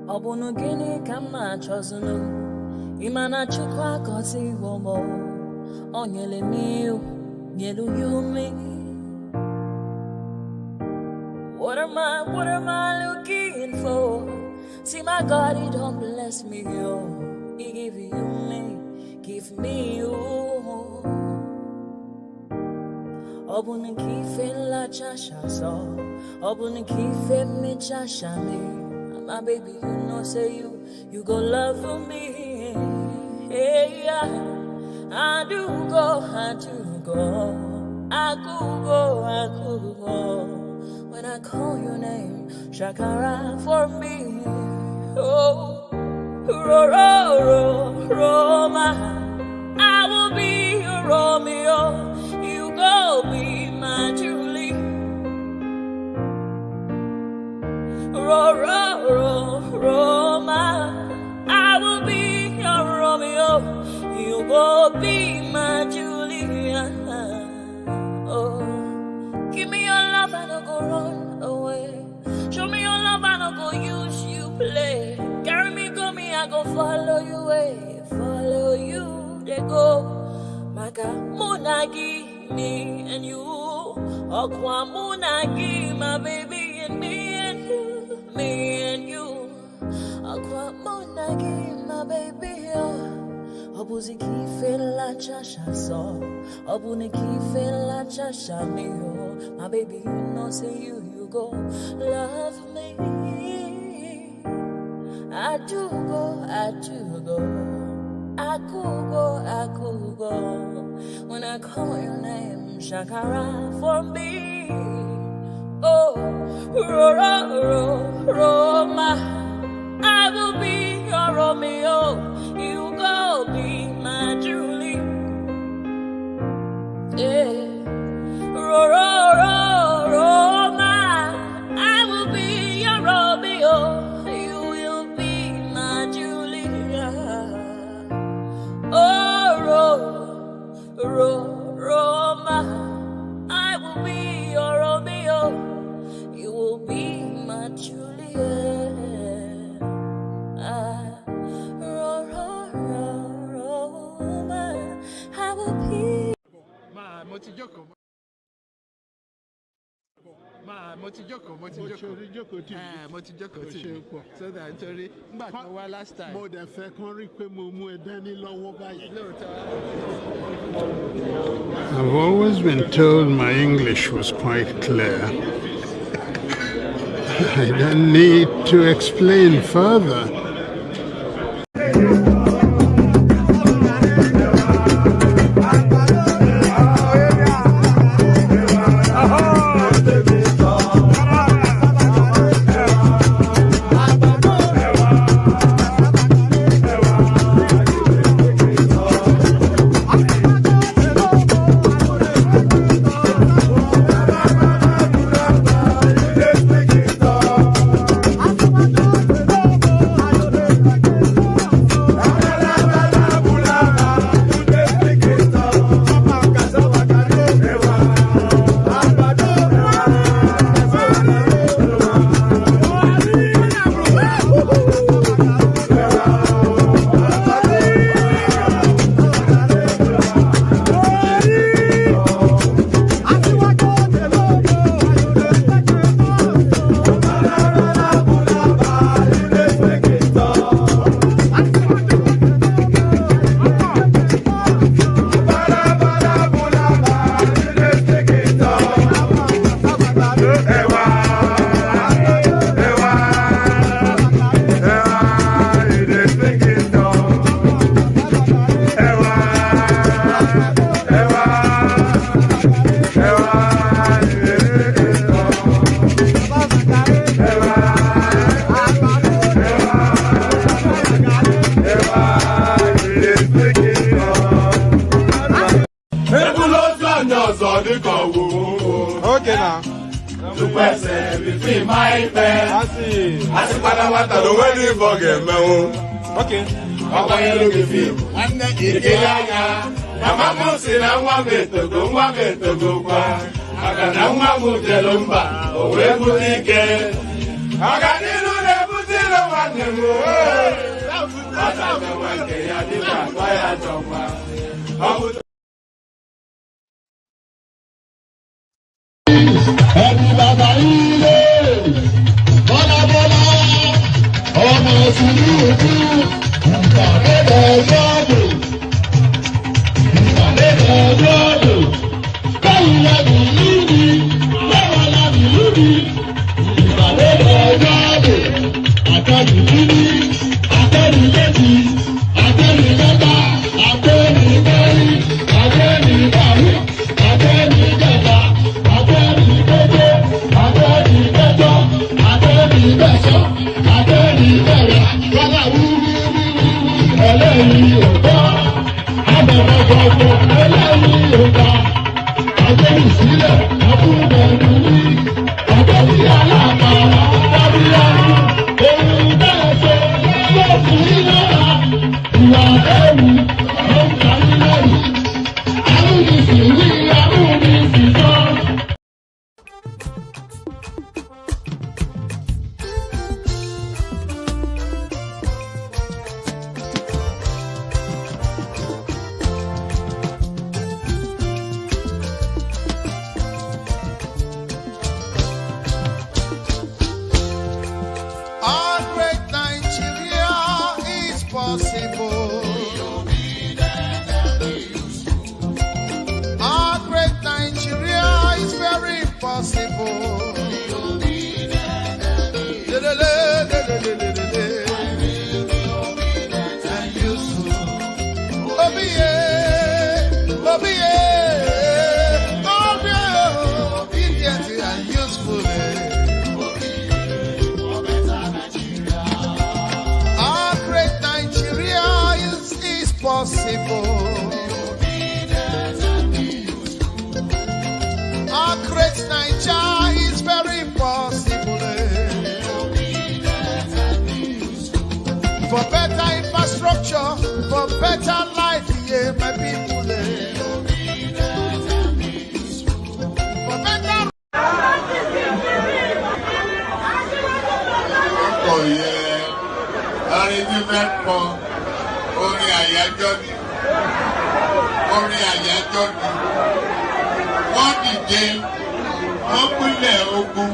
Obunu gini kama chozunu Imana chukwa koti womo Onyele miu Nyelu yumi What am I looking for? See my God, he don't bless me, yo. He give me you. Obunu kife la chasha so. Obunu kife me chasha me. My baby, you know, say you go love for me. Hey, yeah. I do go. I could go. When I call your name, Shakara for me. Oh, Roma, I will be your Romeo. You go be my Julie. Roma, I will be your Romeo. You go be my Julia. Oh, give me your love and I'll go run away. Show me your love and I'll go use you play. Carry me, go me, I go follow you way. Follow you, they go. Maka Munagi, me and you. Okwa Munagi, my baby, and me and you. Me and you. Okwa Munagi, my baby, Obuzi kife la chasha so. Obuni kife la chasha me, oh. My baby, you know, say you go love me. I do go. I could go. When I call your name, Shakara for me. Oh, Roma, I will be your Romeo. You go be my Julie. Yeah. Roma, I will be your Romeo. You will be my Julia. Oh, Roma, I will be your Romeo. You will be my Julia. So that last time. I've always been told my English was quite clear. I don't need to explain further. Okay now. To person between my pen. I see. I see Panamata, the wedding for game. Okay. Papa, you look at him. And then you get ya. Mama, say, I want to go. I can now move the lumber. Oh, where would he get? I got you. nwanne m ọsọ nwoke ya dịka akwa ya chọkwa ọ bụ ẹni bàbá ilé bọ́lábọ́lá ọmọ Tinubu ìgbàlódé yọ̀dù báwo la bìlú mi báwo la bìlú mi ìgbàlódé yọ̀dù àtẹnudí ní àtẹnudẹ́jì àtẹnudẹ́ta àtẹnudẹ́rí àtẹnudẹ́rí àtẹnudẹ́ta. For better infrastructure, for better life, yeah, my people. For better. Oh yeah, arrangement for orin àyájọ́ ni, orin àyájọ́ ni. Wọ́n dìde, wọ́n pínlẹ̀ ogun.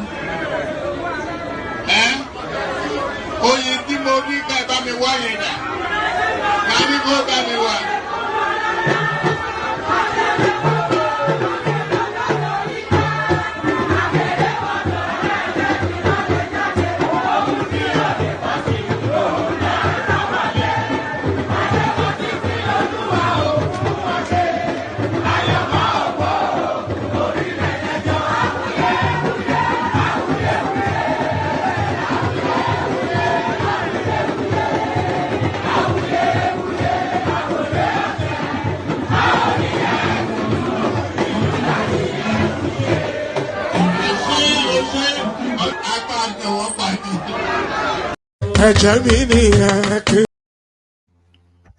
Oyin tí mo rí ká bá mi wá yẹn dà, ká ní kó bá mi wá.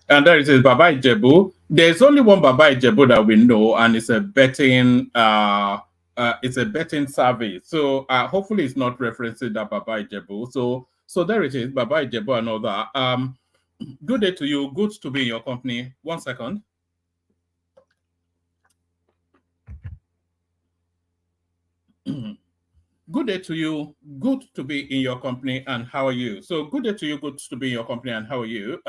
And there it is, Baba Ijebu. There's only one Baba Ijebu that we know, and it's a betting survey. So hopefully it's not referencing that Baba Ijebu. So there it is, Baba Ijebu and all that. Good day to you. Good to be in your company. 1 second. Good day to you. Good to be in your company, and how are you? So good day to you. Good to be in your company, and how are you?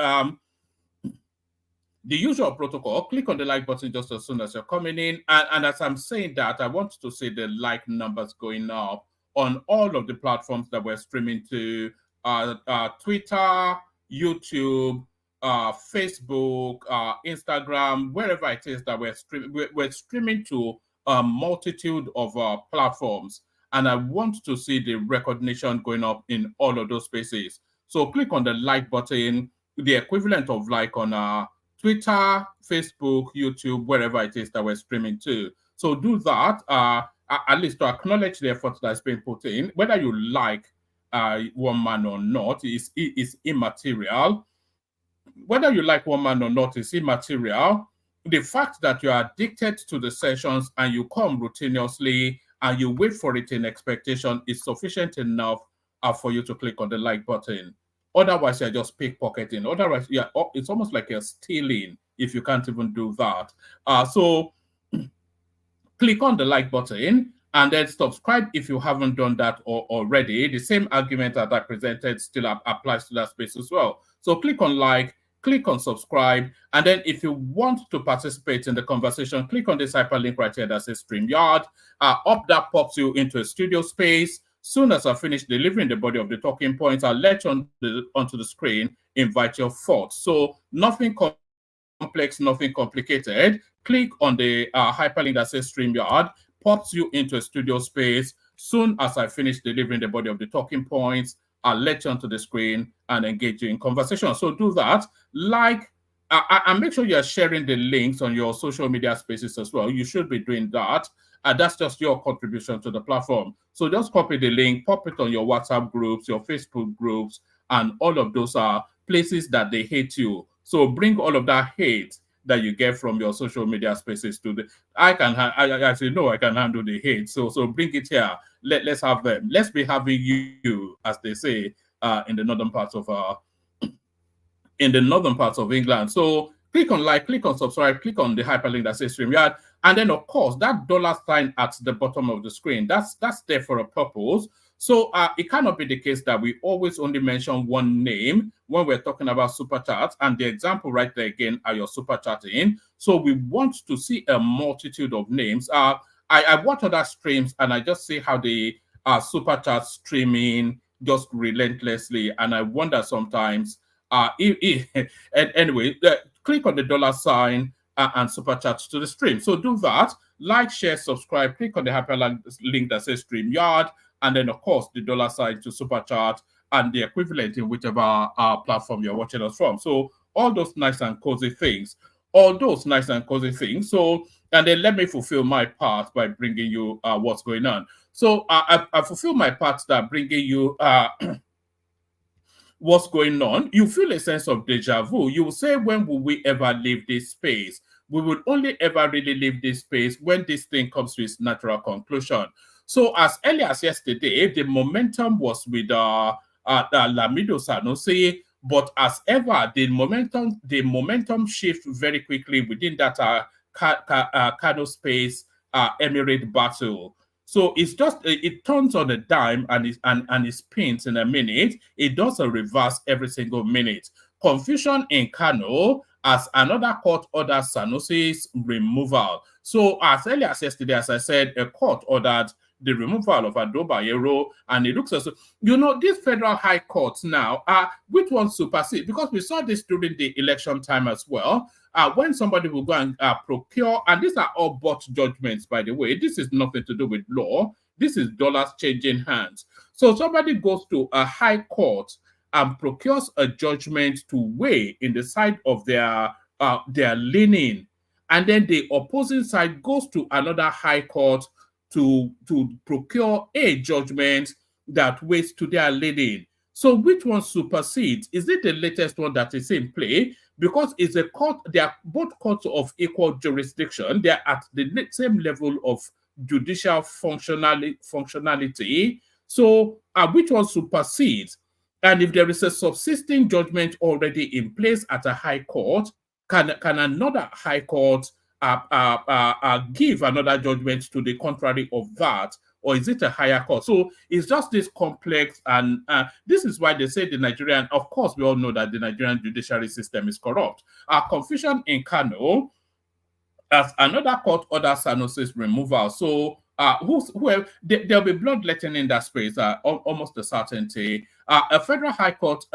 The usual protocol, click on the like button just as soon as you're coming in. And as I'm saying that, I want to see the like numbers going up on all of the platforms that we're streaming to, Twitter, YouTube, Facebook, Instagram, wherever it is that we're streaming to a multitude of platforms. And I want to see the recognition going up in all of those spaces. So click on the like button, the equivalent of like on Twitter, Facebook, YouTube, wherever it is that we're streaming to. So do that, at least to acknowledge the effort that's been put in. Whether you like one man or not is immaterial. Whether you like one man or not is immaterial. The fact that you are addicted to the sessions and you come routinely and you wait for it in expectation is sufficient enough for you to click on the like button. Otherwise, you're just pickpocketing. Otherwise, yeah, it's almost like you're stealing if you can't even do that. So click on the like button and then subscribe if you haven't done that already. The same argument that I presented still applies to that space as well. So click on like, click on subscribe, and then if you want to participate in the conversation, click on this hyperlink right here that says StreamYard. Up that pops you into a studio space. Soon as I finish delivering the body of the talking points, I'll let you onto the screen, invite your thoughts. So nothing complex, nothing complicated. Click on the hyperlink that says StreamYard, pops you into a studio space. Soon as I finish delivering the body of the talking points, I'll let you onto the screen and engage you in conversation. So do that. Like, and make sure you're sharing the links on your social media spaces as well. You should be doing that. That's just your contribution to the platform. So just copy the link, pop it on your WhatsApp groups, your Facebook groups, and all of those are places that they hate you. So bring all of that hate that you get from your social media spaces to the. I actually know I can handle the hate. So bring it here. Let's have them. Let's be having you, as they say, in the northern parts of England. So click on like, click on subscribe, click on the hyperlink that says StreamYard, and then of course that $sign at the bottom of the screen. That's there for a purpose. So it cannot be the case that we always only mention one name when we're talking about super chats, and the example right there again are your super chatting. So we want to see a multitude of names. I watch other streams and I just see how they super chat streaming just relentlessly, and I wonder sometimes. Anyway, click on the $sign and super chat to the stream. So do that. Like, share, subscribe. Click on the hyperlink that says StreamYard, and then of course the $sign to super chat and the equivalent in whichever platform you're watching us from. So all those nice and cozy things. So, and then let me fulfill my part by bringing you what's going on. So I fulfill my part that bringing you what's going on. You feel a sense of deja vu. You will say, when will we ever leave this space? We will only ever really leave this space when this thing comes to its natural conclusion. So as early as yesterday, the momentum was with Lamido Sanusi, but as ever, the momentum shifts very quickly within that Kano space Emirate battle. So it's just it turns on a dime and it spins in a minute. It does a reverse every single minute. Confusion in Kano as another court orders Sanusi's removal. So as early as yesterday, as I said, a court ordered the removal of Adobayero, and it looks as, these federal high courts now, which one supersede? Because we saw this during the election time as well. When somebody will go and procure, and these are all bought judgments, by the way. This is nothing to do with law. This is dollars changing hands. So somebody goes to a high court and procures a judgment to weigh in the side of their leaning, and then the opposing side goes to another high court to procure a judgment that weighs to their leaning. So which one supersedes? Is it the latest one that is in play? Because it's a court, they are both courts of equal jurisdiction. They are at the same level of judicial functionality. So which one supersedes? And if there is a subsisting judgment already in place at a high court, can another high court give another judgment to the contrary of that, or is it a higher court? So it's just this complex, and this is why they say the Nigerian, of course, we all know that the Nigerian judiciary system is corrupt. Confusion in Kano as another court orders Sanusi's removal. So there'll be bloodletting in that space, almost a certainty. A federal high court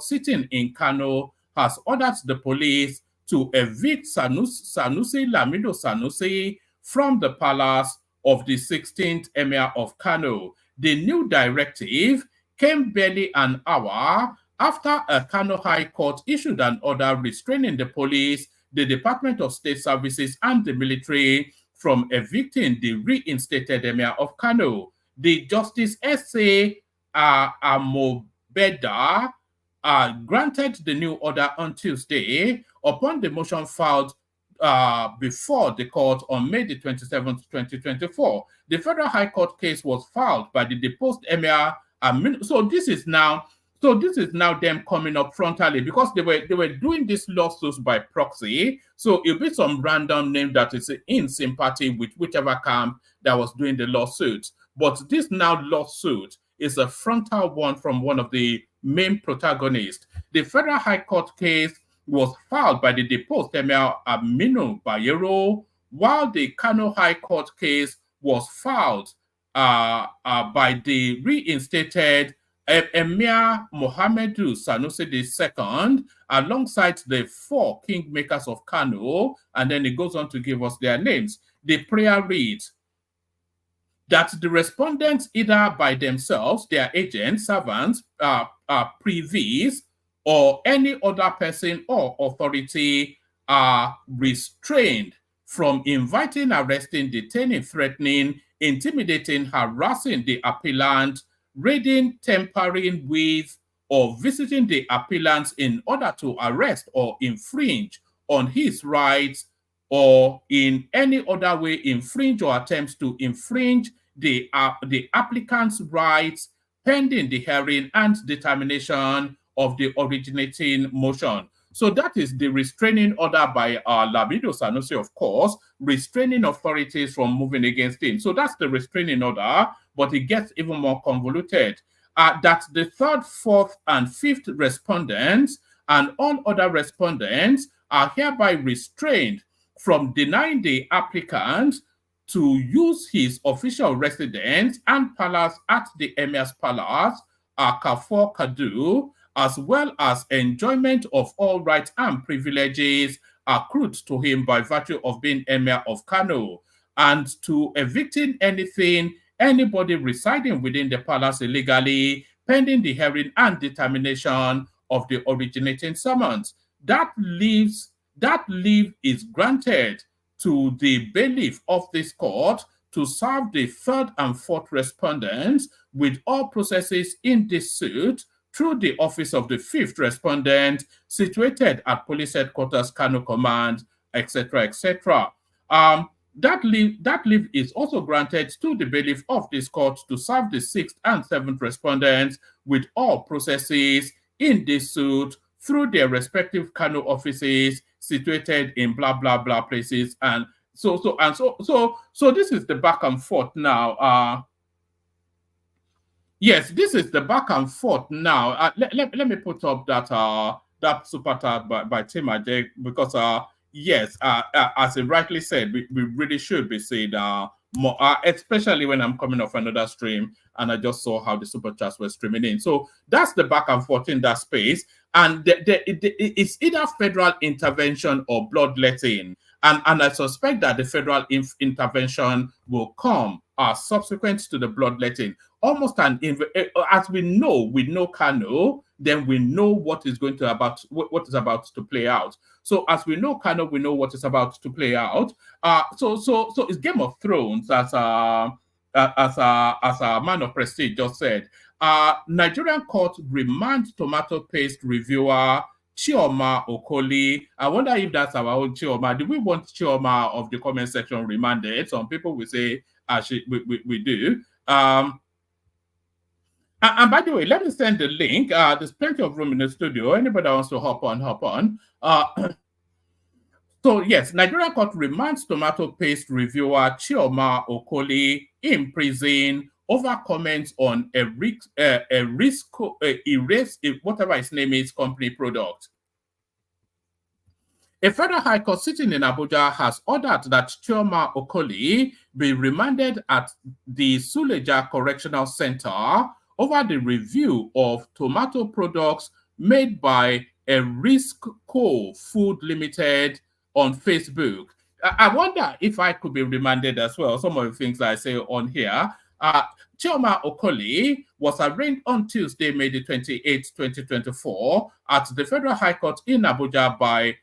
sitting in Kano has ordered the police to evict Lamido Sanusi from the palace of the 16th Emir of Kano. The new directive came barely an hour after a Kano High Court issued an order restraining the police, the Department of State Services, and the military from evicting the reinstated Emir of Kano. The Justice S.A. Amobeda granted the new order on Tuesday upon the motion filed before the court on May the 27th, 2024. The Federal High Court case was filed by the deposed Emir. So this is now, So this is now them coming up frontally because they were doing these lawsuits by proxy. So it'll be some random name that is in sympathy with whichever camp that was doing the lawsuit. But this now lawsuit is a frontal one from one of the main protagonists. The Federal High Court case was filed by the deposed Emir Aminu Bayero, while the Kano High Court case was filed by the reinstated Emir Mohammedu Sanusi II, alongside the 4 kingmakers of Kano, and then it goes on to give us their names. The prayer reads that the respondents, either by themselves, their agents, servants, privies, or any other person or authority, are restrained from inviting, arresting, detaining, threatening, intimidating, harassing the appellant, raiding, tampering with, or visiting the appellant in order to arrest or infringe on his rights, or in any other way infringe or attempts to infringe the applicant's rights pending the hearing and determination of the originating motion. So that is the restraining order by Lamido Sanusi, of course, restraining authorities from moving against him. So that's the restraining order, but it gets even more convoluted. That the 3rd, 4th, and 5th respondents and all other respondents are hereby restrained from denying the applicant to use his official residence and palace at the Emir's Palace, Kafor Kadu, as well as enjoyment of all rights and privileges accrued to him by virtue of being Emir of Kano, and to evicting anybody residing within the palace illegally, pending the hearing and determination of the originating summons. That leave is granted to the bailiff of this court to serve the 3rd and 4th respondents with all processes in this suit through the office of the 5th respondent situated at Police Headquarters, Kano Command, etc., etc. That leave is also granted to the bailiff of this court to serve the 6th and 7th respondents with all processes in this suit through their respective Kano offices situated in blah blah blah places. And so this is the back and forth now. Yes, this is the back and forth now. Let me put up that super tag by Tim Ajay, because yes, as he rightly said, we really should be saying more, especially when I'm coming off another stream and I just saw how the super chats were streaming in. So that's the back and forth in that space, and it's either federal intervention or bloodletting, and I suspect that the federal intervention will come subsequent to the bloodletting. Almost as we know Kano, then we know what is about to play out. So as we know Kano, we know what is about to play out. So it's Game of Thrones, as a man of prestige just said. Nigerian court remand tomato paste reviewer Chioma Okoli. I wonder if that's our own Chioma. Do we want Chioma of the comment section remanded? Some people will say we do. And by the way, let me send the link. There's plenty of room in the studio. Anybody that wants to hop on. So yes, Nigerian court remands tomato paste reviewer Chioma Okoli in prison over comments on whatever his name is, company product. A federal high court sitting in Abuja has ordered that Chioma Okoli be remanded at the Suleja Correctional Center over the review of tomato products made by Erisco Food Limited on Facebook. I wonder if I could be remanded as well. Some of the things I say on here. Chioma Okoli was arraigned on Tuesday, May the 28th, 2024, at the Federal High Court in Abuja by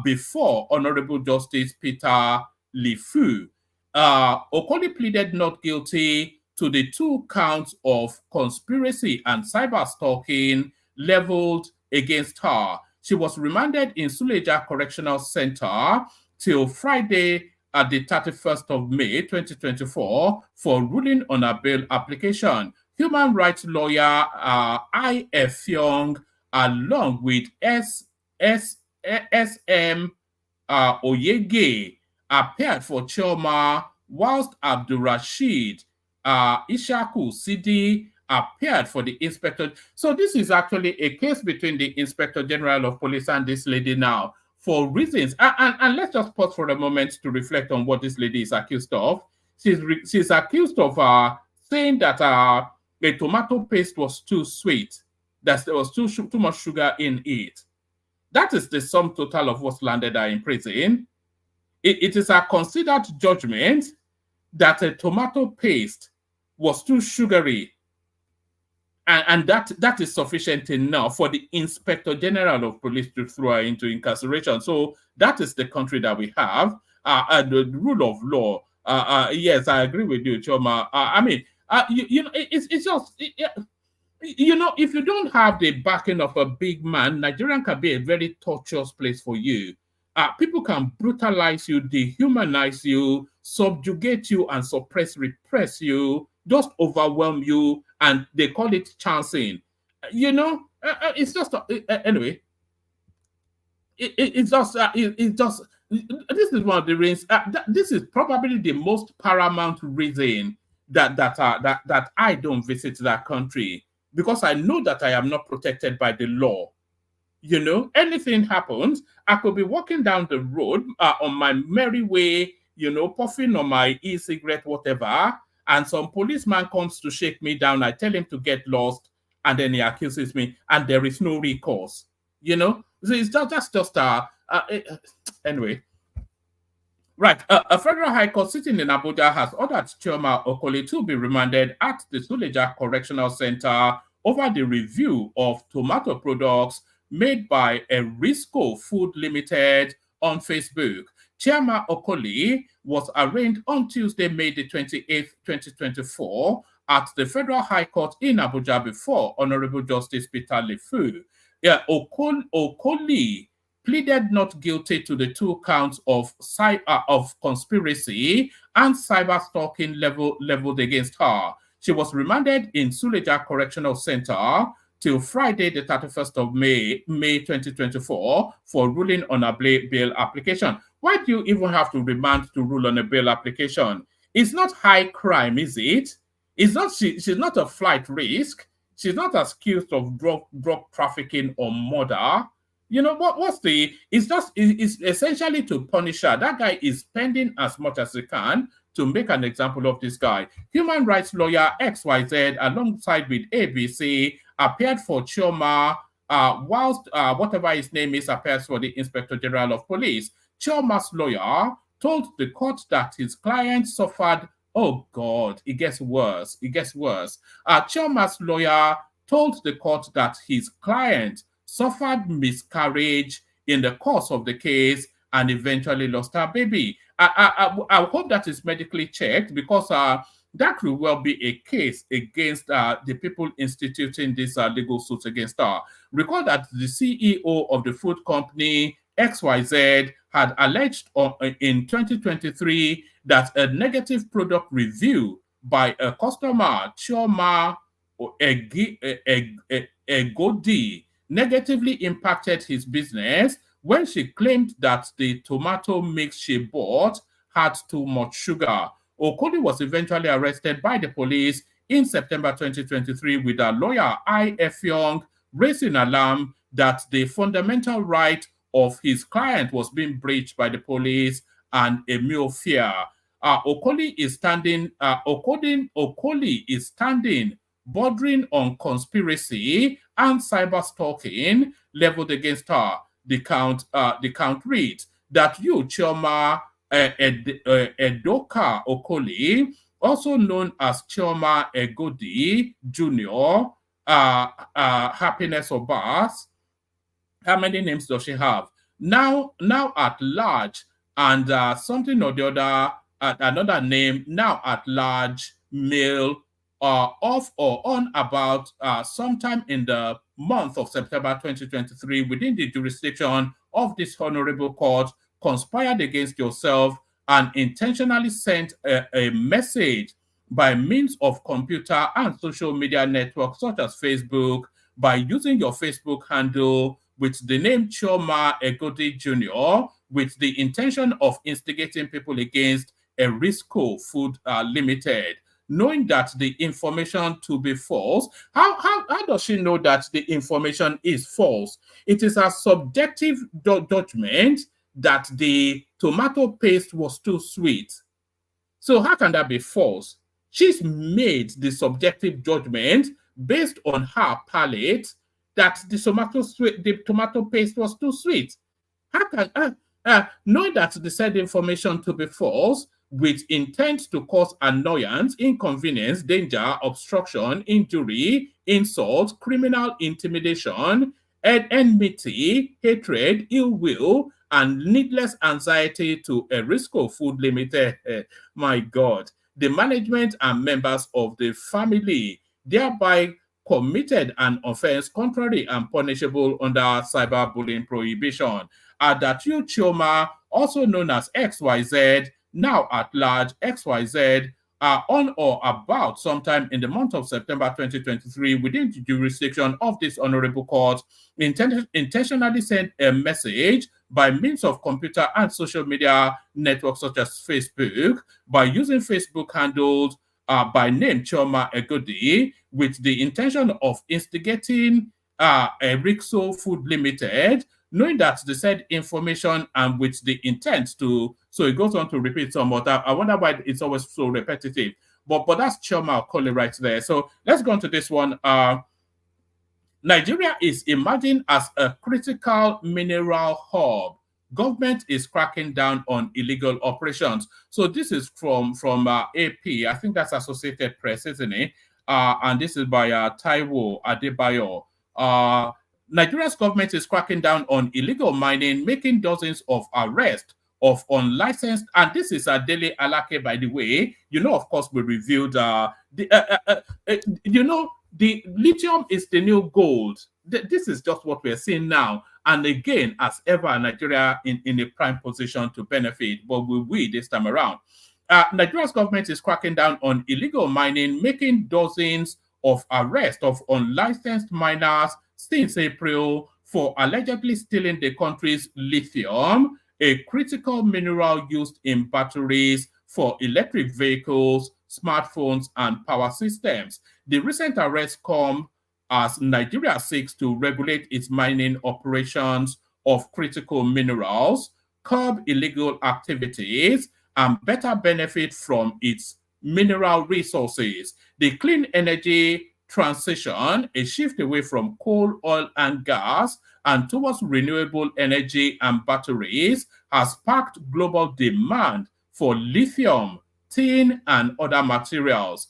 before Honorable Justice Peter Lifu. Okoli pleaded not guilty to the 2 counts of conspiracy and cyber stalking leveled against her. She was remanded in Suleja Correctional Center till Friday at the 31st of May 2024 for ruling on a bail application. human rights lawyer I. F. Young, along with SM Oyege, appeared for Chioma, whilst Abdulrasheed Ishaku Sidi appeared for the inspector. So this is actually a case between the Inspector General of Police and this lady now for reasons. And let's just pause for a moment to reflect on what this lady is accused of. She's accused of saying that a tomato paste was too sweet, that there was too much sugar in it. That is the sum total of what's landed her in prison. It is a considered judgment that a tomato paste was too sugary, and that is sufficient enough for the Inspector General of Police to throw her into incarceration. So that is the country that we have, and the rule of law. Yes, I agree with you, Chioma. I mean, you know, it's just. You know, if you don't have the backing of a big man, Nigeria can be a very torturous place for you. People can brutalize you, dehumanize you, subjugate you, and repress you, just overwhelm you, and they call it chancing. You know, it's just anyway. It's just this is one of the reasons. This is probably the most paramount reason that I don't visit that country, because I know that I am not protected by the law. You know, anything happens, I could be walking down the road on my merry way, you know, puffing on my e-cigarette, whatever, and some policeman comes to shake me down. I tell him to get lost, and then he accuses me, and there is no recourse. You know, so it's just anyway. Right, a federal high court sitting in Abuja has ordered Chioma Okoli to be remanded at the Suleja Correctional Center over the review of tomato products made by Erisco Food Limited on Facebook. Chioma Okoli was arraigned on Tuesday, May the 28th, 2024, at the Federal High Court in Abuja before Honorable Justice Peter Lefu. Okoli pleaded not guilty to the 2 counts of conspiracy and cyber stalking leveled against her. She was remanded in Suleja Correctional Center till Friday, the 31st of May 2024, for ruling on a bail application. Why do you even have to remand to rule on a bail application? It's not high crime, is it? It's not. She's not a flight risk. She's not accused of drug trafficking or murder. You know what's the? It's essentially to punish her. That guy is spending as much as he can to make an example of this guy. Human rights lawyer XYZ, alongside with ABC, appeared for Chioma, whilst whatever his name is appears for the Inspector General of Police. Chioma's lawyer told the court that his client suffered. Oh God, it gets worse. It gets worse. Chioma's lawyer told the court that his client suffered miscarriage in the course of the case and eventually lost her baby. I hope that is medically checked, because that will well be a case against the people instituting this legal suit against her. Recall that the CEO of the food company XYZ had alleged in 2023 that a negative product review by a customer, Chioma Okoli, negatively impacted his business when she claimed that the tomato mix she bought had too much sugar. Okoli was eventually arrested by the police in September 2023 with her lawyer I.F. Young raising alarm that the fundamental right of his client was being breached by the police and a mere fear. Okoli is standing bordering on conspiracy and cyber stalking leveled against her. The count reads that you, Chioma Edoka Okoli, also known as Chioma Egodi Jr., Happiness Obas. How many names does she have? Now at large, and something or the other, another name, now at large, male, off or on about sometime in the month of September 2023 within the jurisdiction of this honorable court, conspired against yourself and intentionally sent a message by means of computer and social media networks such as Facebook by using your Facebook handle with the name Chioma Okoli Jr. with the intention of instigating people against Erisco Food Limited, knowing that the information to be false. How does she know that the information is false? It is a subjective judgment that the tomato paste was too sweet. So how can that be false? She's made the subjective judgment based on her palate that the tomato paste was too sweet. How can knowing that the said information to be false with intent to cause annoyance, inconvenience, danger, obstruction, injury, insult, criminal intimidation, enmity, hatred, ill will, and needless anxiety to Erisco Food Limited. My God, the management and members of the family thereby committed an offense contrary and punishable under cyberbullying prohibition. That you, Chioma, also known as XYZ, now at large XYZ, on or about sometime in the month of September 2023 within the jurisdiction of this honorable court, intentionally sent a message by means of computer and social media networks such as Facebook by using Facebook handles by name Chioma Okoli with the intention of instigating Erisco Food Limited, knowing that the said information and with the intent to, so it goes on to repeat somewhat. I wonder why it's always so repetitive, but that's Chioma Okoli right there. So let's go on to this one. Nigeria is emerging as a critical mineral hub. Government is cracking down on illegal operations. So this is from AP. I think that's Associated Press, isn't it? And this is by Taiwo Adebayo. Nigeria's government is cracking down on illegal mining, making dozens of arrests of unlicensed, and this is a daily alake, by the way. You know, of course, we reviewed the lithium is the new gold. This is just what we're seeing now. And again, as ever, Nigeria in a prime position to benefit, but will we this time around? Nigeria's government is cracking down on illegal mining, making dozens of arrests of unlicensed miners since April for allegedly stealing the country's lithium, a critical mineral used in batteries for electric vehicles, smartphones, and power systems. The recent arrests come as Nigeria seeks to regulate its mining operations of critical minerals, curb illegal activities, and better benefit from its mineral resources. The clean energy transition, a shift away from coal, oil, and gas, and towards renewable energy and batteries, has sparked global demand for lithium, tin, and other materials.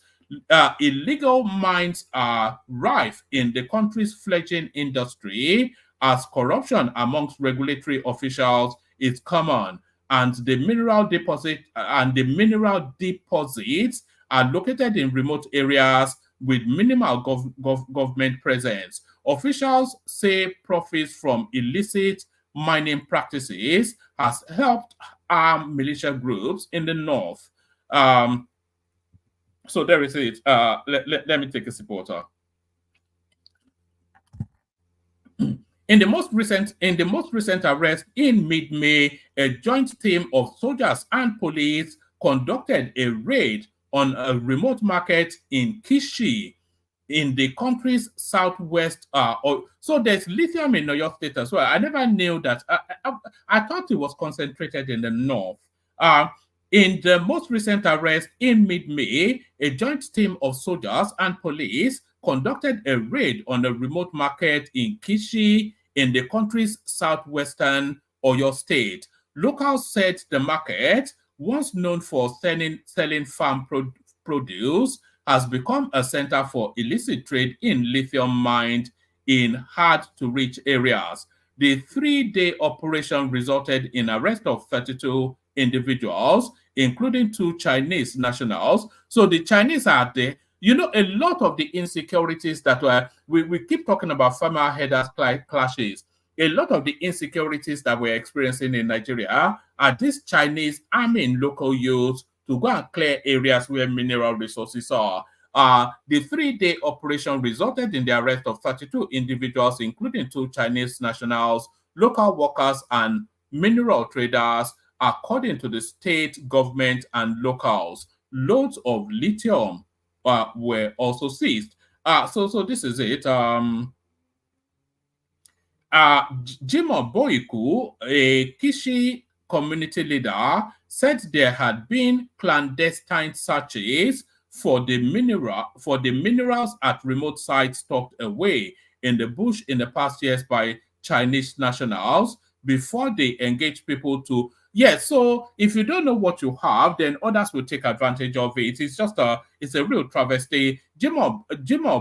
Illegal mines are rife in the country's fledgling industry as corruption amongst regulatory officials is common, and the mineral deposits are located in remote areas with minimal government presence. Officials say profits from illicit mining practices has helped arm militia groups in the north. So there is it. Let me take a sip of water. In the most recent arrest in mid-May, a joint team of soldiers and police conducted a raid on a remote market in Kishi, in the country's southwest. So there's lithium in Oyo State as well. I never knew that. I thought it was concentrated in the north. In the most recent arrest in mid-May, a joint team of soldiers and police conducted a raid on a remote market in Kishi in the country's southwestern Oyo State. Locals said the market, once known for selling farm produce, has become a center for illicit trade in lithium mined in hard-to-reach areas. The 3-day operation resulted in arrest of 32 individuals, including 2 Chinese nationals. So the Chinese are there. You know, a lot of the insecurities that we keep talking about farmer headers clashes. A lot of the insecurities that we're experiencing in Nigeria are these Chinese arming local youths to go and clear areas where mineral resources are. The 3-day operation resulted in the arrest of 32 individuals, including 2 Chinese nationals, local workers, and mineral traders, according to the state government and locals. Loads of lithium were also seized. So this is it. Jimoh Boyku, a Kishi community leader, said there had been clandestine searches for the minerals at remote sites tucked away in the bush in the past years by Chinese nationals before they engage people to. Yes, so if you don't know what you have, then others will take advantage of it. It's a real travesty. Jimoh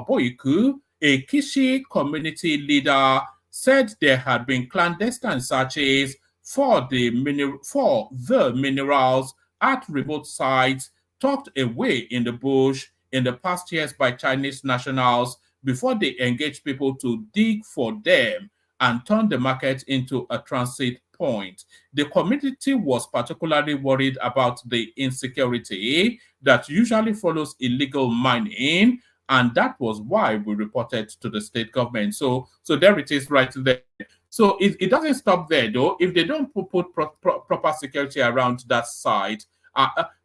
Boyku, a Kishi community leader, said there had been clandestine searches for the minerals at remote sites tucked away in the bush in the past years by Chinese nationals before they engaged people to dig for them and turn the market into a transit point. The community was particularly worried about the insecurity that usually follows illegal mining, and that was why we reported to the state government. So there it is right there. So it doesn't stop there, though. If they don't put proper security around that site,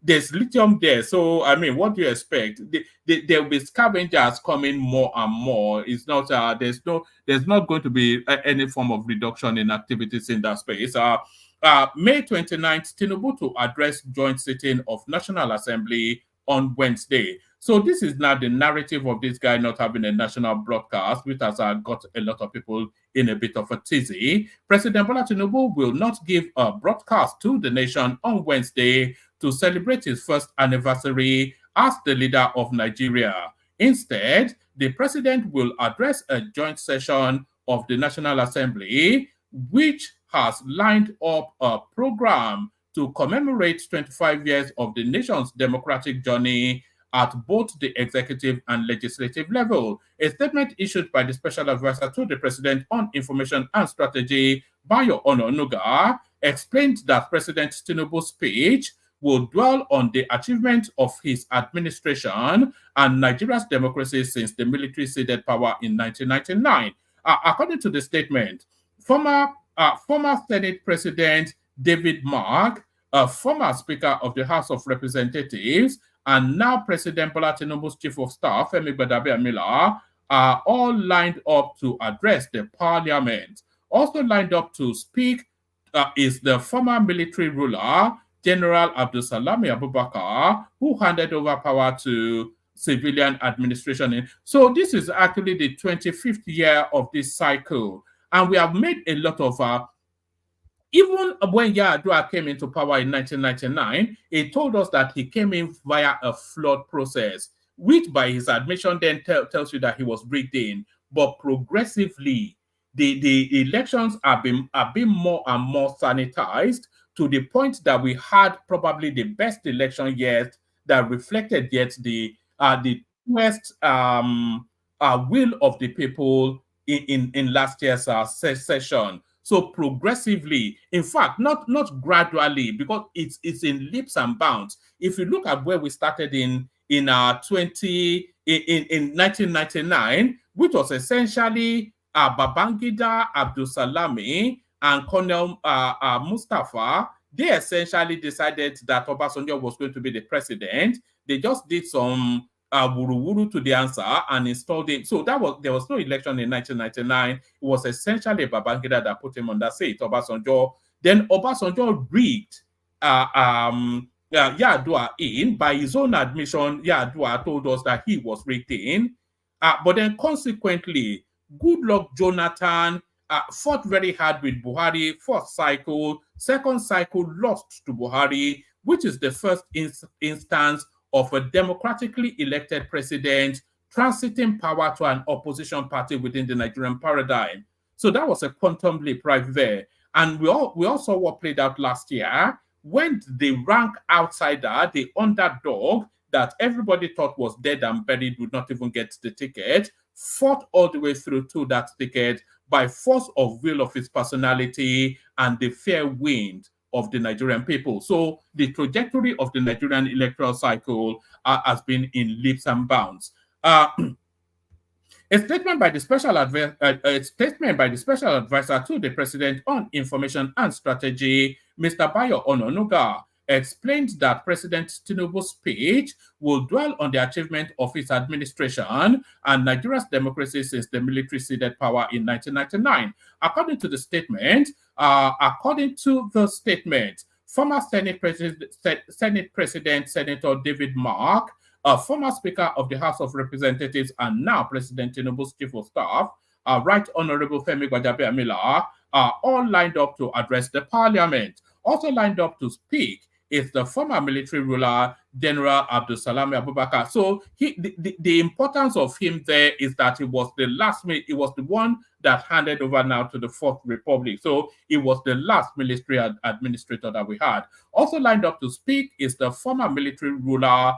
there's lithium there. So, I mean, what do you expect? There will be scavengers coming more and more. It's not, there's not going to be any form of reduction in activities in that space. May 29th, Tinubu to address joint sitting of National Assembly on Wednesday. So this is now the narrative of this guy not having a national broadcast, which has got a lot of people in a bit of a tizzy. President Bola Tinubu will not give a broadcast to the nation on Wednesday to celebrate his first anniversary as the leader of Nigeria. Instead, the president will address a joint session of the National Assembly, which has lined up a program to commemorate 25 years of the nation's democratic journey at both the executive and legislative level. A statement issued by the special advisor to the president on information and strategy, Bayo Ononuga, explained that President Tinubu's speech will dwell on the achievement of his administration and Nigeria's democracy since the military ceded power in 1999. According to the statement, former Senate President David Mark, a former Speaker of the House of Representatives, and now President Bola Tinubu's Chief of Staff, Femi Gbadabe-Amila, are all lined up to address the parliament. Also lined up to speak is the former military ruler, General Abdulsalami Abubakar, who handed over power to civilian administration. So this is actually the 25th year of this cycle. And we have made a lot of even when Yar'Adua came into power in 1999, he told us that he came in via a flawed process, which by his admission then tells you that he was rigged in. But progressively, the elections are being more and more sanitized to the point that we had probably the best election yet that reflected yet the best will of the people in last year's session. So progressively, in fact, not gradually, because it's in leaps and bounds. If you look at where we started in 1999, which was essentially Babangida, Abdulsalami, and Colonel Mustafa, they essentially decided that Obasanjo was going to be the president. They just did some wuru-wuru to the answer and installed him. So there was no election in 1999. It was essentially Babangida that put him on that seat, Obasanjo. Then Obasanjo rigged Yar'Adua in. By his own admission, Yar'Adua told us that he was rigged in. But then consequently, Goodluck Jonathan fought very hard with Buhari. First cycle, second cycle lost to Buhari, which is the first instance of a democratically elected president transiting power to an opposition party within the Nigerian paradigm. So that was a quantum leap right there. And we all saw what played out last year when the rank outsider, the underdog that everybody thought was dead and buried, would not even get the ticket, fought all the way through to that ticket by force of will of his personality and the fair wind of the Nigerian people. So the trajectory of the Nigerian electoral cycle has been in leaps and bounds. A statement by the special advisor to the president on information and strategy, Mr. Bayo Ononuga, explained that President Tinubu's speech will dwell on the achievement of his administration and Nigeria's democracy since the military ceded power in 1999. According to the statement, former Senate President Senator David Mark, a former Speaker of the House of Representatives and now President Tinubu's Chief of Staff, Right Honorable Femi Gbajabiamila, are all lined up to address the Parliament. Also lined up to speak is the former military ruler, General Abdulsalami Abubakar. So the importance of him there is that he was the one that handed over now to the Fourth Republic. So he was the last military administrator that we had. Also lined up to speak is the former military ruler,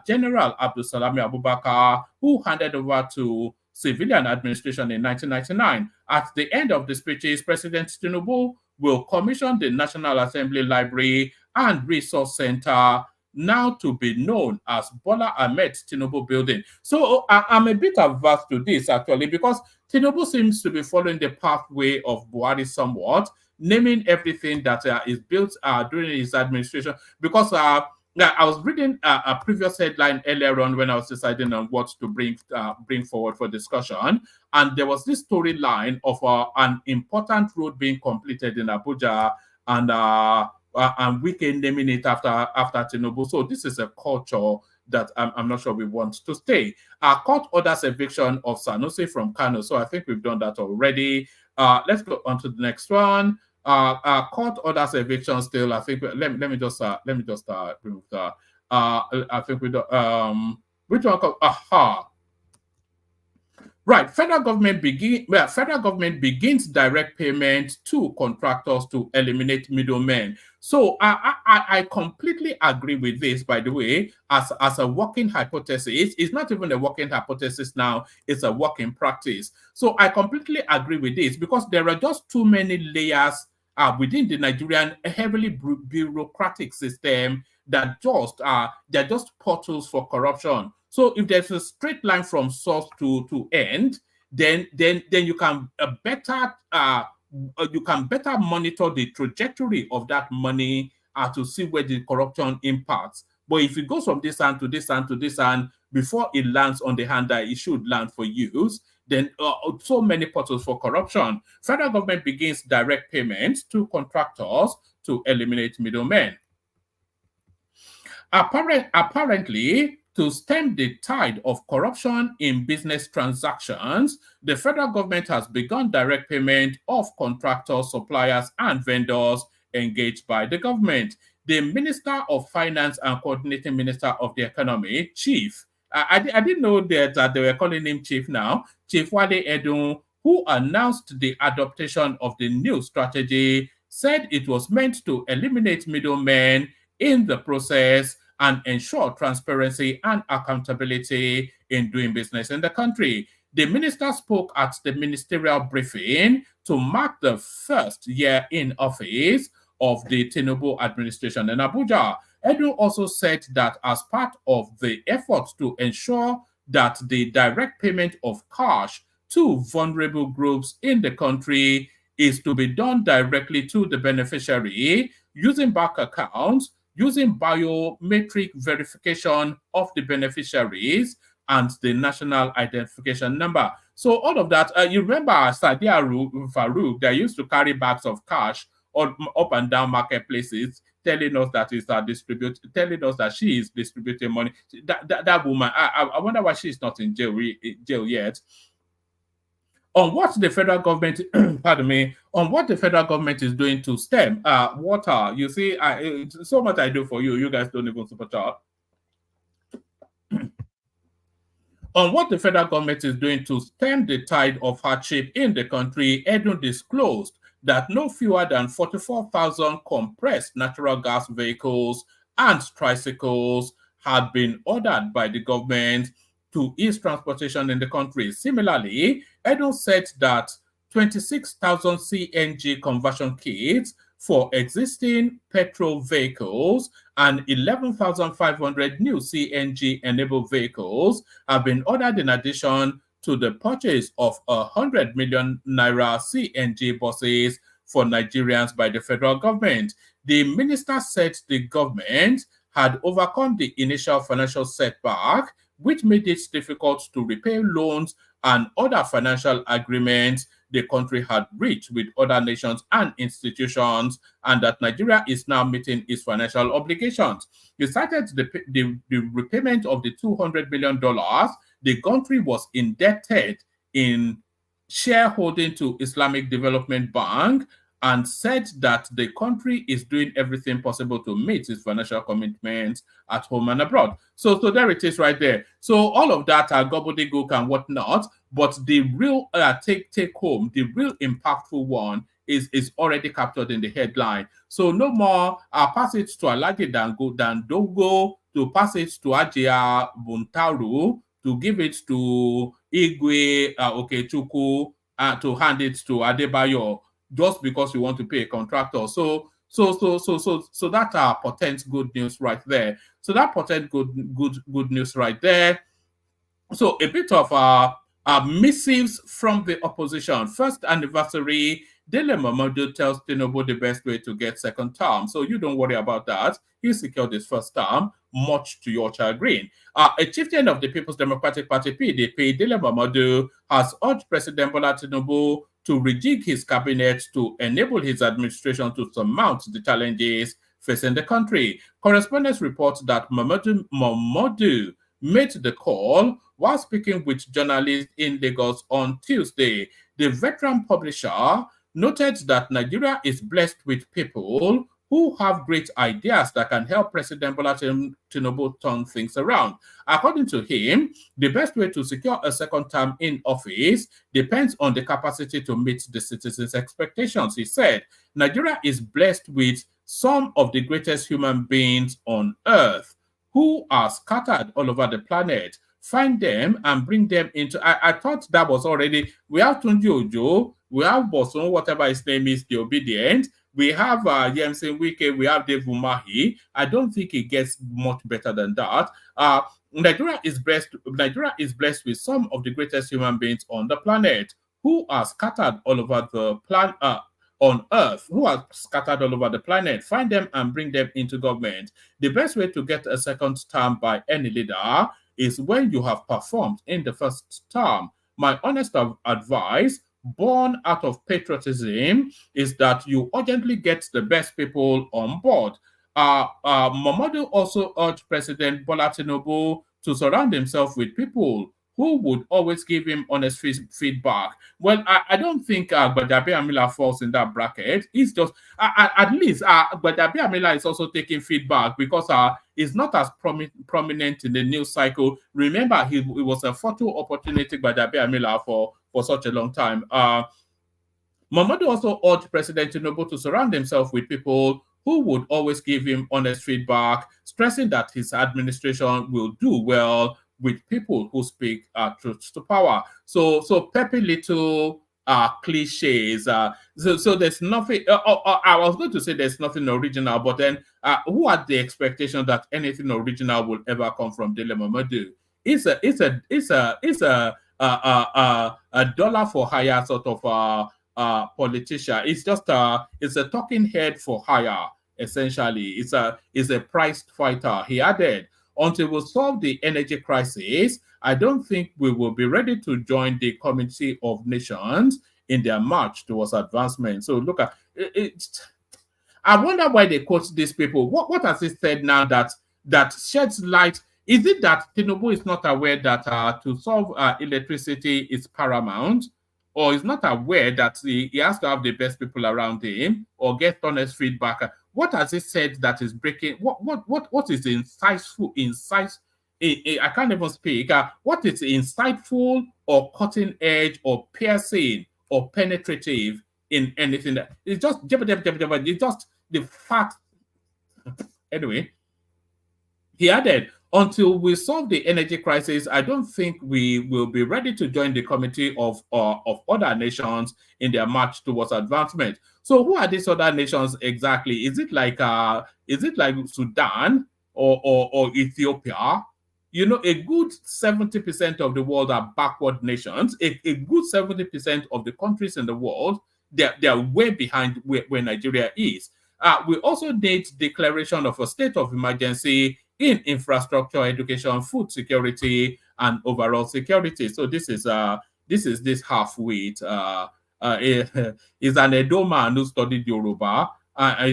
General Abdulsalami Abubakar, who handed over to civilian administration in 1999. At the end of the speeches, President Tinubu will commission the National Assembly Library and Resource Center, now to be known as Bola Ahmed Tinubu Building. So I'm a bit averse to this, actually, because Tinubu seems to be following the pathway of Buhari somewhat, naming everything that is built during his administration. Because I was reading a previous headline earlier on when I was deciding on what to bring forward for discussion, and there was this storyline of an important road being completed in Abuja, and Wike naming it after Tinubu. So this is a culture that I'm not sure we want to stay. Court orders eviction of Sanusi from Kano. So I think we've done that already. Let's go on to the next one. Court orders eviction still. I think let me just remove that. I think we do. Which one? Right, federal government begins direct payment to contractors to eliminate middlemen. So I completely agree with this, by the way, as a working hypothesis. It's not even a working hypothesis now, it's a working practice. So I completely agree with this because there are just too many layers within the Nigerian heavily bureaucratic system that they're just portals for corruption. So if there's a straight line from source to end, then you can better monitor the trajectory of that money to see where the corruption impacts. But if it goes from this hand to this hand to this hand before it lands on the hand that it should land for use, then so many portals for corruption. Federal government begins direct payments to contractors to eliminate middlemen. Apparently, to stem the tide of corruption in business transactions, the federal government has begun direct payment of contractors, suppliers, and vendors engaged by the government. The Minister of Finance and Coordinating Minister of the Economy, Chief, I didn't know that they were calling him Chief now, Chief Wale Edun, who announced the adoption of the new strategy, said it was meant to eliminate middlemen in the process and ensure transparency and accountability in doing business in the country. The minister spoke at the ministerial briefing to mark the first year in office of the Tinubu administration in Abuja. Edu also said that as part of the effort to ensure that the direct payment of cash to vulnerable groups in the country is to be done directly to the beneficiary using bank accounts, using biometric verification of the beneficiaries and the national identification number. So all of that, you remember Sadia Farouk, they used to carry bags of cash up and down marketplaces, telling us that telling us that she is distributing money. That woman, I wonder why she's not in jail yet. On what the federal government, on what the federal government is doing to stem water. You see, so much I do for you. You guys don't even support out. On what the federal government is doing to stem the tide of hardship in the country, Edun disclosed that no fewer than 44,000 compressed natural gas vehicles and tricycles had been ordered by the government to ease transportation in the country. Similarly, Edo said that 26,000 CNG conversion kits for existing petrol vehicles and 11,500 new CNG-enabled vehicles have been ordered in addition to the purchase of 100 million naira CNG buses for Nigerians by the federal government. The minister said the government had overcome the initial financial setback, which made it difficult to repay loans and other financial agreements the country had reached with other nations and institutions, and that Nigeria is now meeting its financial obligations. He cited the repayment of the $200 million the country was indebted in shareholding to Islamic Development Bank, and said that the country is doing everything possible to meet its financial commitments at home and abroad. So there it is right there. So all of that are gobbledygook and whatnot, but the real take home, the real impactful one is already captured in the headline. So no more pass it to Alhaji Dandogo, to pass it to Ajia Buntaru, to give it to Igwe Okechukwu, to hand it to Adebayo, just because you want to pay a contractor. So that portends good news right there. So that portends good news right there. So a bit of missives from the opposition. First anniversary, Dele Momodu tells Tinubu the best way to get second term. So you don't worry about that. He secured his first term, much to your chagrin. A chieftain of the People's Democratic Party, PDP, Dele Momodu, has urged President Bola Tinubu to rejig his cabinet to enable his administration to surmount the challenges facing the country. Correspondents report that Momodu made the call while speaking with journalists in Lagos on Tuesday. The veteran publisher noted that Nigeria is blessed with people who have great ideas that can help President Bola Tinubu turn things around. According to him, the best way to secure a second term in office depends on the capacity to meet the citizens' expectations. He said, Nigeria is blessed with some of the greatest human beings on earth who are scattered all over the planet. Find them and bring them into... I thought that was already... We have Tunji Ojo, we have Boson, whatever his name is, the obedient. We have Yemsen Wike, we have Dave Umahi. I don't think it gets much better than that. Nigeria is blessed with some of the greatest human beings on the planet who are scattered all over the planet, on earth, who are scattered all over the planet. Find them and bring them into government. The best way to get a second term by any leader is when you have performed in the first term. My honest advice, born out of patriotism, is that you urgently get the best people on board. Momodu also urged President Bola Tinubu to surround himself with people who would always give him honest feedback. Well, I don't think Gbadabe Amila falls in that bracket. He's just, at least, Gbadabe Amila is also taking feedback because he's not as prominent in the news cycle. Remember, it was a photo opportunity Gbadabe Amila for such a long time. Momodu also urged President Tinubu to surround himself with people who would always give him honest feedback, stressing that his administration will do well with people who speak truth to power. So peppy little cliches. So there's nothing. I was going to say there's nothing original, but then who had the expectation that anything original will ever come from Dele Momodu? It's a dollar for hire sort of politician. It's just it's a talking head for hire. Essentially, it's a priced fighter. He added, until we solve the energy crisis, I don't think we will be ready to join the Community of Nations in their march towards advancement. So look at it. I wonder why they quote these people. What has he said now that sheds light? Is it that Tinubu is not aware that to solve electricity is paramount, or is not aware that he has to have the best people around him, or get honest feedback? What has he said that is breaking? What is insightful? I can't even speak. What is insightful or cutting edge or piercing or penetrative in anything that it's just it's just the fact. Anyway, he added, until we solve the energy crisis, I don't think we will be ready to join the committee of other nations in their march towards advancement. So, who are these other nations exactly? Is it like Sudan or Ethiopia? You know, a good 70% of the world are backward nations. A good 70% of the countries in the world, they're way behind where Nigeria is. We also need declaration of a state of emergency in infrastructure, education, food security, and overall security. So this is this half-wit. Is an Edo man who studied Yoruba.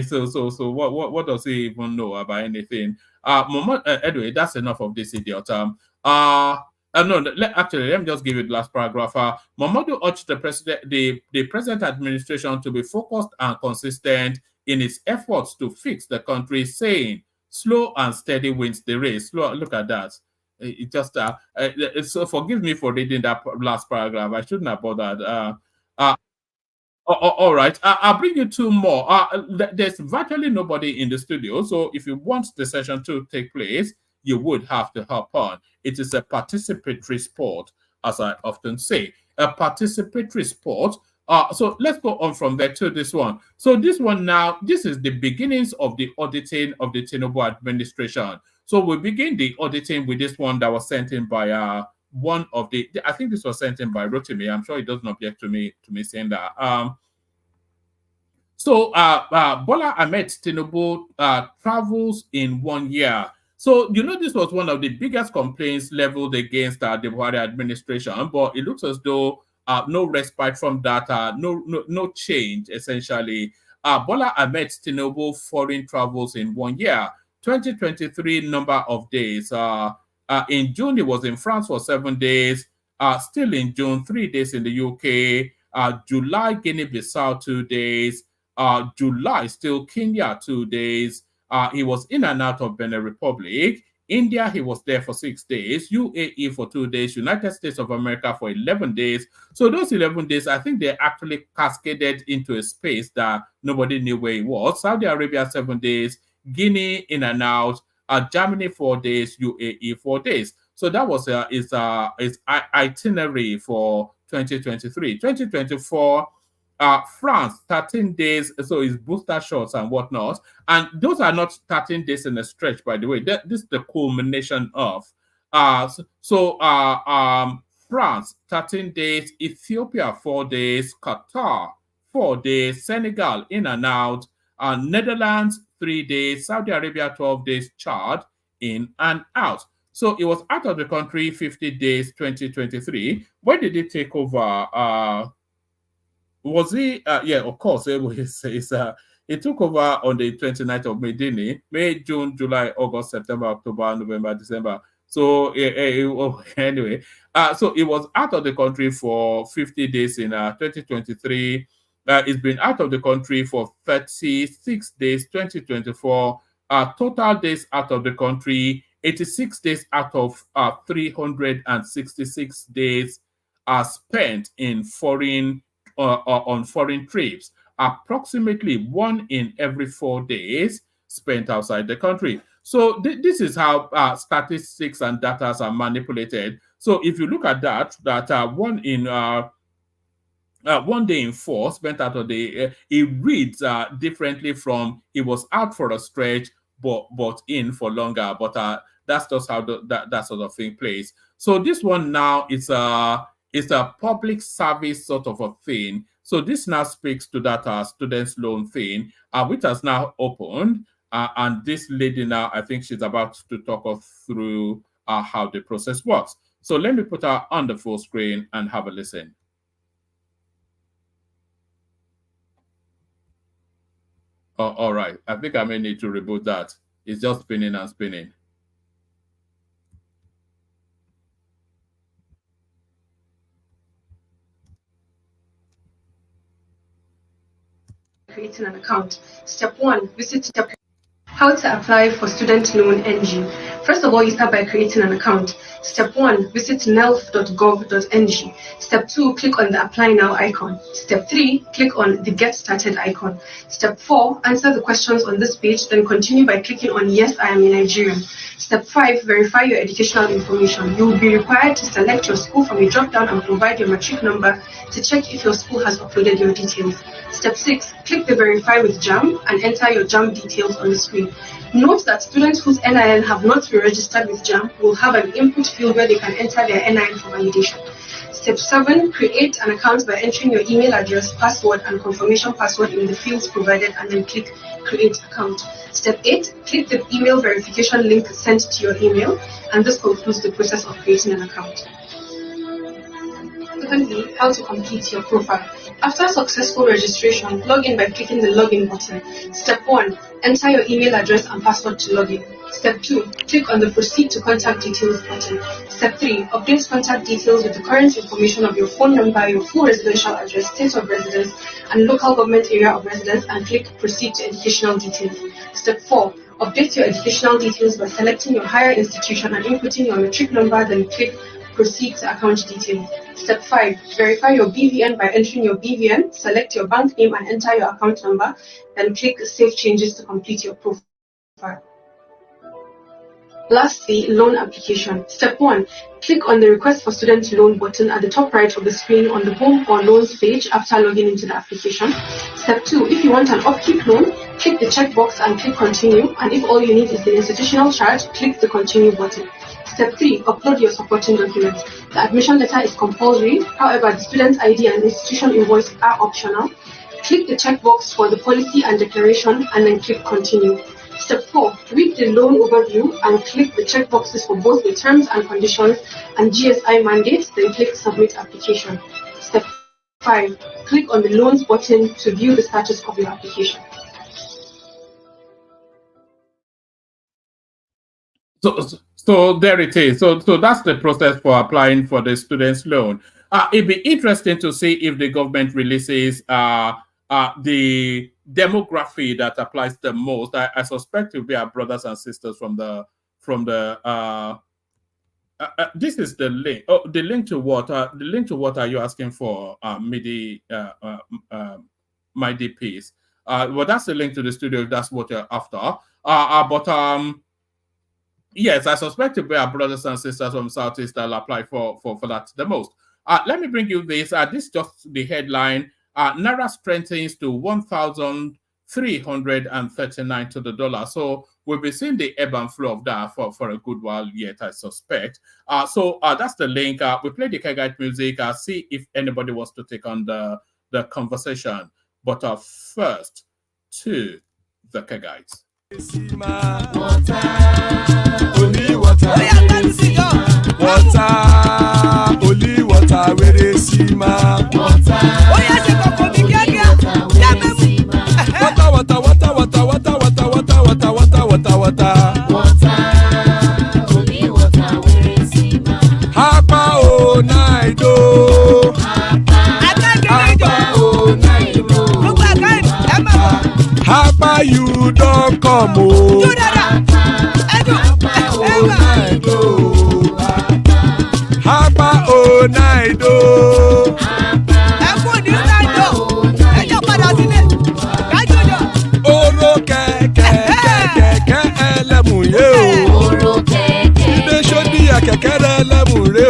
So what does he even know about anything? Anyway, that's enough of this idiot. No, let me just give you the last paragraph. Momodu urged the present administration to be focused and consistent in its efforts to fix the country, saying, "Slow and steady wins the race." Look at that. It just so forgive me for reading that last paragraph. I shouldn't have bothered. All right, I'll bring you two more. There's virtually nobody in the studio, so if you want the session to take place, you would have to hop on. It is a participatory sport, as I often say, a participatory sport. So let's go on from there to this one. So this one now, this is the beginnings of the auditing of the Tinubu administration. So we begin the auditing with this one that was sent in by one of the, I think this was sent in by Rotimi. I'm sure he doesn't object to me saying that. Bola Ahmed Tinubu travels in 1 year. So, you know, this was one of the biggest complaints leveled against the Buhari administration, but it looks as though no respite from that, no change, essentially. Bola Ahmed Tinubu foreign travels in 1 year. 2023 number of days. In June, he was in France for 7 days. Still in June, 3 days in the UK. July, Guinea-Bissau, 2 days. July, still Kenya, 2 days. He was in and out of Benin Republic. India, he was there for 6 days. UAE for 2 days. United States of America for 11 days. So those 11 days, I think they actually cascaded into a space that nobody knew where it was. Saudi Arabia, 7 days. Guinea, in and out. Germany, 4 days. UAE, 4 days. So that was his itinerary for 2023. 2024, France, 13 days, so it's booster shots and whatnot. And those are not 13 days in a stretch, by the way. This is the culmination of. France, 13 days, Ethiopia, 4 days, Qatar, 4 days, Senegal, in and out, Netherlands, 3 days, Saudi Arabia, 12 days, Chad, in and out. So it was out of the country 50 days, 2023. When did it take over? Was he? Yeah, of course. It took over on the 29th of May, didn't he? May, June, July, August, September, October, November, December. So anyway, so it was out of the country for 50 days in 2023. It's been out of the country for 36 days, 2024. Total days out of the country, 86 days out of 366 days are spent in foreign on foreign trips. Approximately 1 in every 4 days spent outside the country. So this is how statistics and data are manipulated. So if you look at that 1 in 1 day in 4 spent out of the, it reads differently from he was out for a stretch but in for longer. But that's just how that sort of thing plays. So this one now is it's a public service sort of a thing. So this now speaks to that students' loan thing, which has now opened. And this lady now, I think she's about to talk us through how the process works. So let me put her on the full screen and have a listen. All right. I think I may need to reboot that. It's just spinning and spinning. Creating an account. Step 1, visit step. How to apply for student loan NG. First of all, you start by creating an account. Step 1, visit nelf.gov.ng. Step 2, click on the Apply Now icon. Step 3, click on the Get Started icon. Step 4, answer the questions on this page, then continue by clicking on Yes, I am a Nigerian. Step 5, verify your educational information. You will be required to select your school from a drop-down and provide your matric number to check if your school has uploaded your details. Step 6, click the Verify with JAMB and enter your JAMB details on the screen. Note that students whose NIN have not been registered with JAMB will have an input field where they can enter their NIN for validation. Step 7, create an account by entering your email address, password, and confirmation password in the fields provided and then click Create Account. Step 8, click the email verification link sent to your email, and this concludes the process of creating an account. Secondly, how to complete your profile. After successful registration, log in by clicking the Login button. Step 1, enter your email address and password to log in. Step 2, click on the Proceed to Contact Details button. Step 3, update contact details with the current information of your phone number, your full residential address, state of residence, and local government area of residence, and click Proceed to Educational Details. Step 4, update your educational details by selecting your higher institution and inputting your matric number, then click Proceed to Account Details. Step 5, verify your BVN by entering your BVN, select your bank name and enter your account number, then click Save Changes to complete your profile. Lastly, loan application. Step 1, click on the Request for Student Loan button at the top right of the screen on the Home or Loans page after logging into the application. Step 2, if you want an upkeep loan, click the checkbox and click Continue, and if all you need is the institutional charge, click the Continue button. Step 3, upload your supporting documents. The admission letter is compulsory, however, the student ID and institution invoice are optional. Click the checkbox for the policy and declaration and then click Continue. Step 4, read the loan overview and click the checkboxes for both the terms and conditions and GSI mandates, then click Submit Application. Step 5, click on the Loans button to view the status of your application. So there it is. So that's the process for applying for the student's loan. It'd be interesting to see if the government releases the demography that applies the most. I suspect it will be our brothers and sisters from the this is the link. Oh, the link to what? The link to what are you asking for? MIDI, my DPs. Well, that's the link to the studio. If that's what you're after. Yes, I suspect it will be our brothers and sisters from Southeast that will apply for that the most. Let me bring you this. This is just the headline. Naira strengthens to 1,339 to the dollar. So we'll be seeing the ebb and flow of that for a good while yet, I suspect. So that's the link. We play the Kegite music. See if anybody wants to take on the conversation. But first, to the Kegites. Only water, where they see my water. Hapa o naido. Hapa you don't come o. Hapa o naido. Oro keke elemu ye o. Ide shodi ya kekere elemu re o.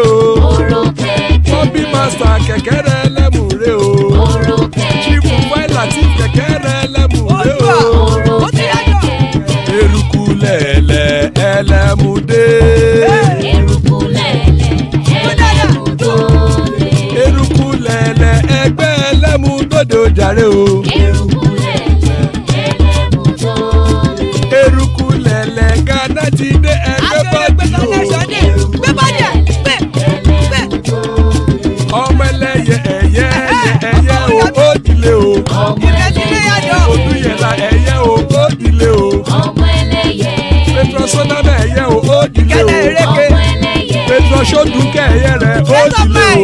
Obi master kekere elemu re o. Chifu Latif kekere elemu re o. Eruku lele elemu de. Eruku lele egbe elemu dodo jare o. Eruku lele Ghana ti de everybody o. Ọmọ ẹlẹ́yẹ ẹ̀yẹ o ó dilé o. Odúyẹ̀lá ẹ̀yẹ o ó dilé o. Petro Sodana ẹ̀yẹ o ó dilé o. Petro Sodunke ẹ̀yẹ rẹ̀ ó dilé o.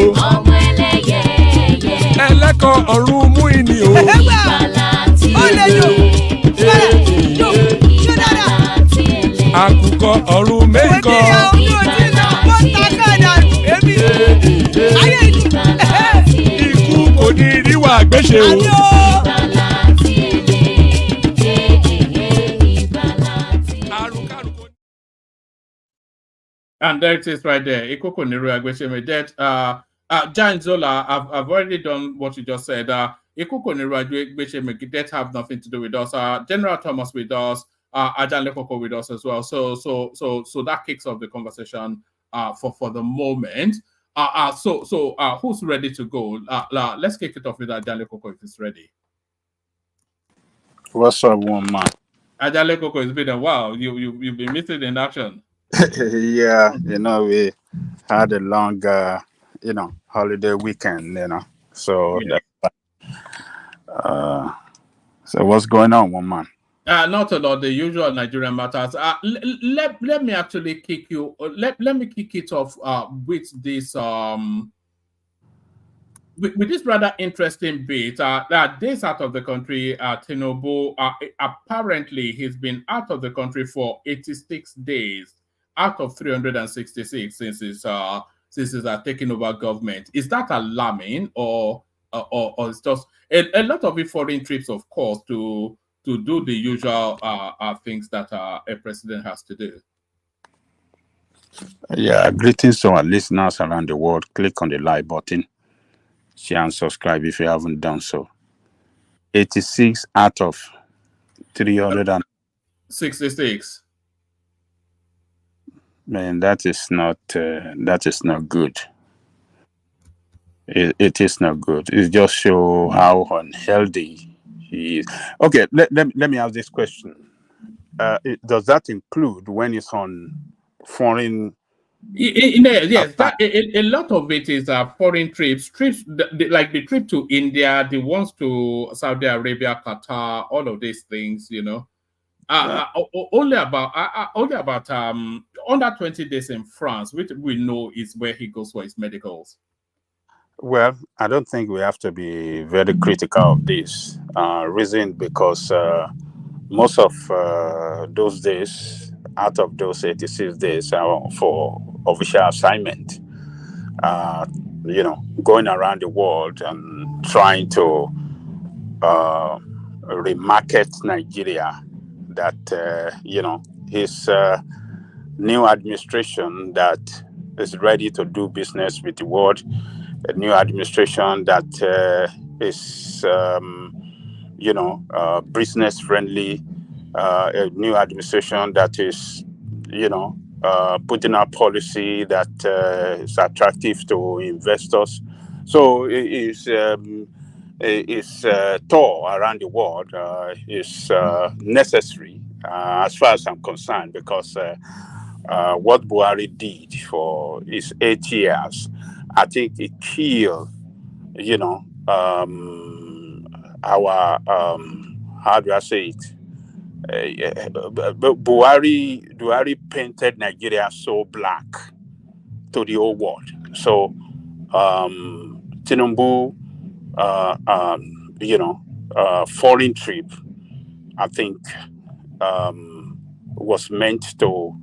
Ẹlẹ́kọ̀ ọ̀run mú ìní o. Àkùkọ ọ̀run méje. ikú kò ní rí wa gbèsè o. And there it is right there. Ikoko Niru Agwesheme dead. Jan Zola, I've already done what you just said. Ikoko Niru Agwesheme death have nothing to do with us. General Thomas with us. Ajan Lekoko with us as well. So that kicks off the conversation for the moment. So who's ready to go? Let's kick it off with Ajan Lekoko if he's ready. What's up, one man? Ajan Lekoko, it's been a while. You've been missing in action. Yeah, we had a long, holiday weekend, So, Yeah. So what's going on, one man? Not a lot. The usual Nigerian matters. Let me actually kick you. Let me kick it off with this with this rather interesting bit. Days out of the country, Tinubu apparently he's been out of the country for 86 days out of 366 since he's taking over government. Is that alarming, or it's just a lot of it foreign trips, of course, to do the usual things that a president has to do? Yeah, greetings to our listeners around the world. Click on the like button, share and subscribe if you haven't done so. 86 out of 366. Man, that is not good. It is not good. It just shows how unhealthy he is. Okay, let me ask this question. Does that include when it's on foreign? Yes, a lot of it is foreign trips, like the trip to India, the ones to Saudi Arabia, Qatar, all of these things, only about under 20 days in France, which we know is where he goes for his medicals. Well, I don't think we have to be very critical of this. Reason because most of those days, out of those 86 days, are for official assignment. Going around the world and trying to remarket Nigeria. That his new administration that is ready to do business with the world, a new administration that is business friendly, a new administration that is putting out policy that is attractive to investors. So it's tour around the world is necessary as far as I'm concerned, because what Buhari did for his 8 years, I think it killed, our how do I say it? Buhari painted Nigeria so black to the whole world. So Tinubu, foreign trip, I think, was meant to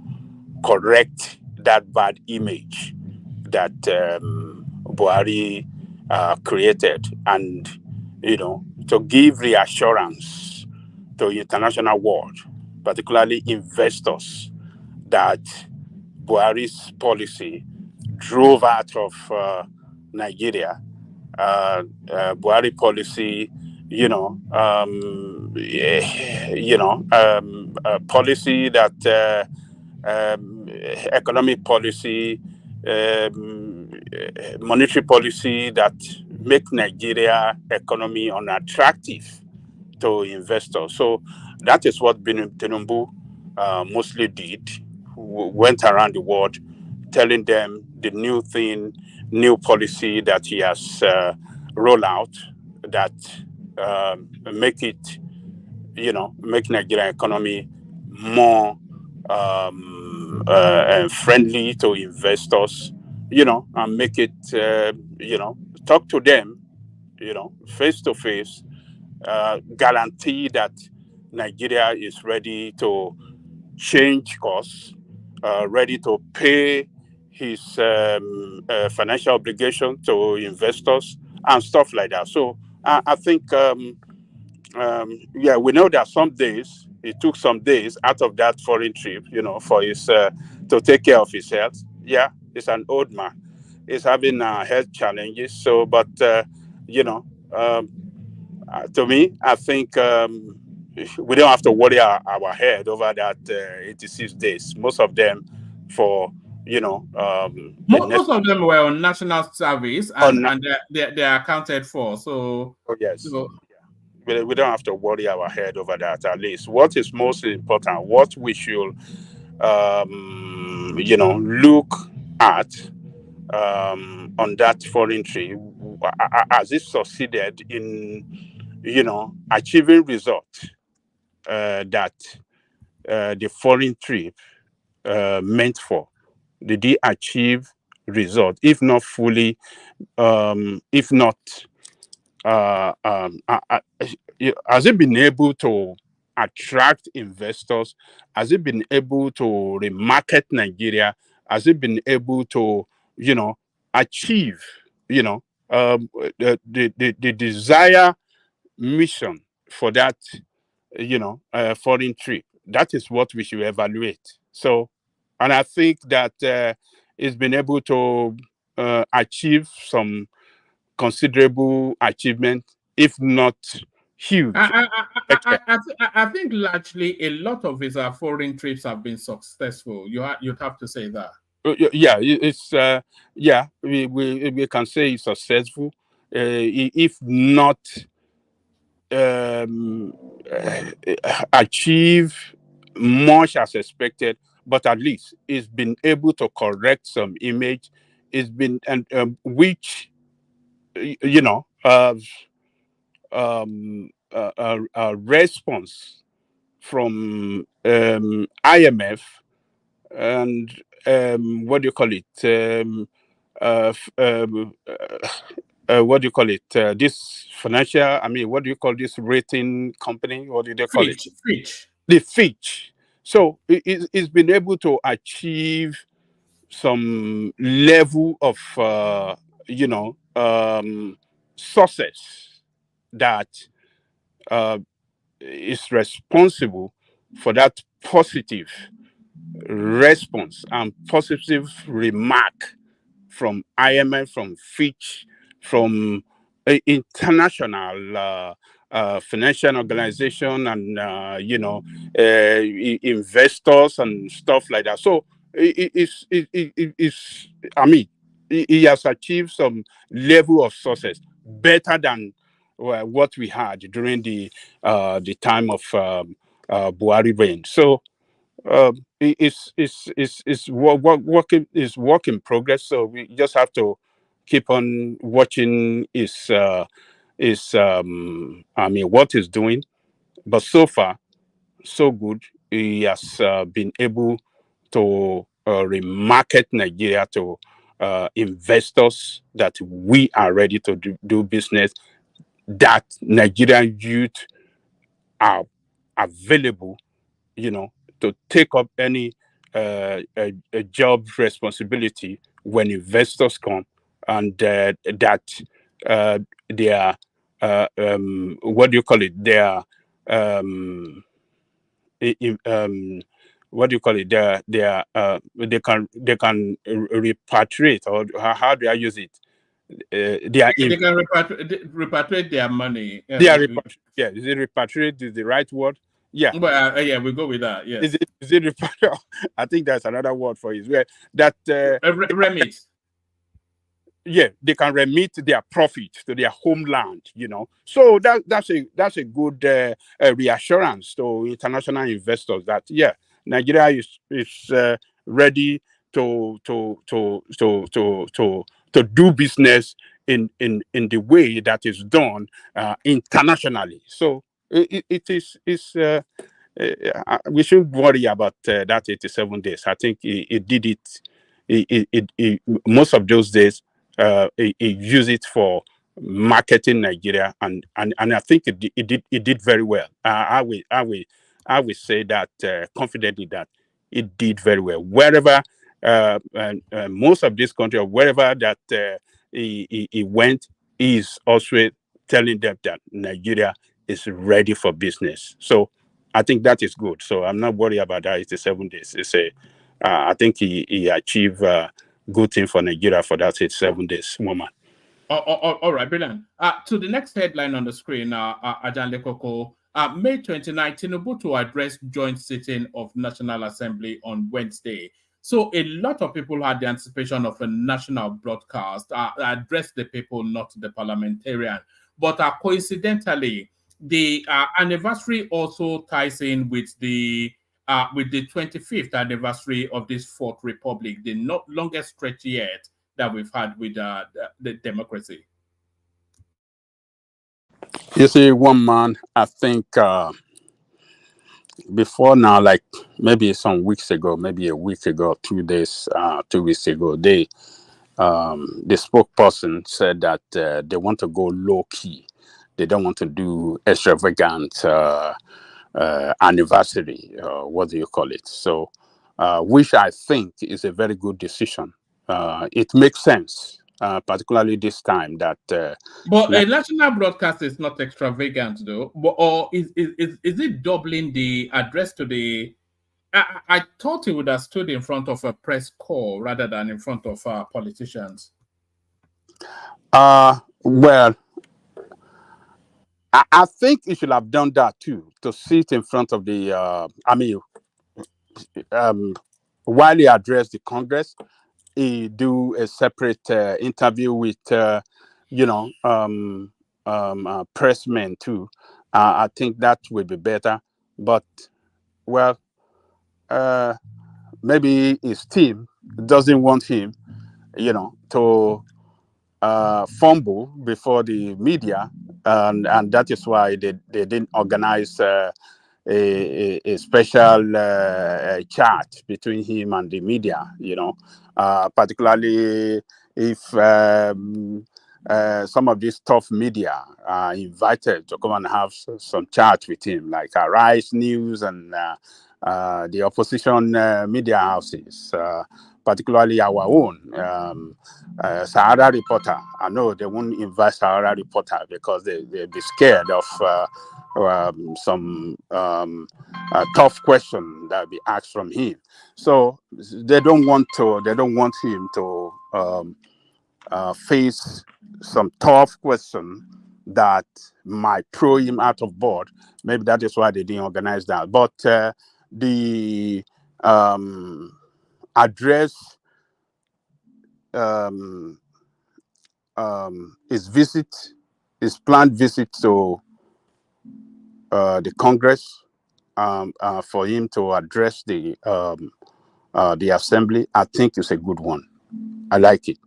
correct that bad image that Buhari created, and to give reassurance to the international world, particularly investors, that Buhari's policy drove out of Nigeria. Buhari policy, policy that economic policy, monetary policy that make Nigeria economy unattractive to investors. So that is what Tinubu mostly did. Went around the world telling them the new policy that he has rolled out that make Nigerian economy more friendly to investors, and make it, talk to them, face to face, guarantee that Nigeria is ready to change course ready to pay his financial obligation to investors and stuff like that. So I think, yeah, we know that some days it took some days out of that foreign trip, for his to take care of his health. Yeah, he's an old man. He's having health challenges. So, but um, to me, I think we don't have to worry our head over that 86 days. Most of them for the next. Most of them were on national service, Oh, and they're accounted for. So, yes. so We don't have to worry our head over that. At least, what is most important, what we should look at on that foreign trip, has it succeeded in achieving results that the foreign trip meant for? Did he achieve result? If not fully, if not, has it been able to attract investors? Has it been able to remarket Nigeria? Has it been able to, achieve, the desired mission for that, foreign trip? That is what we should evaluate. So, and I think that it's been able to achieve some considerable achievement, if not huge. I think largely a lot of his foreign trips have been successful. You'd have to say that. Yeah, it's we can say it's successful, if not achieve much as expected, but at least it's been able to correct some image. It's been, and which a response from IMF and what do you call it? What do you call it? This financial, I mean, what do you call this rating company? What do they call it? Fitch. The Fitch. So it's been able to achieve some level of, success that is responsible for that positive response and positive remark from IMF, from Fitch, from international financial organization, and investors and stuff like that. So it's I mean, he has achieved some level of success better than what we had during the time of Buhari reign. So it's work in progress. So we just have to keep on watching his what he's doing. But so far, so good. He has been able to remarket Nigeria to investors that we are ready to do business, that Nigerian youth are available, to take up any a job responsibility when investors come, and that they are what do you call it? They are what do you call it? They can repatriate, or how do I use it? They can repatriate their money. They are yeah. Is it repatriate is the right word? Yeah. But yeah, we go with that. Yeah. Is it repatriate? I think that's another word for it. Where that remit. Yeah, they can remit their profit to their homeland. So that's a good reassurance to international investors that Nigeria is ready to do business in the way that is done internationally. So it is we shouldn't worry about that 87 days. I think it did it. Most of those days, it used it for marketing Nigeria, and I think it did very well. I will say that confidently that it did very well. Wherever most of this country, or wherever that he went, he's also telling them that Nigeria is ready for business. So I think that is good. So I'm not worried about that. It's the 7 days. It's I think he achieved good thing for Nigeria for that 7 days moment. All right, brilliant. To the next headline on the screen, Ajan Lekoko, May 29, Tinubu to address joint sitting of National Assembly on Wednesday. So a lot of people had the anticipation of a national broadcast, address the people, not the parliamentarian. But coincidentally, the anniversary also ties in with the 25th anniversary of this Fourth Republic, the longest stretch yet that we've had with the democracy. You see, one man, I think before now, like maybe some weeks ago, maybe a week ago, 2 days, 2 weeks ago, the spokesperson said that they want to go low key. They don't want to do extravagant anniversary, what do you call it? So, which I think is a very good decision. It makes sense, particularly this time that. But a national broadcast is not extravagant, though. Or is it doubling the address to the? I thought he would have stood in front of a press corps rather than in front of politicians. Well, I think he should have done that too, to sit in front of the. While he addressed the Congress, he do a separate interview with, pressmen too. I think that would be better. But well, maybe his team doesn't want him, to fumble before the media, and that is why they didn't organize a special chat between him and the media, particularly if some of these tough media are invited to come and have some chat with him, like Arise News and the opposition media houses, particularly our own Sahara Reporter. I know they won't invite Sahara Reporter because they'll be scared of some tough question that will be asked from him. So they don't want him to face some tough question that might throw him out of board. Maybe that is why they didn't organize that. But the address, his planned visit to the Congress, for him to address the assembly, I think is a good one. I like it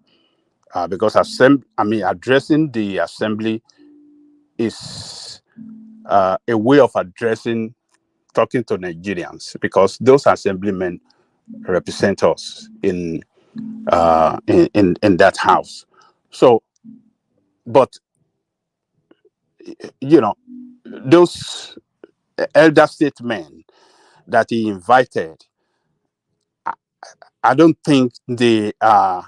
because addressing the assembly is a way of talking to Nigerians, because those assemblymen represent us in that house. So, but those elder statesmen that he invited, I don't think they are.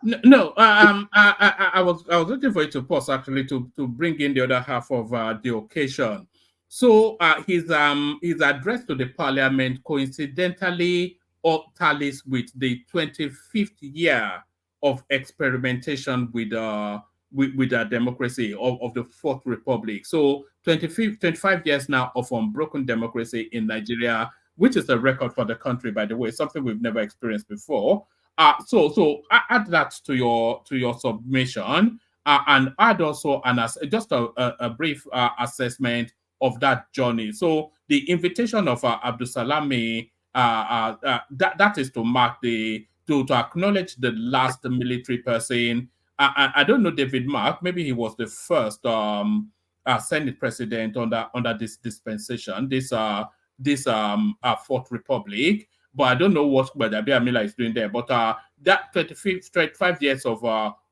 No, I was looking for you to pause actually to bring in the other half of the occasion. So his address to the parliament coincidentally tallies with the 25th year of experimentation with the democracy of the Fourth Republic. So 25 years now of unbroken democracy in Nigeria, which is a record for the country, by the way, something we've never experienced before. So add that to your submission, and add also just a brief assessment of that journey. So the invitation of Abdusalami, that is to mark to acknowledge the last military person. I don't know David Mark. Maybe he was the first Senate president under this dispensation, this Fourth Republic. But I don't know what Gbadabi Amila is doing there. But that 25 years of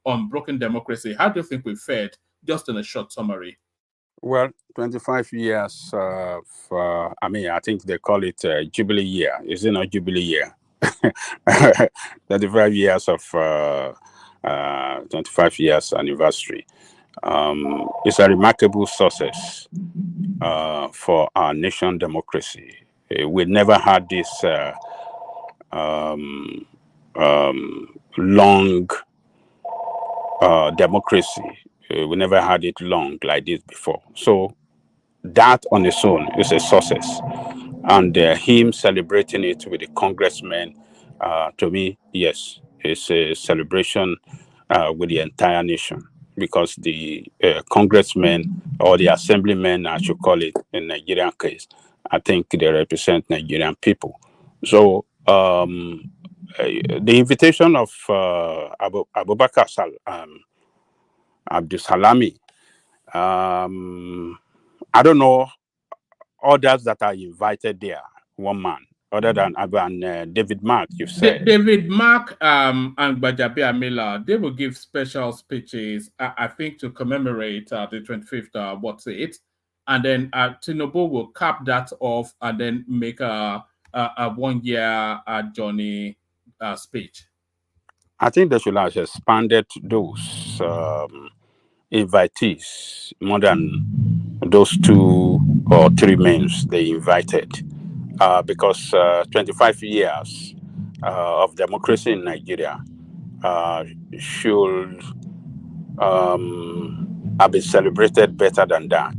unbroken democracy, how do you think we fared? Just in a short summary. Well, 25 years of, I think they call it Jubilee year. Is it not Jubilee year? 25 years of 25 years anniversary. It's a remarkable success for our nation democracy. We never had this long democracy. We never had it long like this before. So that on its own is a success. And him celebrating it with the congressmen, to me, yes, it's a celebration with the entire nation, because the congressmen or the assemblymen, I should call it in Nigerian case, I think they represent Nigerian people. So the invitation of Abubakar Abdul Salami, I don't know others that are invited there, one man, other than David Mark, you said. David Mark and Gbajabi Amila, they will give special speeches, I think, to commemorate the 25th, what's it? And then Tinubu will cap that off and then make a 1 year journey speech. I think they should have expanded those invitees more than those 2 or 3 men they invited, because 25 years of democracy in Nigeria should have been celebrated better than that.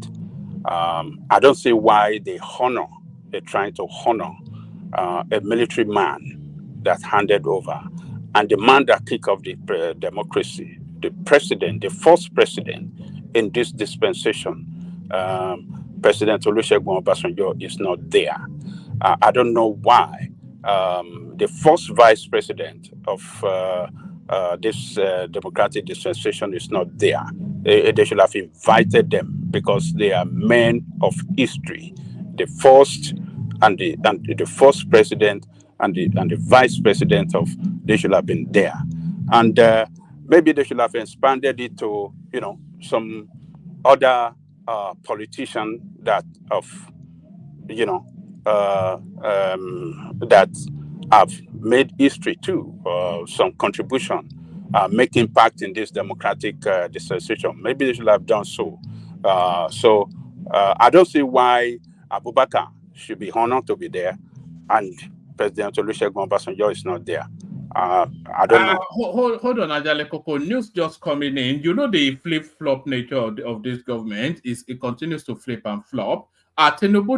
I don't see why they're trying to honor a military man that handed over, and the man that kicked off the democracy, the president, the first president in this dispensation, President Olusegun Obasanjo, is not there. I don't know why the first vice president of this democratic dispensation is not there. They should have invited them, because they are men of history. The first and the first president and the vice president they should have been there, and maybe they should have expanded it to some other politician that that have made history too, some contribution, make impact in this democratic dispensation. Maybe they should have done so. So I don't see why Abubakar should be honored to be there, and President Olusegun Obasanjo is not there. I don't know. Hold on, Ajale Koko. News just coming in. You know the flip-flop nature of this government is it continues to flip and flop. Tinubu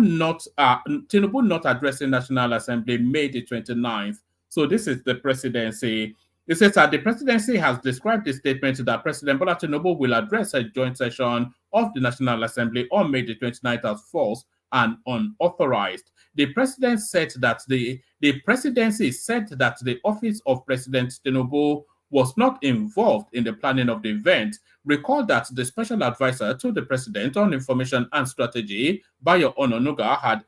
not addressing National Assembly May the 29th. So this is the presidency. It says that the presidency has described the statement that President Bola Tinubu will address a joint session of the National Assembly on May the 29th as false and unauthorized. The president said that the presidency said that the office of President Tinubu was not involved in the planning of the event. Recall that the special advisor to the president on information and strategy, Bayo Ononuga, had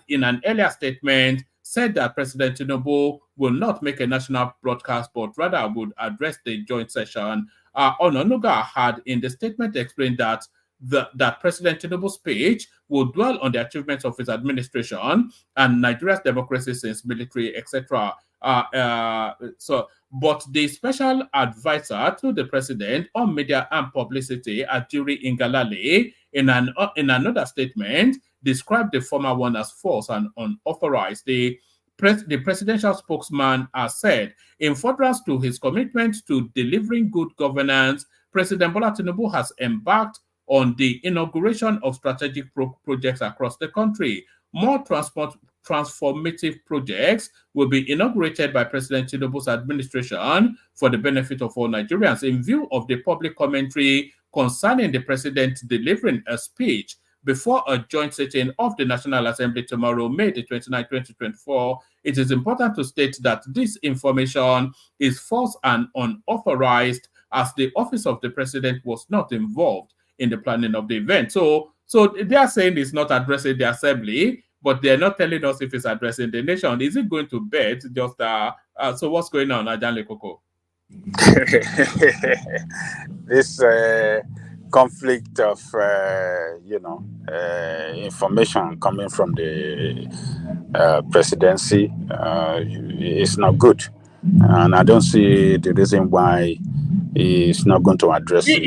in an earlier statement said that President Tinubu will not make a national broadcast, but rather would address the joint session. Ononuga had in the statement explained that that President Tinubu's speech will dwell on the achievements of his administration and Nigeria's democracy since military, etc. But the special advisor to the president on media and publicity, Ajuri Ngalale, in another statement, described the former one as false and unauthorized. The presidential spokesman has said, in furtherance to his commitment to delivering good governance, President Bola Tinubu has embarked on the inauguration of strategic projects across the country. More transformative projects will be inaugurated by President Tinubu's administration for the benefit of all Nigerians. In view of the public commentary concerning the president delivering a speech before a joint sitting of the National Assembly tomorrow, May the 29th, 2024, it is important to state that this information is false and unauthorized, as the office of the president was not involved in the planning of the event. So they are saying it's not addressing the assembly, but they're not telling us if it's addressing the nation. Is it going to bed? Just so what's going on, Ajanle Koko? This conflict of information coming from the presidency is not good, and I don't see the reason why he's not going to address it.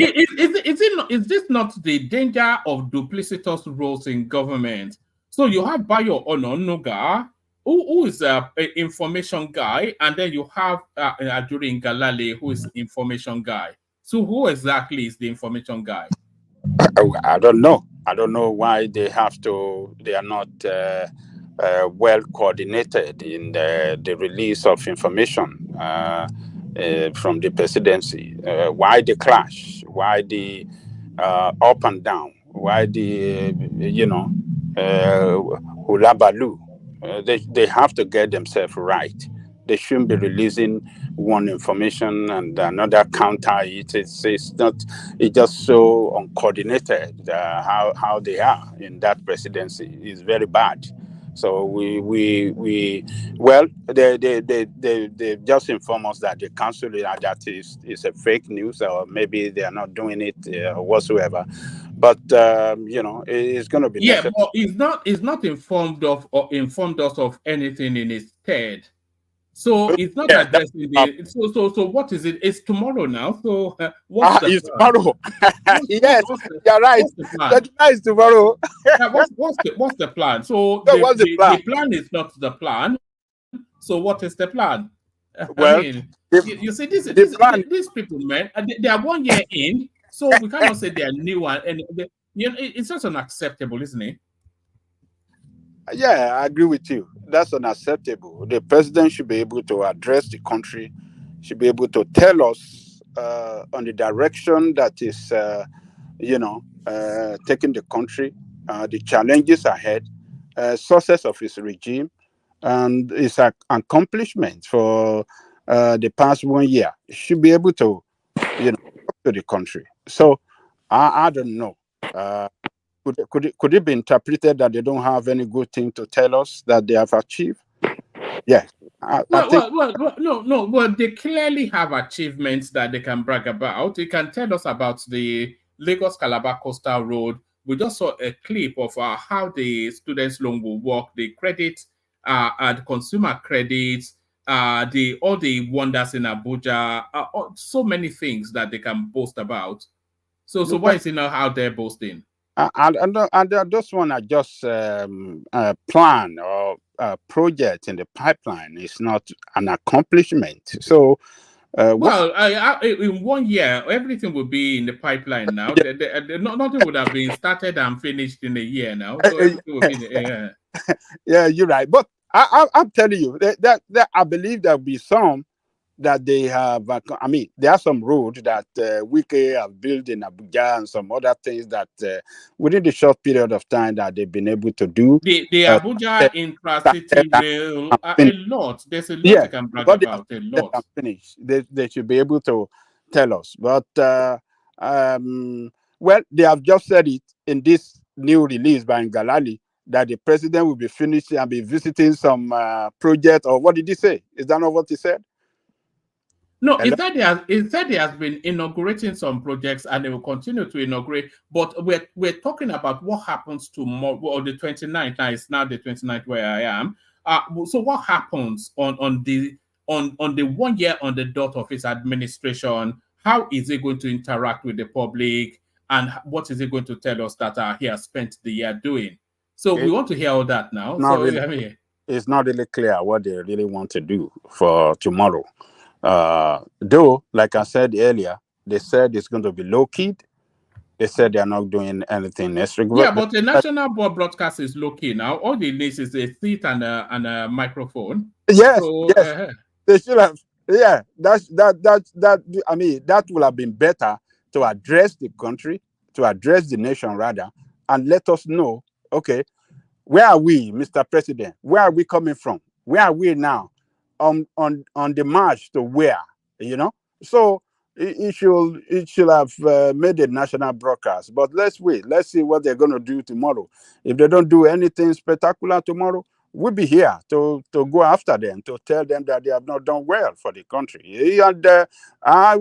Is this not the danger of duplicitous roles in government? So you have Bayo Ononuga, who is an information guy, and then you have Ajuri Ngalale, who is information guy. So who exactly is the information guy? I don't know. I don't know why they are not well coordinated in the release of information from the presidency. Why the clash? Why the up and down? Why the hula baloo? They have to get themselves right. They shouldn't be releasing one information and another counter it. It's just so uncoordinated how they are in that presidency. It's very bad. So they just inform us that the council that is a fake news, or maybe they are not doing it whatsoever. But it's going to be necessary. But it's not informed us of anything in its stead. So it's not addressing the. So what is it? It's tomorrow now. So what's the it's plan? tomorrow. Yes, you're right. What's the plan? Is tomorrow. What's the plan? So what's the plan? The plan is not the plan. So what is the plan? Well, I mean, you see, these people, man, they are 1 year in, so we cannot say they are new and it's just unacceptable, isn't it? Yeah, I agree with you. That's unacceptable. The president should be able to address the country, should be able to tell us on the direction that is, taking the country, the challenges ahead, success of his regime, and his accomplishments for the past 1 year. He should be able to, talk to the country. So I don't know. Could it be interpreted that they don't have any good thing to tell us that they have achieved? Yes. No. They clearly have achievements that they can brag about. They can tell us about the Lagos Calabar Coastal Road. We just saw a clip of how the students' loan will work, the credit and consumer credits, all the wonders in Abuja, so many things that they can boast about. So why is it not out there boasting? And those one are just a plan or a project in the pipeline. It's not an accomplishment. So, in 1 year, everything will be in the pipeline now. Nothing would have been started and finished in a year now. So everything will be in the air. Yeah, you're right. But I'm telling you that I believe there will be some that they have. There are some roads that Wike have built in Abuja and some other things that within the short period of time that they've been able to do. The Abuja Intra-City Rail, a lot. There's a lot you can brag about. A lot. Finished. They should be able to tell us. But they have just said it in this new release by Ngalale that the president will be finishing and be visiting some project, or what did he say? Is that not what he said? No, he said he has been inaugurating some projects and they will continue to inaugurate. But we're talking about what happens tomorrow, or the 29th. Now it's now the 29th where I am. So what happens on the 1 year on the dot of his administration? How is he going to interact with the public, and what is he going to tell us that he has spent the year doing? So we want to hear all that now. It's not really clear what they really want to do for tomorrow. Though, like I said earlier, they said it's going to be low-key. They said they're not doing anything extra. Yeah, but the national broadcast is low-key now. All they need is a seat and a microphone. Yes, yes. They should have. Yeah, that would have been better to address the country, to address the nation rather, and let us know, okay, where are we, Mr. President? Where are we coming from? Where are we now? On the march to where, So it should have made a national broadcast. But let's wait. Let's see what they're going to do tomorrow. If they don't do anything spectacular tomorrow, we'll be here to go after them, to tell them that they have not done well for the country. And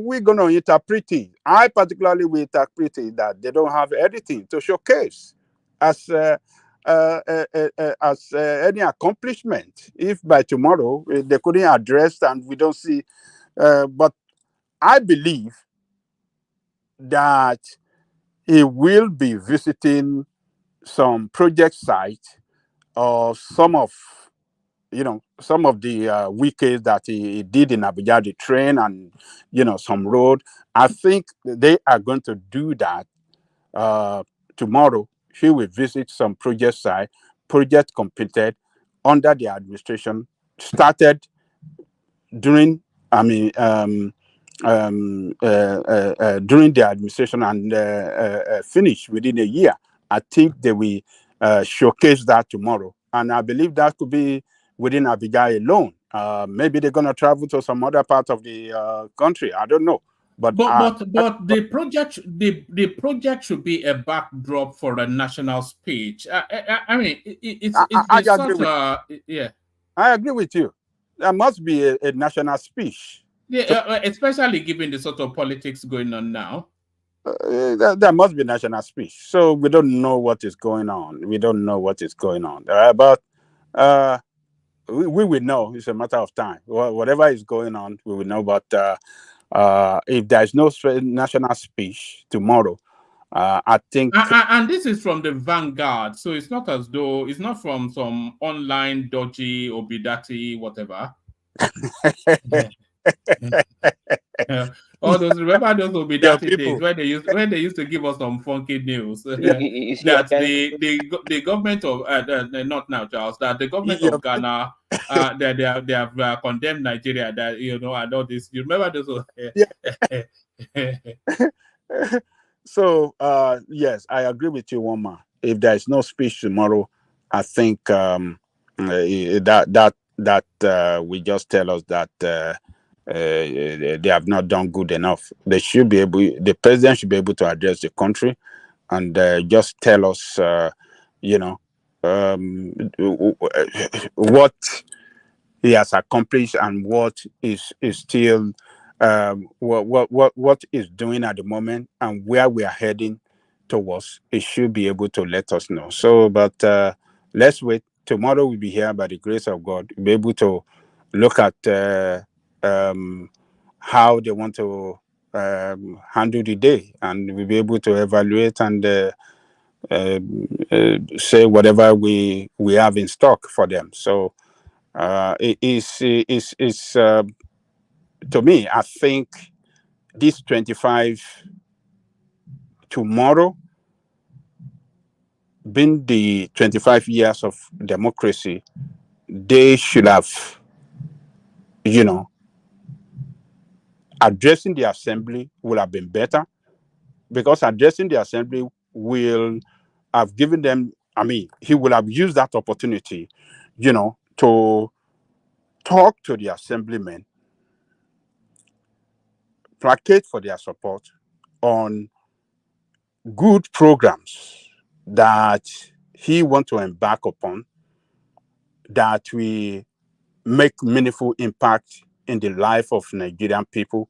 we're going to interpret it. I particularly will interpret it that they don't have anything to showcase as any accomplishment. If by tomorrow they couldn't address and we don't see, but I believe that he will be visiting some project sites or some of the weekends that he did in Abuja, the train and some road. I think they are going to do that tomorrow. He will visit some project site, project completed under the administration, started during during the administration and finish within a year. I think they will showcase that tomorrow, and I believe that could be within Abuja alone. Maybe they're going to travel to some other part of the country. I don't know. But the project should be a backdrop for a national speech. I mean, it's such a yeah. I agree with you. There must be a national speech. Yeah, especially given the sort of politics going on now. There must be national speech. So we don't know what is going on. We don't know what is going on. But we will know. It's a matter of time. Whatever is going on, we will know. But if there is no national speech tomorrow, I think. And this is from the Vanguard, so it's not as though it's not from some online dodgy Obidati whatever. All those, remember those Obidati days when they used to give us some funky news that the government of not now, Charles, that the government of Ghana they have condemned Nigeria, that and all this. You remember those? So yes, I agree with you, Woma. If there is no speech tomorrow, I think that we just tell us that they have not done good enough. They should be able. The president should be able to address the country and just tell us, what he has accomplished and what is still. What is doing at the moment and where we are heading towards. It should be able to let us know. So, but let's wait. Tomorrow we'll be here by the grace of God. We'll be able to look at how they want to handle the day, and we'll be able to evaluate and say whatever we have in stock for them. So it is to me, I think this 25 tomorrow, being the 25 years of democracy, they should have, addressing the assembly would have been better, because addressing the assembly will have given them, he will have used that opportunity, to talk to the assemblymen, placate for their support on good programs that he wants to embark upon, that we make meaningful impact in the life of Nigerian people.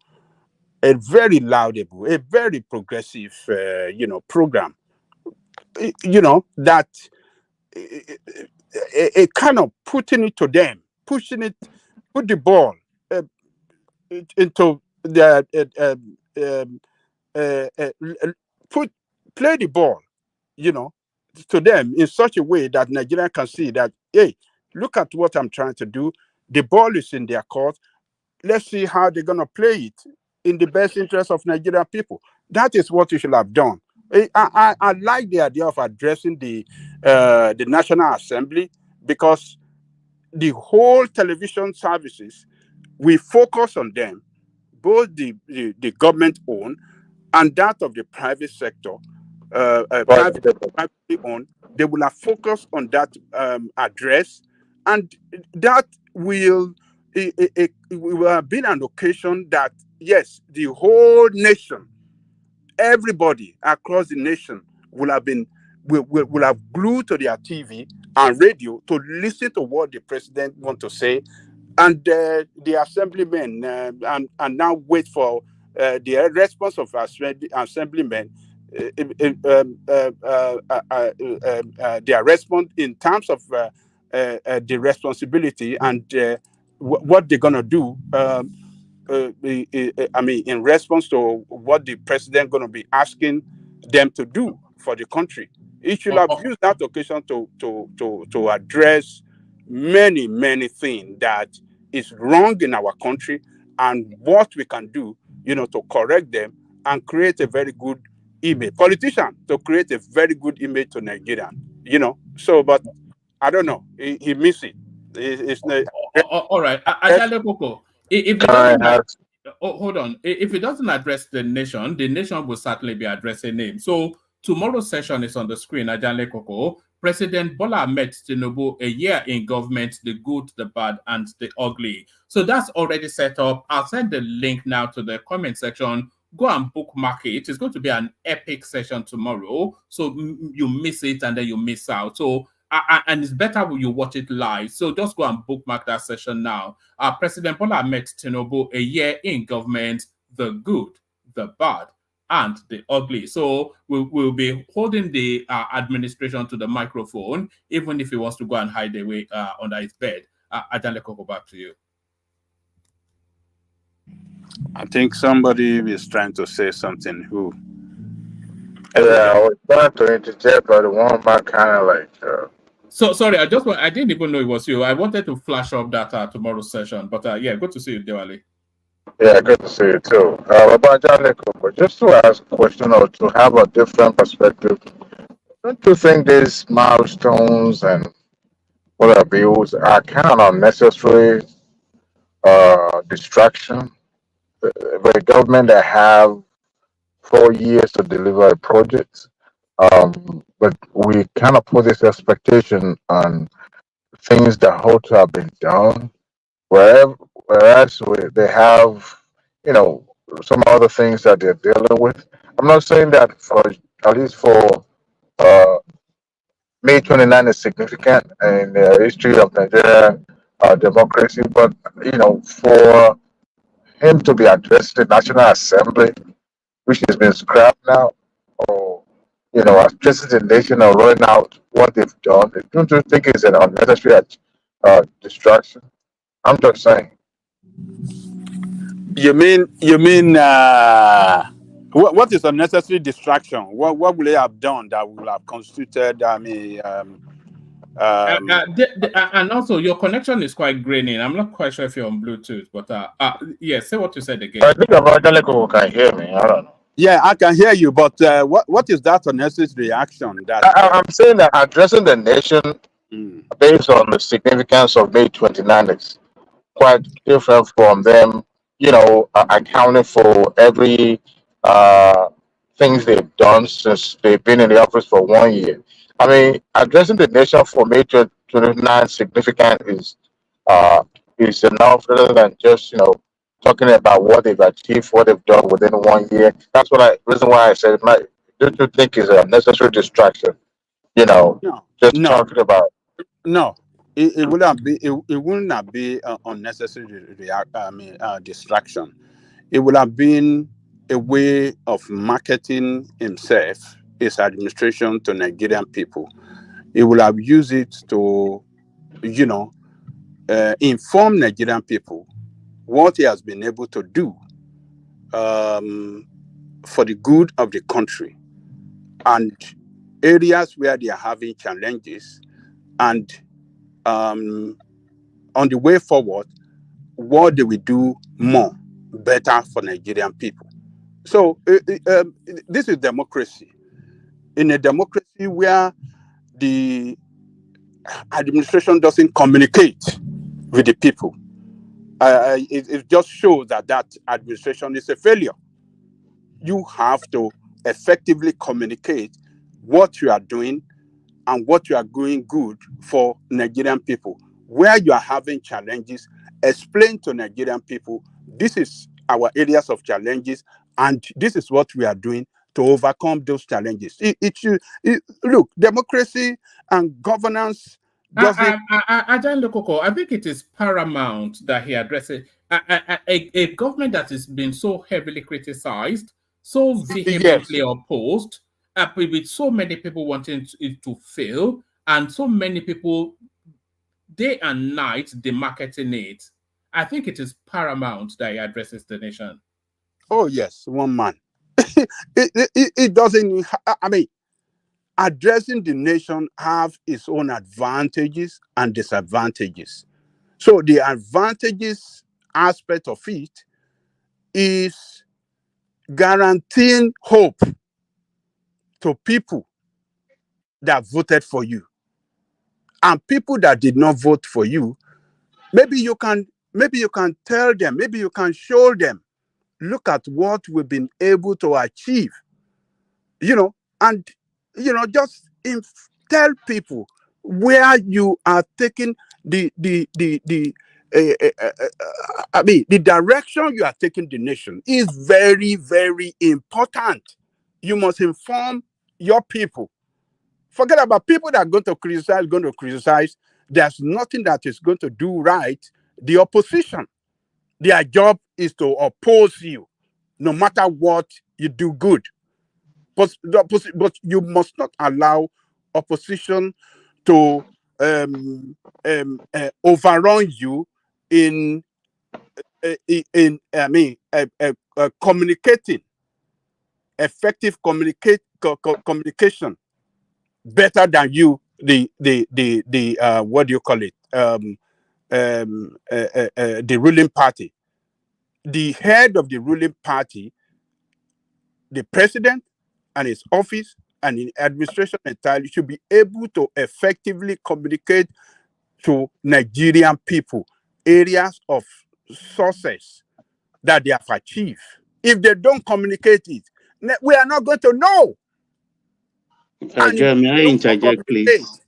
A very laudable, a very progressive, program, that a kind of putting it to them, put the ball into the play the ball, to them in such a way that Nigeria can see that, hey, look at what I'm trying to do. The ball is in their court. Let's see how they're going to play it in the best interest of Nigerian people. That is what you should have done. I like the idea of addressing the National Assembly, because the whole television services, we focus on them, both the government owned and that of the private sector, privately owned. They will have focused on that address, and that will have been an occasion that, yes, the whole nation, everybody across the nation will have been will have glued to their TV and radio to listen to what the president wants to say, and the assemblymen and now wait for the response of assemblymen, their response in terms of the responsibility and what they're gonna do. I mean, in response to what the president going to be asking them to do for the country, it should have used that occasion to address many things that is wrong in our country and what we can do, to correct them and create a very good image. Politician to create a very good image to Nigerian, So, but I don't know. He missed it. It's not. All right, Ajale Koko. If it doesn't, hold on. If it doesn't address the nation will certainly be addressing him. So tomorrow's session is on the screen. Ajale Koko. President Bola Ahmed Tinubu, a year in government, the good, the bad, and the ugly. So that's already set up. I'll send the link now to the comment section. Go and bookmark it. It's going to be an epic session tomorrow. So you miss it and then you miss out. So and it's better when you watch it live. So just go and bookmark that session now. President Bola Ahmed Tinubu, a year in government, the good, the bad, and the ugly. So we'll be holding the administration to the microphone, even if he wants to go and hide away under his bed. Ajale Koko, back to you. I think somebody is trying to say something. Who? Yeah, I was trying to interject, but the one back kind of like. So sorry, I didn't even know it was you. I wanted to flash up that tomorrow's session, but yeah, good to see you, Dewale. Yeah, good to see you too. About Jaleko, just to ask a question or to have a different perspective, don't you think these milestones and what bills are kind of unnecessary distraction? The government that have 4 years to deliver a project, but we kind of put this expectation on things that ought to have been done, whereas they have, some other things that they're dealing with. I'm not saying that at least for May 29 is significant in the history of Nigerian democracy, but for him to be addressed in the National Assembly, which has been scrapped now, or addressing the nation or rolling out what they've done, don't you think it's an unnecessary distraction? I'm just saying. You mean what is unnecessary distraction? What will they have done that will have constituted? And also your connection is quite grainy. I'm not quite sure if you're on Bluetooth, but yeah, say what you said again. I think Jaleko can hear me. I don't know. Yeah, I can hear you, but what is that unnecessary reaction? That I'm saying that addressing the nation based on the significance of May 29 is quite different from them, accounting for every things they've done since they've been in the office for 1 year. I mean, addressing the nation for May 29 significant is enough rather than just talking about what they've achieved, what they've done within 1 year. That's reason why I said, don't you think it's a necessary distraction? Talking about. No, it wouldn't be. It would not be unnecessary distraction. It would have been a way of marketing himself, his administration, to Nigerian people. He will have used it to, inform Nigerian people what he has been able to do for the good of the country, and areas where they are having challenges, and on the way forward, what they will do more better for Nigerian people. So this is democracy. In a democracy where the administration doesn't communicate with the people, it just shows that administration is a failure. You have to effectively communicate what you are doing and what you are doing good for Nigerian people. Where you are having challenges, explain to Nigerian people, this is our areas of challenges, and this is what we are doing to overcome those challenges. Look, democracy and governance doesn't. I think it is paramount that he addresses a government that has been so heavily criticized, so vehemently Yes. opposed, with so many people wanting it to fail, and so many people day and night demarketing it. I think it is paramount that he addresses the nation. Oh yes, one man. It doesn't. I mean, addressing the nation have its own advantages and disadvantages. So the advantages aspect of it is guaranteeing hope to people that voted for you, and people that did not vote for you. Maybe you can tell them, maybe you can show them, look at what we've been able to achieve, and just tell people where you are taking the direction you are taking the nation is very, very important. You must inform your people. Forget about people that are going to criticize. There's nothing that is going to do right. The opposition, their job is to oppose you, no matter what you do good. But you must not allow opposition to overrun you in communicating, effective communication better than you, the what do you call it, the ruling party. The head of the ruling party, the president and his office and the administration entirely, should be able to effectively communicate to Nigerian people areas of success that they have achieved. If they don't communicate it, we are not going to know. And May I interject, please?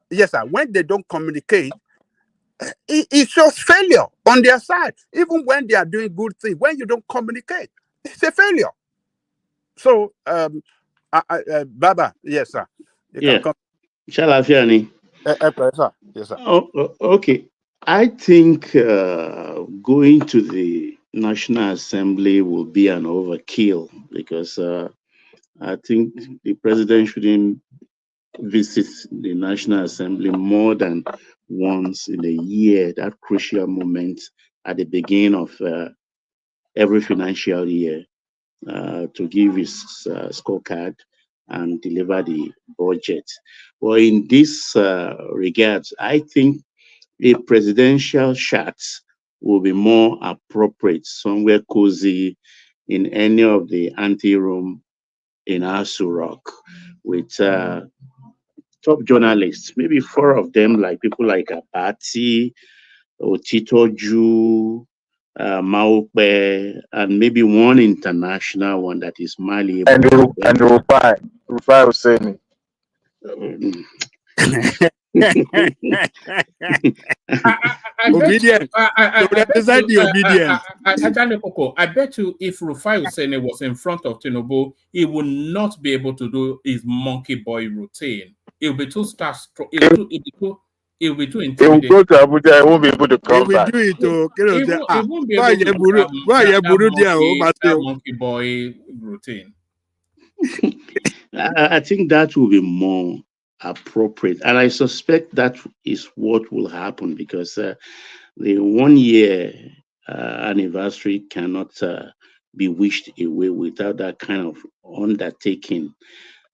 Yes, sir. When they don't communicate, it shows failure on their side. Even when they are doing good things, when you don't communicate, it's a failure. So, Baba, yes, sir. Shall I hear any? Yes, sir. Oh, okay. I think going to the National Assembly will be an overkill because I think the president shouldn't visit the National Assembly more than once in a year, that crucial moment at the beginning of every financial year, to give his scorecard and deliver the budget. Well, in this regard, I think a presidential chat will be more appropriate, somewhere cozy in any of the ante room in Asu Rock with top journalists, maybe 4 of them, like people like Abati, Otitoju, Maupe, and maybe one international one that is malleable. And Rufai Husseini. Obedient. I bet you if Rufai Husseini was in front of Tinubu, he would not be able to do his monkey boy routine. It will be too starstruck. It will be too intimidating. He will go to Abuja. He won't be able to come back. He will do it to He won't be able to do that monkey boy routine. I think that will be more appropriate, and I suspect that is what will happen because the 1 year anniversary cannot be wished away without that kind of undertaking.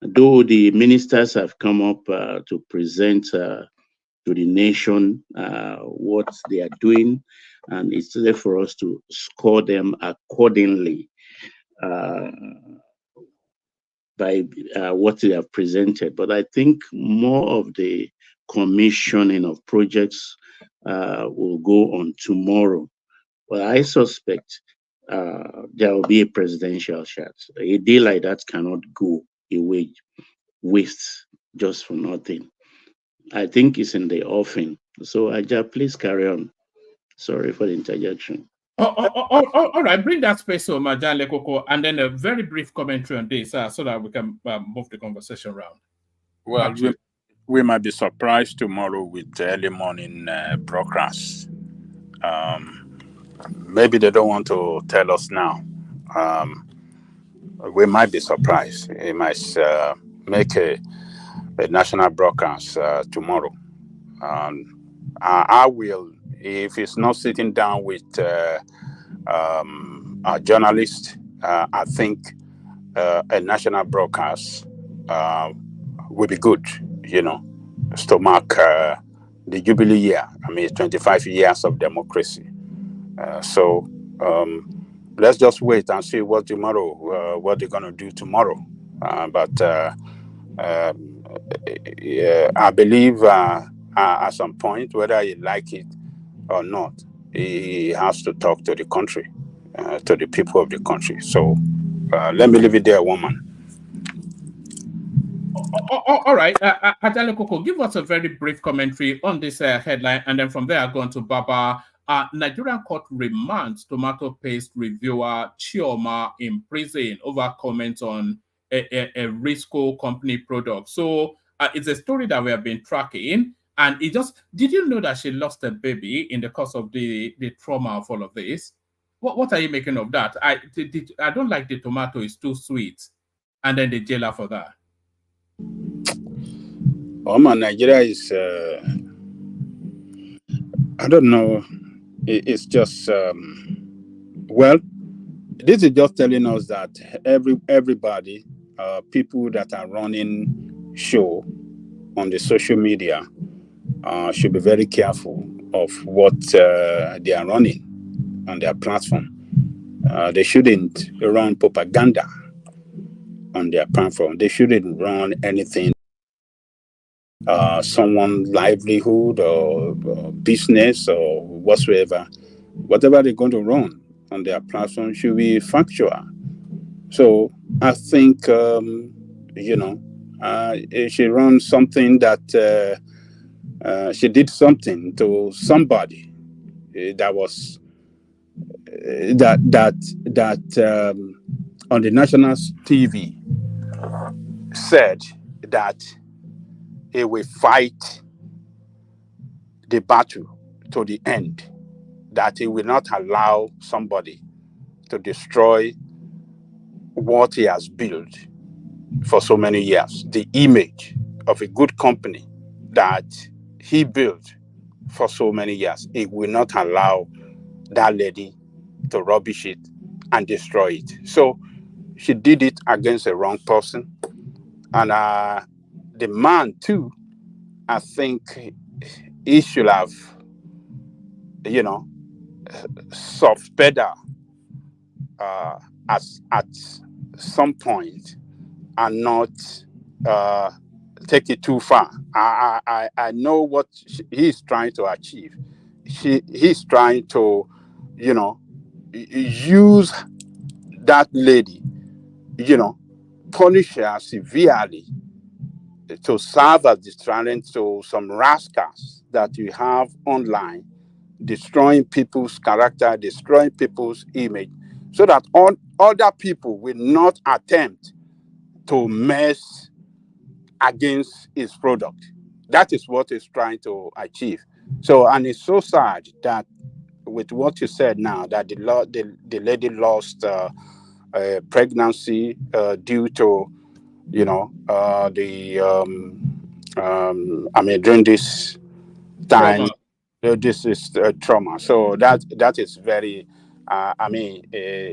Though the ministers have come up to present to the nation what they are doing, and it's there for us to score them accordingly by what they have presented. But I think more of the commissioning of projects will go on tomorrow. But I suspect there will be a presidential chat. A day like that cannot go away waste just for nothing. I think it's in the offing. So Aja, please carry on. Sorry for the interjection. All right, bring that space to Majan Lekoko, and then a very brief commentary on this so that we can move the conversation around. Well, we might be surprised tomorrow with early morning broadcasts. Maybe they don't want to tell us now. We might be surprised. It might make a national broadcast tomorrow. I will, if it's not sitting down with a journalist, I think a national broadcast will be good, to mark the Jubilee year. I mean, 25 years of democracy. So let's just wait and see what tomorrow, what they're going to do tomorrow. But I believe at some point, whether you like it or not, he has to talk to the country, to the people of the country. So let me leave it there, woman. All right, Ajale Koko, give us a very brief commentary on this headline, and then from there I'll go on to Baba. Nigerian court remands tomato paste reviewer Chioma in prison over comments on a Risco company product. So it's a story that we have been tracking, and did you know that she lost a baby in the course of the trauma of all of this? What are you making of that? I don't like the tomato, it's too sweet, and then they jail her for that. Nigeria is, I don't know, it's just, well, this is just telling us that everybody, people that are running show on the social media should be very careful of what they are running on their platform. They shouldn't run propaganda on their platform. They shouldn't run anything, someone's livelihood or business or whatsoever. Whatever they're going to run on their platform should be factual. So I think, she runs something that she did something to somebody that was that on the national TV said that it will fight the battle to the end, that it will not allow somebody to destroy what he has built for so many years, the image of a good company that he built for so many years. It will not allow that lady to rubbish it and destroy it. So she did it against the wrong person. And the man too, I think he should have, soft pedal at some point and not take it too far. I know what he's trying to achieve. He's trying to, use that lady, punish her severely to serve as deterrent to some rascals that you have online, destroying people's character, destroying people's image, so that other people will not attempt to mess against his product. That is what he's trying to achieve. So, and it's so sad that with what you said now, that the lady lost pregnancy due to, during this time, this is trauma. So that is very, Ajale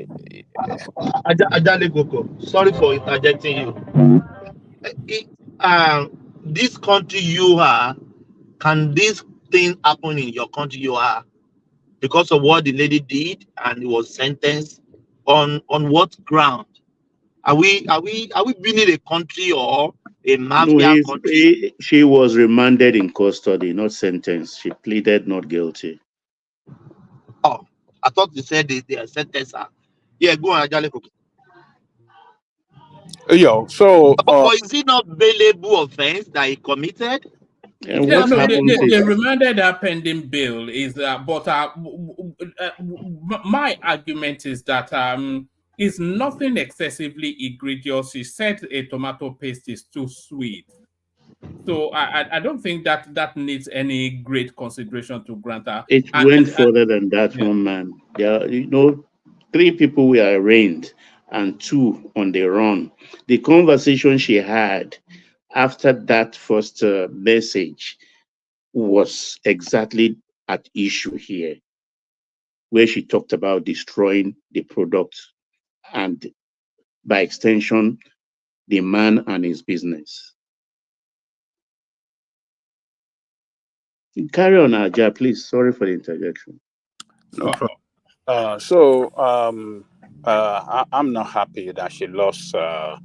Koko, sorry for interjecting you. This country you are, can this thing happen in your country you are because of what the lady did and was sentenced on what ground? Are we building a country or a mafia country? She was remanded in custody, not sentenced. She pleaded not guilty. Oh, I thought they said they are sentenced her. Yeah, go on, Ajale Koko. So but is it not bailable offense that he committed? And Yeah, what no, happens they if remanded that pending bill is my argument is that it's nothing excessively egregious. She said a tomato paste is too sweet. So I don't think that needs any great consideration to grant her. it went further than that, yeah. one man? There are, 3 people were arraigned and 2 on the run. The conversation she had after that first message was exactly at issue here, where she talked about destroying the product and, by extension, the man and his business. Carry on, Aja, please. Sorry for the interjection. No problem. I'm not happy that she lost a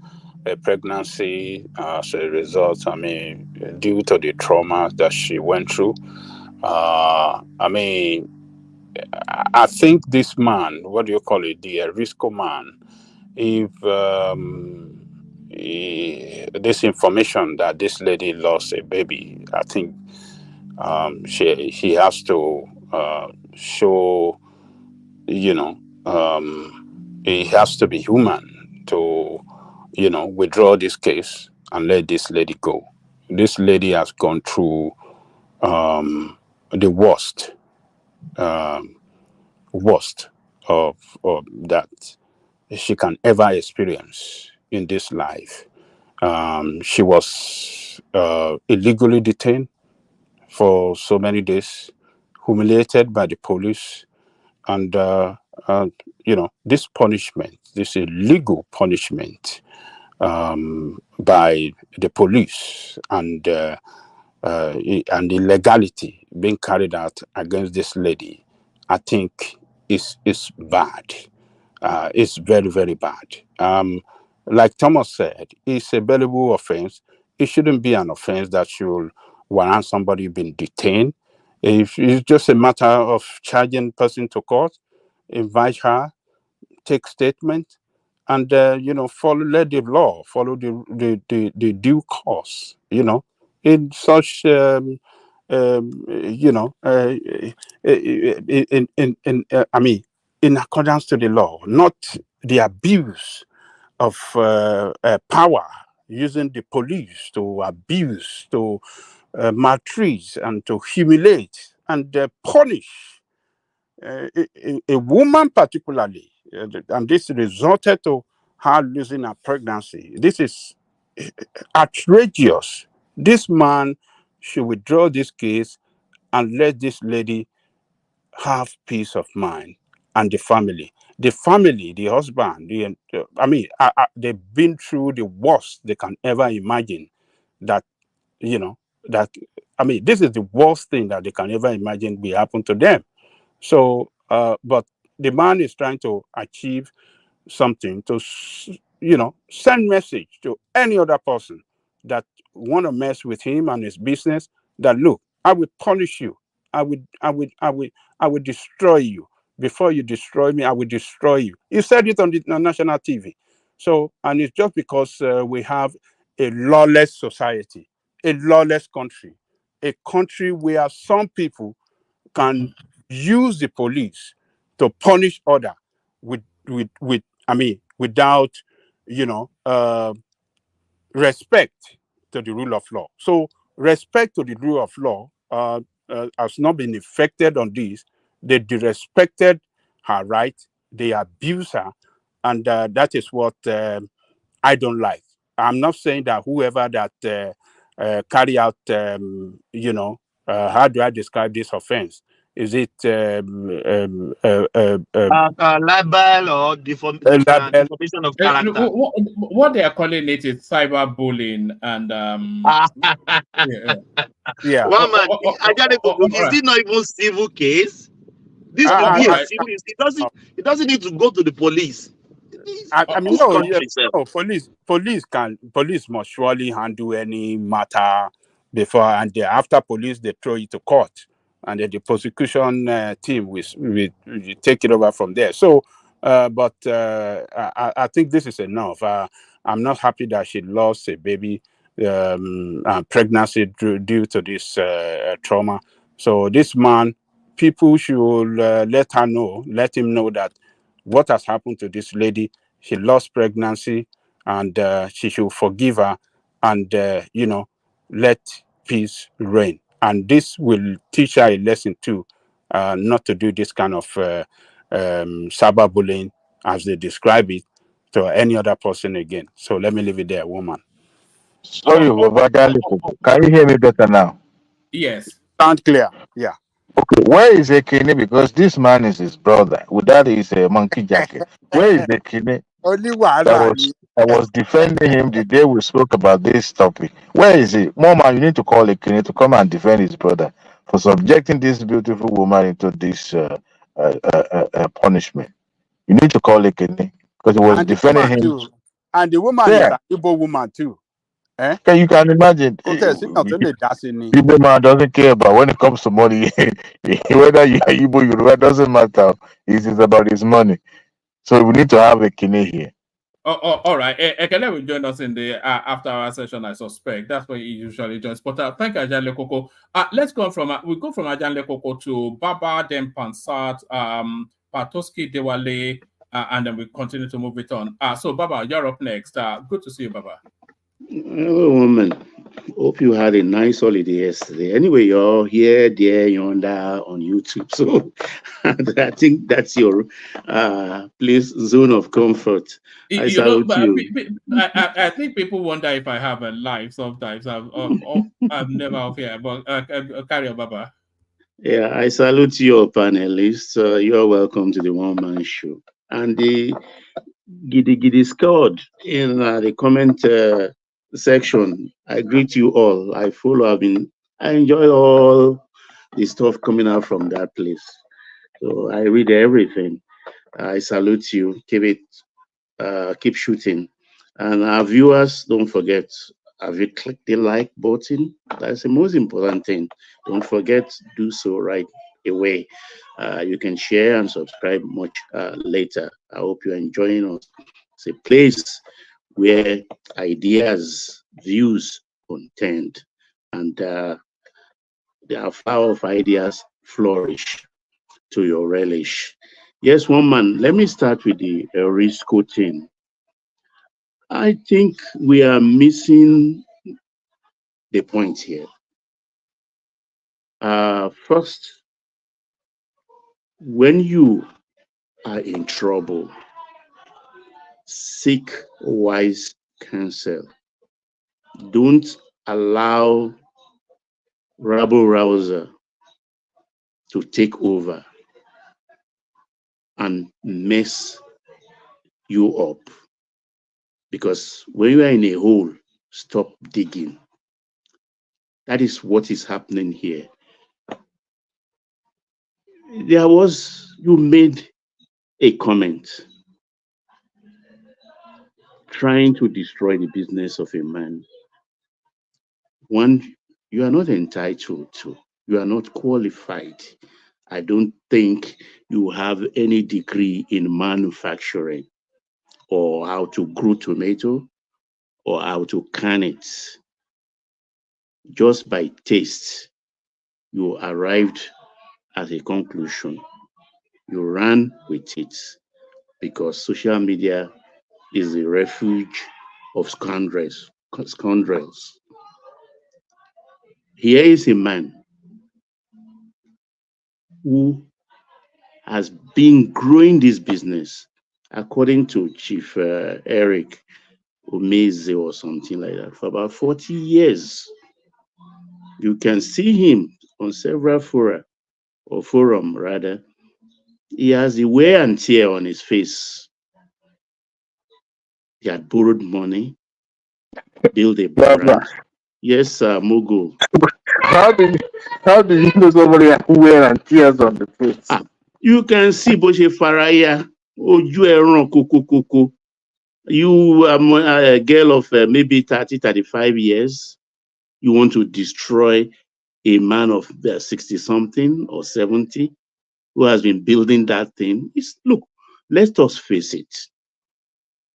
pregnancy as a result. I mean, due to the trauma that she went through. I mean, I think this man, what do you call it, the Risco man, if this information that this lady lost a baby, I think he has to show, he has to be human to, withdraw this case and let this lady go. This lady has gone through the worst of that she can ever experience in this life. She was illegally detained for so many days, humiliated by the police, and this punishment, this illegal punishment by the police, and the illegality being carried out against this lady, I think is bad. It's very, very bad. Like Thomas said, it's a bailable offense. It shouldn't be an offense that should warrant somebody being detained. If it's just a matter of charging person to court, invite her, take statement, and follow, let the law follow the due course. In such I mean, in accordance to the law, not the abuse of power, using the police to abuse, to maltreat, and to humiliate and punish a woman particularly, and this resulted to her losing her pregnancy. This is outrageous. This man should withdraw this case and let this lady have peace of mind, and the family. The family, the husband, they've been through the worst they can ever imagine. That, this is the worst thing that they can ever imagine will happen to them. So, but the man is trying to achieve something to, send message to any other person that want to mess with him and his business, that look, I will punish you. I will destroy you. Before you destroy me, I will destroy you. He said it on the national TV. So, and it's just because we have a lawless society, a lawless country, a country where some people can use the police to punish others without respect to the rule of law. So respect to the rule of law has not been effected on this. They disrespected her right, they abuse her, and that is what I don't like. I'm not saying that whoever that carry out, how do I describe this offense? Is it libel or libel? defamation of character? What they are calling it is cyberbullying, and yeah. One man, is it not even civil case? This could be a civil. It doesn't need to go to the police. Police must surely handle any matter before, and after police they throw it to court, and then the prosecution team will take it over from there. So, I think this is enough. I'm not happy that she lost a baby. pregnancy due to this trauma. So this man, people should let him know that what has happened to this lady. She lost pregnancy, and she should forgive her, and let peace reign. And this will teach her a lesson too, not to do this kind of cyberbullying, as they describe it, to any other person again. So let me leave it there, woman. Sorry, can you hear me better now? Yes. Sound clear? Yeah. Okay, where is Ekene? Because this man is his brother. Without his monkey jacket. Where is Ekene? Only I was defending him the day we spoke about this topic. Where is he? Mama, you need to call Ekene to come and defend his brother for subjecting this beautiful woman into this punishment. You need to call Ekene because he was and defending him. Too. And the woman is an Igbo woman too. Eh? You can imagine. Igbo man doesn't care about when it comes to money. Whether you are Igbo, Yoruba, doesn't matter. It is about his money. So we need to have Ekene here. All right. Ekele will join us in the after our session, I suspect. That's where he usually joins. But thank you, Ajanle Koko. Let's go from we go from Ajanle Koko to Baba, then Pansat, Patoski Dewale, and then we continue to move it on. So Baba, you're up next. Good to see you, Baba. Hello, woman. Hope you had a nice holiday yesterday. Anyway, you're here, there, yonder on YouTube. So I think that's your place, zone of comfort. I salute you. I think people wonder if I have a life sometimes. I'm never here, but carry on, Baba. Yeah, I salute your panelists. You're welcome to the one-man show. And the Gidi scored in the comment section. I greet you all. I follow. I enjoy all the stuff coming out from that place. So I read everything. I salute you. Keep shooting. And our viewers, don't forget, have you clicked the like button? That's the most important thing. Don't forget to do so right away. You can share and subscribe much later. I hope you're enjoying us. It's a place where ideas, views, content, and the flower of ideas flourish to your relish. Yes, one man. Let me start with the Risco thing. I think we are missing the point here. First, when you are in trouble, seek wise counsel. Don't allow rabble-rouser to take over and mess you up. Because when you are in a hole, stop digging. That is what is happening here. You made a comment trying to destroy the business of a man. One, you are not entitled to, you are not qualified. I don't think you have any degree in manufacturing or how to grow tomato or how to can it. Just by taste, you arrived at a conclusion. You ran with it because social media is the refuge of scoundrels. Here is a man who has been growing this business, according to Chief Eric Umeze or something like that, for about 40 years. You can see him on several forum rather. He has the wear and tear on his face. He had borrowed money, built a brand. Yes, sir, Mugo. How do you know somebody has wear and tears on the face? You can see Boshe Faraya, Oju Eron Koko. You are a girl of maybe 30, 35 years. You want to destroy a man of 60 something or 70 who has been building that thing. Look, let us face it.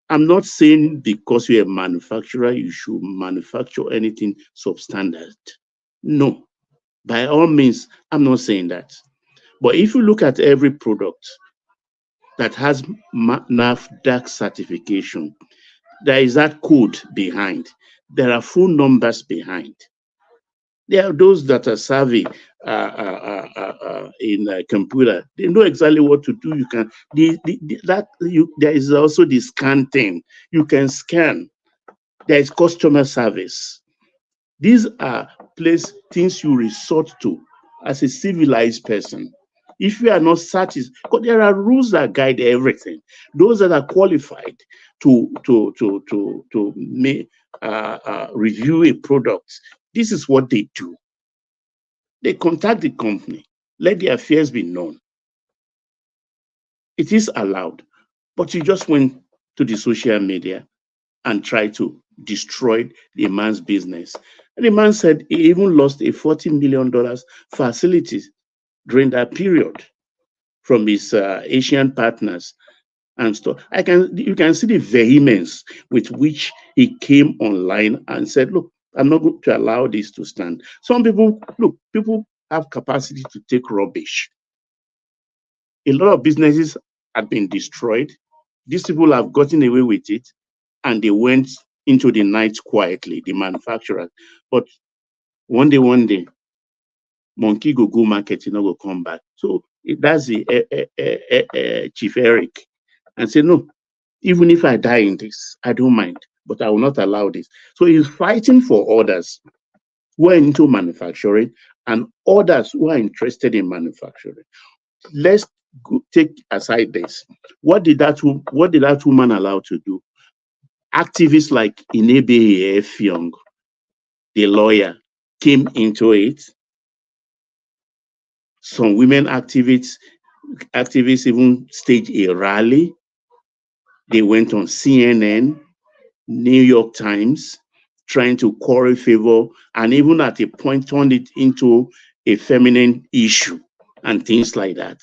I'm not saying because you're a manufacturer, you should manufacture anything substandard. No, by all means, I'm not saying that. But if you look at every product that has NAFDAC certification, there is that code behind. There are phone numbers behind. There are those that are savvy in computer. They know exactly what to do. You can there is also the scan thing. You can scan. There is customer service. These are things you resort to as a civilized person. If you are not satisfied, because there are rules that guide everything. Those that are qualified to review a product, this is what they do. They contact the company, let the affairs be known. It is allowed, but you just went to the social media and tried to destroy the man's business. And the man said he even lost a $40 million facility during that period from his Asian partners and stuff. You can see the vehemence with which he came online and said, look, I'm not going to allow this to stand. Some people, people have capacity to take rubbish. A lot of businesses have been destroyed. These people have gotten away with it, and they went into the night quietly, the manufacturers. But one day, monkey go market, go come back. So that's the Chief Eric, and say, no, even if I die in this, I don't mind, but I will not allow this. So he's fighting for others who are into manufacturing and others who are interested in manufacturing. Let's take aside this. What did that woman allow to do? Activists like Inebe Effiong, the lawyer, came into it. Some women activists even staged a rally. They went on CNN, New York Times, trying to curry favor, and even at a point turned it into a feminine issue and things like that.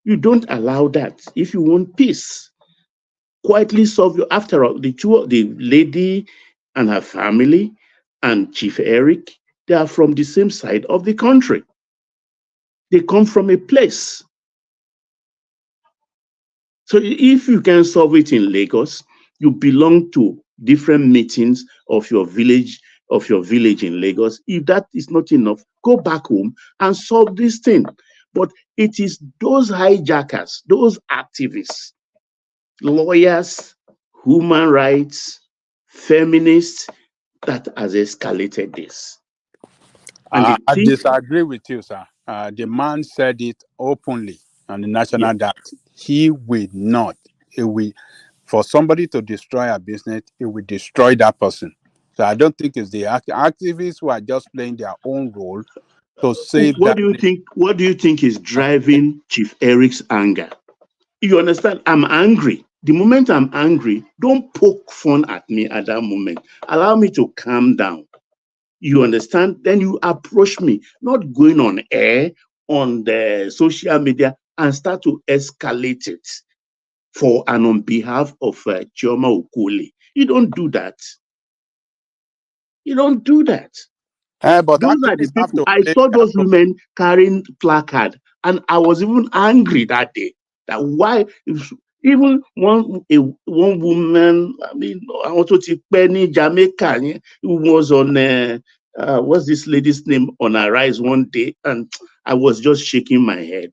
You don't allow that if you want peace. Quietly solve your, after all, the lady and her family and Chief Eric, they are from the same side of the country. They come from a place. So if you can solve it in Lagos, you belong to different meetings of your village in Lagos. If that is not enough, go back home and solve this thing. But it is those hijackers, those activists, lawyers, human rights, feminists that has escalated this. And I disagree with you, sir. The man said it openly on the national that he will not. For somebody to destroy a business, it will destroy that person. So I don't think it's the activists who are just playing their own role to save. What do you think is driving Chief Eric's anger? You understand? I'm angry. The moment I'm angry, don't poke fun at me at that moment. Allow me to calm down. You understand? Then you approach me, not going on air, on the social media, and start to escalate it for and on behalf of Chioma Okoli. You don't do that. You don't do that. But those are the people. I saw those women carrying placard, and I was even angry that day. That why, even one woman, I mean, I also Penny Jamaica, who was on what's this lady's name on her rise one day, and I was just shaking my head.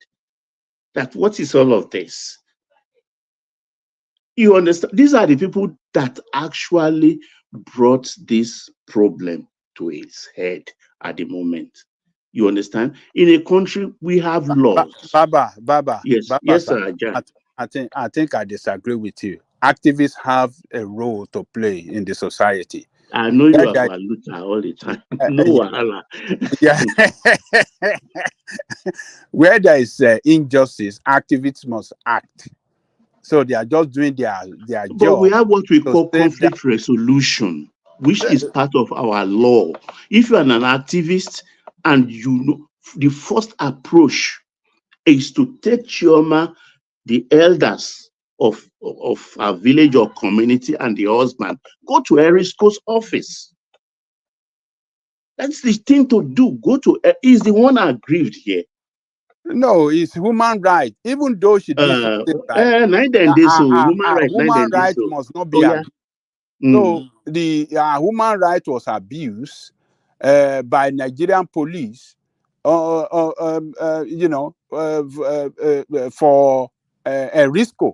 That what is all of this? You understand? These are the people that actually brought this problem to its head at the moment. You understand? In a country, we have laws. Baba. Yes, Baba, yes, sir. I think I disagree with you. Activists have a role to play in the society. I know you are Valuta all the time. No wahala. Yeah. Where there is injustice, activists must act. So they are just doing their job. But we have what we call conflict resolution, which is part of our law. If you are an activist and you know, the first approach is to take Chioma, the elders of a village or community and the husband, go to Erisco's office. That's the thing to do. Go to, he's the one aggrieved here. No, it's human right. Even though she did something right, human right must not be abused. So the human right was abused by Nigerian police, you know, for Erisco.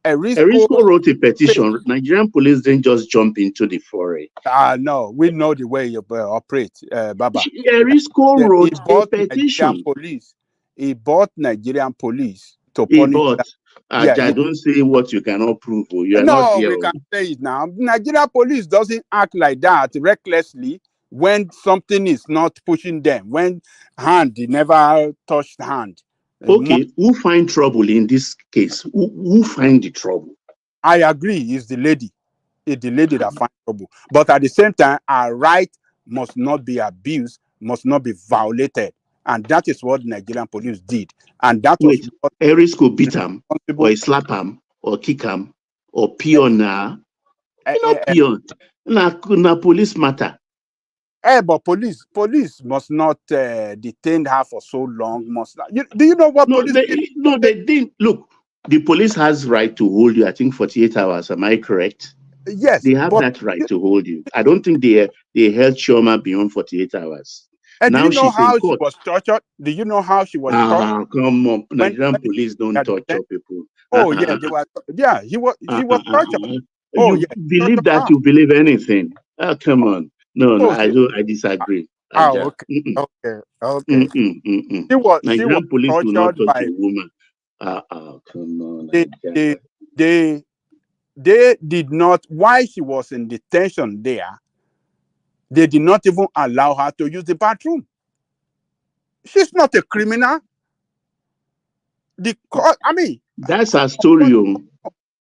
Erisco wrote a petition. Nigerian police didn't just jump into the foray. No, we know the way you operate, Baba. Erisco wrote a petition. He bought Nigerian police to he punish. Bought. I don't say what you cannot prove. You are no, not here. We can say it now. Nigerian police doesn't act like that recklessly when something is not pushing them. When hand, they never touched hand. Okay, who find trouble in this case? Who find the trouble? I agree. It's the lady. It's the lady that finds trouble. But at the same time, our right must not be abused, must not be violated. And that is what Nigerian police did. And that was what Erisco beat him, or he slap him, or kick him, or peon. Not peon. Na police matter. But police must not detain her for so long. Must not. Do you know what police did? No, they didn't. Look, the police has right to hold you, I think 48 hours. Am I correct? Yes. They have that right to hold you. I don't think they held Chioma beyond 48 hours. And do you know how she was tortured? Do you know how she was tortured? Come on. Nigerian police don't torture people. Oh, yeah. She was tortured. You believe that, you believe anything. Come on. No, I disagree. Okay. Nigerian police do not touch a woman. Come on. They did not, while she was in detention there, they did not even allow her to use the bathroom. She's not a criminal. That's her story.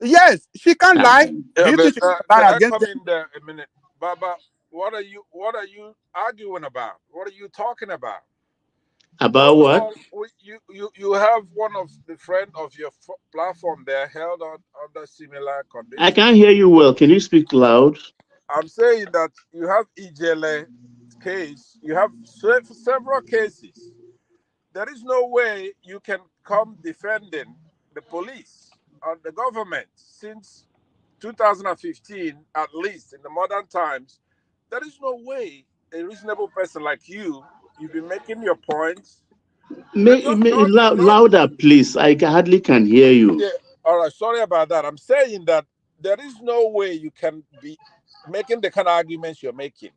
Yes, she can't lie. Yeah, but, can I come in there a minute, Baba? What are you arguing about? What are you talking about? About what? You have one of the friend of your platform there held under similar conditions. I can't hear you well. Can you speak loud? I'm saying that you have Ijele case. You have several cases. There is no way you can come defending the police and the government since 2015, at least in the modern times. There is no way a reasonable person like you've been making your points. Louder, please. I hardly can hear you. Yeah. All right. Sorry about that. I'm saying that there is no way you can be making the kind of arguments you're making.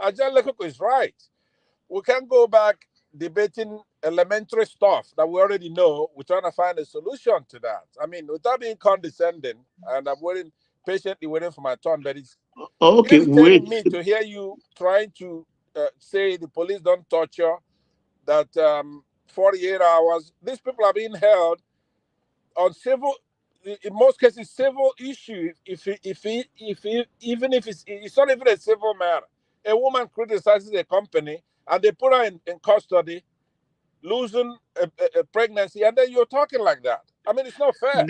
Ajay Lekoko is right. We can go back debating elementary stuff that we already know. We're trying to find a solution to that. I mean, without being condescending, and I'm patiently waiting for my turn, but it's irritating me to hear you trying to say the police don't torture, that 48 hours. These people are being held on civil, in most cases, civil issue. Even if it's not even a civil matter. A woman criticizes a company and they put her in custody, losing a pregnancy, and then you're talking like that. I mean, it's not fair.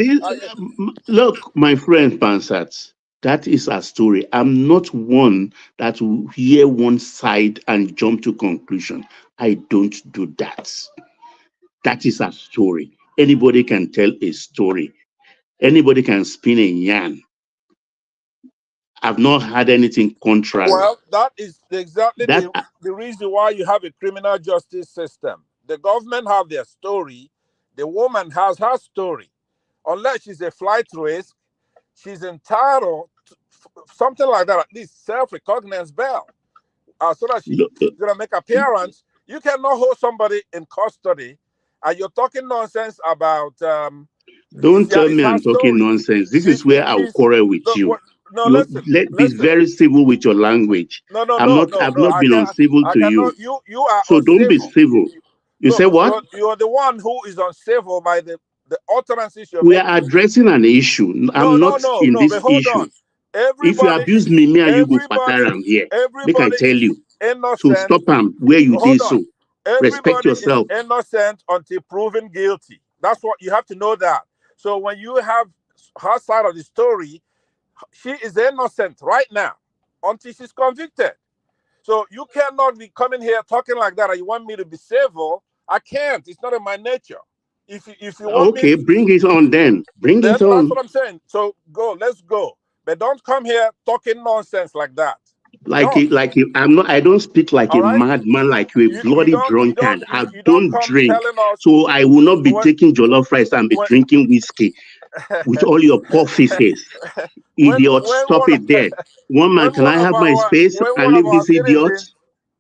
Look, my friend Pansat, that is a story. I'm not one that will hear one side and jump to conclusion. I don't do that. That is a story. Anybody can tell a story. Anybody can spin a yarn. I've not had anything contrary. Well, that is exactly the reason why you have a criminal justice system. The government have their story. The woman has her story. Unless she's a flight risk, she's entitled to something like that, at least self-recognizance bail. So that she's going to make appearance. You cannot hold somebody in custody and you're talking nonsense about... Don't tell me I'm talking nonsense. This is where I'll quarrel with you. Let's be very civil with your language. I've not been uncivil to you. You are so uncivil. Don't be civil. You say what? You're the one who is uncivil by the utterances you're We making. are addressing an issue. I'm not in this issue. If you abuse me and you go pataram here, make I tell you. So stop them where you did so. Respect yourself. Is innocent until proven guilty. That's what you have to know that. So when you have her side of the story, she is innocent right now until she's convicted. So you cannot be coming here talking like that. You want me to be civil? I can't. It's not in my nature. If you want Okay, me, bring it on then. Bring then it that's on. what I'm saying. So go, let's go. But don't come here talking nonsense like that. I don't speak like All a right? madman, like you, a bloody drunkard. I You don't don't come drink. telling us. So I will not be when, taking jollof rice and be when, drinking whiskey with all your poor faces. Idiot, stop it there. One man, can I have my space and one of leave our this idiot?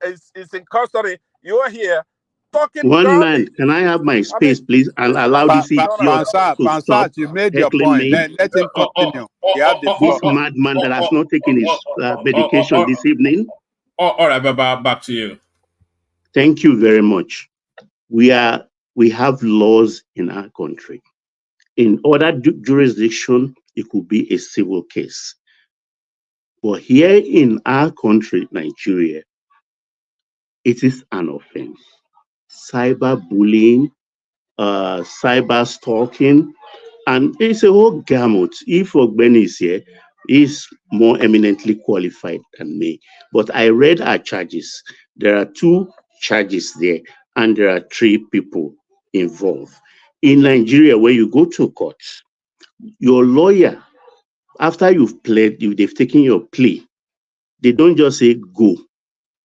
citizens is in custody, you're here talking One man, garbage. can I have my I space, mean, please, and allow this idiot to stop You made your heckling point. me? Let him continue. You have the This floor. madman that has not taken his medication this evening. All right, Baba, back to you. Thank you very much. We have laws in our country. In other jurisdiction, it could be a civil case. But here in our country, Nigeria, it is an offense. Cyberbullying, cyber stalking, and it's a whole gamut. If Ogbeni is here, he's more eminently qualified than me. But I read our charges. There are 2 charges there, and there are 3 people involved. In Nigeria, when you go to court, your lawyer, after you've pled, they've taken your plea, they don't just say go,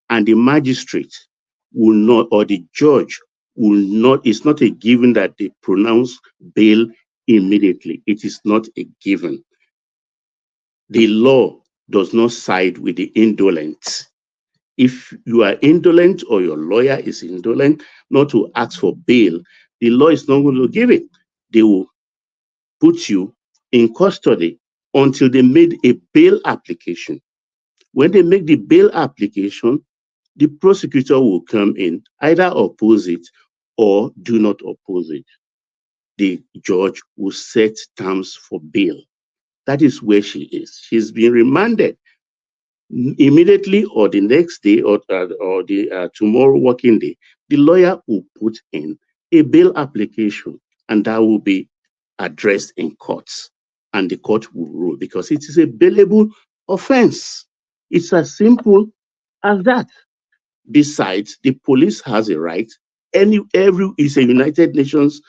and the magistrate will not, or the judge will not, it's not a given that they pronounce bail immediately. It is not a given. The law does not side with the indolent. If you are indolent or your lawyer is indolent not to ask for bail, the law is not going to give it. They will put you in custody until they made a bail application. When they make the bail application, the prosecutor will come in, either oppose it or do not oppose it. The judge will set terms for bail. That is where she is. She's been remanded immediately or the next day or the tomorrow working day. The lawyer will put in a bail application and that will be addressed in courts and the court will rule because it is a bailable offense. It's as simple as that. Besides, the police has a right. It's a United Nations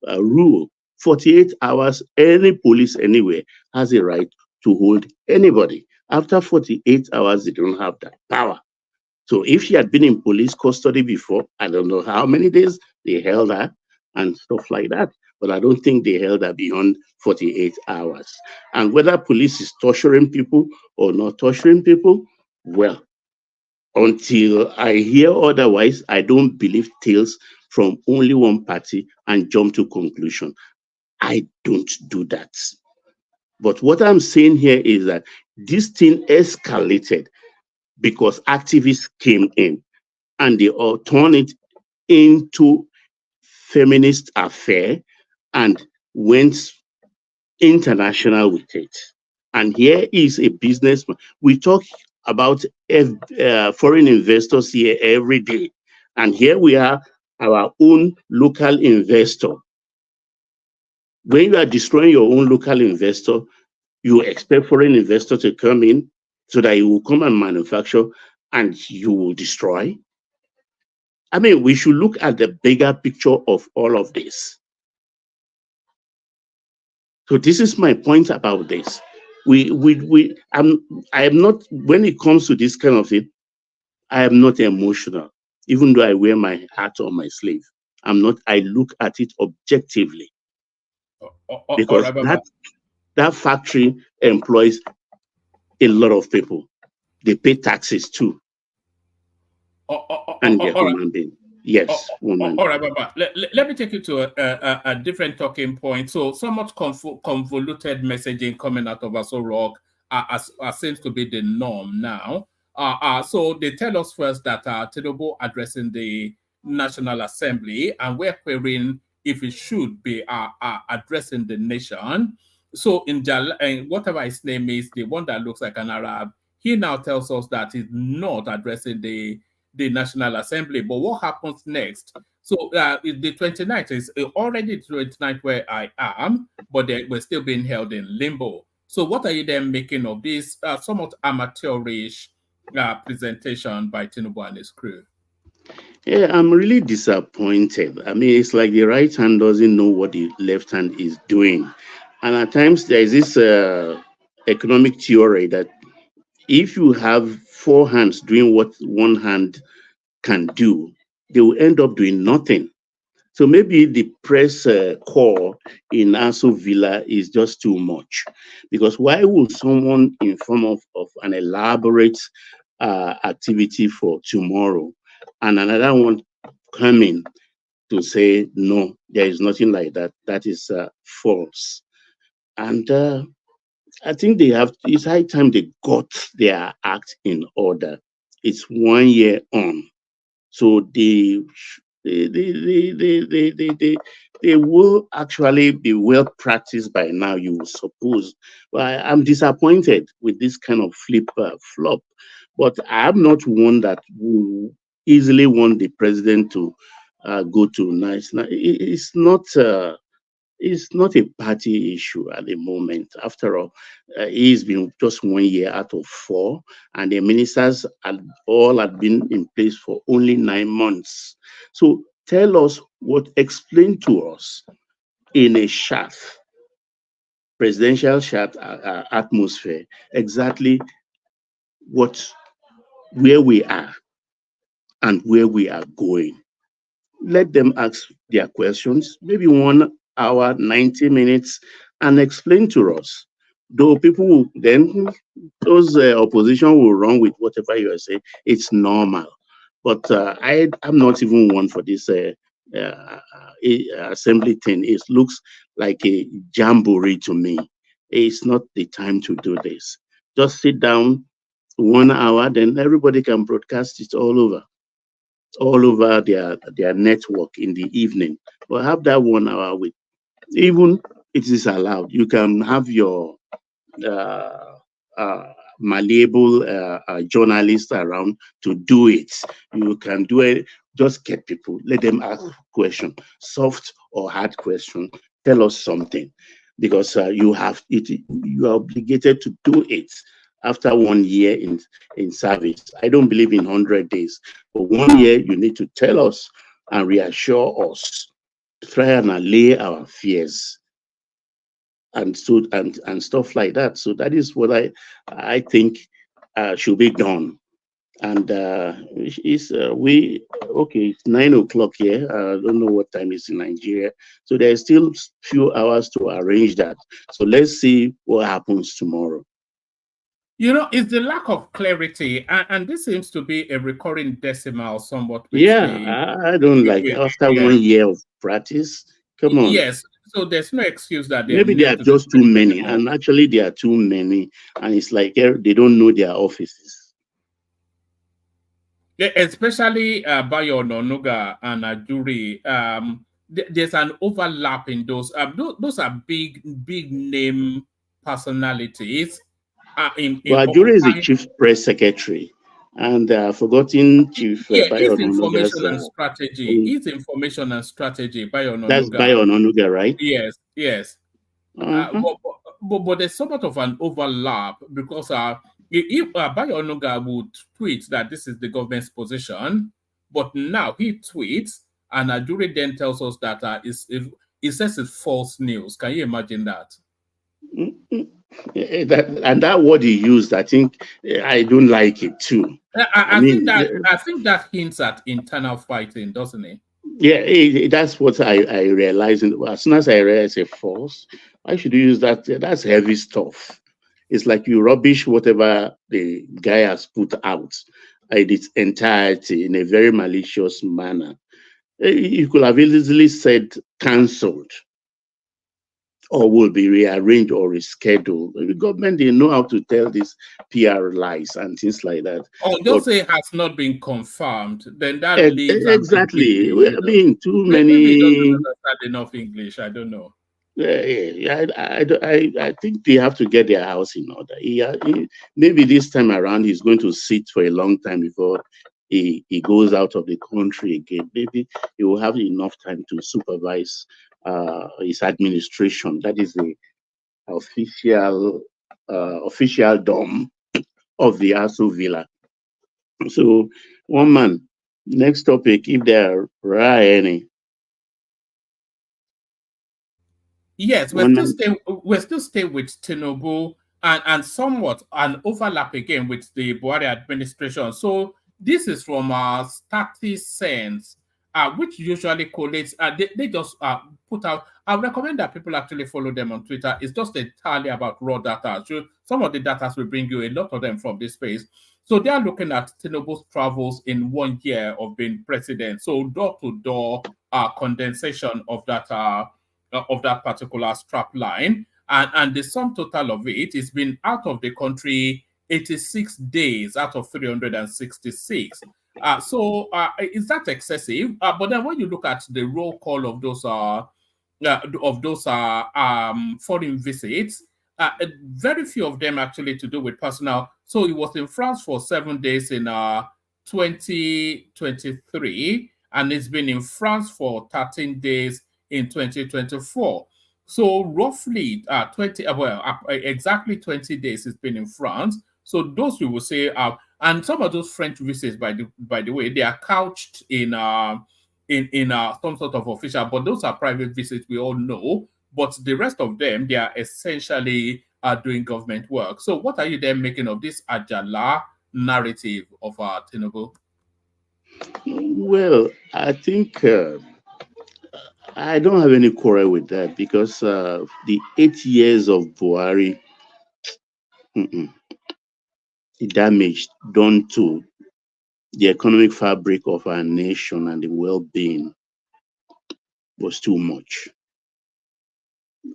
rule. 48 hours, any police anywhere has a right to hold anybody. After 48 hours, they don't have that power. So if she had been in police custody before, I don't know how many days they held her and stuff like that. But I don't think they held her beyond 48 hours. And whether police is torturing people or not torturing people, well, until I hear otherwise, I don't believe tales from only one party and jump to conclusion. I don't do that. But what I'm saying here is that this thing escalated because activists came in and they all turned it into feminist affair and went international with it. And here is a businessman. We talk about foreign investors here every day. And here we are, our own local investor. When you are destroying your own local investor, you expect foreign investor to come in so that you will come and manufacture and you will destroy. I mean, we should look at the bigger picture of all of this. So this is my point about this. I am not, when it comes to this kind of thing, I am not emotional, even though I wear my heart on my sleeve. I look at it objectively. Because that factory employs a lot of people. They pay taxes too. And they're human beings. Yes, woman. All right, Baba. Let me take you to a different talking point. So much convoluted messaging coming out of Aso Rock as seems to be the norm now. So they tell us first that Tinubu addressing the National Assembly, and we're querying if it should be addressing the nation. So in whatever his name is, the one that looks like an Arab, he now tells us that he's not addressing the National Assembly. But what happens next? So the 29th is already the 29th where I am, but they were still being held in limbo. So what are you then making of this somewhat amateurish presentation by Tinubu and his crew? Yeah, I'm really disappointed. I mean, it's like the right hand doesn't know what the left hand is doing. And at times there is this economic theory that if you have four hands doing what one hand can do, they will end up doing nothing. So maybe the press corps in Aso Villa is just too much. Because why would someone inform of an elaborate activity for tomorrow and another one coming to say, no, there is nothing like that? That is false. And I think it's high time they got their act in order. It's 1 year on. So they will actually be well practiced by now, you would suppose. But I'm disappointed with this kind of flop. But I'm not one that will easily want the president to go to nice. It's not a party issue at the moment. After all, he's been just 1 year out of 4, and the ministers all had been in place for only 9 months. So tell us explain to us in a presidential chat atmosphere, exactly where we are and where we are going. Let them ask their questions, maybe 1 hour, 90 minutes, and explain to us. Though people will then, those opposition will run with whatever you are saying. It's normal. But I'm not even one for this assembly thing. It looks like a jamboree to me. It's not the time to do this. Just sit down 1 hour, then everybody can broadcast it all over their network in the evening. But have that 1 hour with, even it is allowed. You can have your malleable journalist around to do it. You can do it. Just get people. Let them ask question, soft or hard question. Tell us something, because you are obligated to do it after 1 year in service. I don't believe in 100 days, but 1 year you need to tell us and reassure us, try and allay our fears and stuff like that. So that is what I think should be done. And it's 9 o'clock here. I don't know what time it's in Nigeria. So there's still few hours to arrange that. So let's see what happens tomorrow. You know, it's the lack of clarity, and this seems to be a recurring decimal somewhat. I don't like after 1 year of practice. Come on. Yes, so there's no excuse that maybe there are just too many, and actually there are too many, and it's like they don't know their offices. Yeah, especially Bayo Ononuga and Ajuri. There's an overlap in those. Those are big name personalities. But Ajuri is the chief press secretary, and forgotten chief Bayo Ononuga's information and strategy. It's information and strategy. Bayo Ononuga. That's Bayo Ononuga, right? Yes. But there's somewhat of an overlap, because if Bayo Ononuga would tweet that this is the government's position, but now he tweets and Ajuri then tells us that he says it's false news. Can you imagine that? That word he used, I think I don't like it too. I think that hints at internal fighting, doesn't it? Yeah, that's what I realized. As soon as I realized it's false, why should you use that? That's heavy stuff. It's like you rubbish whatever the guy has put out in its entirety in a very malicious manner. You could have easily said cancelled, or will be rearranged or rescheduled. The government, they know how to tell these PR lies and things like that. Oh, they'll say it has not been confirmed. Then that leaves exactly. I mean, too many. Maybe he doesn't understand enough English. I don't know. I think they have to get their house in order. Maybe this time around he's going to sit for a long time before he goes out of the country again, maybe he will have enough time to supervise his administration. That is the official dome of the Aso Villa. So, one man. Next topic, if there are any. Yes, we're still staying with Tinubu and somewhat an overlap again with the Buhari administration. So this is from Status Sense, which usually collates. They just put out. I recommend that people actually follow them on Twitter. It's just entirely about raw data. So some of the data will bring you a lot of them from this space. So they are looking at Tinubu's travels in 1 year of being president. So door to door condensation of that particular strap line. And the sum total of it is been out of the country 86 days out of 366. Is that excessive? But then when you look at the roll call of those foreign visits, very few of them actually to do with personal. So he was in France for 7 days in 2023, and he's been in France for 13 days in 2024. So roughly exactly 20 days it's been in France. So those we will say, and some of those French visits, by the way, they are couched in some sort of official, but those are private visits, we all know. But the rest of them, they are essentially doing government work. So what are you then making of this Ajala narrative of Tinubu? Well, I think I don't have any quarrel with that because the 8 years of Buhari, the damage done to the economic fabric of our nation and the well-being was too much.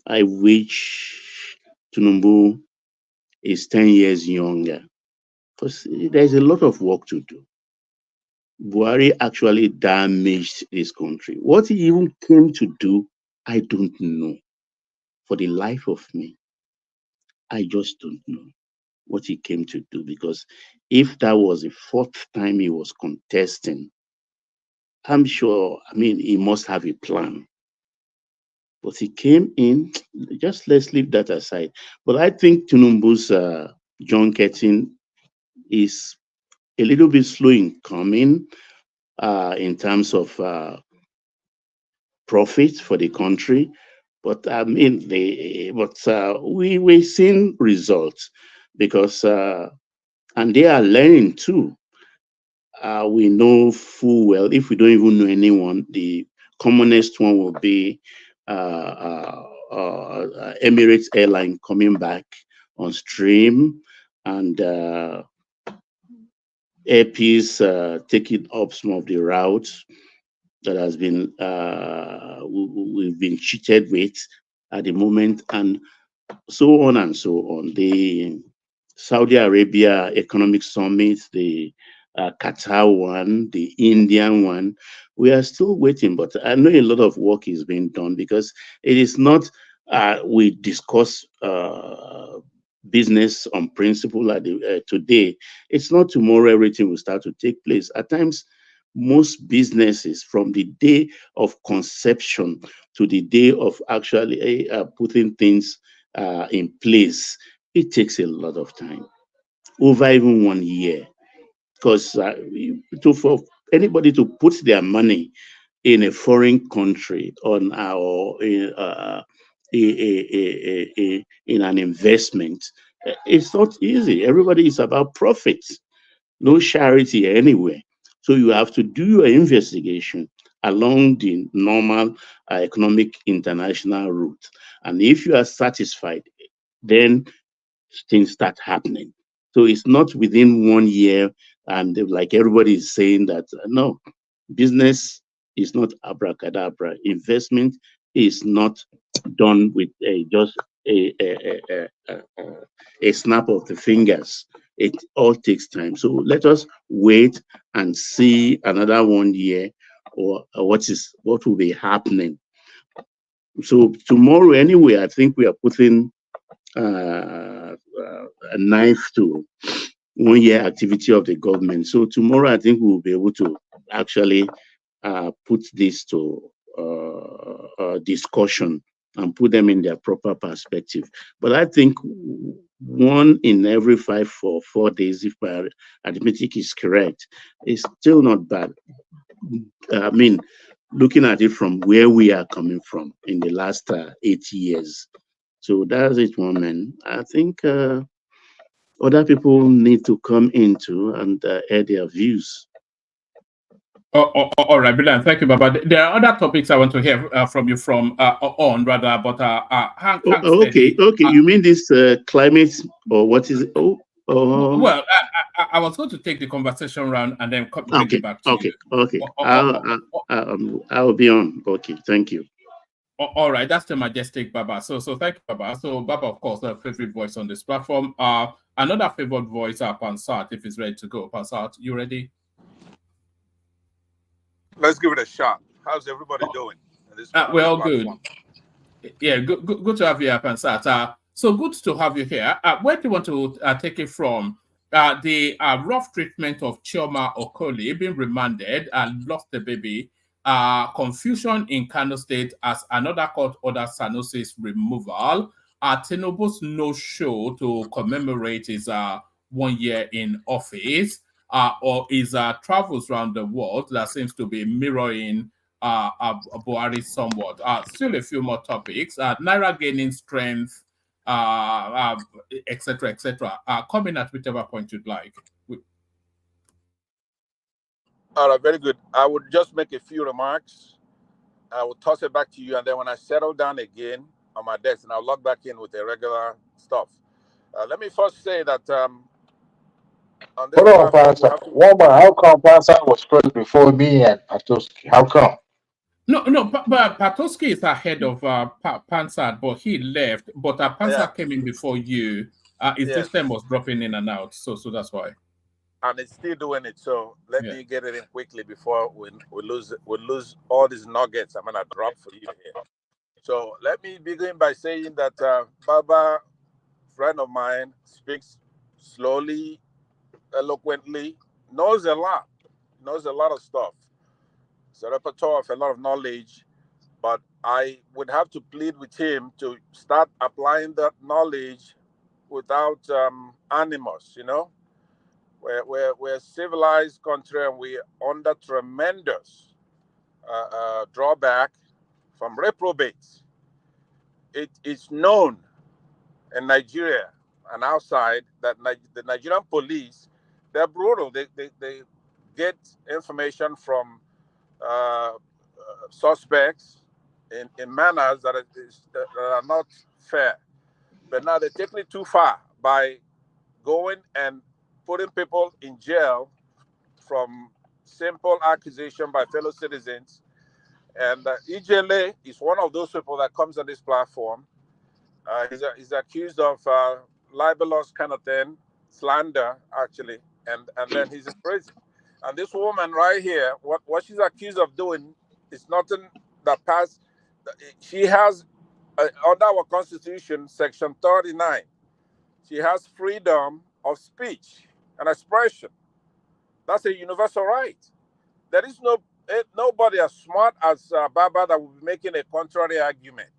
I wish Tinubu is 10 years younger because there's a lot of work to do. Buhari actually damaged this country. What he even came to do, I don't know. For the life of me, I just don't know what he came to do, because if that was the fourth time he was contesting, I'm sure, he must have a plan. But he came in, just let's leave that aside. But I think Tinubu's junketing is a little bit slow in coming in terms of profit for the country. But we're seeing results because, and they are learning too. We know full well, if we don't even know anyone, the commonest one will be Emirates airline coming back on stream, and Airpeace taking up some of the routes that has been we've been cheated with at the moment, and so on and so on. The Saudi Arabia Economic Summit, the Qatar one, the Indian one, we are still waiting, but I know a lot of work is being done, because it is not we discuss business on principle today. It's not tomorrow everything will start to take place. At times, most businesses, from the day of conception to the day of actually putting things in place, it takes a lot of time, over even 1 year. Because for anybody to put their money in a foreign country on in an investment, it's not easy. Everybody is about profits, no charity anywhere. So you have to do your investigation along the normal economic international route. And if you are satisfied, then things start happening. So it's not within 1 year, and like everybody is saying that, no, business is not abracadabra. Investment is not done with just a snap of the fingers. It all takes time. So let us wait and see another 1 year, or what will be happening. So tomorrow, anyway, I think we are putting a knife to 1-year activity of the government. So tomorrow, I think we'll be able to actually put this to discussion and put them in their proper perspective. But I think 1 in every 5 for 4 days, if my arithmetic is correct, is still not bad. I mean, looking at it from where we are coming from in the last 8 years. So that's it, woman. I think other people need to come into and air their views. All right, brilliant. Thank you, Baba. There are other topics I want to hear from you from on, rather, but hang steady. Okay. You mean this climate, or what is it? Well, I was going to take the conversation round and then bring it back to you. Okay. I'll be on. Okay, thank you. All right, that's the majestic Baba. So thank you, Baba. So Baba, of course, our favorite voice on this platform. Another favorite voice, Pansat, if he's ready to go. Pansat, you ready? Let's give it a shot. How's everybody doing? We're all good. Yeah, good to have you here, Pansat. So good to have you here. Where do you want to take it from? The rough treatment of Chioma Okoli being remanded and lost the baby. Confusion in Kano State as another court ordered Sanusi's removal. Tinubu's no-show to commemorate his 1 year in office. Or his travels around the world that seems to be mirroring Buhari somewhat. Still a few more topics. Naira gaining strength, etc., etc. Comment at whichever point you'd like. All right, very good. I would just make a few remarks. I will toss it back to you, and then when I settle down again on my desk, and I'll log back in with the regular stuff. Let me first say that on this Hold on, Pastor. How come Pastor was first before me and Patoski? How come? No, but Patoski is ahead of Pansat, but he left. But Pansat came in before you. His system was dropping in and out, so that's why. And it's still doing it. So let me get it in quickly before we lose all these nuggets I'm gonna drop for you here. So let me begin by saying that Baba, friend of mine, speaks slowly, eloquently, knows a lot of stuff. It's a repertoire of a lot of knowledge, but I would have to plead with him to start applying that knowledge without animus, you know. We're a civilized country and we're under tremendous drawback from reprobates. It is known in Nigeria and outside that the Nigerian police, they're brutal. They get information from suspects in manners that are not fair. But now they're taking it too far by going and putting people in jail from simple accusation by fellow citizens. And EJLA is one of those people that comes on this platform. He's accused of libelous kind of thing, slander, actually, and then he's in prison. And this woman right here, what she's accused of doing is nothing that passed. She has, under our Constitution, Section 39, she has freedom of speech and expression. That's a universal right. There is nobody as smart as Baba that will be making a contrary argument.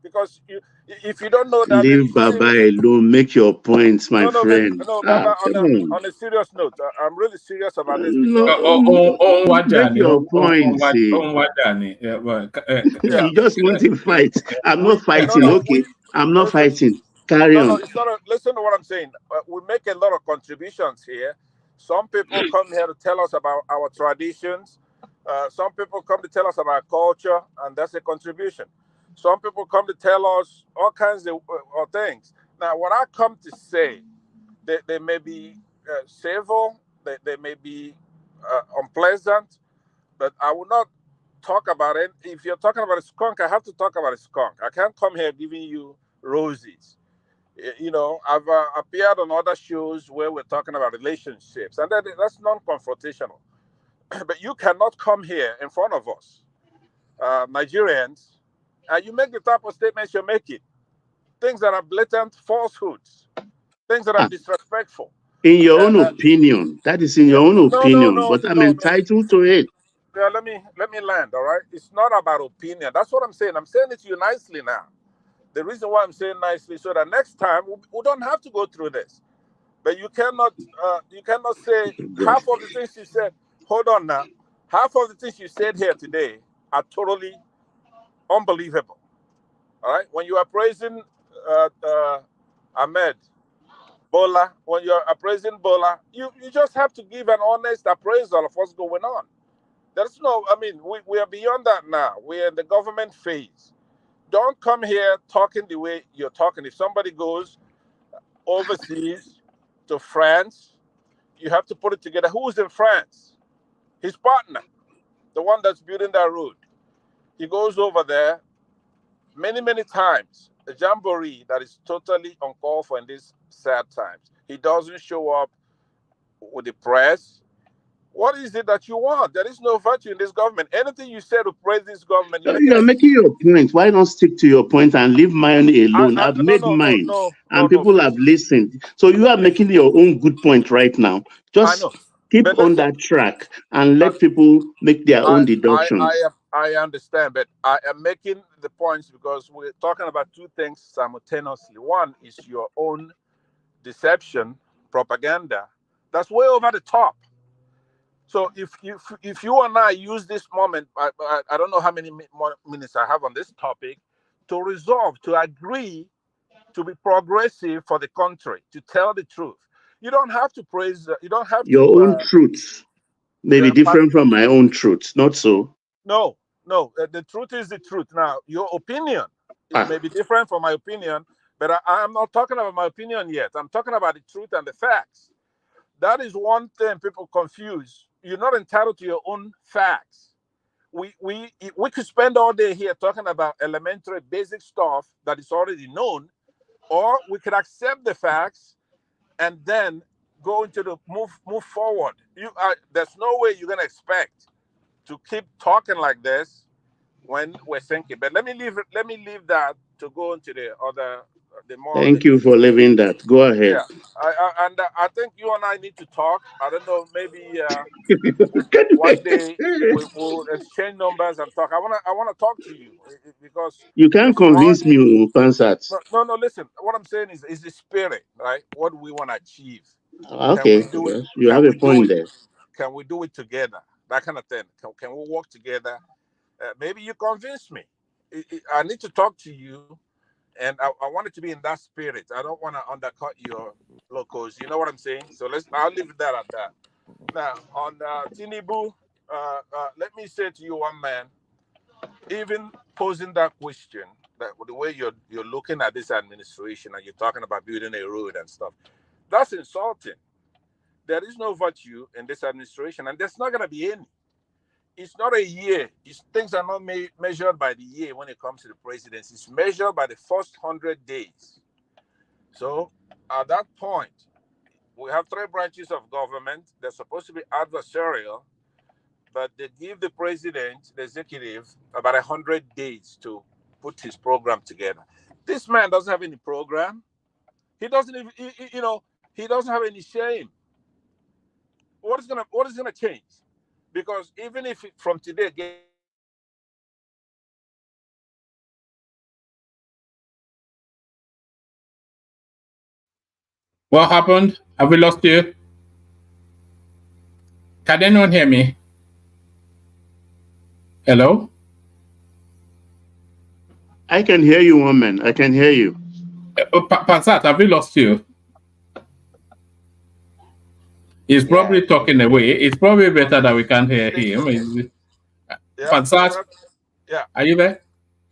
Because if you don't know that, leave Baba alone. Make your points, my friend. No, Baba. On a serious note, I'm really serious about this. Make your points. You just want to fight. I'm not fighting. Okay, I'm not fighting. Carry on. Listen to what I'm saying. We make a lot of contributions here. Some people come here to tell us about our traditions. Some people come to tell us about culture, and that's a contribution. Some people come to tell us all kinds of things. Now, what I come to say, they may be civil, they may be unpleasant, but I will not talk about it. If you're talking about a skunk, I have to talk about a skunk. I can't come here giving you roses. You know, I've appeared on other shows where we're talking about relationships, and that's non-confrontational. But you cannot come here in front of us, Nigerians, and you make the type of statements you're making. Things that are blatant falsehoods, things that are disrespectful. In your own opinion. That is in your own opinion, but I'm entitled to it. Yeah, let me land, all right? It's not about opinion. That's what I'm saying. I'm saying it to you nicely now. The reason why I'm saying nicely, so that next time we don't have to go through this. But you cannot say half of the things you said. Hold on now. Half of the things you said here today are totally unbelievable. All right? When you are praising Ahmed Bola, when you're appraising Bola, you just have to give an honest appraisal of what's going on. There's no, I mean, we are beyond that now. We're in the government phase. Don't come here talking the way you're talking. If somebody goes overseas to France, you have to put it together. Who's in France? His partner, the one that's building that road. He goes over there many times. A jamboree that is totally uncalled for in these sad times. He doesn't show up with the press. What is it that you want? There is no virtue in this government. Anything you say to praise this government, You're making your point. Why not stick to your point and leave mine alone? I've made mine, and people have listened. So you are making your own good point right now. Just keep on that track and let people make their own deductions. I understand, but I am making the points because we're talking about two things simultaneously. One is your own deception, propaganda. That's way over the top. So if you and I use this moment, I don't know how many more minutes I have on this topic, to resolve, to agree, to be progressive for the country, to tell the truth. You don't have to praise. You don't have your own truths may be different from my own truths. Not so. No. The truth is the truth. Now, your opinion may be different from my opinion, but I'm not talking about my opinion yet. I'm talking about the truth and the facts. That is one thing people confuse. You're not entitled to your own facts. We could spend all day here talking about elementary basic stuff that is already known, or we could accept the facts and then go into the move forward. There's no way you're gonna expect to keep talking like this when we're thinking. But let me leave that to go into the other. Thank you for leaving that. Go ahead. Yeah, I think you and I need to talk. I don't know, maybe one day we'll exchange numbers and talk. I wanna talk to you because you can't convince me, Pansat. No. Listen, what I'm saying is the spirit, right? What we want to achieve. Okay, yes, you have a point there. Can we do it together? That kind of thing. Can we work together? Maybe you convince me. I need to talk to you. And I want it to be in that spirit. I don't want to undercut your locals. You know what I'm saying? So I'll leave that at that. Now, on Tinubu, let me say to you, one man, even posing that question, that the way you're looking at this administration and you're talking about building a road and stuff, that's insulting. There is no virtue in this administration, and there's not going to be any. It's not a year. Things are not measured by the year when it comes to the presidency. It's measured by the first 100 days. So at that point, we have three branches of government. They're supposed to be adversarial, but they give the president, the executive, about 100 days to put his program together. This man doesn't have any program. He doesn't even, he doesn't have any shame. What is gonna change? Because even if from today, what happened? Have we lost you? Can anyone hear me? Hello? I can hear you, woman. I can hear you. Pansat, have we lost you? He's probably talking away. It's probably better that we can't hear him. Pansat? Yeah. Are you there?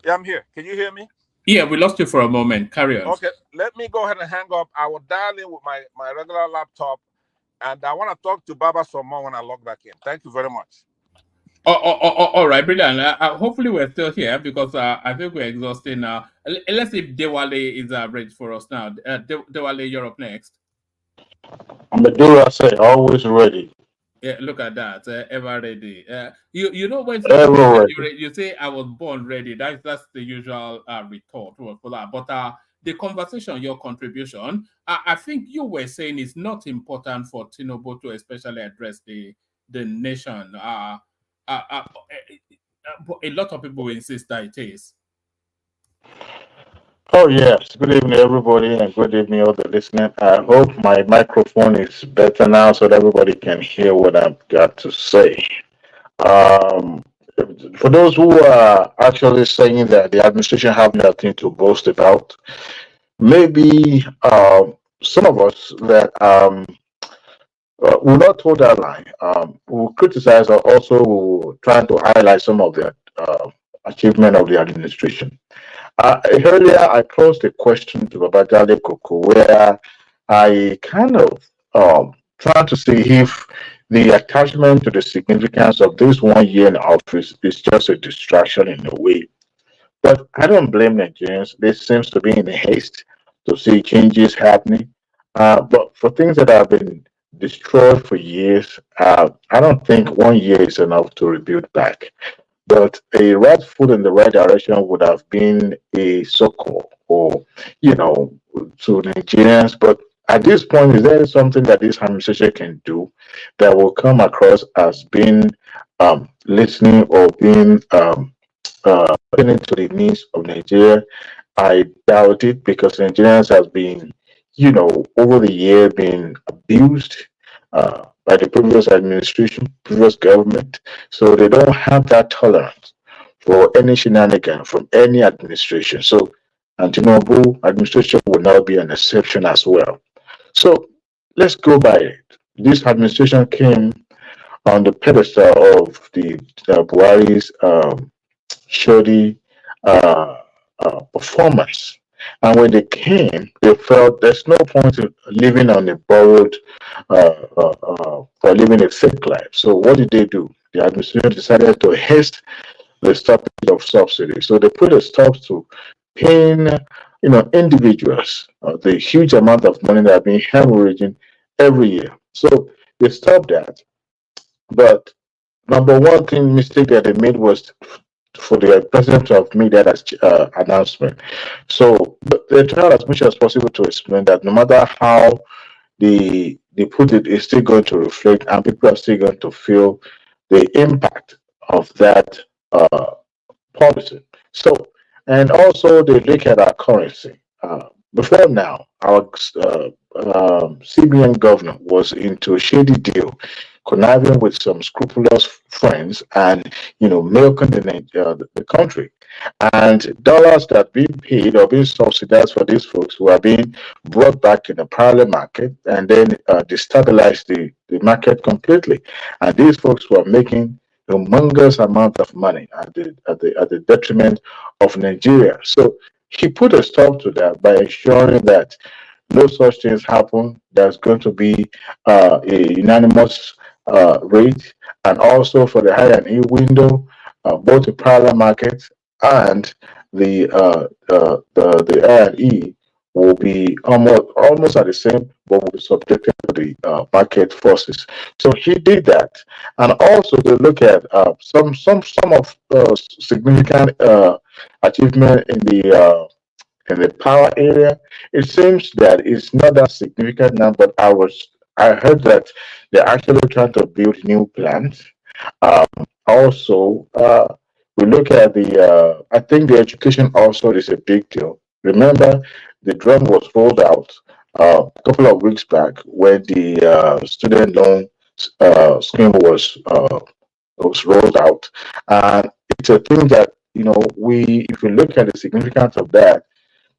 Yeah, I'm here. Can you hear me? Yeah, we lost you for a moment. Carry on. Okay, let me go ahead and hang up. I will dial in with my regular laptop, and I want to talk to Baba some more when I log back in. Thank you very much. All right, brilliant. Hopefully we're still here because I think we're exhausting now. Let's see if Dewale is ready for us now. Dewale, you're up next. I'm a do I say, always ready. Yeah, look at that. Ever ready. You know when you say I was born ready. That's the usual retort for that. But the conversation, your contribution, I think you were saying it's not important for Tinubu to especially address the nation. A lot of people insist that it is. Oh, yes. Good evening, everybody, and good evening, all the listening. I hope my microphone is better now so that everybody can hear what I've got to say. Um, for those who are actually saying that the administration have nothing to boast about, maybe some of us that will not hold that line. Will criticize or also will try to highlight some of the achievement of the administration. Earlier, I posed a question to Babajale Koko where I kind of trying to see if the attachment to the significance of this 1 year in office is just a distraction in a way. But I don't blame Nigerians. They seems to be in a haste to see changes happening. But for things that have been destroyed for years, I don't think 1 year is enough to rebuild back. But a right foot in the right direction would have been a succor or, you know, to Nigerians. But at this point, is there something that this administration can do that will come across as being listening or being listening to the needs of Nigeria? I doubt it because Nigerians has been, over the year been abused by the previous administration, previous government. So they don't have that tolerance for any shenanigan from any administration. So, and Tinubu administration will not be an exception as well. So let's go by it. This administration came on the pedestal of the Buhari's shoddy performance. And when they came, they felt there's no point in living on a borrowed or living a fake life. So what did they do? The administration decided to haste the stoppage of subsidies. So they put a stop to paying, individuals the huge amount of money that are being hemorrhaging every year. So they stopped that. But number one thing mistake that they made was for the president to have made that announcement. So they tried as much as possible to explain that no matter how they put it, it's still going to reflect, and people are still going to feel the impact of that policy. So, and also they look at our currency. Before now, our CBN governor was into a shady deal, conniving with some scrupulous friends, and milking the country. And dollars that being paid or being subsidized for these folks who are being brought back in the parallel market and then destabilize the market completely. And these folks were making humongous amount of money at the detriment of Nigeria. So he put a stop to that by ensuring that no such things happen. There's going to be a unanimous rate, and also for the high and E window, both the parallel market and the A and E will be almost at the same, but will be subjected to the market forces. So he did that, and also to look at some of significant achievement in the power area. It seems that it's not that significant now, but I heard that they're actually trying to build new plants. Um, Also, we look at I think the education also is a big deal. Remember, the drum was rolled out a couple of weeks back when the student loan scheme was rolled out, and it's a thing that if you look at the significance of that,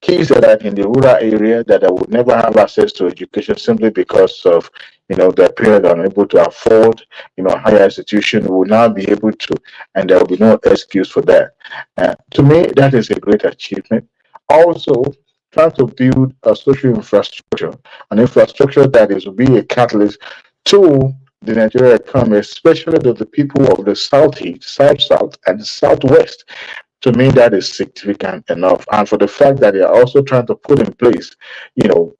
kids that are in the rural area that would never have access to education simply because of their parents are unable to afford higher institution will now be able to, and there will be no excuse for that. To me, that is a great achievement. Also, trying to build a social infrastructure, an infrastructure that is will be a catalyst to the Nigerian economy, especially to the people of the southeast, south, and southwest. To me, that is significant enough. And for the fact that they are also trying to put in place,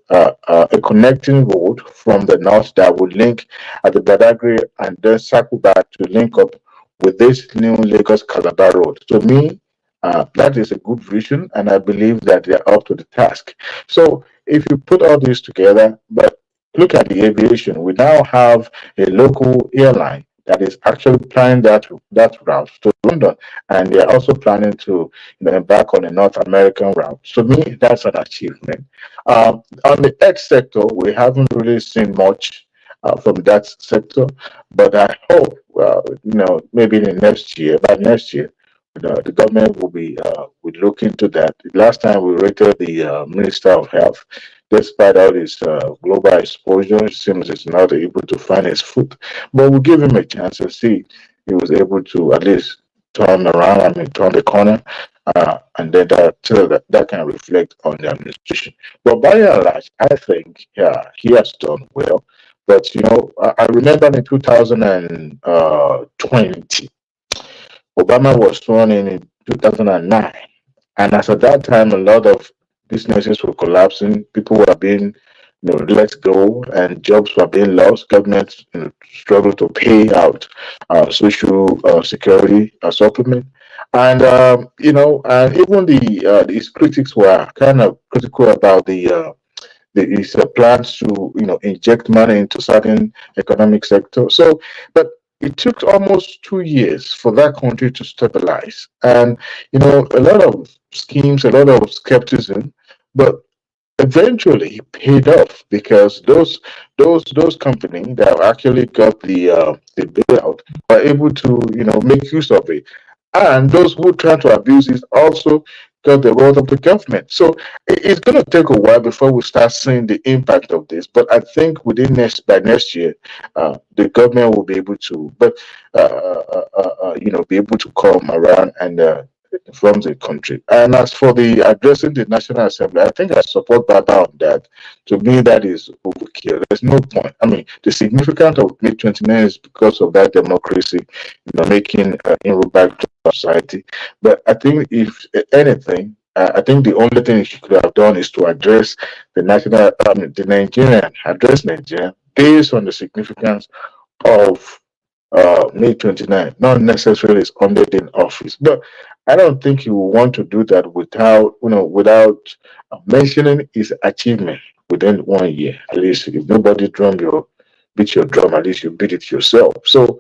a connecting road from the north that would link at the Badagry and then circle back to link up with this new Lagos Calabar road. To me, That is a good vision, and I believe that they are up to the task. So if you put all this together, but look at the aviation, we now have a local airline that is actually planning that route to London, and they are also planning to embark on a North American route. To me, that's an achievement. On the X sector, we haven't really seen much from that sector, but I hope, maybe in the next year, by next year, the government will look into that. Last time we rated the Minister of Health, despite all his global exposure, it seems he's not able to find his foot. But we'll give him a chance and see he was able to at least turn around, turn the corner, and then that can reflect on the administration. But by and large, I think he has done well. But I remember in 2020, Obama was sworn in 2009, and as at that time, a lot of businesses were collapsing. People were being let go, and jobs were being lost. Governments struggled to pay out social security supplement, and and even these critics were kind of critical about his plans to inject money into certain economic sectors. So, but it took almost 2 years for that country to stabilize, and a lot of schemes, a lot of skepticism, but eventually it paid off because those companies that actually got the bailout were able to make use of it, and those who try to abuse it also got the wrath of the government. So it's going to take a while before we start seeing the impact of this. But I think by next year, the government will be able to, be able to come around and from the country. And as for the addressing the National Assembly, I think I support Baba on that. To me, that is overkill. There's no point. The significance of May 29 is because of that democracy, making inroad back to society. But I think if anything, I think the only thing she could have done is to address address Nigeria based on the significance of May 29, not necessarily is under in office. But I don't think you will want to do that without mentioning his achievement within 1 year. At least if nobody beat your drum, at least you beat it yourself. So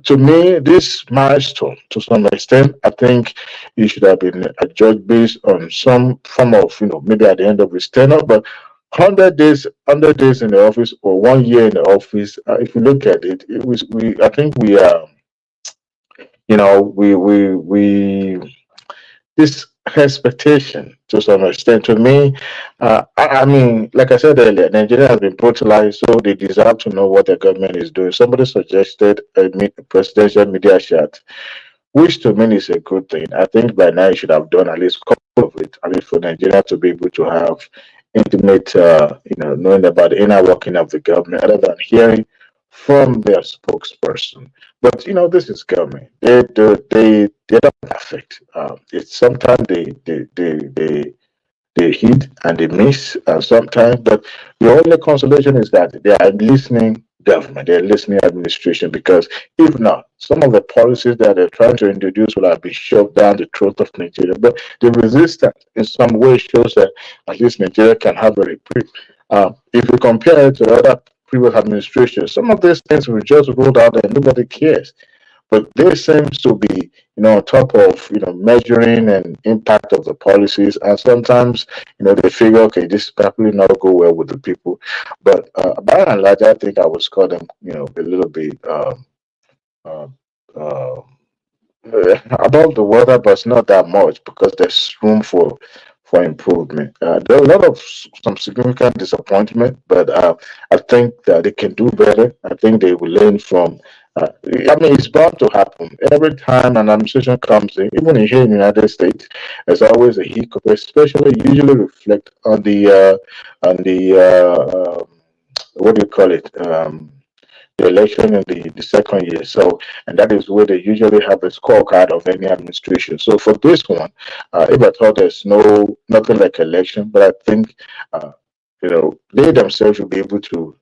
to me, this milestone, to some extent, I think it should have been judged based on some form of, maybe at the end of his tenure, but 100 days in the office or 1 year in the office. If you look at it, I think we are, this expectation to some extent. To me, like I said earlier, Nigeria has been brutalized, so they deserve to know what the government is doing. Somebody suggested a presidential media chat, which to me is a good thing. I think by now you should have done at least a couple of it, at least for Nigeria to be able to have intimate, knowing about the inner working of the government, other than hearing from their spokesperson. But this is government. They're not perfect. It's sometimes they hit and they miss sometimes, but the only consolation is that they are listening government, they're listening administration, because if not, some of the policies that they're trying to introduce will have been shoved down the throat of Nigeria. But the resistance in some way shows that at least Nigeria can have a reprieve. If you compare it to other previous administrations, some of these things were just rolled out and nobody cares. But they seem to be, on top of, measuring and impact of the policies. And sometimes, they figure, okay, this is probably not go well with the people. But by and large, I think I would score them, a little bit above the water, but it's not that much because there's room for improvement. There are a lot of some significant disappointment, but I think that they can do better. I think they will learn from. It's bound to happen every time an administration comes in. Even here in the United States, there's always a hiccup, especially usually reflect on the what do you call it? The election in the second year. So, and that is where they usually have a scorecard of any administration. So for this one, if I thought there's nothing like election, but I think, they themselves will be able to,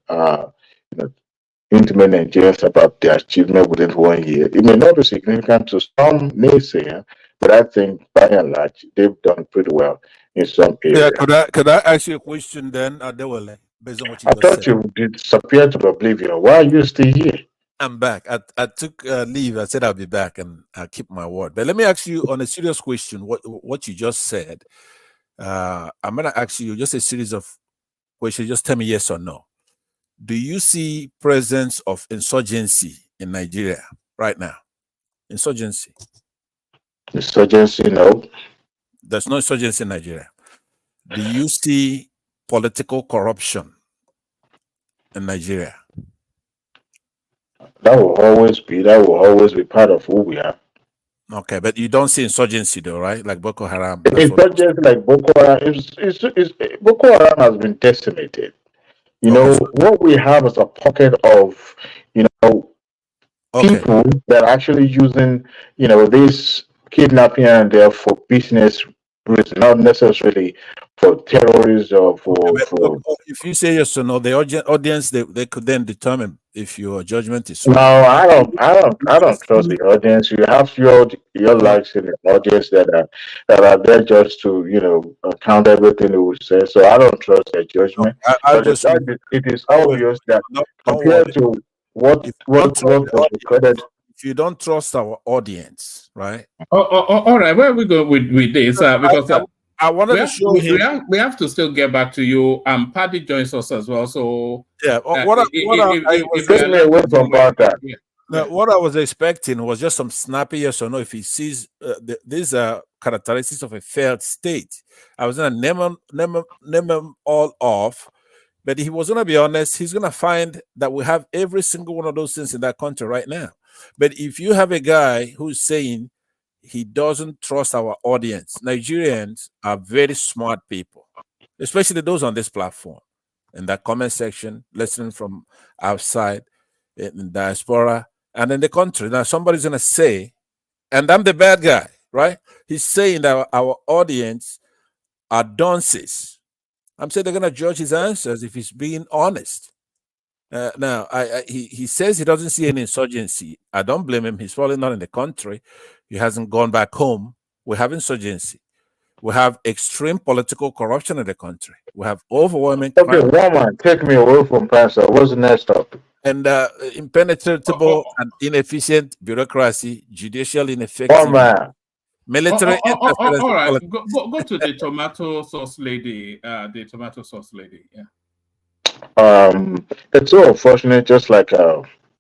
intimate Nigerians about their achievement within 1 year. It may not be significant to some naysayers, But I think by and large, they've done pretty well in some Yeah, areas. could I ask you a question then, Adewale, based on what you I just thought said? you disappeared to oblivion. Why are you still here? I'm back. I took leave. I said I'll be back, and I'll keep my word. But let me ask you on a serious question. What you just said. I'm gonna ask you just a series of questions. Just tell me yes or no. Do you see presence of insurgency in Nigeria right now? Insurgency. Insurgency, no. There's no insurgency in Nigeria. Do you see political corruption in Nigeria? That will always be part of who we are. Okay, but you don't see insurgency though, right? Like Boko Haram. Insurgency like Boko Haram, Boko Haram has been decimated. What we have is a pocket of, people that are actually using, this kidnapping and there for business reasons, not necessarily for terrorism or for. If you say yes or no, the audience they could then determine if your judgment is No, right. I don't trust the audience. You have your likes in the audience that are there just to count everything they would say. So I don't trust their judgment. But it is obvious that compared to what was recorded. If you don't trust our audience, right? All right. Where are we going with this? Because I wanted to show him. We have to still get back to you. Paddy joins us as well. So yeah, what I was expecting was just some snappy yes or no. If he sees these characteristics of a failed state, I was gonna name them all off. But he was going to be honest, he's going to find that we have every single one of those things in that country right now. But if you have a guy who's saying he doesn't trust our audience, Nigerians are very smart people, especially those on this platform, in that comment section, listening from outside, in diaspora, and in the country. Now, somebody's going to say, and I'm the bad guy, right? He's saying that our audience are dunces. I'm saying they're going to judge his answers if he's being honest. Now, he says he doesn't see any insurgency. I don't blame him. He's probably not in the country. He hasn't gone back home. We have insurgency. We have extreme political corruption in the country. We have overwhelming. Okay, woman, take me away from Pastor. What's the next topic? And impenetrable and inefficient bureaucracy, judicial ineffectiveness. Oh, man. Military interference. All right, go to the tomato sauce lady. The tomato sauce lady. Yeah. It's so unfortunate, just like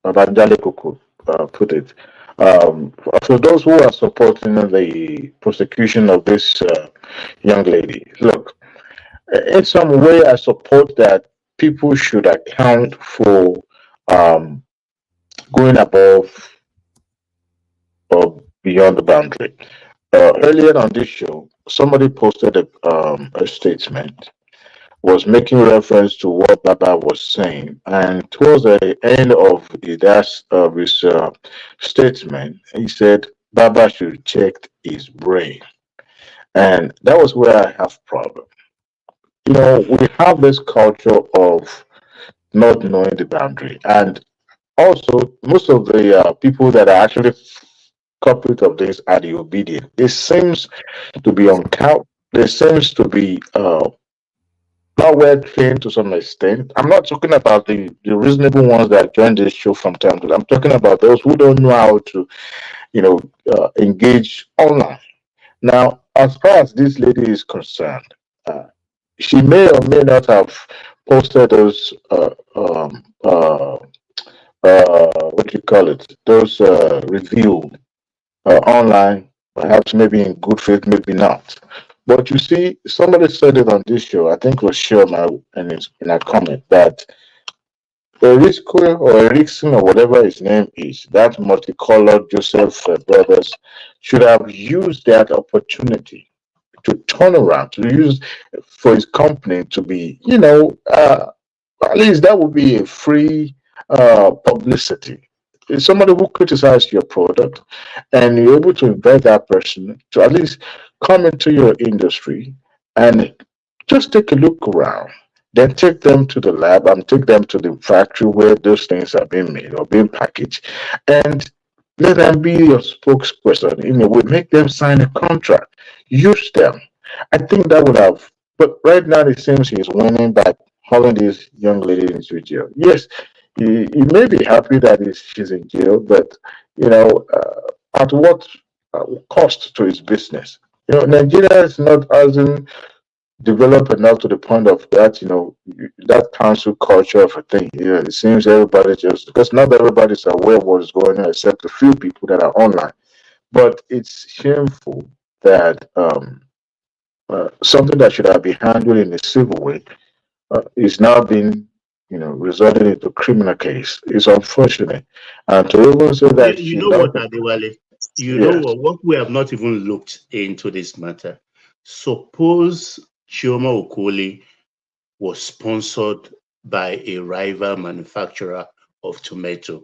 Babanjali Kuku put it. For those who are supporting the prosecution of this young lady, look, in some way, I support that people should account for going above or beyond the boundary. Earlier on this show, somebody posted a statement, was making reference to what Baba was saying, and towards the end of his statement, he said Baba should check his brain, and that was where I have problem. We have this culture of not knowing the boundary, and also most of the people that are actually culprit of this are the obedient. This seems to be there seems to be not well trained to some extent. I'm not talking about the reasonable ones that join this show from time to time. I'm talking about those who don't know how to, engage online. Now, as far as this lady is concerned, she may or may not have posted those what do you call it? Those review online, perhaps maybe in good faith, maybe not. But you see, somebody said it on this show, I think it was Chioma in a comment, that Erickson or whatever his name is, that multicolored Joseph Brothers, should have used that opportunity to turn around, to use for his company to be, at least that would be a free publicity. It's somebody who criticizes your product, and you're able to invite that person to at least come into your industry and just take a look around. Then take them to the lab and take them to the factory where those things are being made or being packaged, and Let them be your spokesperson in a way. Make them sign a contract. Use them. I think that would have. But right now, it seems he's winning by hauling this young lady into jail. Yes, he may be happy that she's in jail, but at what cost to his business? Nigeria is not hasn't developed enough to the point of that, that council culture of a thing. It seems everybody just because not everybody's aware of what is going on except a few people that are online. But it's shameful that something that should have been handled in a civil way is now being, resulted into criminal case. It's unfortunate, and to even say that You she know what, not, Adewale? You know yes, what we have not even looked into this matter. Suppose Chioma Okoli was sponsored by a rival manufacturer of tomato.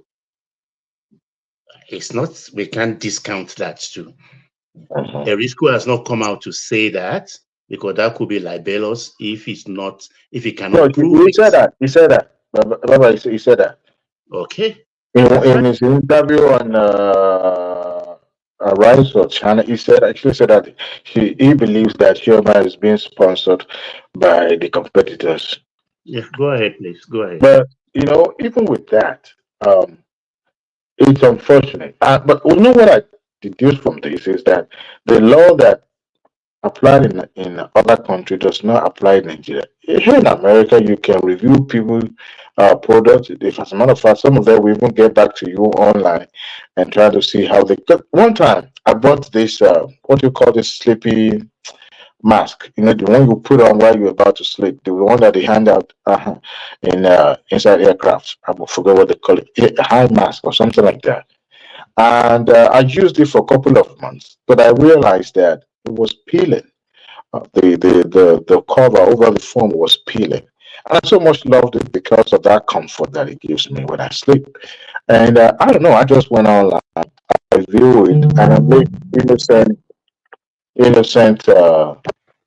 It's not, we can't discount that too. Erisco has not come out to say that because that could be libelous if he no, cannot prove he it. said that. He said that. Baba, he said that. Okay. In his interview on Rise or China, he actually said that he believes that Shioma is being sponsored by the competitors. Yeah, go ahead, please. Go ahead. But even with that, um, it's unfortunate. But you know what I deduce from this is that the law that applied in other countries does not apply in Nigeria. Here in America, you can review people products. If, as a matter of fact, some of them will even get back to you online and try to see how they. 'Cause one time, I bought this what do you call this sleepy mask? The one you put on while you're about to sleep. The one that they hand out in inside aircraft. I forget what they call it. A high mask or something like that. And I used it for a couple of months, but I realized that it was peeling. The cover over the phone was peeling. And I so much loved it because of that comfort that it gives me when I sleep. And I don't know, I just went online, I view it, and I made innocent, innocent, uh,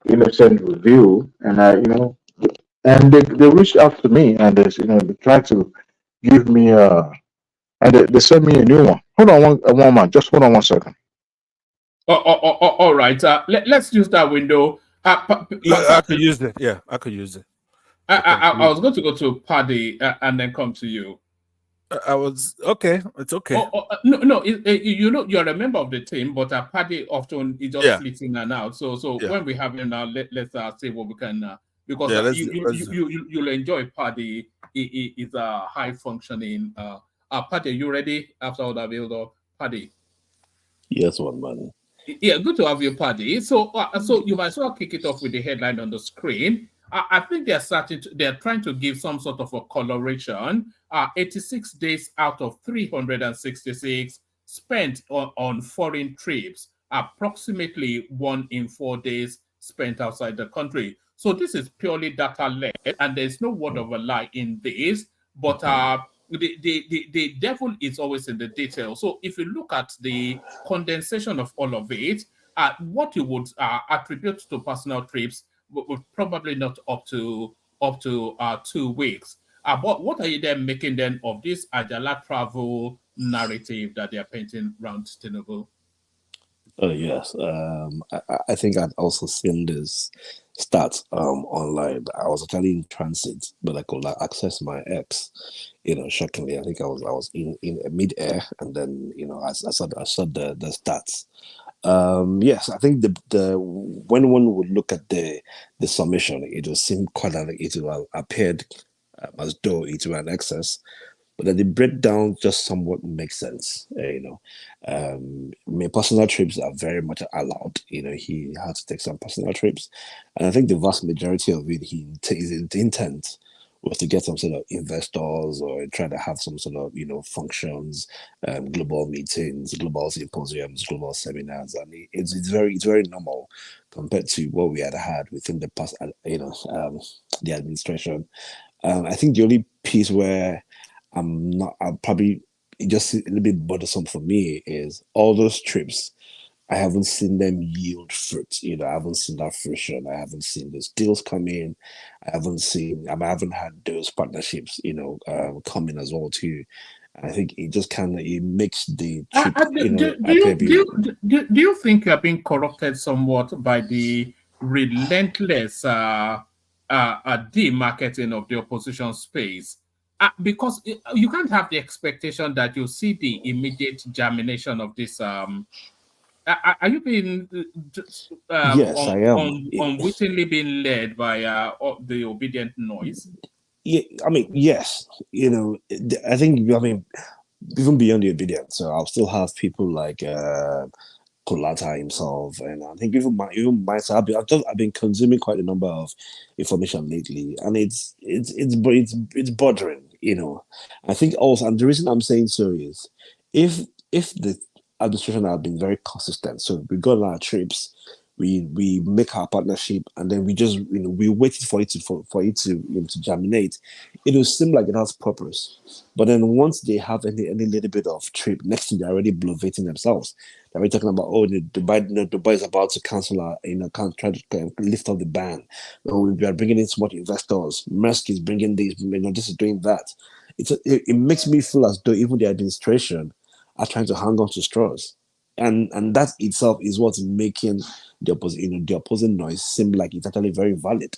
innocent review. And and they reached out to me and they tried to give me and they sent me a new one. Hold on one moment, just hold on 1 second. All right. Let's use that window. I could use it. Yeah, I could use it. I was going to go to Paddy and then come to you. I was okay. It's okay. No. You're a member of the team, but Paddy often is just flits in and out. So when we have him now, let's see what we can because you'll enjoy Paddy. He is a high functioning. Paddy, are you ready after all that build? Paddy. Yes, one man. Yeah, good to have you, Paddy. So you might as well kick it off with the headline on the screen. I think they're trying to give some sort of a coloration. 86 days out of 366 spent on foreign trips. Approximately 1 in 4 days spent outside the country. So this is purely data-led, and there's no word of a lie in this. But the devil is always in the detail. So if you look at the condensation of all of it, what you would attribute to personal trips would probably not up to 2 weeks. But what are you then making then of this Ajala travel narrative that they are painting around Tinubu? Oh yes, I think I'd also seen this stats online. I was actually in transit, but I could access my apps. Shockingly, I think I was in mid-air, and then I saw the stats. Yes, I think the when one would look at the summation, it will seem quite like it will have appeared as though it were an excess. But then the breakdown just somewhat makes sense. Personal trips are very much allowed. He had to take some personal trips, and I think the vast majority of it, his intent was to get some sort of investors or try to have some sort of functions, global meetings, global symposiums, global seminars, and it's very normal compared to what we had within the past. The administration. I think the only piece where I'll probably just a little bit bothersome for me is all those trips. I haven't seen them yield fruit. I haven't seen that fruition. I haven't seen those deals come in. I haven't had those partnerships, come in as well too. I think it just kind of it makes the Uh, trip, uh, do, do, do, appear you, do, being. you, do you think you are being corrupted somewhat by the relentless demarketing of the opposition space? Because you can't have the expectation that you see the immediate germination of this. Are you being Yes, I am. unwittingly being led by the obedient noise? Yeah, I mean, yes. I think, I mean, even beyond the obedience, so I'll still have people like Kolata himself, and I think even myself, I've been consuming quite a number of information lately, and it's bothering. I think also, and the reason I'm saying so is if the administration had been very consistent, so we go on our trips, we make our partnership, and then we just we waited for it to germinate. It will seem like it has purpose, but then once they have any little bit of trip, next thing they're already blovating themselves. They're already talking about, oh, Dubai is about to cancel our, can't try to lift up the ban. We are bringing in so much investors. Maersk is bringing this, this is doing that. It makes me feel as though even the administration are trying to hang on to straws, and that itself is what's making the opposing noise seem like it's actually very valid.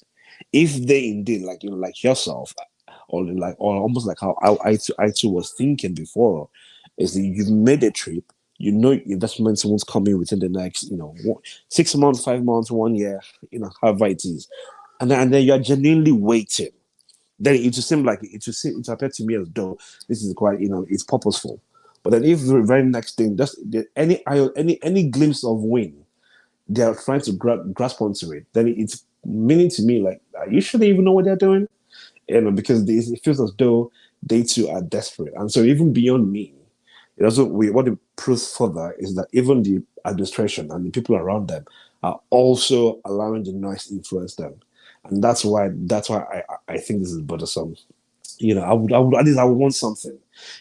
If they indeed, like yourself, or almost like how I too was thinking before, is that you've made a trip, investments won't come in within the next 6 months, 5 months, 1 year, however it is, and then you're genuinely waiting. Then it will seem like it appeared to me as though this is quite it's purposeful. But then if the very next thing, just any glimpse of win, they are trying to grasp onto it, then it's meaning to me like, are you sure they even know what they're doing? Because it feels as though they too are desperate. And so even beyond me, what it proves further is that even the administration and the people around them are also allowing the noise to influence them. And that's why I think this is bothersome. At least I would want something.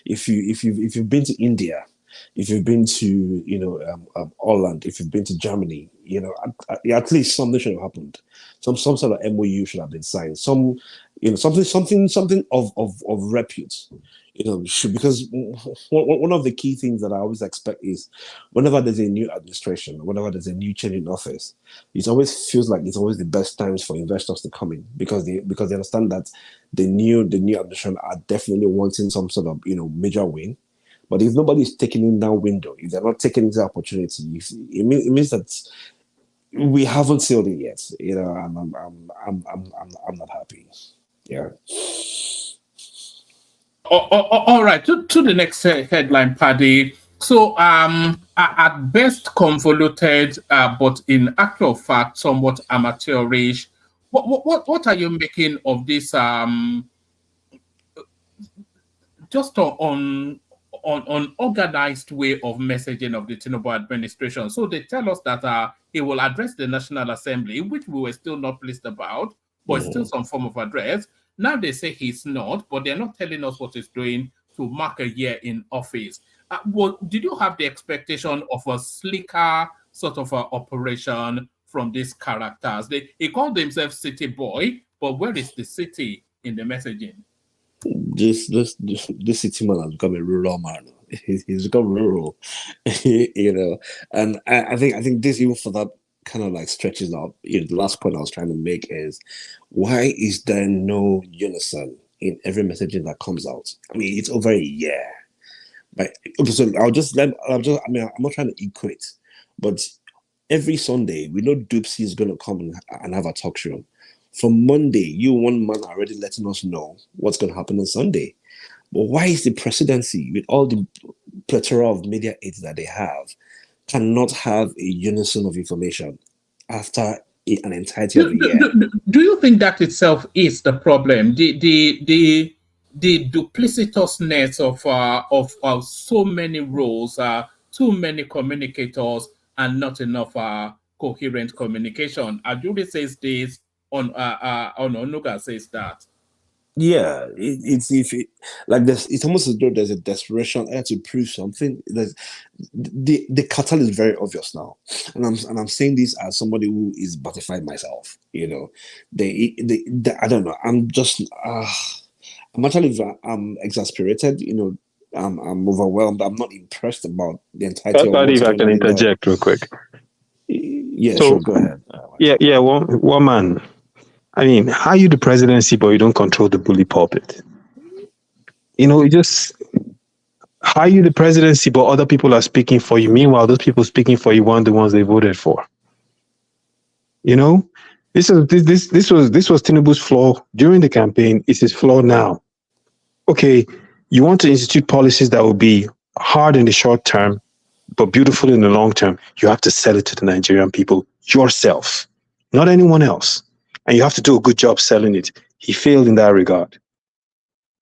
If you've been to India, if you've been to Holland, if you've been to Germany, at least something should have happened. Some sort of MOU should have been signed. Something of repute. Because one of the key things that I always expect is whenever there's a new administration, whenever there's a new change in office, it always feels like it's always the best times for investors to come in because they understand that the new administration are definitely wanting some sort of major win. But if nobody's taking in that window, if they're not taking the opportunity, it means that we haven't sealed it yet. I'm not happy. Yeah. All right, to the next headline, Paddy. So, at best convoluted, but in actual fact, somewhat amateurish. What are you making of this? Just on organized way of messaging of the Tinubu administration. So they tell us that he will address the National Assembly, which we were still not pleased about, but still some form of address. Now they say he's not, but they're not telling us what he's doing to mark a year in office. Did you have the expectation of a slicker sort of operation from these characters? He called himself City Boy, but where is the city in the messaging? This city man has become a rural man. He's become rural, and I think this even for that kind of like stretches out. The last point I was trying to make is, why is there no unison in every messaging that comes out? I mean, it's over a year. But okay, so I'm not trying to equate, but every Sunday we know Dupsy is going to come and have a talk show. From Monday, you one man already letting us know what's going to happen on Sunday. But why is the presidency, with all the plethora of media aids that they have, cannot have a unison of information after an entirety of a year? Do you think that itself is the problem? The duplicitousness of so many roles, too many communicators, and not enough coherent communication. Ajuri says this. Onuga says that. Yeah, it's almost as though there's a desperation to prove something. The cartel is very obvious now, and I'm saying this as somebody who is butterfied myself. I don't know. I'm actually exasperated. I'm overwhelmed. I'm not impressed about the entirety of Sorry what's if I going can on in the. interject real quick. Yeah, So, sure, go ahead. yeah, one man. I mean, how you the presidency, but you don't control the bully pulpit? You know, it just how you the presidency, but other people are speaking for you. Meanwhile, those people speaking for you weren't the ones they voted for. You know, this was Tinubu's flaw during the campaign. It's his flaw now. Okay, you want to institute policies that will be hard in the short term, but beautiful in the long term. You have to sell it to the Nigerian people yourself, not anyone else. And you have to do a good job selling it. He failed in that regard.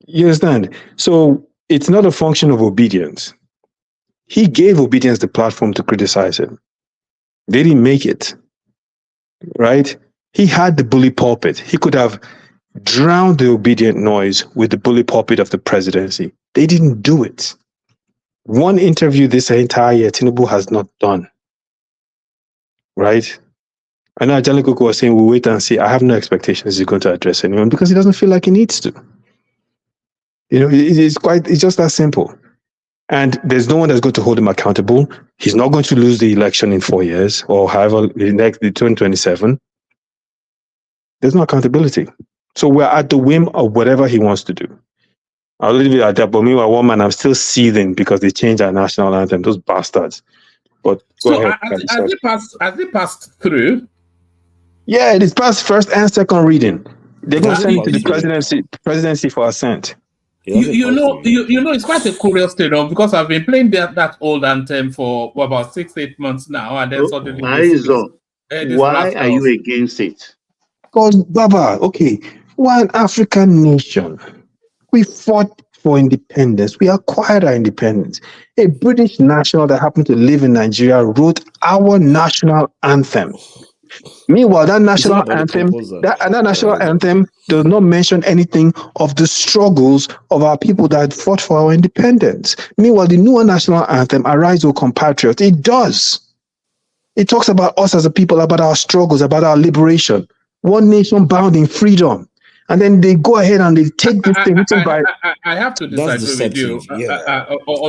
You understand? So it's not a function of obedience. He gave obedience the platform to criticize him. They didn't make it, right? He had the bully pulpit. He could have drowned the obedient noise with the bully pulpit of the presidency. They didn't do it. One interview this entire year, Tinubu has not done, right? I know Ajani Koko was saying, we'll wait and see. I have no expectations he's going to address anyone because he doesn't feel like he needs to. You know, it's just that simple. And there's no one that's going to hold him accountable. He's not going to lose the election in 4 years or however, the 2027. There's no accountability. So we're at the whim of whatever he wants to do. I'll leave it at that. But meanwhile, one man, I'm still seething because they changed our national anthem. Those bastards. But go ahead. Has it passed through? Yeah, it is passed first and second reading. They're going to send it to the presidency for assent. You know, it's quite a curious thing, because I've been playing that old anthem for about 6-8 months now, and then suddenly why are you against it? Because Baba, okay, we're an African nation. We fought for independence. We acquired our independence. A British national that happened to live in Nigeria wrote our national anthem. Meanwhile, that national anthem, anthem does not mention anything of the struggles of our people that fought for our independence. Meanwhile, the newer national anthem, Arise, O Compatriots, it does. It talks about us as a people, about our struggles, about our liberation. One nation bound in freedom. And then they go ahead and they take this thing written by... I have to disagree with you.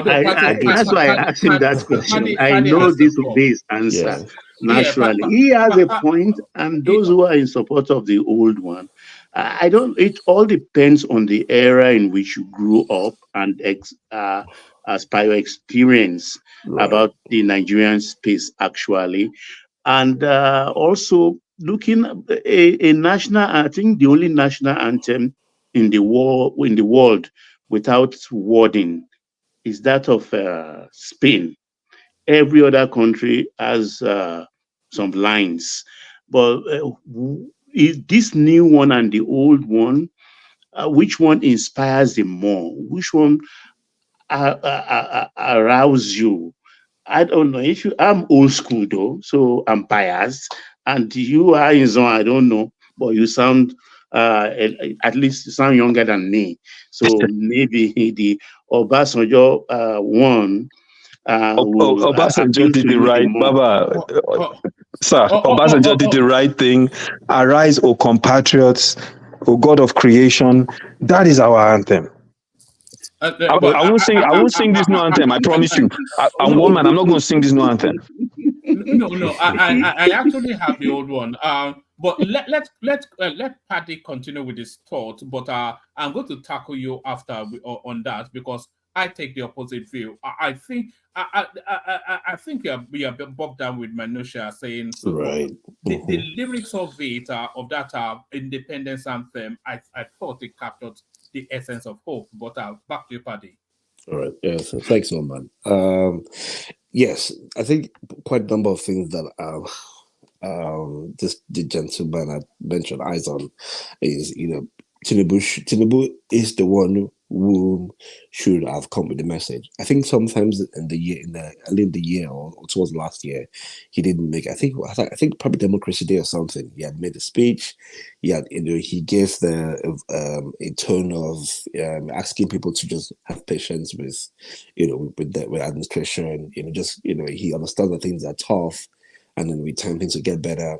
That's why I asked him that question. I know this will be his answer. Naturally, he has a point, and those who are in support of the old one, I don't. It all depends on the era in which you grew up and as per your experience about the Nigerian space, actually, and also looking a national. I think the only national anthem in the world without wording is that of Spain. Every other country has some lines, but this new one and the old one, which one inspires you more? Which one arouses you? I don't know. I'm old school though, so I'm biased, and you are in zone. I don't know, but you sound at least you sound younger than me. So maybe the Obasanjo one. Obasanjo did the right, Baba. Sir, Obasanjo did the right thing. Arise, O compatriots, O God of creation. That is our anthem. I won't sing this new anthem. I promise you. I'm one man. I'm not going to sing this new anthem. No. I actually have the old one. But let Paddy continue with his thought. But I'm going to tackle you after on that, because I take the opposite view. I think we are bogged down with minutia saying so. Right. The lyrics of it of that independence anthem, I thought it captured the essence of hope. But back to you, Paddy. All right. Yeah. So thanks, man. Yes, I think quite a number of things that the gentleman had mentioned eyes on is, Tinubu is the one who should have come with the message. I think sometimes early in the year or towards last year, he didn't make. I think probably Democracy Day or something. He had made a speech. He gave a tone of asking people to just have patience with administration. He understands that things are tough, and then with time things will get better.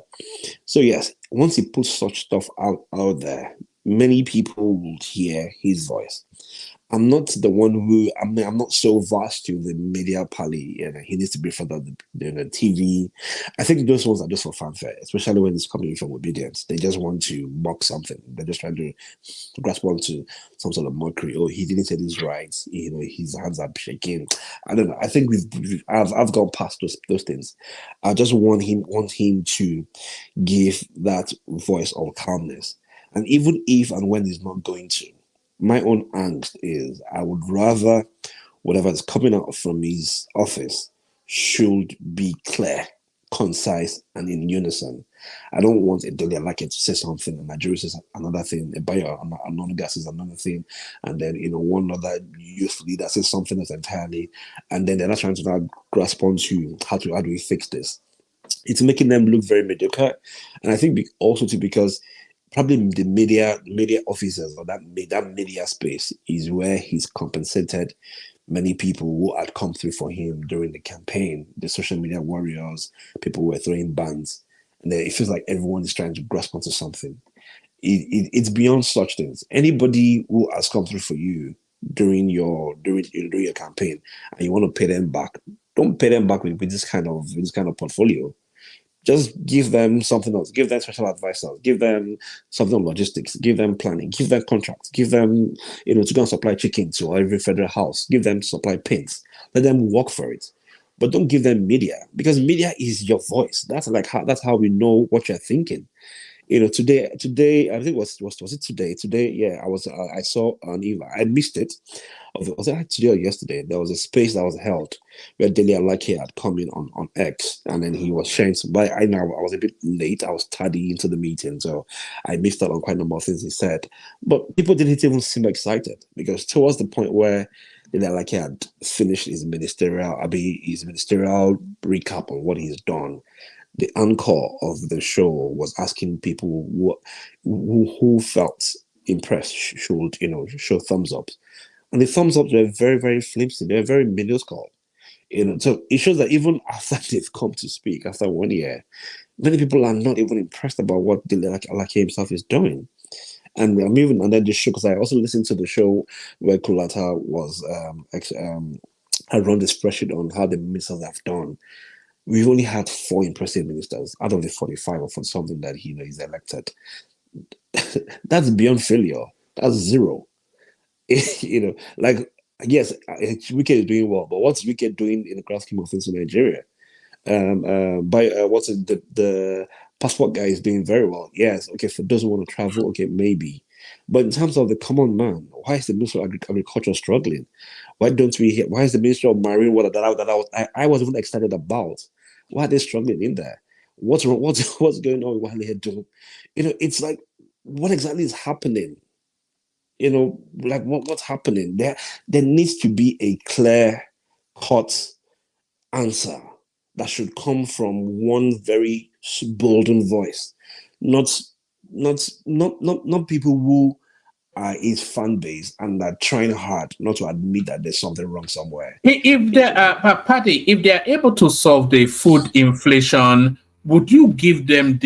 So yes, once he puts such stuff out there, many people will hear his voice. I'm not the one who I'm not so vast to the media pally. He needs to be in front of the TV. I think those ones are just for fanfare, especially when it's coming from obedience. They just want to mock something. They're just trying to grasp onto some sort of mockery. Oh, he didn't say this right. His hands are shaking. I don't know. I think I've gone past those things. I just want him to give that voice of calmness, and even if and when he's not going to. My own angst is I would rather whatever is coming out from his office should be clear, concise, and in unison. I don't want a Delia like it to say something, and Nigeria says another thing, a buyer, another guy says another thing, and then one other youth leader says something else entirely, and then they're not trying to now grasp onto how do we fix this. It's making them look very mediocre, and I think also because probably the media officers or that media space is where he's compensated many people who had come through for him during the campaign, the social media warriors, people who were throwing bans, and then it feels like everyone is trying to grasp onto something. It's beyond such things. Anybody who has come through for you during your campaign and you want to pay them back, don't pay them back with this kind of portfolio. Just give them something else. Give them special advisors. Give them something on logistics. Give them planning. Give them contracts. Give them, to go and supply chicken to every federal house. Give them supply paints. Let them work for it. But don't give them media, because media is your voice. That's how we know what you're thinking. Today I think was it today? Today, yeah, I saw an email. I missed it. Was it today or yesterday? There was a space that was held where Dele Alake had come in on X, and then he was sharing some. But I was a bit late. I was tardy into the meeting, so I missed out on quite a number of things he said. But people didn't even seem excited, because towards the point where Dele Alake had finished his ministerial recap on what he's done, the anchor of the show was asking people who felt impressed should show thumbs up, and the thumbs ups were very, very flimsy. They were very minuscule. So it shows that even after they've come to speak after 1 year, many people are not even impressed about what Alake himself is doing. And I'm even under the show because I also listened to the show where Kulata was had run this spreadsheet on how the ministers have done. We've only had 4 impressive ministers out of the 45 or for something that he's elected. That's beyond failure. That's zero. Like, yes, Wike is doing well, but what's Wike doing in the grand scheme of things in Nigeria? The passport guy is doing very well. Yes, okay, for those who want to travel, okay, maybe. But in terms of the common man, why is the Minister of Agriculture struggling? Why don't we hear? Why is the Minister of Marine Water that I was even excited about? Why are they struggling in there? What's wrong? What's going on with Wale Edo? It's like, what exactly is happening? Like what's happening? There needs to be a clear cut answer that should come from one very bolden voice, not people who are his fan base and are trying hard not to admit that there's something wrong somewhere. If they are able to solve the food inflation, would you give them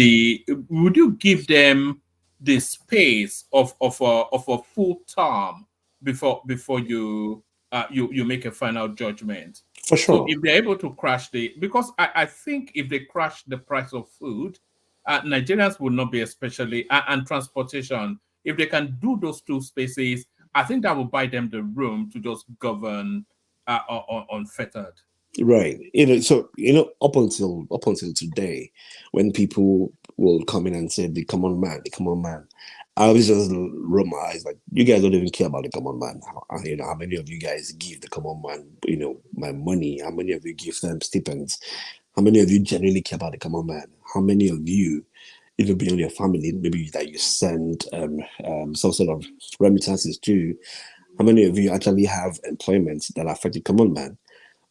the space of a full term before you make a final judgment? For sure. So if they're able to crash because I think if they crash the price of food, Nigerians will not be especially and transportation. If they can do those 2 spaces, I think that will buy them the room to just govern unfettered. Right. So up until today, when people will come in and say the common man, I always just roll my eyes like, you guys don't even care about the common man. How many of you guys give the common man, my money? How many of you give them stipends? How many of you genuinely care about the common man? How many of you, even beyond your family, maybe that you send some sort of remittances to? How many of you actually have employment that affect the common man?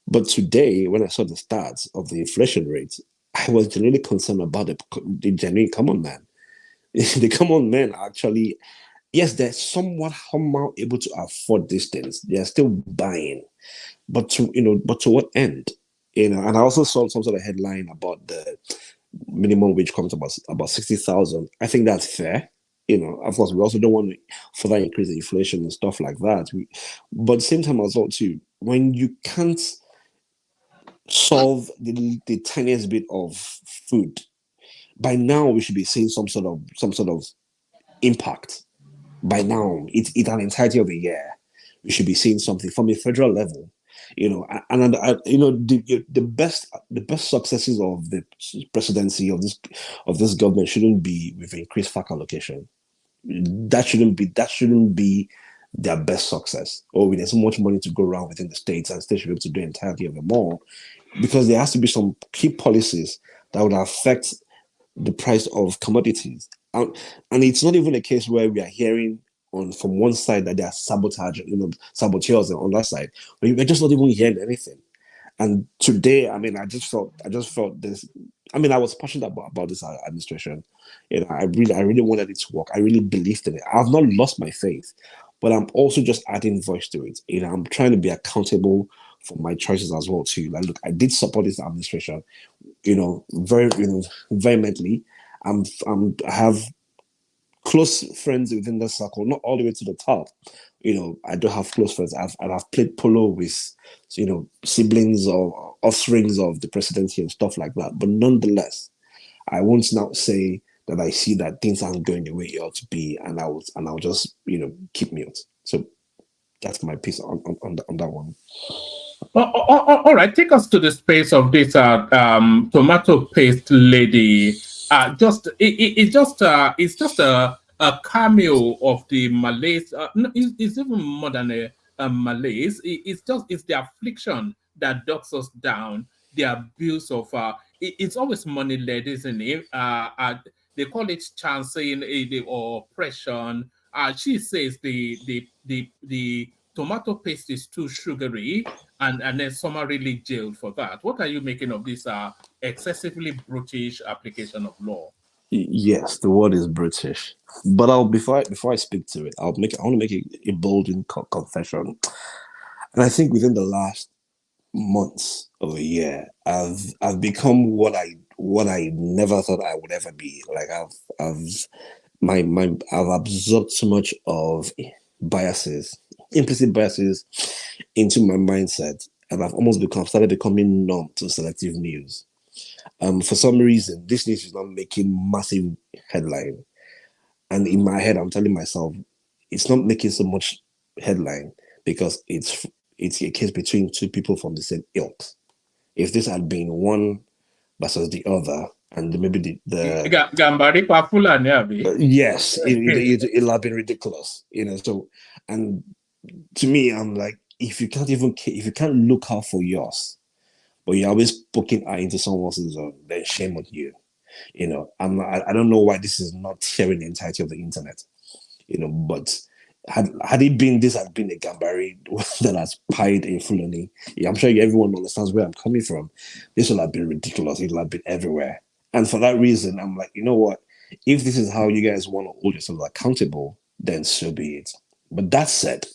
But today, when I saw the stats of the inflation rate, I was genuinely concerned about the genuine common man. The common men actually, yes, they're somewhat somehow able to afford these things. They're still buying, but to what end? And I also saw some sort of headline about the minimum wage comes about 60,000. I think that's fair. Of course, we also don't want to further increase the inflation and stuff like that. But at the same time as well, too, when you can't solve the tiniest bit of food, by now we should be seeing some sort of impact. By now, it's an entirety of a year. We should be seeing something from a federal level. The best successes of the presidency of this government shouldn't be with increased FAC allocation. That shouldn't be their best success. Or there's so much money to go around within the states, and states should be able to do entirely of it more, because there has to be some key policies that would affect the price of commodities. And it's not even a case where we are hearing from one side that they are saboteurs on that side. We're just not even hearing anything. And today, I just felt this. I was passionate about this administration. I really wanted it to work. I really believed in it. I've not lost my faith, but I'm also just adding voice to it. I'm trying to be accountable for my choices as well too. Like, look, I did support this administration, very vehemently. I have close friends within the circle, not all the way to the top. I do have close friends. I've played polo with, siblings or offsprings of the presidency and stuff like that. But nonetheless, I won't now say that I see that things aren't going the way it ought to be, and I'll just keep mute. So that's my piece on that one. All right, take us to the space of this tomato paste lady. It's just a cameo of the Malays. No, it's even more than a Malays. It's the affliction that docks us down. The abuse of it's always money led, isn't it? They call it chancing or oppression. She says the tomato paste is too sugary, and then summarily jailed for that. What are you making of this excessively brutish application of law? Yes, the word is British. But before I speak to it, I want to make a bold confession. And I think within the last months of a year, I've become what I never thought I would ever be. Like I've absorbed so much of biases, implicit biases, into my mindset, and I've almost started becoming numb to selective news. For some reason, this news is not making massive headline, and in my head, I'm telling myself it's not making so much headline because it's a case between two people from the same ilk. If this had been one versus the other, and maybe Gambari Papula, yes, it'll have been ridiculous, So, and to me, I'm like, if you can't look out for yours, but you're always poking eye into someone else's zone, then shame on you. I don't know why this is not sharing the entirety of the internet. But had it been this had been a Gambari that has pied a Fulani, I'm sure everyone understands where I'm coming from. This will have been ridiculous. It'll have been everywhere. And for that reason, I'm like, you know what? If this is how you guys want to hold yourselves accountable, then so be it. But that said,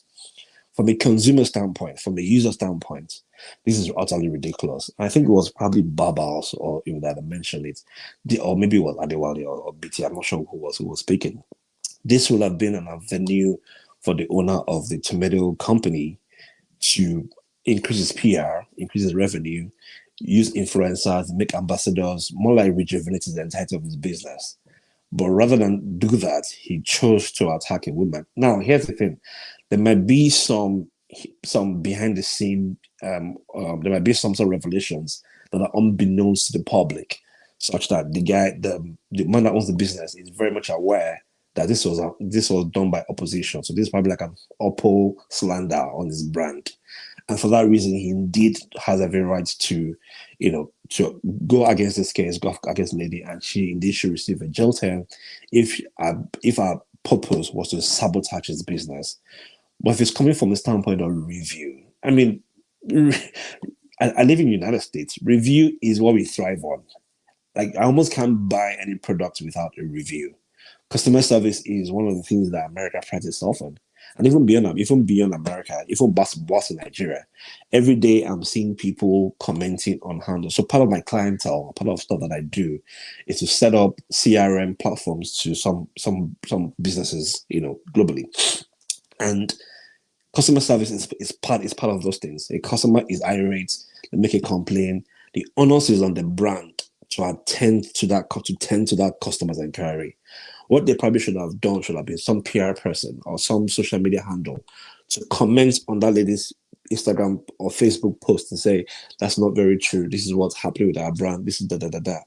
from a consumer standpoint, from a user standpoint, this is utterly ridiculous. I think it was probably Babas or even that mentioned it, or maybe it was Adewale or BT. I'm not sure who was speaking. This would have been an avenue for the owner of the tomato company to increase his PR, increase his revenue, use influencers, make ambassadors, more like rejuvenate the entirety of his business. But rather than do that, he chose to attack a woman. Now, here's the thing. There might be some behind the scene, there might be some sort of revelations that are unbeknownst to the public, such that the man that owns the business is very much aware that this was done by opposition. So this is probably like an Oppo slander on his brand. And for that reason, he indeed has every right to go against this case, go against the lady, and she indeed should receive a jail term if our purpose was to sabotage his business. But if it's coming from the standpoint of review, I live in the United States. Review is what we thrive on. Like, I almost can't buy any product without a review. Customer service is one of the things that America prides itself on. And even beyond America, even boss in Nigeria, every day I'm seeing people commenting on handles. So part of my clientele, part of stuff that I do, is to set up CRM platforms to some businesses, globally. And customer service is part of those things. A customer is irate, they make a complaint. The onus is on the brand to attend to that customer's inquiry. What they probably should have done should have been some PR person or some social media handle to comment on that lady's Instagram or Facebook post and say, that's not very true. This is what's happening with our brand. This is da da da da.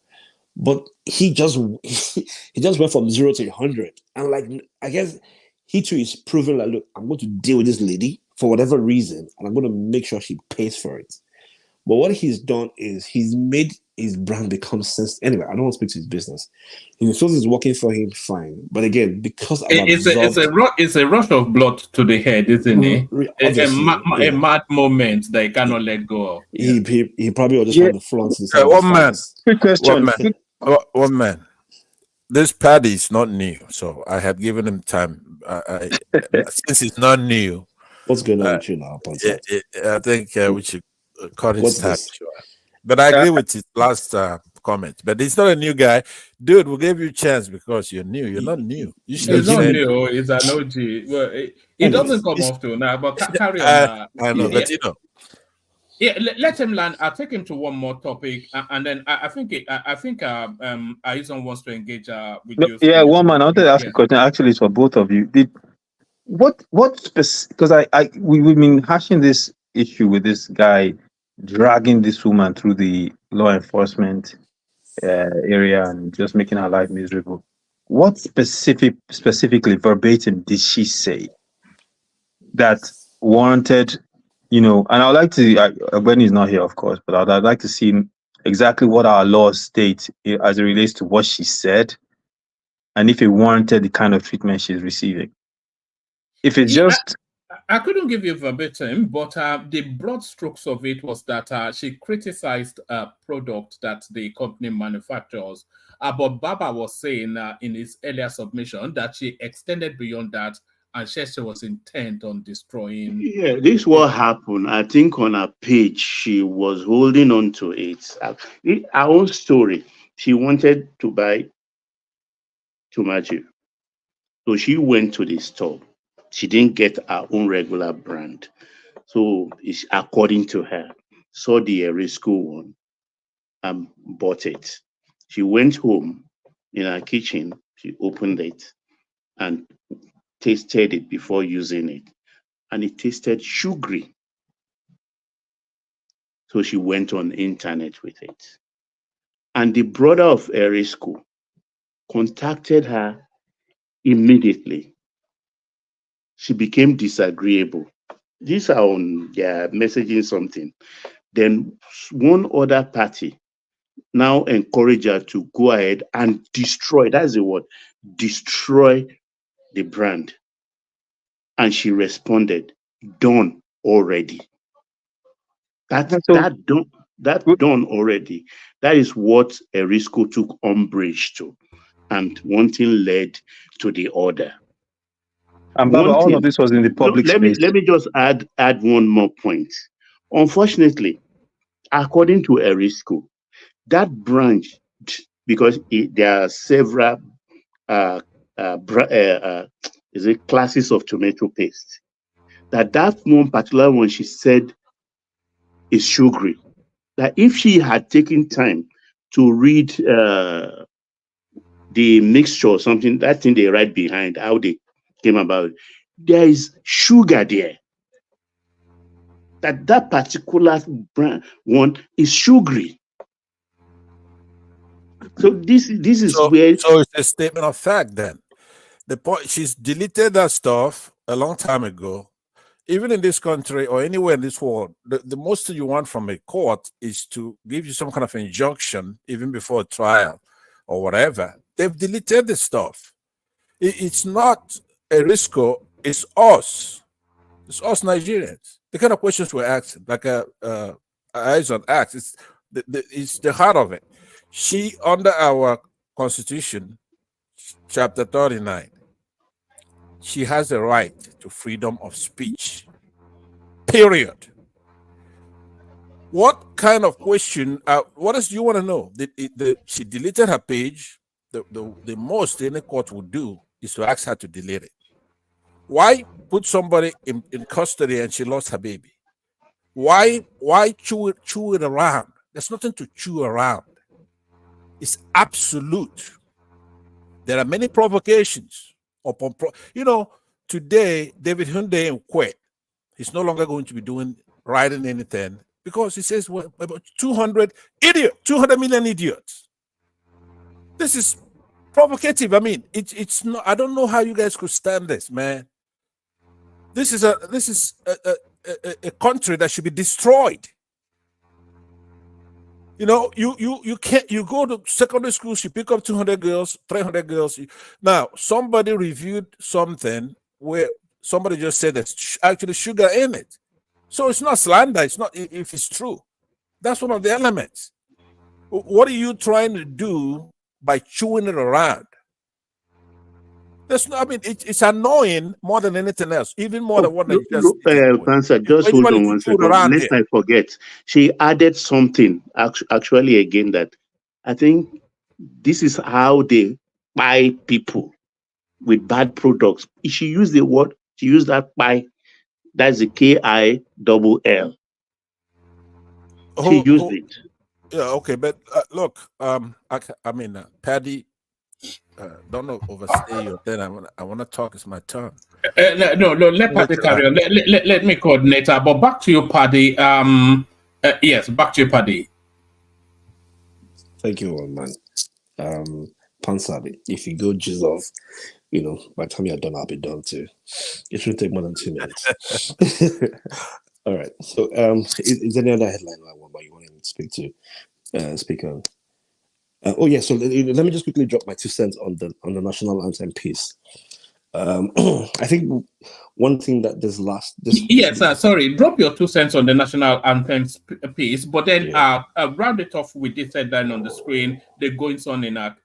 But he just went from 0 to 100. And I guess he too is proving look, I'm going to deal with this lady for whatever reason, and I'm going to make sure she pays for it. But what he's done is he's made his brand become sensitive. Anyway, I don't want to speak to his business. He feels it's working for him, fine. But again, because it's a rush of blood to the head, isn't it? A mad moment that he cannot let go of. He probably was just trying to flaunt this. One man. Quick question. One man. This party is not new, so I have given him time. Since it's not new, what's going on with you now? I think we should cut his time. But I agree with his last comment. But he's not a new guy, dude. We gave you a chance because you're new. You're not new. He's not new. He's an OG. Well, it doesn't come off to now, but carry on. I know, but Yeah, let him land. I'll take him to one more topic, and then I think Aizon wants to engage with you. Yeah, one man. I wanted to ask a question. Actually, it's for both of you. Because we've been hashing this issue with this guy dragging this woman through the law enforcement area and just making her life miserable. What specifically verbatim did she say that warranted? And I'd like to, when he's not here, of course, but I'd like to see exactly what our laws state as it relates to what she said and if it warranted the kind of treatment she's receiving. If it's just... I couldn't give you verbatim, but the broad strokes of it was that she criticized a product that the company manufactures. But Baba was saying in his earlier submission that she extended beyond that, and she was intent on destroying. Yeah, this what happened. I think on her page, she was holding on to it. Her own story. She wanted to buy tomato. So she went to the store. She didn't get her own regular brand. So according to her, saw the Erisco one and bought it. She went home in her kitchen. She opened it and tasted it before using it, and it tasted sugary. So she went on the internet with it. And the brother of Erisco contacted her immediately. She became disagreeable. These are on messaging something. Then one other party now encouraged her to go ahead and destroy, that's the word, destroy the brand. And she responded, done already. That done already. That is what Erisco took umbrage to. And one thing led to the other. And Baba, all of this was in the public space. Let me just add one more point. Unfortunately, according to Erisco, that branch, because there are several classes of tomato paste, that one particular one she said is sugary. That if she had taken time to read the mixture or something, that thing they write behind, how they came about, there is sugar there. That particular brand one is sugary. So this is where. So it's a statement of fact then. The point, she's deleted that stuff a long time ago. Even in this country or anywhere in this world, the most you want from a court is to give you some kind of injunction even before a trial or whatever. They've deleted this stuff. It's not Erisco, it's us. It's us Nigerians. The kind of questions we're asking, like Aizon asked, it's the heart of it. She, under our constitution, chapter 39, she has a right to freedom of speech. Period. What kind of question? What else do you want to know? She deleted her page. The most any court would do is to ask her to delete it. Why put somebody in custody and she lost her baby? Why chew it around? There's nothing to chew around. It's absolute. There are many provocations upon today David Hyundai quit. He's no longer going to be writing anything because he says about 200 million idiots. This is provocative. I mean, it's not. I don't know how you guys could stand this, man. This is a country that should be destroyed. You can't. You go to secondary school, you pick up 200 girls, 300 girls. Now, somebody reviewed something where somebody just said there's actually sugar in it. So it's not slander. It's not if it's true. That's one of the elements. What are you trying to do by chewing it around? It's annoying more than anything else, even more than what Pansa, just hold on one second. Lest I forget, she added something actually again that I think this is how they buy people with bad products. She used the word, she used that buy, that's the KILL. She used it. Yeah, okay, but look, Paddy, don't know overstay your turn. I want to talk. It's my turn. No, let Paddy carry on. Let me coordinate. But back to you, Paddy. Yes, back to you, Paddy. Thank you, man. Pansabi, if you go Jesus, by the time you're done, I'll be done too. It should take more than 2 minutes. All right. So, is there any other headline you want to speak on? So let me just quickly drop my 2 cents on the national anthem piece. I think one thing that sorry, drop your 2 cents on the national anthem piece, but then round it off with this headline on the screen. The goings on in a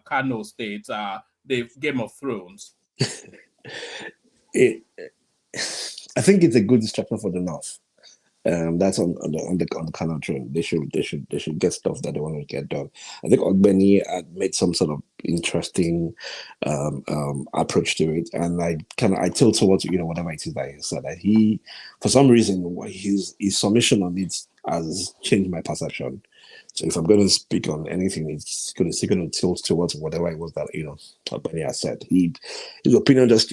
Kano state, the Game of Thrones. I think it's a good distraction for the North. That's on the Kano train. They should get stuff that they want to get done. I think Ogbeni had made some sort of interesting approach to it, and I tilt towards whatever it is that he said. That he, for some reason, his submission on it has changed my perception. So if I'm going to speak on anything, it's going to tilt towards whatever it was that Ogbeni has said. His opinion just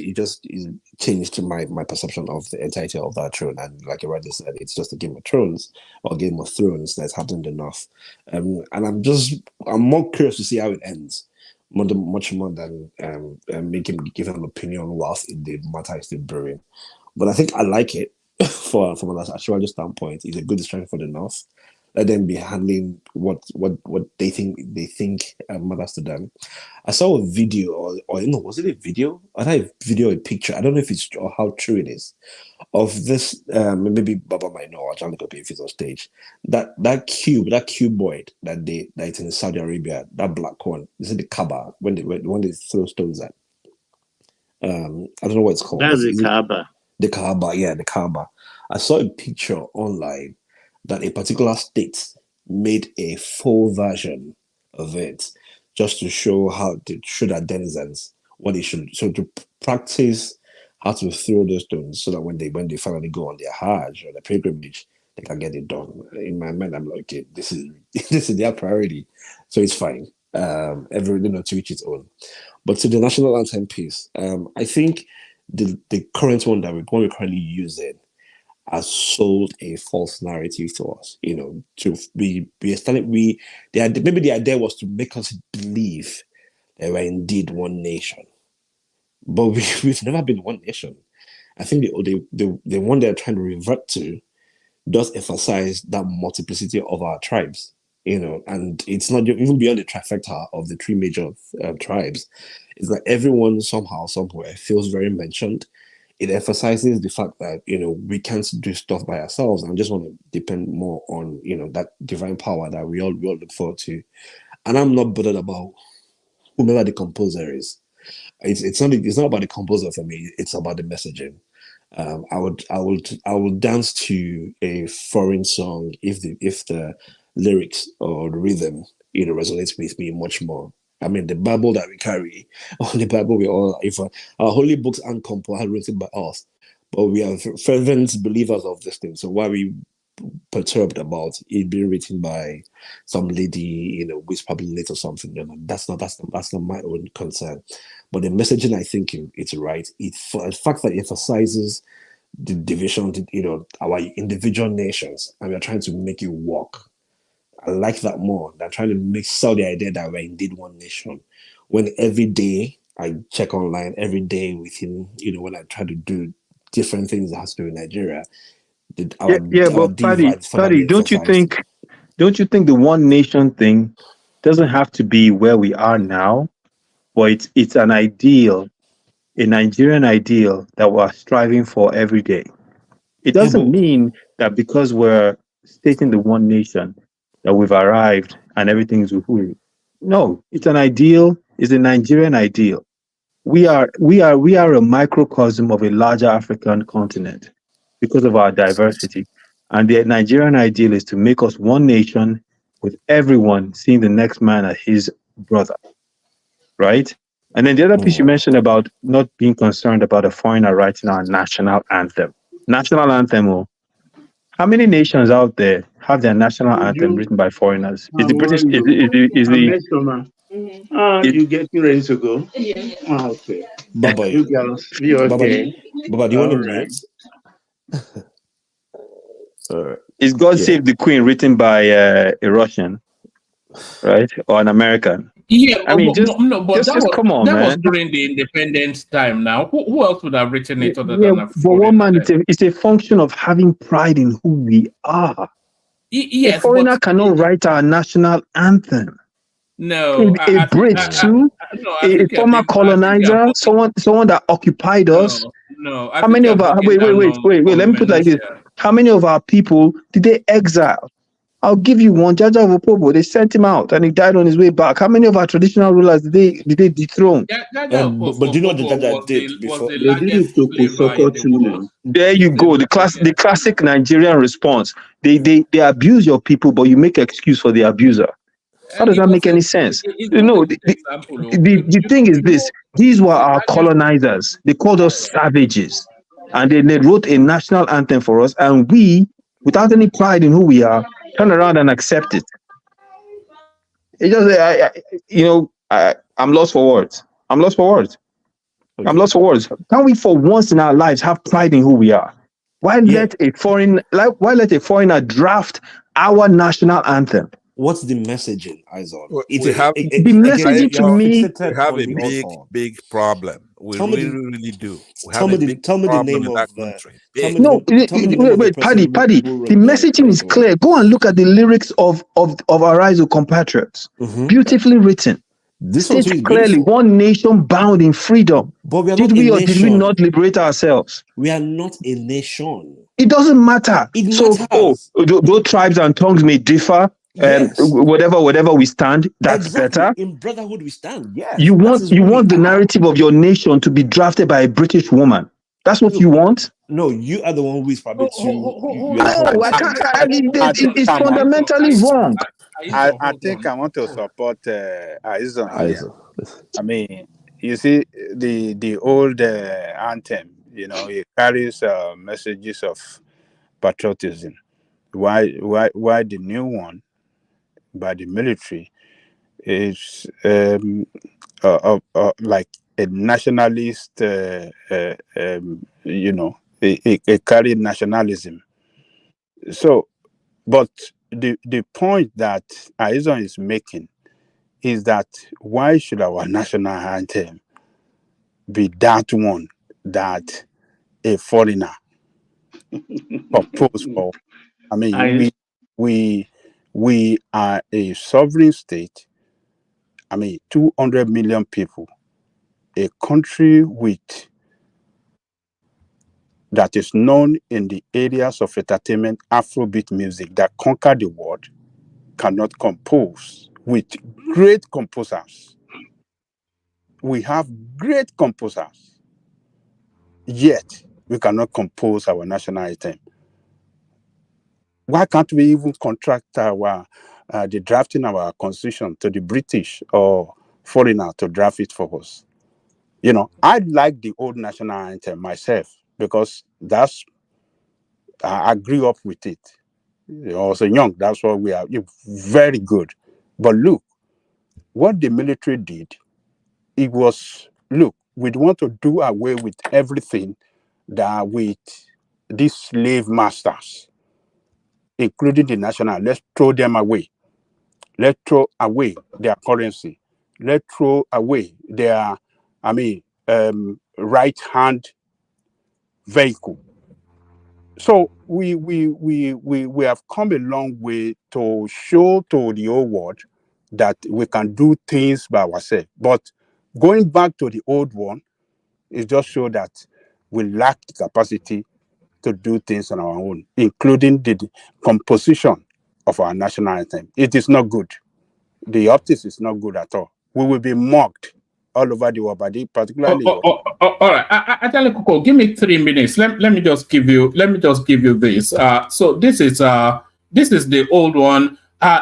changed my perception of the entirety of that throne. And like you rightly said, it's just a Game of Thrones or Game of Thrones that's happened enough. And I'm more curious to see how it ends, much more than give him an opinion whilst the matter is still brewing. But I think I like it from an astrology standpoint. It's a good distraction for the North. Let them be handling what they think matters to them. I saw a video, or was it a video? A picture. I don't know if it's or how true it is, of this. Maybe Baba might know, or John could be if he's on stage. That cuboid that's in Saudi Arabia. That black one. Is it the Kaaba when they throw stones at? I don't know what it's called. That's the Kaaba. The Kaaba, yeah, the Kaaba. I saw a picture online that a particular state made a full version of it just to show their denizens what they should. So to practice how to throw those stones so that when they finally go on their Hajj or their pilgrimage, they can get it done. In my mind, I'm like, okay, this is their priority. So it's fine. To each its own. But to the national anthem piece, I think the current one that we're currently using has sold a false narrative to us. To maybe the idea was to make us believe that we're indeed one nation, but we've never been one nation. I think the one they're trying to revert to does emphasize that multiplicity of our tribes. And it's not even beyond the trifecta of the 3 major tribes. It's like everyone somehow, somewhere feels very mentioned. It emphasizes the fact that, we can't do stuff by ourselves and just want to depend more on, that divine power that we all look forward to. And I'm not bothered about whomever the composer is. It's not about the composer for me. It's about the messaging. I would dance to a foreign song if the lyrics or the rhythm resonates with me much more. I mean, the Bible that we carry, or the Bible we all, if our holy books aren't written by us, but we are fervent believers of this thing. So why are we perturbed about it being written by some lady, who's probably late or something? That's not my own concern. But the messaging, I think it's right. The fact that it emphasizes the division, our individual nations, and we're trying to make it work. I like that more than trying to sell the idea that we're indeed one nation. When every day I check online, every day within, when I try to do different things that has to do with Nigeria, our but divide Paddy, don't you think the one nation thing doesn't have to be where we are now, but it's an ideal, a Nigerian ideal that we're striving for every day. It doesn't mean that because we're stating the one nation that we've arrived and everything's uhuru. No, it's an ideal, it's a Nigerian ideal. We are a microcosm of a larger African continent because of our diversity. And the Nigerian ideal is to make us one nation with everyone seeing the next man as his brother. Right? And then the other piece you mentioned about not being concerned about a foreigner writing our national anthem. National anthem, how many nations out there have their national anthem written by foreigners? Is the British you getting ready to go? Yeah. Okay. Baba, you girls, be okay. Baba, do you want to mute? Is God Save the Queen written by a Russian, right, or an American? Yeah, I mean, but that come on, that man. was during the independence time. Now, who else would have written it other Yeah, than a but foreigner? one man, it's a function of having pride in who we are. Yes, a foreigner cannot write our national anthem. No, a Brit too, a former colonizer, someone that occupied us. No. How many of our wait? Let me put it like this: how many of our people did they exile? I'll give you one. Jaja Opobo, they sent him out and he died on his way back. How many of our traditional rulers did they dethrone? But do you know what the Jaja did before? Was the largest flavor in the world. There you go. The classic Nigerian response. They abuse your people, but you make excuse for the abuser. How does that make any sense? The thing is this: these were our colonizers. They called us savages, and they wrote a national anthem for us, and we, without any pride in who we are, turn around and accept it. It just, I'm lost for words. I'm lost for words. Can we, for once in our lives, have pride in who we are? Why let a foreigner draft our national anthem? What's the messaging, Izon? The messaging to me, we have a big problem. We really do. Tell me the name of that country. Wait, Paddy. The messaging is clear. Go and look at the lyrics of Arise, O Compatriots. Beautifully written. This states clearly, one nation bound in freedom. But we are did we or did we not liberate ourselves? We are not a nation. It doesn't matter. It matters. Those tribes and tongues may differ. Yes. Whatever we stand, that's better. In brotherhood we stand. Yes. You want the narrative of your nation to be drafted by a British woman. That's what you want? No, you are the one who is probably it's fundamentally wrong. I think I want to support Izon. I mean, you see, the old anthem, it carries messages of patriotism. Why the new one by the military is like a nationalist, it carried nationalism. So, but the point that Izon is making is that why should our national anthem be that one that a foreigner proposed for? I mean, we are a sovereign state. I mean, 200 million people, a country that is known in the areas of entertainment, Afrobeat music that conquered the world, cannot compose with great composers. we have great composers, yet we cannot compose our national anthem. Why can't we even contract our the drafting of our constitution to the British or foreigner to draft it for us? You know, I like the old national anthem myself because I grew up with it. You know, so young, that's what we are. Very good. But look, what the military did, it was, look, we want to do away with everything that with these slave masters, including the national. Let's throw them away. Let's throw away their currency. Let's throw away their, right hand vehicle. So we have come a long way to show to the whole world that we can do things by ourselves. But going back to the old one, it just show that we lack the capacity to do things on our own, including the composition of our national anthem. It is not good. The optics is not good at all. We will be mocked all over the world, but particularly. All right, I tell you, Coco, give me 3 minutes. Let me just give you this. So this is the old one.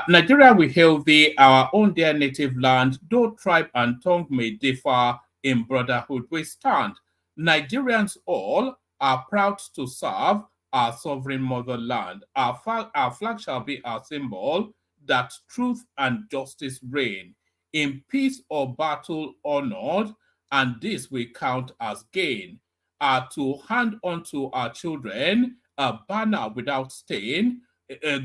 Nigeria will hail thee, our own dear native land. Though tribe and tongue may differ, in brotherhood we stand. Nigerians all are proud to serve our sovereign motherland. Our flag shall be our symbol, that truth and justice reign. In peace or battle honored, and this we count as gain. To hand unto our children a banner without stain.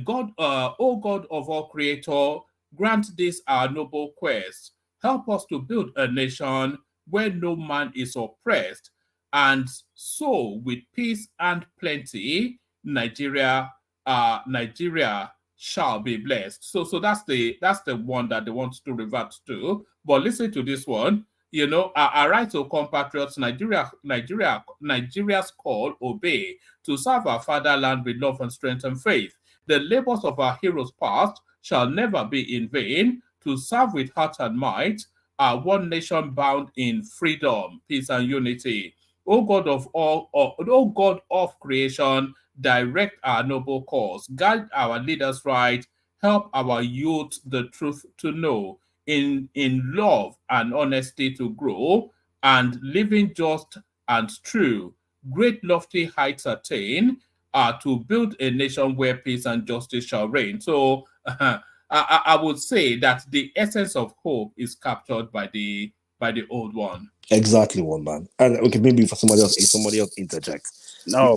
God, O God of all creator, grant this our noble quest. Help us to build a nation where no man is oppressed, and so with peace and plenty, Nigeria shall be blessed. So that's the one that they want to revert to. But listen to this one. You know, our right to compatriots, Nigeria's call, obey, to serve our fatherland with love and strength and faith. The labors of our heroes past shall never be in vain, to serve with heart and might, our one nation bound in freedom, peace, and unity. O God of creation, direct our noble cause, guide our leaders right, help our youth the truth to know, in love and honesty to grow, and living just and true, great lofty heights attain, to build a nation where peace and justice shall reign. So I would say that the essence of hope is captured by the old one. Exactly, one man. And okay, maybe for somebody else interject. No,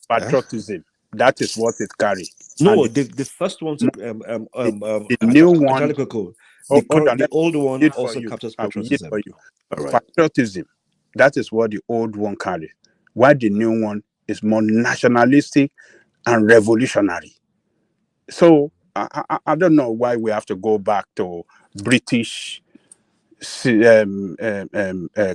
patriotism. That is what it carries. No, the first one to the new one. The old one also captures patriotism. All right. Patriotism. That is what the old one carries. While the new one is more nationalistic and revolutionary. So I don't know why we have to go back to British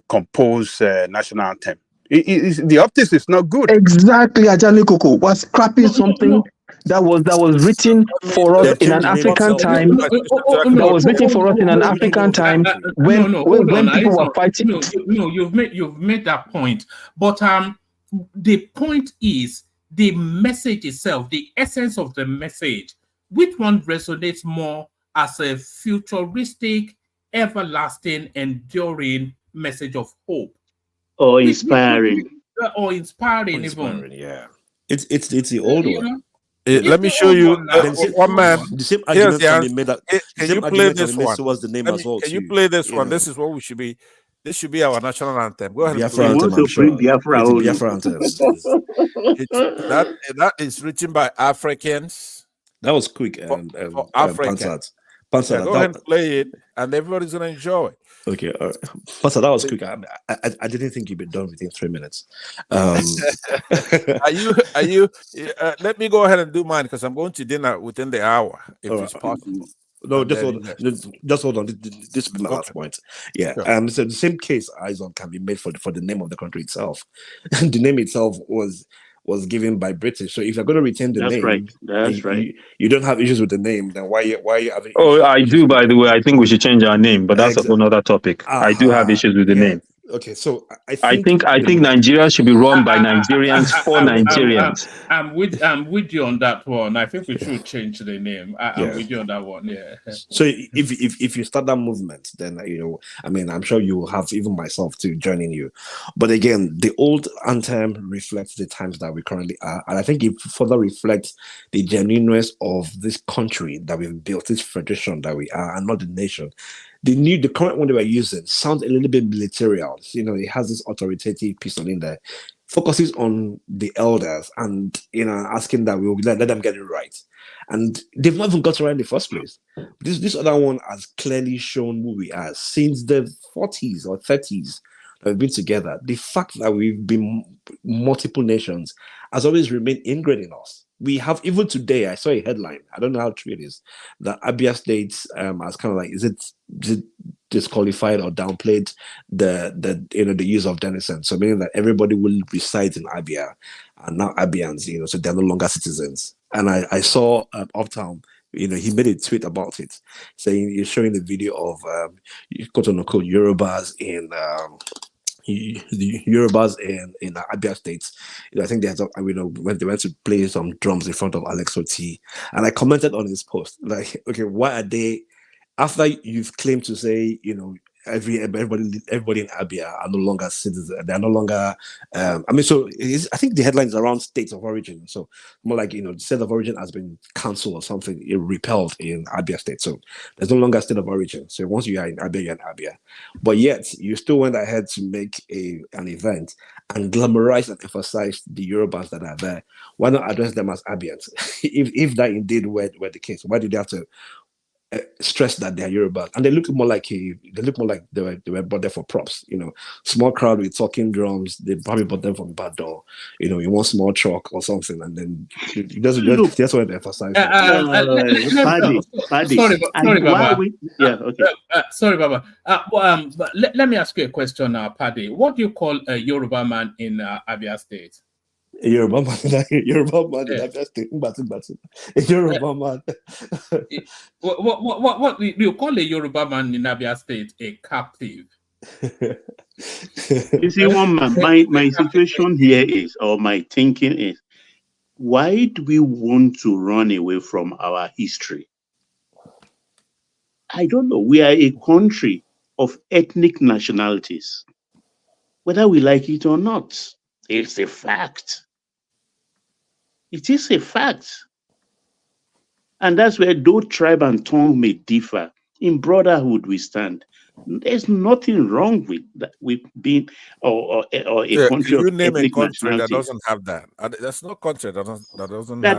compose national anthem. The optics is not good. Exactly, Ajani Koko was scrapping something that was written for us in an African time. That was written for us in an African time when people were fighting. You've made that point, but the point is the message itself, the essence of the message. Which one resonates more as a futuristic, everlasting, enduring message of hope? Or inspiring. Or inspiring, even. Yeah. It's the old one. Let me show you one man. The same argument can be made. Can you play this one? Towards the name as well. Can you play this one? This is what we should be. This should be our national anthem. Go ahead. Biafra anthem, I'm sure. Biafra anthem. That is written by Africans. That was quick. For Africans. Pansat, go ahead and play it, and everybody's gonna enjoy it. Okay, all right. Pansat, that was quick. I didn't think you'd be done within 3 minutes. Are you? Let me go ahead and do mine because I'm going to dinner within the hour, if it's possible. No, just hold on. This will be my last point. Yeah. Sure. So the same case, Izon, can be made for the name of the country itself. The name itself was was given by British. So if you're going to retain the That's name, right. That's right. You don't have issues with the name, then why are you having Oh, I issues do, with by the way. I think we should change our name, but that's another topic. I do have issues with the yeah. name. Okay, so I I think think Nigeria should be run by Nigerians for Nigerians. I'm with you on that one. I think we should change the name. I'm with you on that one. Yeah. So if you start that movement, then I mean, I'm sure you will have even myself to joining you. But again, the old anthem reflects the times that we currently are, and I think it further reflects the genuineness of this country that we've built, this federation that we are, and not the nation. The current one that we're using sounds a little bit military. It has this authoritative piece in there, focuses on the elders, and asking that we will let them get it right. And they've not even got it right in the first place. This other one has clearly shown who we are since the 40s or 30s that we've been together. The fact that we've been multiple nations has always remained ingrained in us. We have, even today, I saw a headline, I don't know how true it is, that Abia State has kind of like, is it disqualified or downplayed the use of Denison? So meaning that everybody will reside in Abia, and now Abians, so they're no longer citizens. And I saw Uptown, he made a tweet about it, saying he's showing the video of quote unquote Yorubas in the Yorubas in Abia State. I think they had when they went to play some drums in front of Alex Oti, and I commented on his post like, okay, why are they, after you've claimed to say everybody in Abia are no longer citizens, they are no longer I think the headline is around states of origin, so more like the state of origin has been cancelled or something, it repelled in Abia State, so there's no longer state of origin. So once you are in Abia, you're in Abia, but yet you still went ahead to make an event and glamorize and emphasize the Yorubas that are there. Why not address them as Abians? if that indeed were the case, why did they have to stress that they are Yoruba? And they look more like they were brought there for props. Small crowd with talking drums. They probably bought them from Badon, in one small truck or something, and then that's what they emphasize. Sorry, Baba. Sorry, Baba. But let me ask you a question now, Paddy. What do you call a Yoruba man in Abia State? Yoruba man in Abia State. Yoruba man. What do you call a Yoruba man in Abia State? A captive. You see, my situation here is, or my thinking is, why do we want to run away from our history? I don't know. We are a country of ethnic nationalities, whether we like it or not. It's a fact. It is a fact. And that's where though tribe and tongue may differ, in brotherhood we stand. There's nothing wrong with that, with being or a country of ethnic nationality that doesn't have that. There's no country that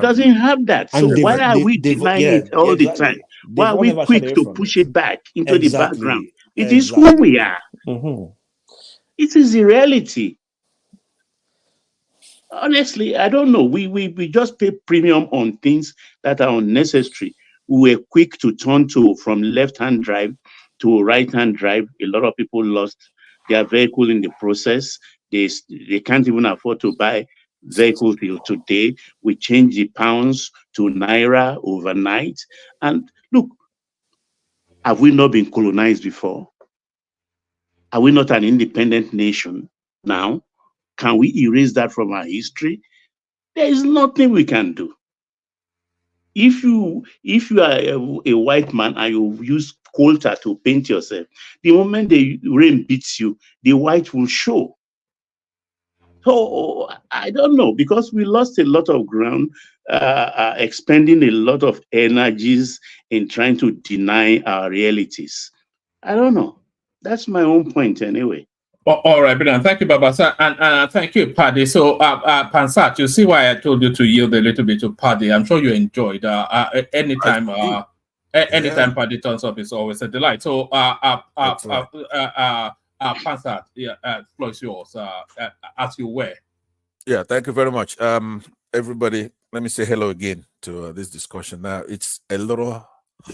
doesn't have that. So why are we denying it all the time? Why are we quick to push it back into the background? It is who we are. It is the reality. Honestly, I don't know. We just pay premium on things that are unnecessary. We were quick to turn from left-hand drive to right-hand drive. A lot of people lost their vehicle in the process. They can't even afford to buy vehicles till today. We changed the pounds to naira overnight. And look, have we not been colonized before? Are we not an independent nation now? Can we erase that from our history? There is nothing we can do. If you are a white man and you use coulter to paint yourself, the moment the rain beats you, the white will show. So I don't know, because we lost a lot of ground, expending a lot of energies in trying to deny our realities. I don't know. That's my own point anyway. All right, brilliant. Thank you, Babasa, and thank you, Paddy. So, Pansat, you see why I told you to yield a little bit to Paddy. I'm sure you enjoyed. Anytime Paddy turns up, it's always a delight. So, Pansat, floor is yours. As you were. Yeah, thank you very much. Everybody, let me say hello again to this discussion. Now, it's a little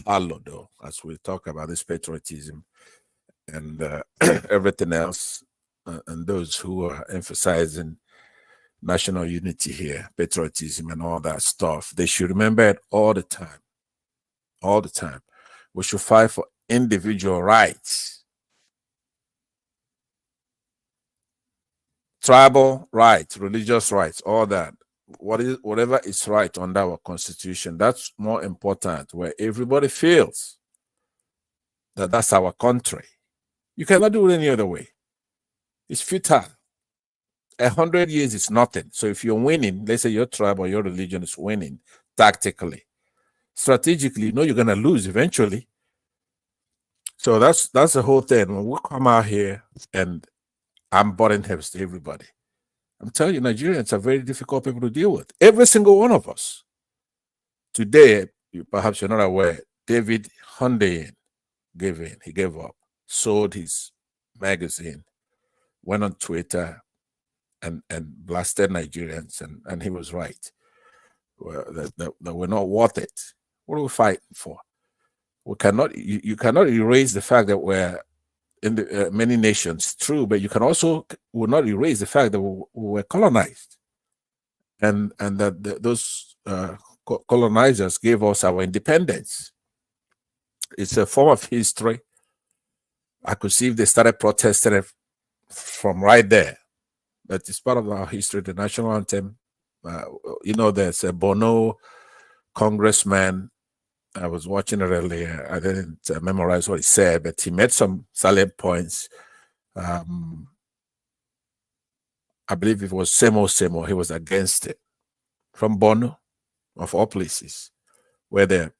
hollow, though, as we talk about this patriotism and everything else, and those who are emphasizing national unity here, patriotism and all that stuff. They should remember it all the time. All the time. We should fight for individual rights. Tribal rights, religious rights, all that. Whatever is right under our constitution, that's more important, where everybody feels that that's our country. You cannot do it any other way. It's futile. 100 years is nothing. So if you're winning, let's say your tribe or your religion is winning tactically, strategically, you know you're gonna lose eventually. So that's the whole thing. When we come out here and I'm butting heads to everybody, I'm telling you, Nigerians are very difficult people to deal with. Every single one of us. Today, perhaps you're not aware, David Hundeyin gave in. He gave up, sold his magazine, went on Twitter and blasted Nigerians, and he was right. Well, that we're not worth it. What are we fighting for? We cannot. You cannot erase the fact that we're in the many nations. True, but you can also will not erase the fact that we were colonized, and that those colonizers gave us our independence. It's a form of history. I could see if they started protesting from right there. But it's part of our history, the national anthem. You know, there's a Bono congressman. I was watching it earlier. I didn't memorize what he said, but he made some salient points. I believe it was Semo. He was against it. From Bono, of all places, where they're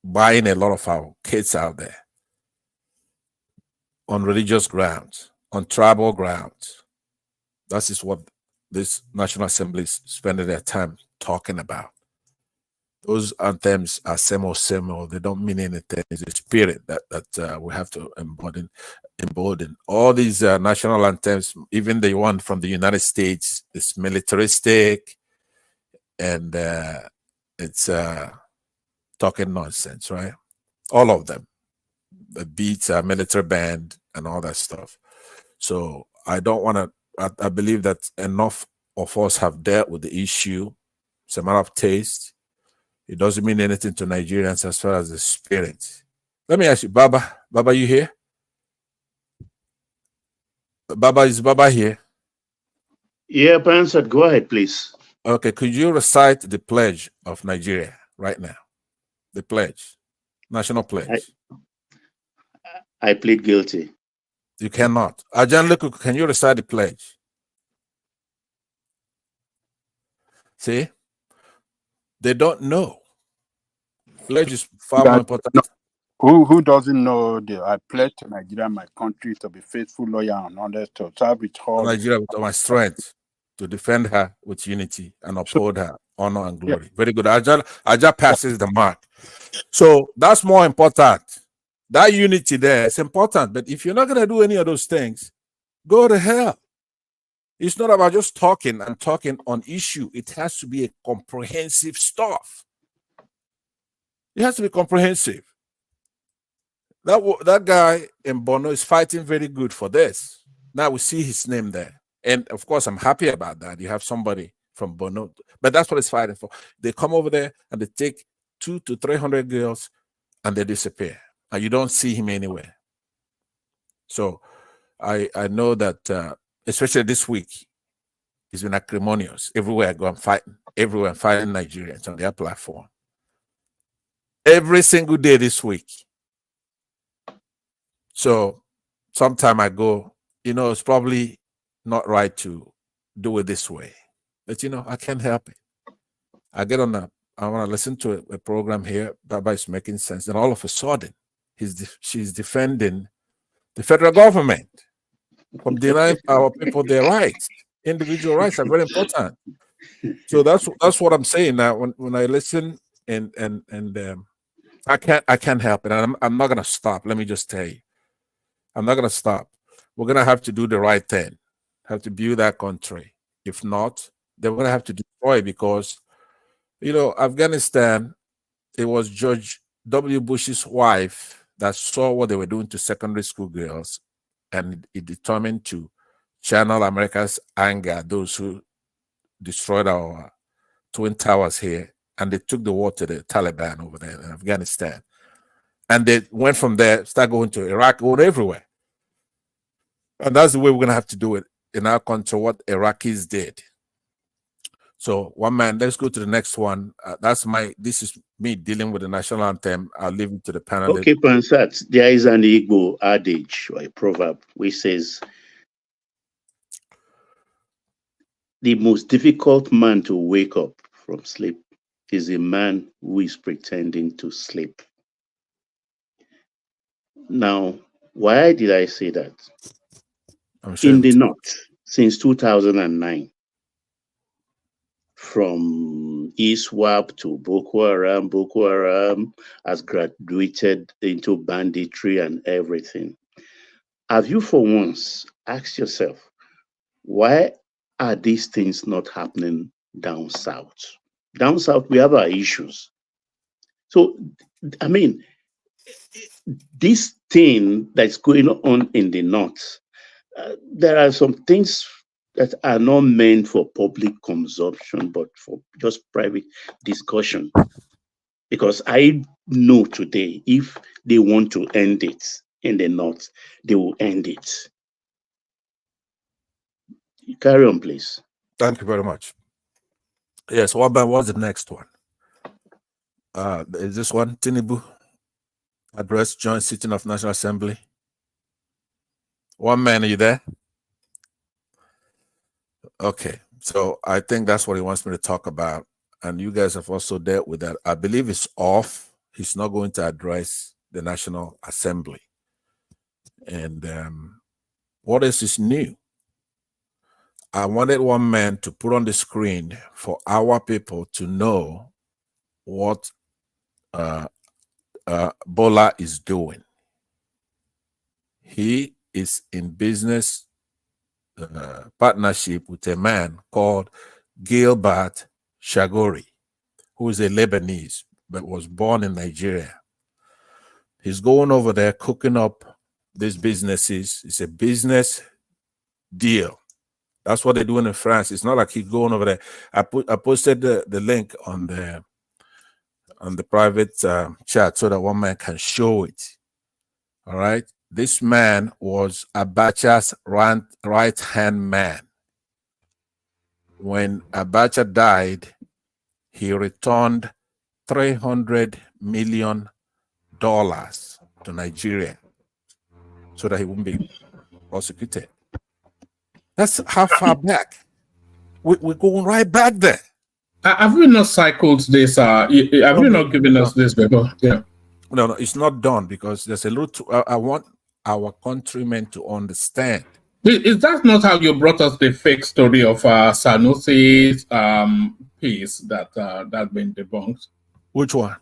buying a lot of our kids out there on religious grounds, on tribal grounds. That is what this National Assembly is spending their time talking about. Those anthems are Semo. They don't mean anything. It's a spirit that we have to embolden. All these national anthems, even the one from the United States, is militaristic, and it's talking nonsense, right? All of them. The beats, military band, and all that stuff. So I don't want to. I believe that enough of us have dealt with the issue. It's a matter of taste. It doesn't mean anything to Nigerians as far as the spirit. Let me ask you, Baba. Baba, you here? Baba, is Baba here? Yeah, Pansat, go ahead, please. Okay, could you recite the pledge of Nigeria right now? The pledge, national pledge. I plead guilty. You cannot. Ajan Luku, can you recite the pledge? See? They don't know. Pledge is far more important. No. Who doesn't know I pledge to Nigeria, my country, to be faithful, loyal, and honest, to serve with all Nigeria with all my strength, to defend her with unity and uphold her honor and glory. Yeah. Very good. Aja passes the mark. So that's more important. That unity there is important. But if you're not going to do any of those things, go to hell. It's not about just talking on issue. It has to be a comprehensive stuff. It has to be comprehensive. That guy in Bono is fighting very good for this. Now we see his name there. And of course, I'm happy about that. You have somebody from Bono, but that's what he's fighting for. They come over there and they take 200 to 300 girls and they disappear. And you don't see him anywhere. So I know that, especially this week, it's been acrimonious. Everywhere I go, I'm fighting. Everywhere I'm fighting Nigerians on their platform. Every single day this week. So sometime I go, it's probably not right to do it this way. But, I can't help it. I get on I want to listen to a program here. Baba is making sense. And all of a sudden, she's defending the federal government from denying our people their rights. Individual rights are very important. So that's what I'm saying now. When I listen and I can't help it. And I'm not gonna stop. Let me just tell you, I'm not gonna stop. We're gonna have to do the right thing. Have to build that country. If not, then we're gonna have to destroy it because, Afghanistan. It was George W. Bush's wife that saw what they were doing to secondary school girls, and it determined to channel America's anger, those who destroyed our Twin Towers here, and they took the war to the Taliban over there in Afghanistan. And they went from there, start going to Iraq, going everywhere. And that's the way we're going to have to do it in our country, what Iraqis did. So, one man, let's go to the next one. This is me dealing with the national anthem. I'll leave it to the panelists. Okay, Pansat, there is an Igbo adage or a proverb which says, the most difficult man to wake up from sleep is a man who is pretending to sleep. Now, why did I say that? In the North, since 2009, from ISWAP to Boko Haram has graduated into banditry and everything. Have you for once asked yourself, why are these things not happening down south? Down south, we have our issues. So, I mean, this thing that's going on in the North, there are some things that are not meant for public consumption, but for just private discussion. Because I know today, if they want to end it in the North, they will end it. Carry on, please. Thank you very much. Yes, what's the next one? Is this one, Tinubu? Address joint sitting of National Assembly. One man, are you there? Okay, so I think that's what he wants me to talk about. And you guys have also dealt with that. I believe it's off. He's not going to address the National Assembly. And what else is new? I wanted one man to put on the screen for our people to know what Bola is doing. He is in business partnership with a man called Gilbert Shagori, who is a Lebanese but was born in Nigeria. He's going over there cooking up these businesses. It's a business deal. That's what they're doing in France. It's not like he's going over there. I posted the link on the private chat so that one man can show it. All right. This man was Abacha's right-hand man. When Abacha died, he returned $300 million to Nigeria so that he wouldn't be prosecuted. That's how far back. We're going right back there. Have we not cycled this? Have you not given us this before? Yeah. No, it's not done because there's a little. I want our countrymen to understand. Is that not how you brought us the fake story of Sanusi's piece that's been debunked? Which one?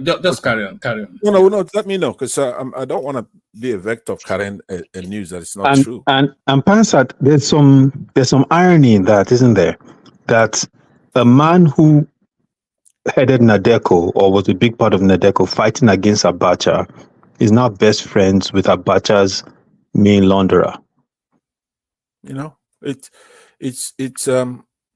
Just carry on. No. Let me know because I don't want to be a vector of carrying a news that is not true. And Pansat, there's some irony in that, isn't there? That a man who headed Nadeco or was a big part of Nadeco fighting against Abacha is now best friends with Abacha's main launderer. You know, it's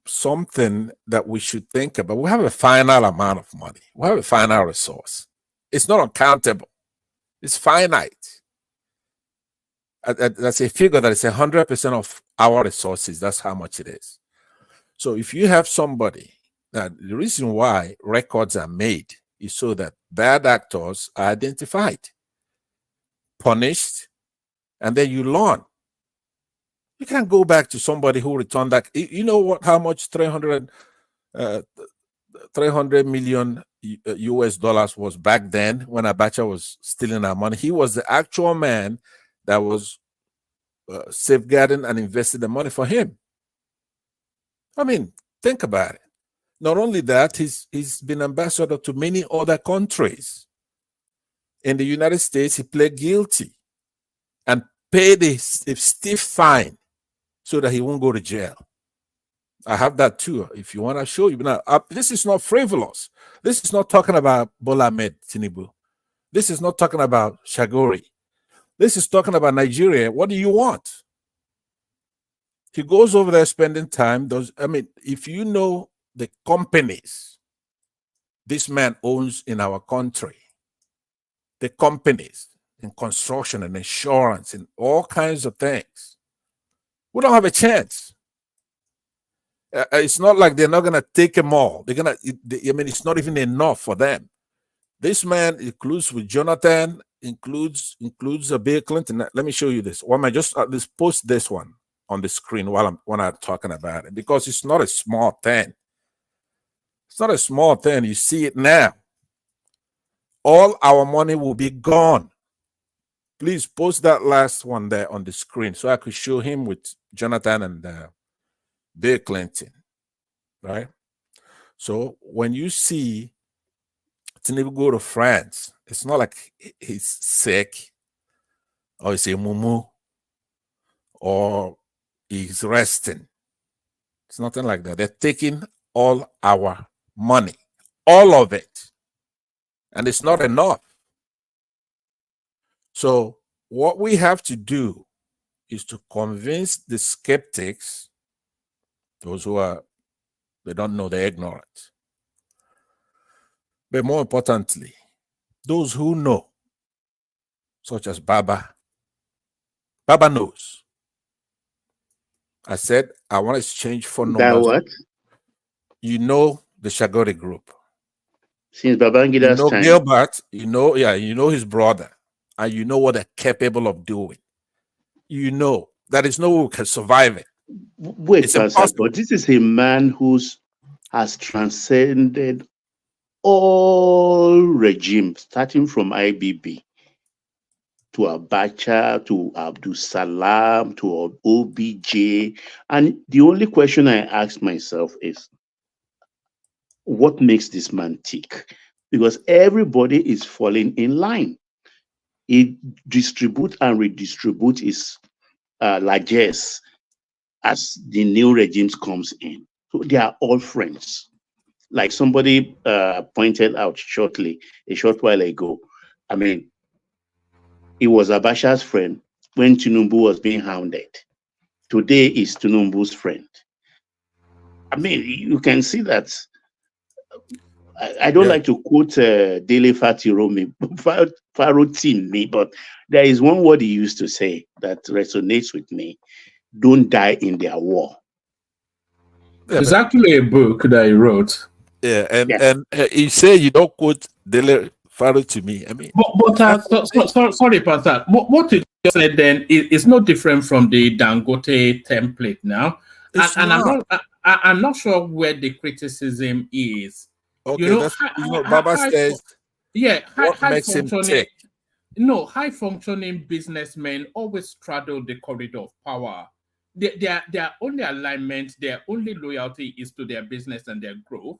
something that we should think about. We have a finite amount of money. We have a finite resource. It's not uncountable. It's finite. That's a figure that is 100% of our resources. That's how much it is. So if you have somebody, that the reason why records are made is so that bad actors are identified, punished, and then you learn. You can't go back to somebody who returned that. You know what? How much 300 million US dollars was back then when Abacha was stealing our money. He was the actual man that was safeguarding and investing the money for him. I mean, think about it. Not only that, he's been ambassador to many other countries. In the United States, he pled guilty and paid a stiff fine so that he won't go to jail. I have that too. If you want to show you. Now, this is not frivolous. This is not talking about Bola Ahmed Tinubu. This is not talking about Shagori. This is talking about Nigeria. What do you want? He goes over there spending time. If you know the companies this man owns in our country, the companies in construction and insurance and all kinds of things, we don't have a chance. It's not like they're not gonna take them all. It's not even enough for them. This man includes with Jonathan, includes Bill Clinton. Let me show you this. Why am I just post this one on the screen when I'm talking about it, because it's not a small thing. It's not a small thing. You see it now. All our money will be gone. Please post that last one there on the screen so I could show him with Jonathan and Bill Clinton, right? So when you see Tinubu go to France, it's not like he's sick or he's a mumu or he's resting. It's nothing like that. They're taking all our money, all of it, and it's not enough. So what we have to do is to convince the skeptics, those who they don't know, they're ignorant. But more importantly, those who know, such as Baba. Baba knows. I said, I want to exchange phone numbers. What? You know the Shagori group. Since Babangida's time. Gilbert, you know his brother, and you know what they're capable of doing. You know that is no way we can survive it. Wait, but this is a man who has transcended all regimes, starting from IBB to Abacha, to Abdul Salam, to OBJ. And the only question I ask myself is, what makes this man tick? Because everybody is falling in line. He distributes and redistributes his largesse as the new regimes comes in. So they are all friends. Like somebody pointed out a short while ago. I mean, he was Abacha's friend when Tinubu was being hounded. Today is Tinubu's friend. I mean, you can see that. I don't like to quote Dele Fatiromi, me, but there is one word he used to say that resonates with me. Don't die in their war. It's actually a book that he wrote. Yeah, and he said you don't quote Dele Faro to me. I mean, sorry, Pastor. What you just said then is no different from the Dangote template now, and I'm not sure where the criticism is. Okay, Baba says. What makes him tick? No, high functioning businessmen always straddle the corridor of power. Their only alignment, their only loyalty is to their business and their growth.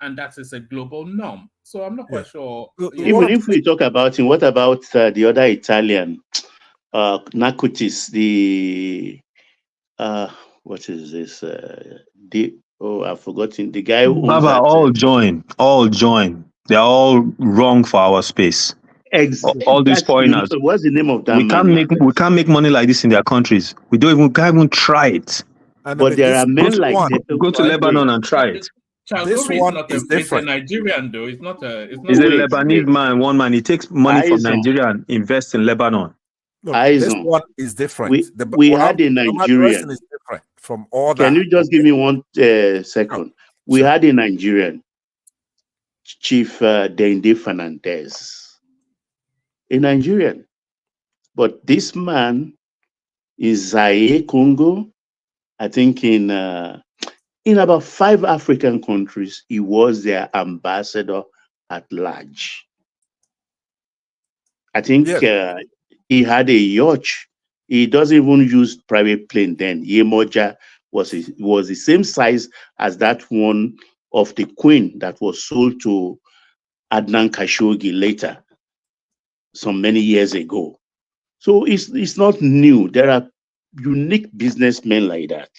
And that is a global norm. So I'm not quite sure. Even if we talk about him, what about the other Italian, Nakutis, what is this? I've forgotten. The guy who Baba, all join. They're all wrong for our space. All these foreigners. What's the name of that man? We can't make money like this in their countries. We can't even try it. But there are men like go to Lebanon and try it. This one is different. It's a Nigerian though. It's not a Lebanese man. One man. He takes money from Nigeria and invests in Lebanon. Look, this one is different. We had a Nigerian. Is different from all that. Can you just give me 1 second? We had a Nigerian, Chief Dende Fernandez, a Nigerian. But this man is Zaire, Congo, I think in about 5 African countries, he was their ambassador at large. I think he had a yacht. He doesn't even use private plane then. Yemoja was the same size as that one of the Queen that was sold to Adnan Khashoggi later, some many years ago. So it's not new. There are unique businessmen like that.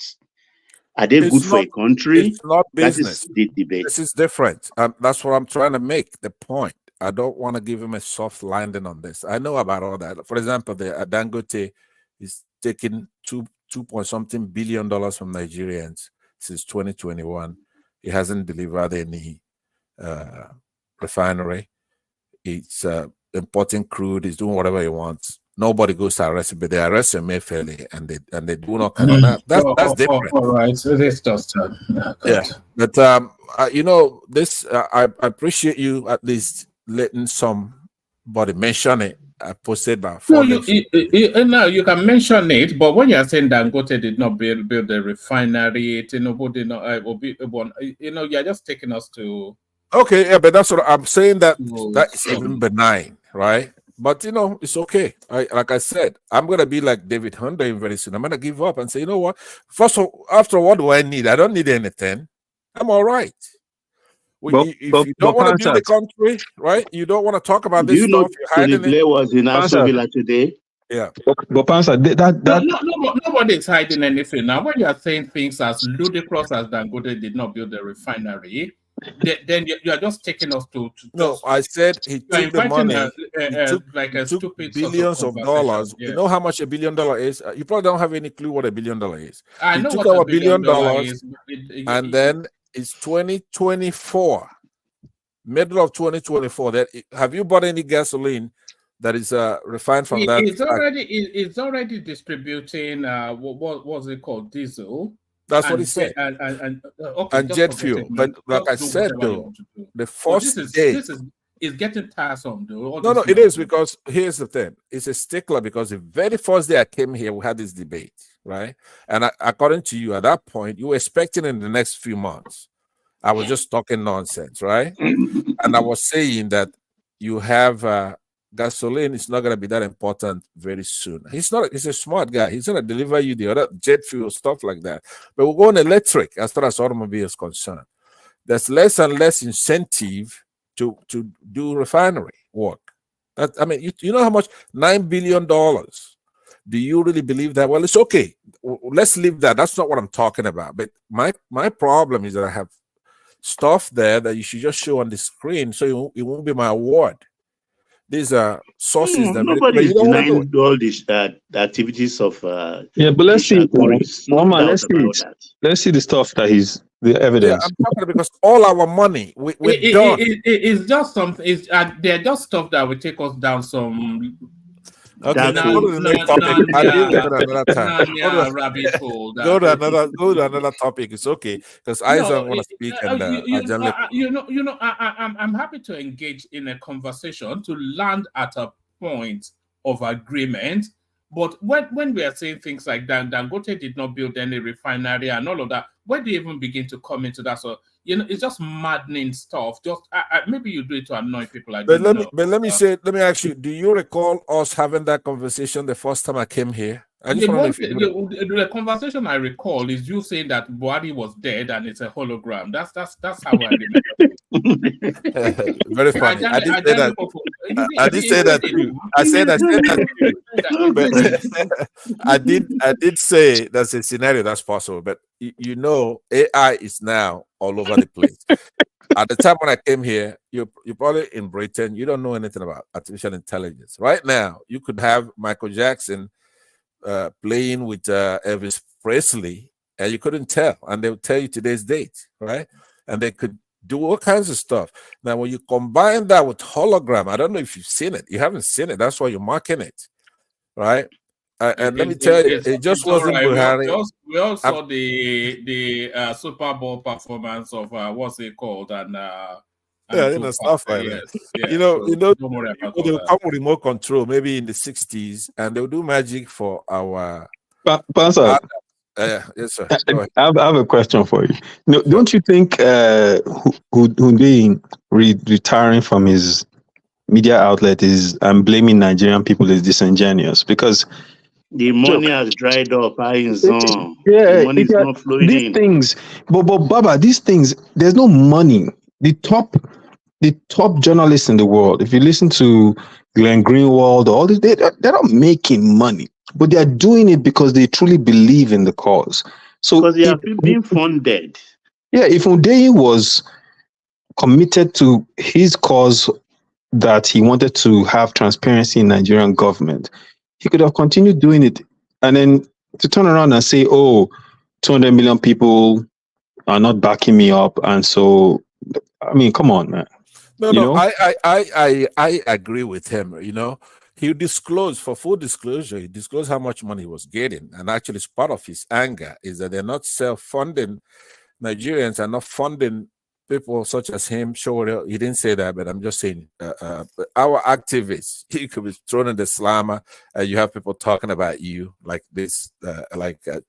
Are they good for a country? It's not business. That is the debate. This is different. That's what I'm trying to make the point. I don't want to give him a soft landing on this. I know about all that. For example, the Dangote is taking $2-something billion from Nigerians since 2021. He hasn't delivered any refinery. It's importing crude. He's doing whatever he wants. Nobody goes to arrest him, but they arrest him fairly, and they do not kind of that. That's different. All right, so this just yeah. But this I appreciate you at least letting somebody mention it. I posted about 4 days. No, you can mention it, but when you're saying Dangote did not build the refinery, Tinubu did not, you're just taking us to. Okay, yeah, but that's what I'm saying. That is even benign, right? But it's okay. Like I said, I'm gonna be like David Hunter very soon. I'm gonna give up and say, you know what? First of all, after what do I need? I don't need anything. I'm all right. If you don't want to build the country, right? You don't want to talk about this stuff. You're hiding it. Was in Aso Villa today. Yeah. But Pansa, nobody's hiding anything. Now, when you are saying things as ludicrous as Dangote did not build the refinery, then you are just taking us to no, I said he took the money. He took billions of dollars. Yeah. You know how much $1 billion is? You probably don't have any clue what $1 billion is. I know took what our $1 billion is. And then it's 2024, middle of 2024. That have you bought any gasoline that is refined from that? It's already distributing what was it called, diesel. That's what he said. And jet fuel. But like I said, though, the first day. This is getting tiresome, though. No, it is, because here's the thing. It's a stickler, because the very first day I came here, we had this debate, right? And according to you, at that point, you were expecting in the next few months. I was just talking nonsense, right? And I was saying that you have gasoline is not going to be that important very soon. He's a smart guy. He's going to deliver you the other jet fuel, stuff like that. But we're going electric as far as automobile is concerned. There's less and less incentive to do refinery work. You know how much? $9 billion. Do you really believe that? Well, it's okay. Let's leave that. That's not what I'm talking about. But my problem is that I have stuff there that you should just show on the screen, so it won't be my award. These are sources that nobody's denying all these activities of but let's see, Mama, let's see the stuff that he's the evidence. Yeah, I'm talking because all our money we're done. It's just something. They're just stuff that will take us down some. Okay, go to the next topic. Go to another topic. It's okay, because I don't want to speak. And I'm happy to engage in a conversation to land at a point of agreement. But when we are saying things like that, Dangote did not build any refinery and all of that, where do you even begin to come into that? So it's just maddening stuff. Just maybe you do it to annoy people. But let me ask you: do you recall us having that conversation the first time I came here? The conversation I recall is you saying that Buhari was dead and it's a hologram. That's how I remember it. Very funny. I didn't say that. I did say that too. I said that too. But I did say that's a scenario that's possible. But AI is now all over the place. At the time when I came here, you're probably in Britain. You don't know anything about artificial intelligence. Right now, you could have Michael Jackson playing with Elvis Presley, and you couldn't tell, and they would tell you today's date, right? And they could do all kinds of stuff. Now, when you combine that with hologram, I don't know if you've seen it. You haven't seen it. That's why you're marking it, right? And let me tell you, it just wasn't Buhari. We all saw the Super Bowl performance of what's it called, and stuff like that. Yes. They'll come with remote control, maybe in the 60s, and they'll do magic for our. Pastor, yes, sir. I have a question for you. No, don't you think Hundeyin retiring from his media outlet and blaming Nigerian people is disingenuous? Because the money has dried up. The money is not flowing these in. Things, but Baba, these things, there's no money. The top journalists in the world, if you listen to Glenn Greenwald, all this, they're not making money, but they're doing it because they truly believe in the cause. So because they are being funded. Yeah, if Hundeyin was committed to his cause, that he wanted to have transparency in Nigerian government, he could have continued doing it. And then to turn around and say, oh, 200 million people are not backing me up. And so, I mean, come on, man. No, I agree with him. You know, he disclosed, for full disclosure, he disclosed how much money he was getting. And actually, part of his anger is that they're not self-funding. Nigerians are not funding people such as him. Sure, he didn't say that, but I'm just saying our activists, he could be thrown in the slammer. You have people talking about you like this,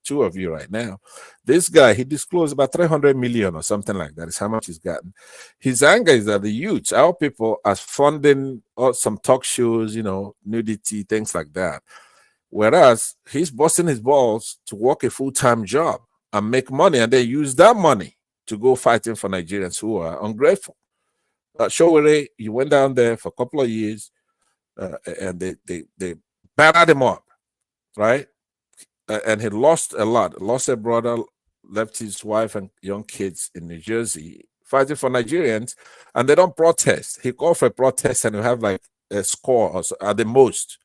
two of you right now. This guy, he disclosed about 300 million or something like that is how much he's gotten. His anger is that the youth, our people are funding some talk shows, you know, nudity, things like that. Whereas he's busting his balls to work a full-time job and make money, and then use that money to go fighting for Nigerians who are ungrateful. Showore, he went down there for a couple of years, and they battered him up, right? And he lost a lot. Lost a brother, left his wife and young kids in New Jersey fighting for Nigerians, and they don't protest. He called for a protest, and you have like a score or so, at the most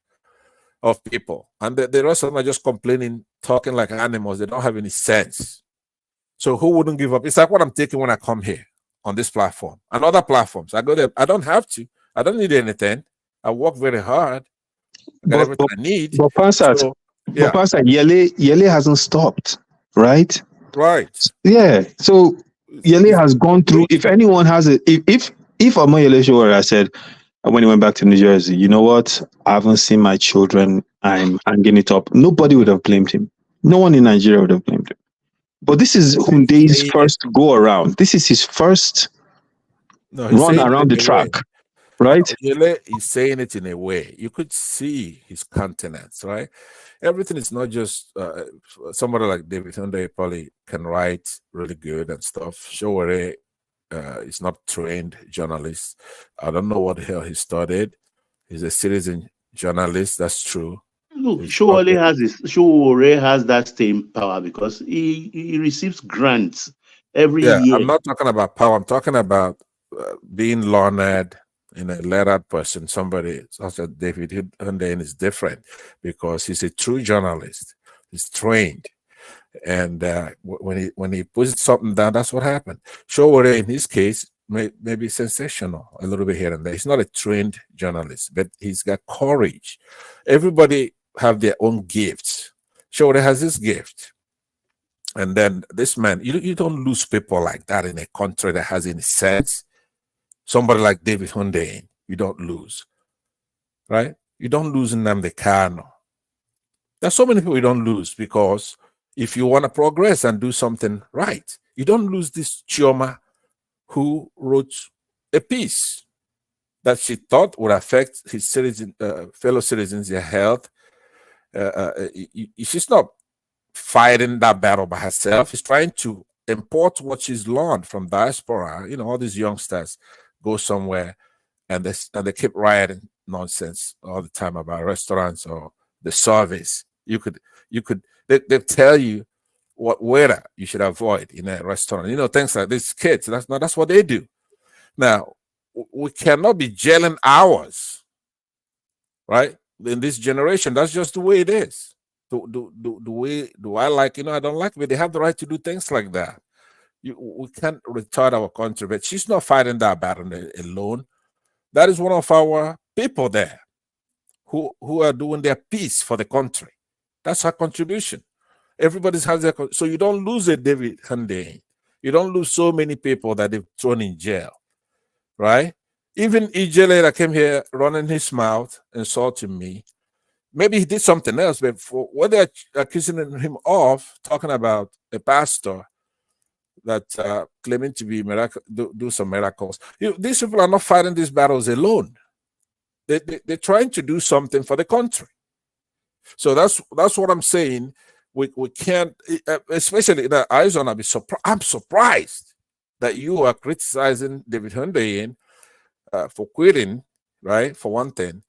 of people, and the rest of them are just complaining, talking like animals. They don't have any sense. So who wouldn't give up? It's like what I'm taking when I come here on this platform and other platforms. I go there. I don't have to. I don't need anything. I work very hard. I got everything I need. But Pansat, Yele hasn't stopped, right? Right. Yeah. So Yele has gone through. If anyone has it, if Omoyele Sowore said, when he went back to New Jersey, you know what? I haven't seen my children. I'm hanging it up. Nobody would have blamed him. No one in Nigeria would have blamed him. But this is Hunde's first go around. This is his first run around the track, right? Yele is saying it in a way. You could see his countenance, right? Everything is not just somebody like David Hunde probably can write really good and stuff. Showore is not trained journalist. I don't know what the hell he studied. He's a citizen journalist. That's true. Look, Showore has that same power because he receives grants every year. I'm not talking about power. I'm talking about being learned, a lettered person. Somebody such as David Hunde is different because he's a true journalist. He's trained. And when he puts something down, that's what happened. Showore, in his case, may be sensational a little bit here and there. He's not a trained journalist, but he's got courage. Everybody have their own gifts. Showore has his gift. And then this man, you don't lose people like that in a country that has any sense. Somebody like David Hunde, you don't lose, right? You don't lose Nnamdi Kano. There's so many people you don't lose because if you want to progress and do something right, you don't lose this Chioma who wrote a piece that she thought would affect his fellow citizens, their health. She's not fighting that battle by herself. She's trying to import what she's learned from diaspora. All these youngsters go somewhere and they keep writing nonsense all the time about restaurants or the service. They tell you what waiter you should avoid in a restaurant. Things like these kids. That's what they do. Now, we cannot be jailing hours, right? In this generation, that's just the way it is. Do I like? I don't like it. They have the right to do things like that. We can't retard our country, but she's not fighting that battle alone. That is one of our people there who are doing their piece for the country. That's her contribution. Everybody has their, so you don't lose a David Hunde. You don't lose so many people that they've thrown in jail, right? Even Ijele that came here running his mouth, insulting me. Maybe he did something else, but for what they're accusing him of, talking about a pastor that claiming to be do some miracles. These people are not fighting these battles alone. They're trying to do something for the country. So that's what I'm saying. We can't, especially in Arizona. I'm surprised that you are criticizing David Hunde for quitting, right? For one thing,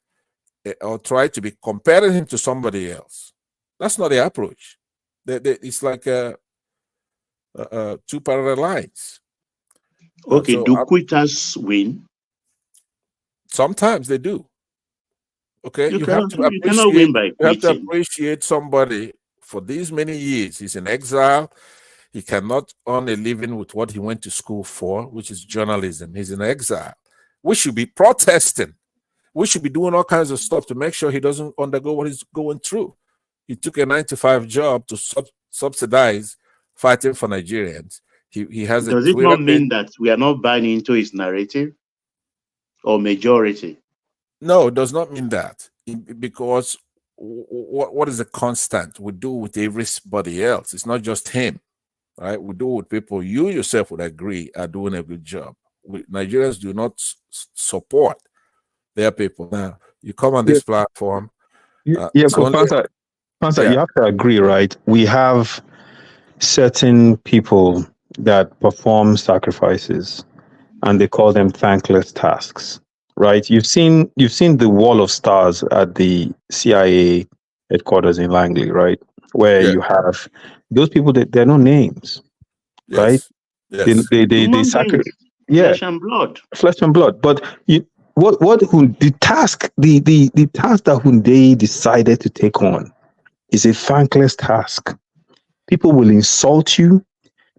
or try to be comparing him to somebody else. That's not the approach. It's like two parallel lines. Okay, so do quitters win? Sometimes they do. Okay, you have to win by appreciate somebody for these many years. He's in exile. He cannot earn a living with what he went to school for, which is journalism. He's in exile. We should be protesting. We should be doing all kinds of stuff to make sure he doesn't undergo what he's going through. He took a 9-to-5 job to subsidize fighting for Nigerians. He has Does a it Twitter not mean that we are not buying into his narrative or majority? No, it does not mean that, because what is a constant? We do with everybody else. It's not just him, right? We do with people you yourself would agree are doing a good job. Nigerians do not support their people. Now, you come on this platform. But Pansa, you have to agree, right? We have certain people that perform sacrifices, and they call them thankless tasks, right? You've seen the wall of stars at the CIA headquarters in Langley, right? Where you have those people that there are no names, right? Yes. They sacrifice, flesh and blood. Flesh and blood. But the task that Hyundai decided to take on is a thankless task. People will insult you.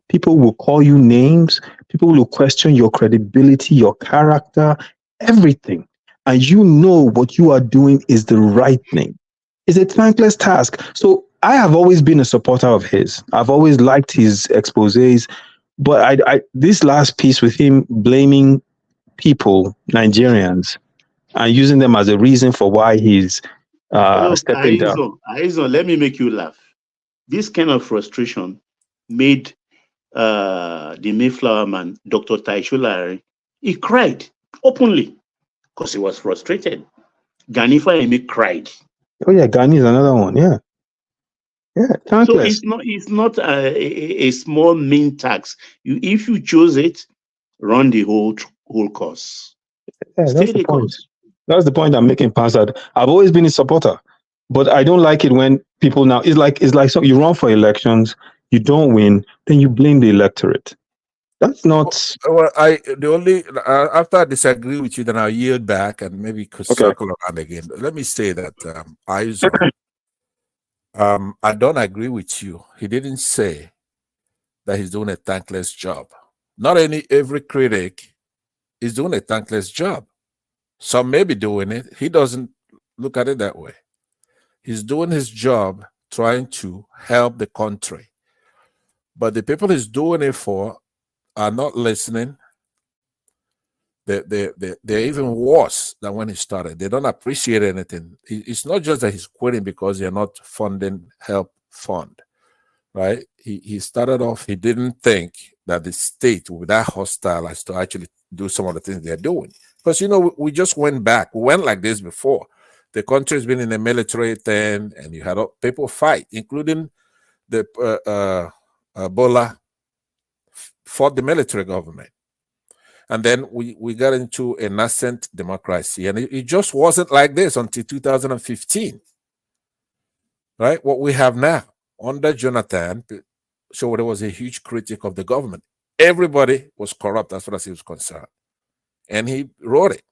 People will call you names. People will question your credibility, your character, everything. And you know what you are doing is the right thing. It's a thankless task. So I have always been a supporter of his. I've always liked his exposés. But I this last piece with him blaming people, Nigerians, and using them as a reason for why he's stepping down. Aizon, let me make you laugh. This kind of frustration made the Mayflower man, Dr. Taisholari, he cried openly because he was frustrated. Ganifa Emi cried. Oh yeah, Gani is another one. Yeah. So it's not a small mean tax. If you choose it, run the whole course. Yeah, that's the point. That's the point I'm making, Pansa. I've always been a supporter, but I don't like it when people now it's like so you run for elections, you don't win, then you blame the electorate. That's not. Well, after I disagree with you, then I'll yield back and maybe could circle around again. Let me say that I don't agree with you. He didn't say that he's doing a thankless job. Not every critic is doing a thankless job. Some may be doing it. He doesn't look at it that way. He's doing his job trying to help the country. But the people he's doing it for are not listening. They're even worse than when he started. They don't appreciate anything. It's not just that he's quitting because they're not funding help fund, right? He started off, he didn't think that the state would be that hostile as to actually do some of the things they're doing. Because, we just went back. We went like this before. The country's been in a military thing, and you had people fight, including the Bola fought the military government. And then we got into a nascent democracy. And it just wasn't like this until 2015. Right? What we have now, under Jonathan, Showore was a huge critic of the government. Everybody was corrupt as far as he was concerned. And he wrote it.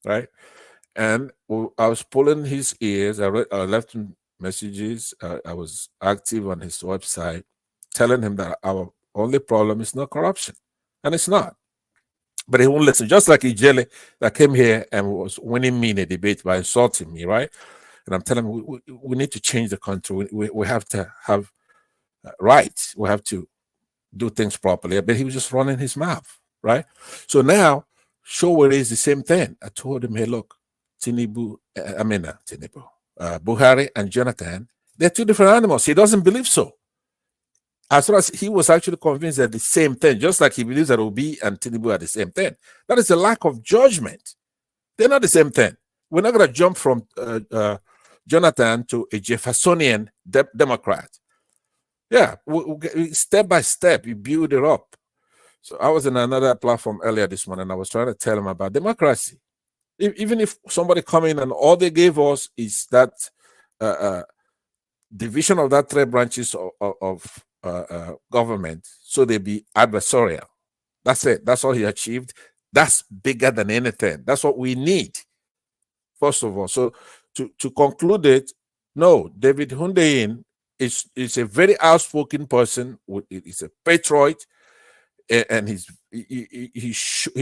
Right? And I was pulling his ears. I left him messages. I was active on his website, telling him that our only problem is not corruption. And it's not. But he won't listen. Just like Ijele that came here and was winning me in a debate by insulting me, right? And I'm telling him we need to change the country. We have to have rights. We have to do things properly. But he was just running his mouth, right? So now, Showore is the same thing. I told him, hey, look, Buhari and Jonathan, they're two different animals. He doesn't believe so. As far as he was actually convinced that the same thing, just like he believes that Obi and Tinubu are the same thing. That is a lack of judgment. They're not the same thing. We're not going to jump from Jonathan to a Jeffersonian Democrat. Yeah, step by step, you build it up. So I was in another platform earlier this morning, and I was trying to tell him about democracy. Even if somebody come in and all they gave us is that division of that three branches of government, so they be adversarial. That's it. That's all he achieved. That's bigger than anything. That's what we need, first of all. So to conclude it, no, David Hundeyin is a very outspoken person. He's a patriot, and he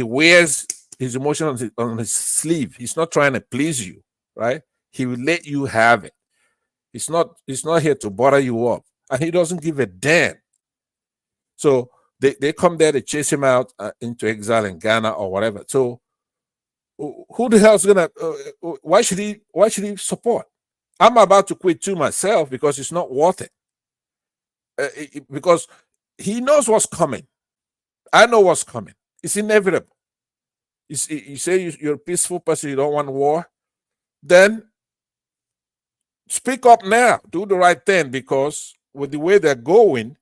wears his emotion on his sleeve. He's not trying to please you, right? He will let you have it. He's not here to bother you up, and he doesn't give a damn. So they come there to chase him out into exile in Ghana or whatever. So who the hell's gonna? Why should he support? I'm about to quit too myself because it's not worth it. Because he knows what's coming. I know what's coming. It's inevitable. You say you're a peaceful person, you don't want war, then speak up now. Do the right thing, because with the way they're going,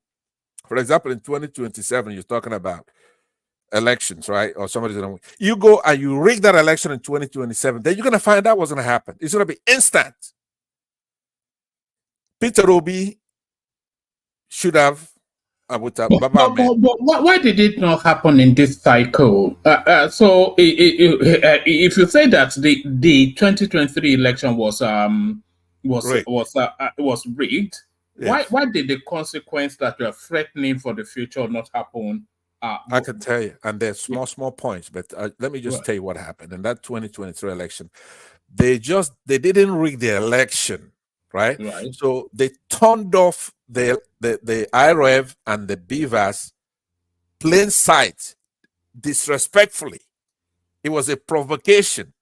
for example, in 2027, you're talking about elections, right? Or somebody's going to win. You go and you rig that election in 2027, then you're going to find out what's going to happen. It's going to be instant. Peter Obi should have. But why did it not happen in this cycle? So if you say that the 2023 election was rigged, yes. Why did the consequence that you are threatening for the future not happen? I can tell you, and there's small points, but let me just tell you what happened in that 2023 election. They didn't rig the election, right? So they turned off the IREV and the BVAS plain sight, disrespectfully. It was a provocation.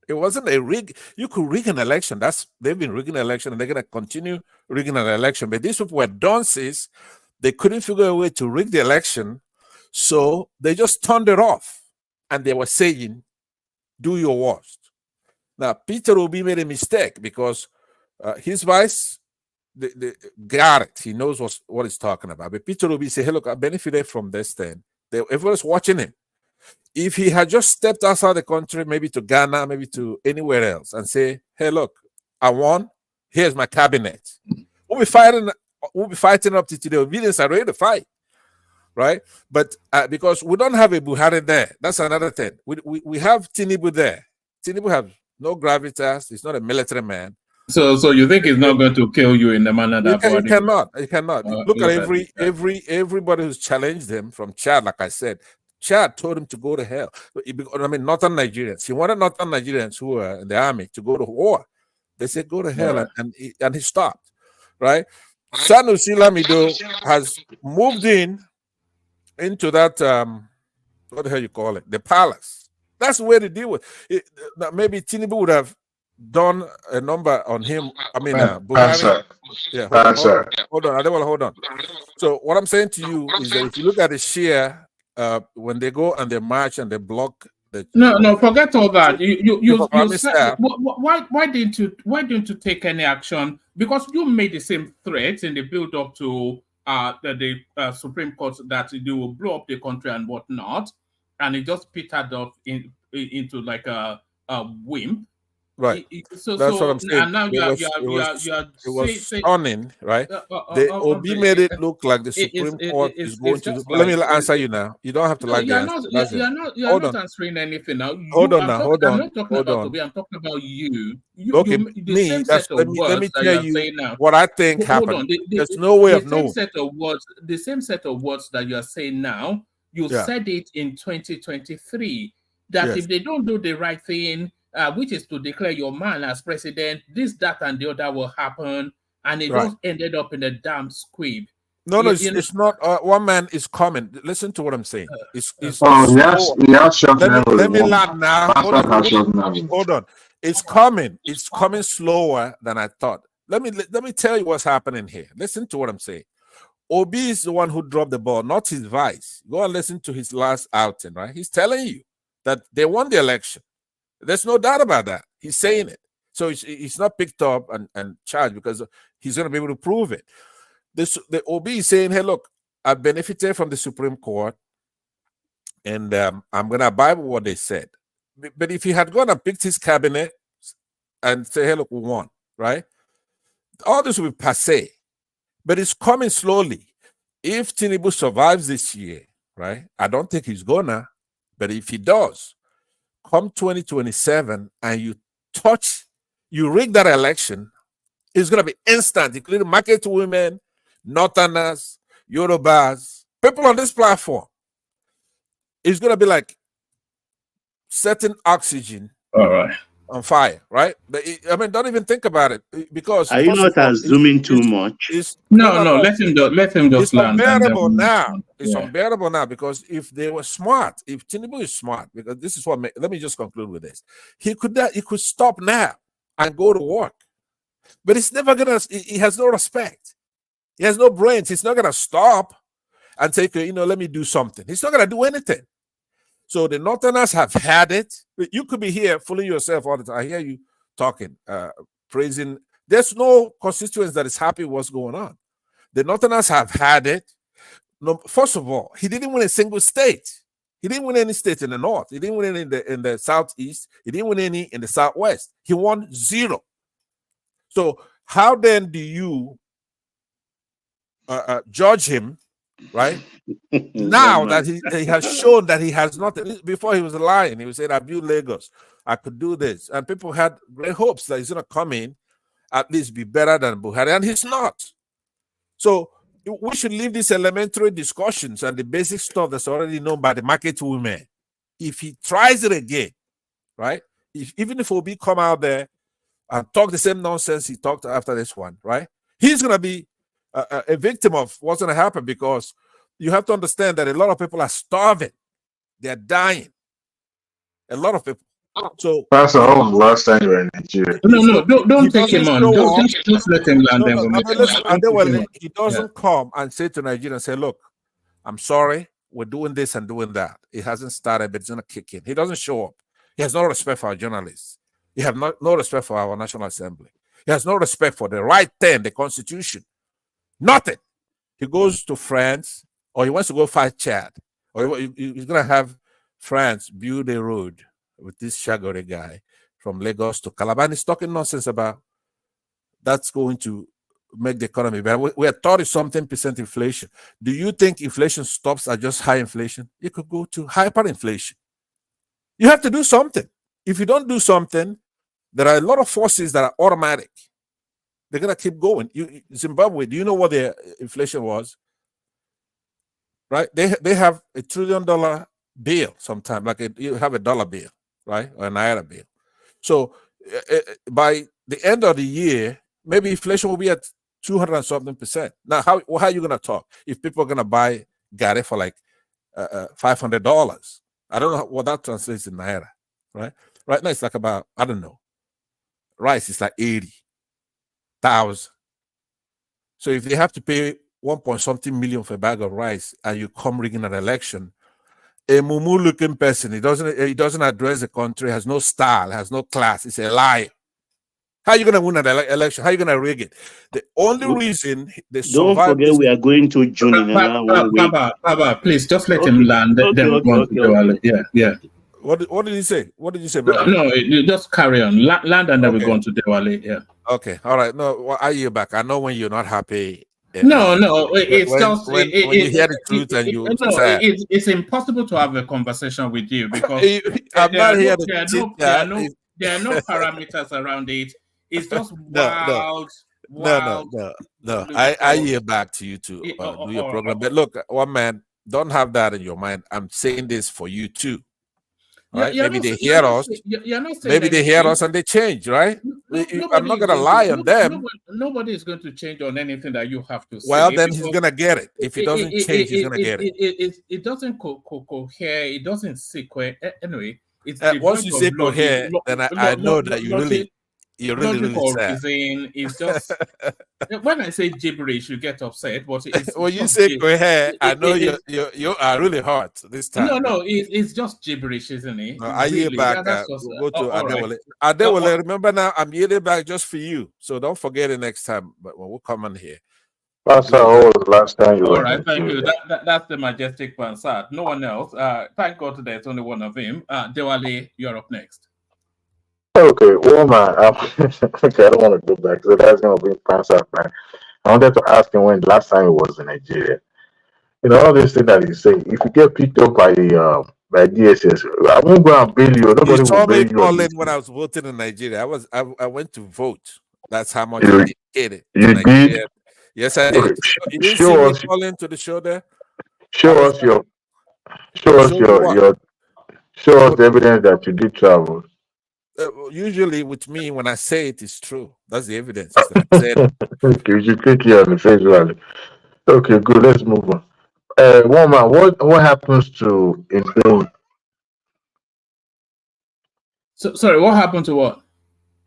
It wasn't a rig. You could rig an election. They've been rigging an election, and they're gonna continue rigging an election. But these people were dunces. They couldn't figure a way to rig the election, so they just turned it off, and they were saying, "Do your worst." Now Peter Obi made a mistake because his vice, got it. He knows what he's talking about. But Peter Obi said, "Hey, look, I benefited from this thing." Everyone's watching him. If he had just stepped outside the country, maybe to Ghana, maybe to anywhere else, and say, "Hey, look, I won. Here's my cabinet." We'll be fighting up to today. Obedience are ready to fight, right? But because we don't have a Buhari there, that's another thing. We have Tinubu there. Tinubu has no gravitas. He's not a military man. So you think he's not going to kill you in the manner that he cannot. Look at everybody who's challenged him, from Chad, like I said. Chad told him to go to hell. I mean, Northern Nigerians. He wanted Northern Nigerians who were in the army to go to war. They said, "Go to hell," and he stopped, right? Sanusi Lamido has moved into that, what the hell you call it? The palace. That's the way to deal with it. Maybe Tinubu would have done a number on him. I mean, Buhari. Yeah, hold on. So what I'm saying to you is that if you look at the share, when they go and they march and they block the forget all that. You said, why didn't you take any action? Because you made the same threat in the build up to the Supreme Court that they will blow up the country and whatnot, and it just petered off into like a wimp. Right. That's what I'm saying. And now it was stunning, right? Obi made it look like the Supreme Court is going to. Let me answer you now. You don't have to like the answer. You're not answering anything now. Hold on. I'm not talking about Obi. I'm talking about you. Okay, me. Let me tell you what I think happened. There's no way of knowing. The same set of words that you are saying now, you said it in 2023. That if they don't do the right thing, which is to declare your man as president, this, that, and the other will happen, and it just ended up in a damn squib. No, it's not. One man is coming. Listen to what I'm saying. Let me land now. Hold on. It's coming. It's coming slower than I thought. Let me tell you what's happening here. Listen to what I'm saying. Obi is the one who dropped the ball, not his vice. Go and listen to his last outing, right? He's telling you that they won the election. There's no doubt about that. He's saying it. So he's not picked up and charged because he's going to be able to prove it. The OB is saying, "Hey, look, I benefited from the Supreme Court, and I'm going to abide by what they said." But if he had gone and picked his cabinet and say, "Hey, look, we won," right? All this will be passé. But it's coming slowly. If Tinubu survives this year, right? I don't think he's gonna, but if he does, come 2027 and you rig that election, It's going to be instant, including market women, Northerners, Yorubas, people on this platform. It's going to be like setting oxygen on fire, right? I mean, don't even think about it, because are you not assuming too much? No, let him just it's land. Unbearable now. It's unbearable now, because if they were smart, if Tinubu is smart, because this is what. Let me just conclude with this: he could stop now and go to work, but it's never gonna. He has no respect. He has no brains. He's not gonna stop and say, let me do something. He's not gonna do anything. So the Northerners have had it. You could be here fooling yourself all the time. I hear you talking, praising. There's no constituents that is happy with what's going on. The Northerners have had it. No, first of all, he didn't win a single state. He didn't win any state in the north. He didn't win any in the southeast. He didn't win any in the southwest. He won 0. So how then do you judge him, right? Now that he has shown that he has nothing. Before he was lying. He was saying, I built Lagos. I could do this. And people had great hopes that he's going to come in, at least be better than Buhari. And he's not. So we should leave these elementary discussions and the basic stuff that's already known by the market women. If he tries it again, right? Even if Obi come out there and talk the same nonsense he talked after this one, right? He's going to be a victim of what's going to happen, because you have to understand that a lot of people are starving. They're dying. A lot of people. So that's the whole last time you're in Nigeria. No, don't take him on. Just let him land. He doesn't come and say to Nigeria and say, look, I'm sorry, we're doing this and doing that. It hasn't started, but it's going to kick in. He doesn't show up. He has no respect for our journalists. He has no respect for our National Assembly. He has no respect for the right thing, the Constitution. Nothing. He goes to France, or he wants to go fight Chad, or he's going to have France build a road with this Shagore guy from Lagos to Calabar. He's talking nonsense about that's going to make the economy better. We're at 30-something% inflation. Do you think inflation stops at just high inflation? It could go to hyperinflation. You have to do something. If you don't do something, there are a lot of forces that are automatic. They're going to keep going. Zimbabwe, do you know what their inflation was? Right? They have $1 trillion bill sometimes, like you have a dollar bill, right? Or a Naira bill. So by the end of the year, maybe inflation will be at 200-something%. Now, how are you going to talk if people are going to buy Gare for like $500? I don't know what that translates in Naira, right? Right now, it's like about, I don't know. Rice is like 80,000. So if they have to pay 1-something million for a bag of rice and you come rigging an election, a mumu-looking person, he doesn't address the country, has no style, has no class, it's a lie. How are you going to win an election? How are you going to rig it? The only reason they survive. Don't forget, we are going to June in another 1 week. Baba, please just let him land. Yeah. What did he say? What did you say, brother? No, you just carry on. Land and then we're going to Diwali. Yeah. Okay. All right. No, I yield back. I know when you're not happy. No, it's just when you hear the truth and you. It's impossible to have a conversation with you because I'm not here there are no parameters around it. It's just wild. No. I yield back to you to do your program. But look, one man, don't have that in your mind. I'm saying this for you too. Right? Maybe they hear us. Maybe they hear us and they change, right? I'm not going to lie on them. Nobody is going to change on anything that you have to say. Well, then he's going to get it. If he doesn't change, he's going to get it. It doesn't cohere. It doesn't sequence. Anyway, it's once you say cohere, then I know that you're really sad. It's just when I say gibberish, you get upset. But when you say cohere, I know you are really hurt this time. No, it's just gibberish, isn't it? No, I yield back. We'll go to Adewale. Adewale, remember now, I'm yielding back just for you. So don't forget it next time. But when we'll come on here. That's the last time you. All right, thank you. That's the majestic Pansat. No one else. Thank God there's only one of him. Dewale, you're up next. Okay, well, man, okay, I don't want to go back. So that's going to be Pansat, man. I wanted to ask him when the last time he was in Nigeria. All this thing that he's saying, if you get picked up by the by DSS, I won't go and bail you. Nobody you saw will bail me calling when I was voting in Nigeria. I went to vote. That's how much I dedicated to You did? Nigeria. Yes, I did. You didn't see Show me us, calling to the show there. show us your, show us Show you what? show us the evidence that you did travel. Usually with me, when I say it, it's true. That's the evidence. Is that I said it. Okay, you should take it on the face value. Okay, good. Let's move on. Woman, what happens to Ndeng? So sorry, what happened to what?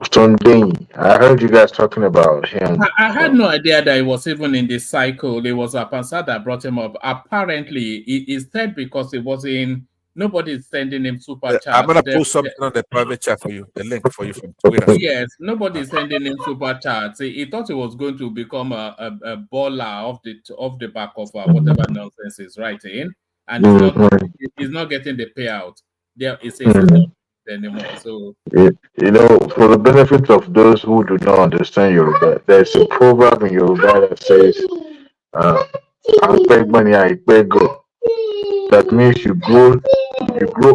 Ndeng. I heard you guys talking about him. I had no idea that he was even in this cycle. It was a pastor that brought him up. Apparently, he said because it was in nobody's sending him super chats. I'm gonna post something on the private chat for you, a link for you from Twitter. Yes, nobody's sending him super chats. He thought he was going to become a baller off the back of whatever nonsense he's writing, and he's not getting the payout. There, it says it's not anymore. So you know, for the benefit of those who do not understand Yoruba, there's a proverb in Yoruba that says, that means you grow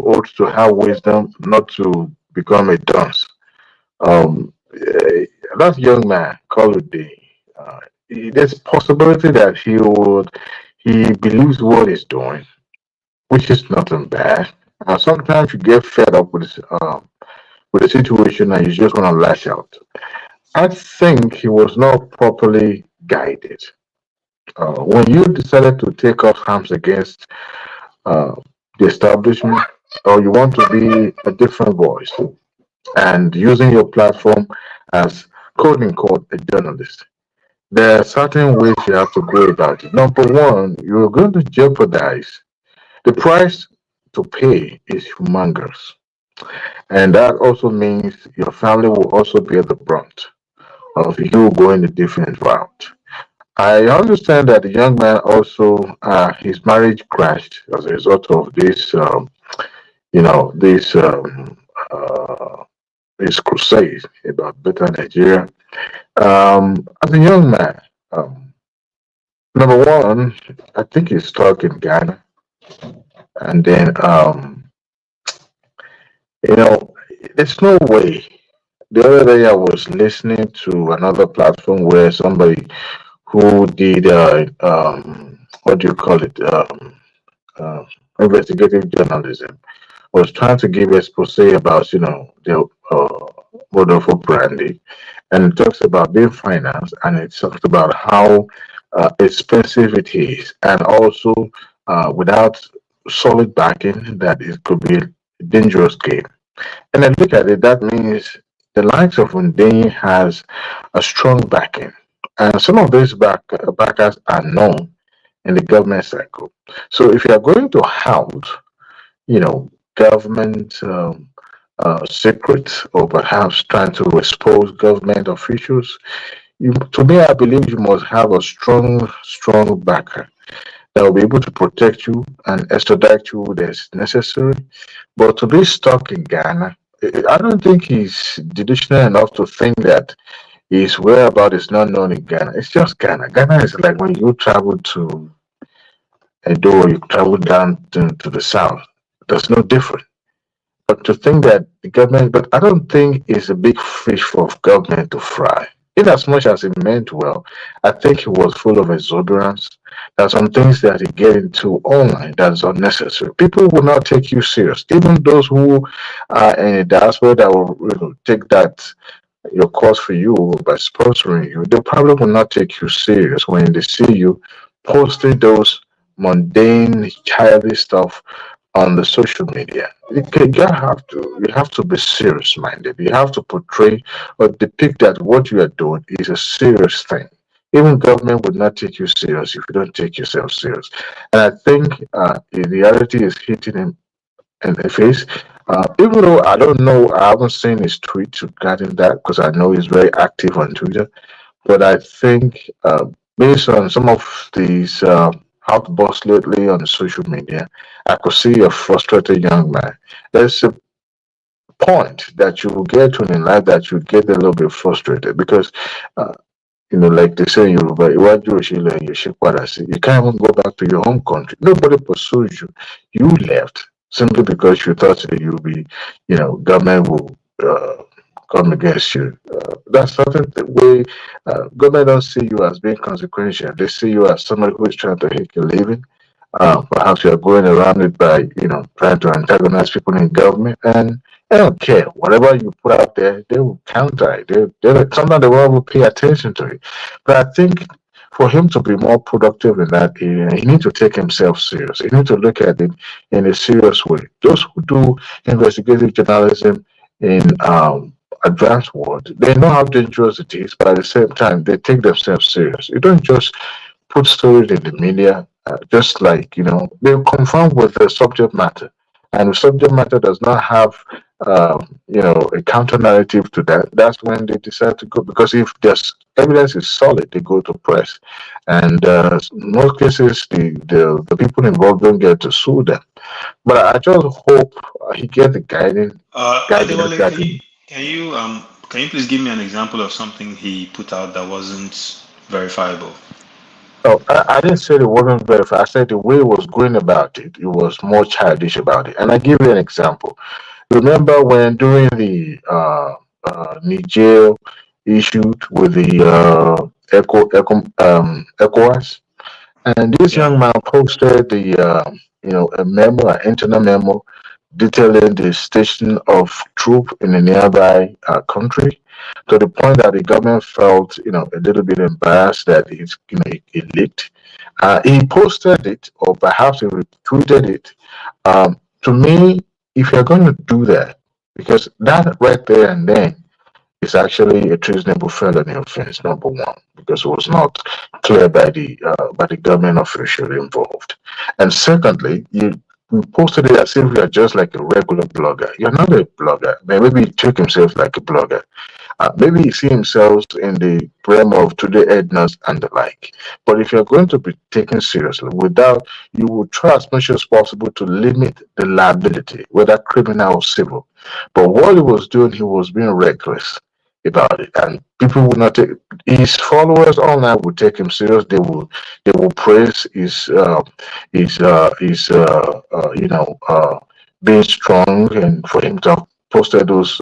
old to have wisdom, not to become a dunce. That young man, Colody, there's a possibility that he believes what he's doing, which is nothing bad. Sometimes you get fed up with the situation and you just want to lash out. I think he was not properly guided. When you decided to take up arms against the establishment, or you want to be a different voice, and using your platform as quote unquote a journalist, there are certain ways you have to go about it. Number one, you're going to jeopardize the price to pay is humongous. And that also means your family will also bear the brunt of you going a different route. I understand that the young man also, his marriage crashed as a result of this, this crusade about better Nigeria. As a young man, number one, I think he's stuck in Ghana. And then, there's no way. The other day I was listening to another platform where somebody who did, what do you call it, investigative journalism was trying to give expose about, the mode of operandi. And it talks about being financed and it talks about how expensive it is. And also, without solid backing, that it could be a dangerous game. And then look at it, that means the likes of Undine has a strong backing. And some of these backers are known in the government cycle. So if you are going to hound, government secrets or perhaps trying to expose government officials, to me, I believe you must have a strong backer that will be able to protect you and extradite you as necessary. But to be stuck in Ghana, I don't think he's delusional enough to think that his whereabouts is not known in Ghana. It's just Ghana. Ghana is like when you travel to Edo, you travel down to the south. There's no different. But to think that the government, but I don't think it's a big fish for government to fry. In as much as he meant well, I think he was full of exuberance. There are some things that he get into online that's unnecessary. People will not take you serious. Even those who are in the diaspora that will take that your cause for you by sponsoring you, they probably will not take you serious when they see you posting those mundane, childish stuff on the social media. You have to be serious minded. You have to portray or depict that what you are doing is a serious thing. Even government would not take you serious if you don't take yourself serious. And I think the reality is hitting him in the face. Even though I don't know, I haven't seen his tweets regarding that because I know he's very active on Twitter. But I think based on some of these outbursts lately on social media, I could see a frustrated young man. There's a point that you will get to in life that you get a little bit frustrated because like they say in Yoruba, you can't even go back to your home country. Nobody pursues you. You left simply because you thought that you'll be, government will come against you. That's certain way government don't see you as being consequential. They see you as somebody who is trying to make a living. Perhaps you are going around it by, trying to antagonize people in government, and they don't care. Whatever you put out there, they will counter it. Sometimes they won't pay attention to it. But I think for him to be more productive in that area, he needs to take himself serious. He needs to look at it in a serious way. Those who do investigative journalism in advanced world, they know how dangerous it is, but at the same time, they take themselves serious. You don't just put stories in the media, just like, they confirm with the subject matter. And the subject matter does not have, a counter narrative to that. That's when they decide to go. Because if there's evidence is solid, they go to press. And in most cases, the people involved don't get to sue them. But I just hope he gets the guidance Adewale, that can you please give me an example of something he put out that wasn't verifiable? Oh, I didn't say it wasn't verified. I said the way it was going about it, it was more childish about it. And I give you an example. Remember when during the Niger issued with the ECOWAS, and this young man posted a memo, an internal memo, detailing the station of troop in a nearby country, to the point that the government felt, a little bit embarrassed that it leaked. He posted it, or perhaps he retweeted it. To me, if you're going to do that, because that right there and then is actually a treasonable felony offense, number one, because it was not clear by the government official involved. And secondly, you posted it as if you are just like a regular blogger. You're not a blogger. Maybe he took himself like a blogger. Maybe he see himself in the realm of today Ednas and the like. But if you're going to be taken seriously, you will try as much as possible to limit the liability, whether criminal or civil. But what he was doing, he was being reckless about it, and people would not take his followers online would take him serious. They will praise his being strong and for him to have posted those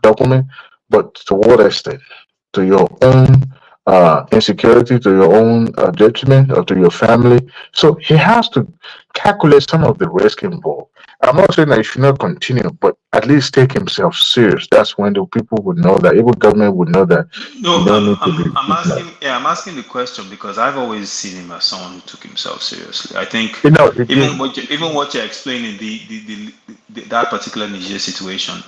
documents. But to what extent? To your own insecurity, to your own detriment, or to your family. So he has to calculate some of the risk involved. I'm not saying that he should not continue, but at least take himself serious. That's when the people would know that, even government would know that. No, you don't need to be I'm asking. Yeah, I'm asking the question because I've always seen him as someone who took himself seriously. I think even what you're explaining, that particular Niger situation,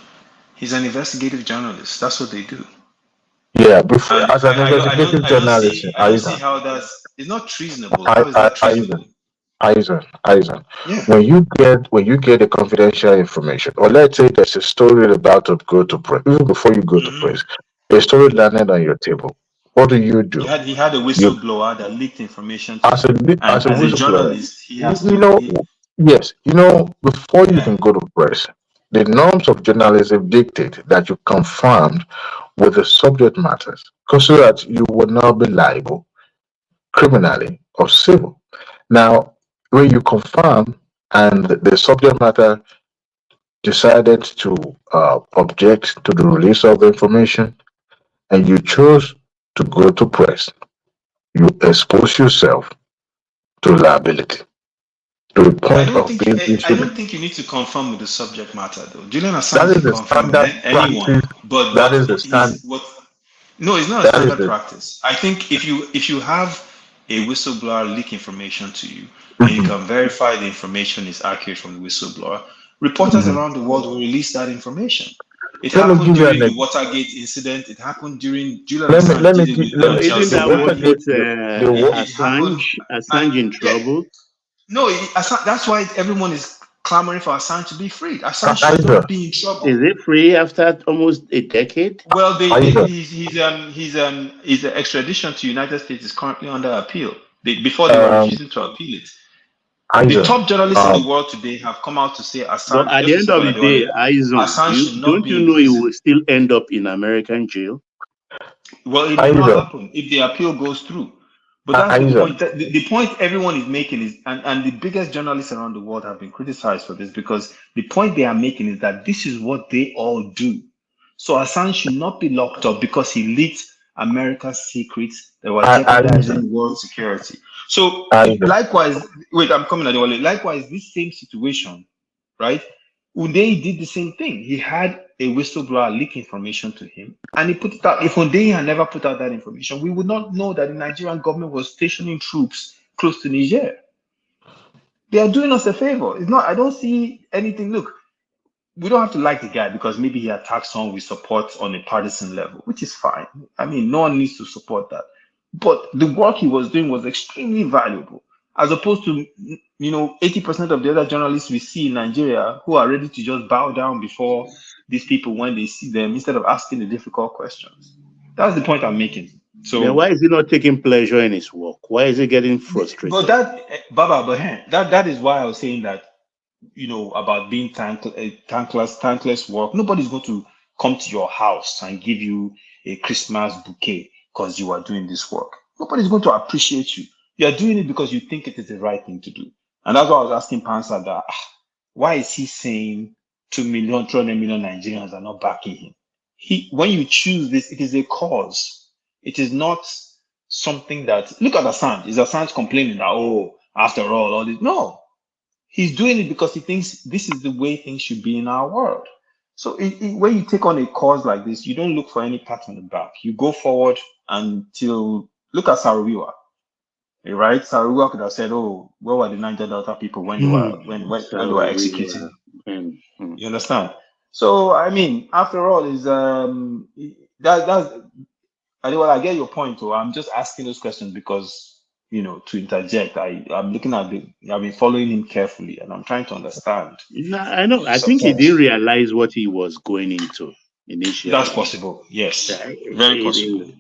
he's an investigative journalist. That's what they do. Yeah, And as an investigative journalist, I don't see how it's not treasonable. How is that treasonable? Aizen. Yeah. When you get the confidential information, or let's say there's a story about to go to press, even before you go to press, a story landed on your table. What do? He had a whistleblower that leaked information to As a whistleblower, journalist, he has yes, before you can go to press, the norms of journalism dictate that you confirmed with the subject matters, so that you will not be liable criminally or civil. Now, when you confirm and the subject matter decided to object to the release of the information, and you chose to go to press, you expose yourself to liability. To the point of being I don't think you need to confirm with the subject matter though. Julian Assange can confirm with anyone, but that is the standard. No, it's not a standard practice. I think if you have a whistleblower leak information to you, and you can verify the information is accurate from the whistleblower, reporters around the world will release that information. It happened during the Watergate incident. It happened during Julian Assange did it with Chelsea Assange in trouble. No, that's why everyone is clamoring for Assange to be freed. Assange should not be in trouble. Is he free after almost a decade? Well, his extradition to United States is currently under appeal. Before they were refusing to appeal it. The top journalists in the world today have come out to say Assange. But at the end of the day, don't you know he will still end up in American jail? Well, it may not happen if the appeal goes through. But that's the point. The point everyone is making is, and the biggest journalists around the world have been criticized for this, because the point they are making is that this is what they all do. So Assange should not be locked up because he leaked America's secrets that were I jeopardizing world security. So likewise, wait, I'm coming at the wallet. Likewise, this same situation, right? Uday did the same thing. He had a whistleblower leak information to him, and he put it out. If Uday had never put out that information, we would not know that the Nigerian government was stationing troops close to Niger. They are doing us a favor. It's not. I don't see anything. Look, we don't have to like the guy because maybe he attacks someone we support on a partisan level, which is fine. I mean, no one needs to support that. But the work he was doing was extremely valuable, as opposed to 80% of the other journalists we see in Nigeria who are ready to just bow down before these people when they see them instead of asking the difficult questions. That's the point I'm making. So then why is he not taking pleasure in his work? Why is he getting frustrated? But that is why I was saying that, about being thankless work. Nobody's going to come to your house and give you a Christmas bouquet because you are doing this work. Nobody's going to appreciate you. You are doing it because you think it is the right thing to do. And that's why I was asking Pansa that, why is he saying 200 million Nigerians are not backing him? When you choose this, it is a cause. It is not something that, look at Assange. Is Assange complaining that, after all this? No. He's doing it because he thinks this is the way things should be in our world. So when you take on a cause like this, you don't look for any pat on the back. You go forward until, look at Sarawiwa, right? Sarawiwa could have said, where were the Niger Delta people when they were executing? You understand? So, I mean, after all, I get your point, though. I'm just asking those questions because, to interject. I'm looking at I've been following him carefully and I'm trying to understand. No, I know. I think he didn't realize what he was going into initially. That's possible. Yes. Very possible.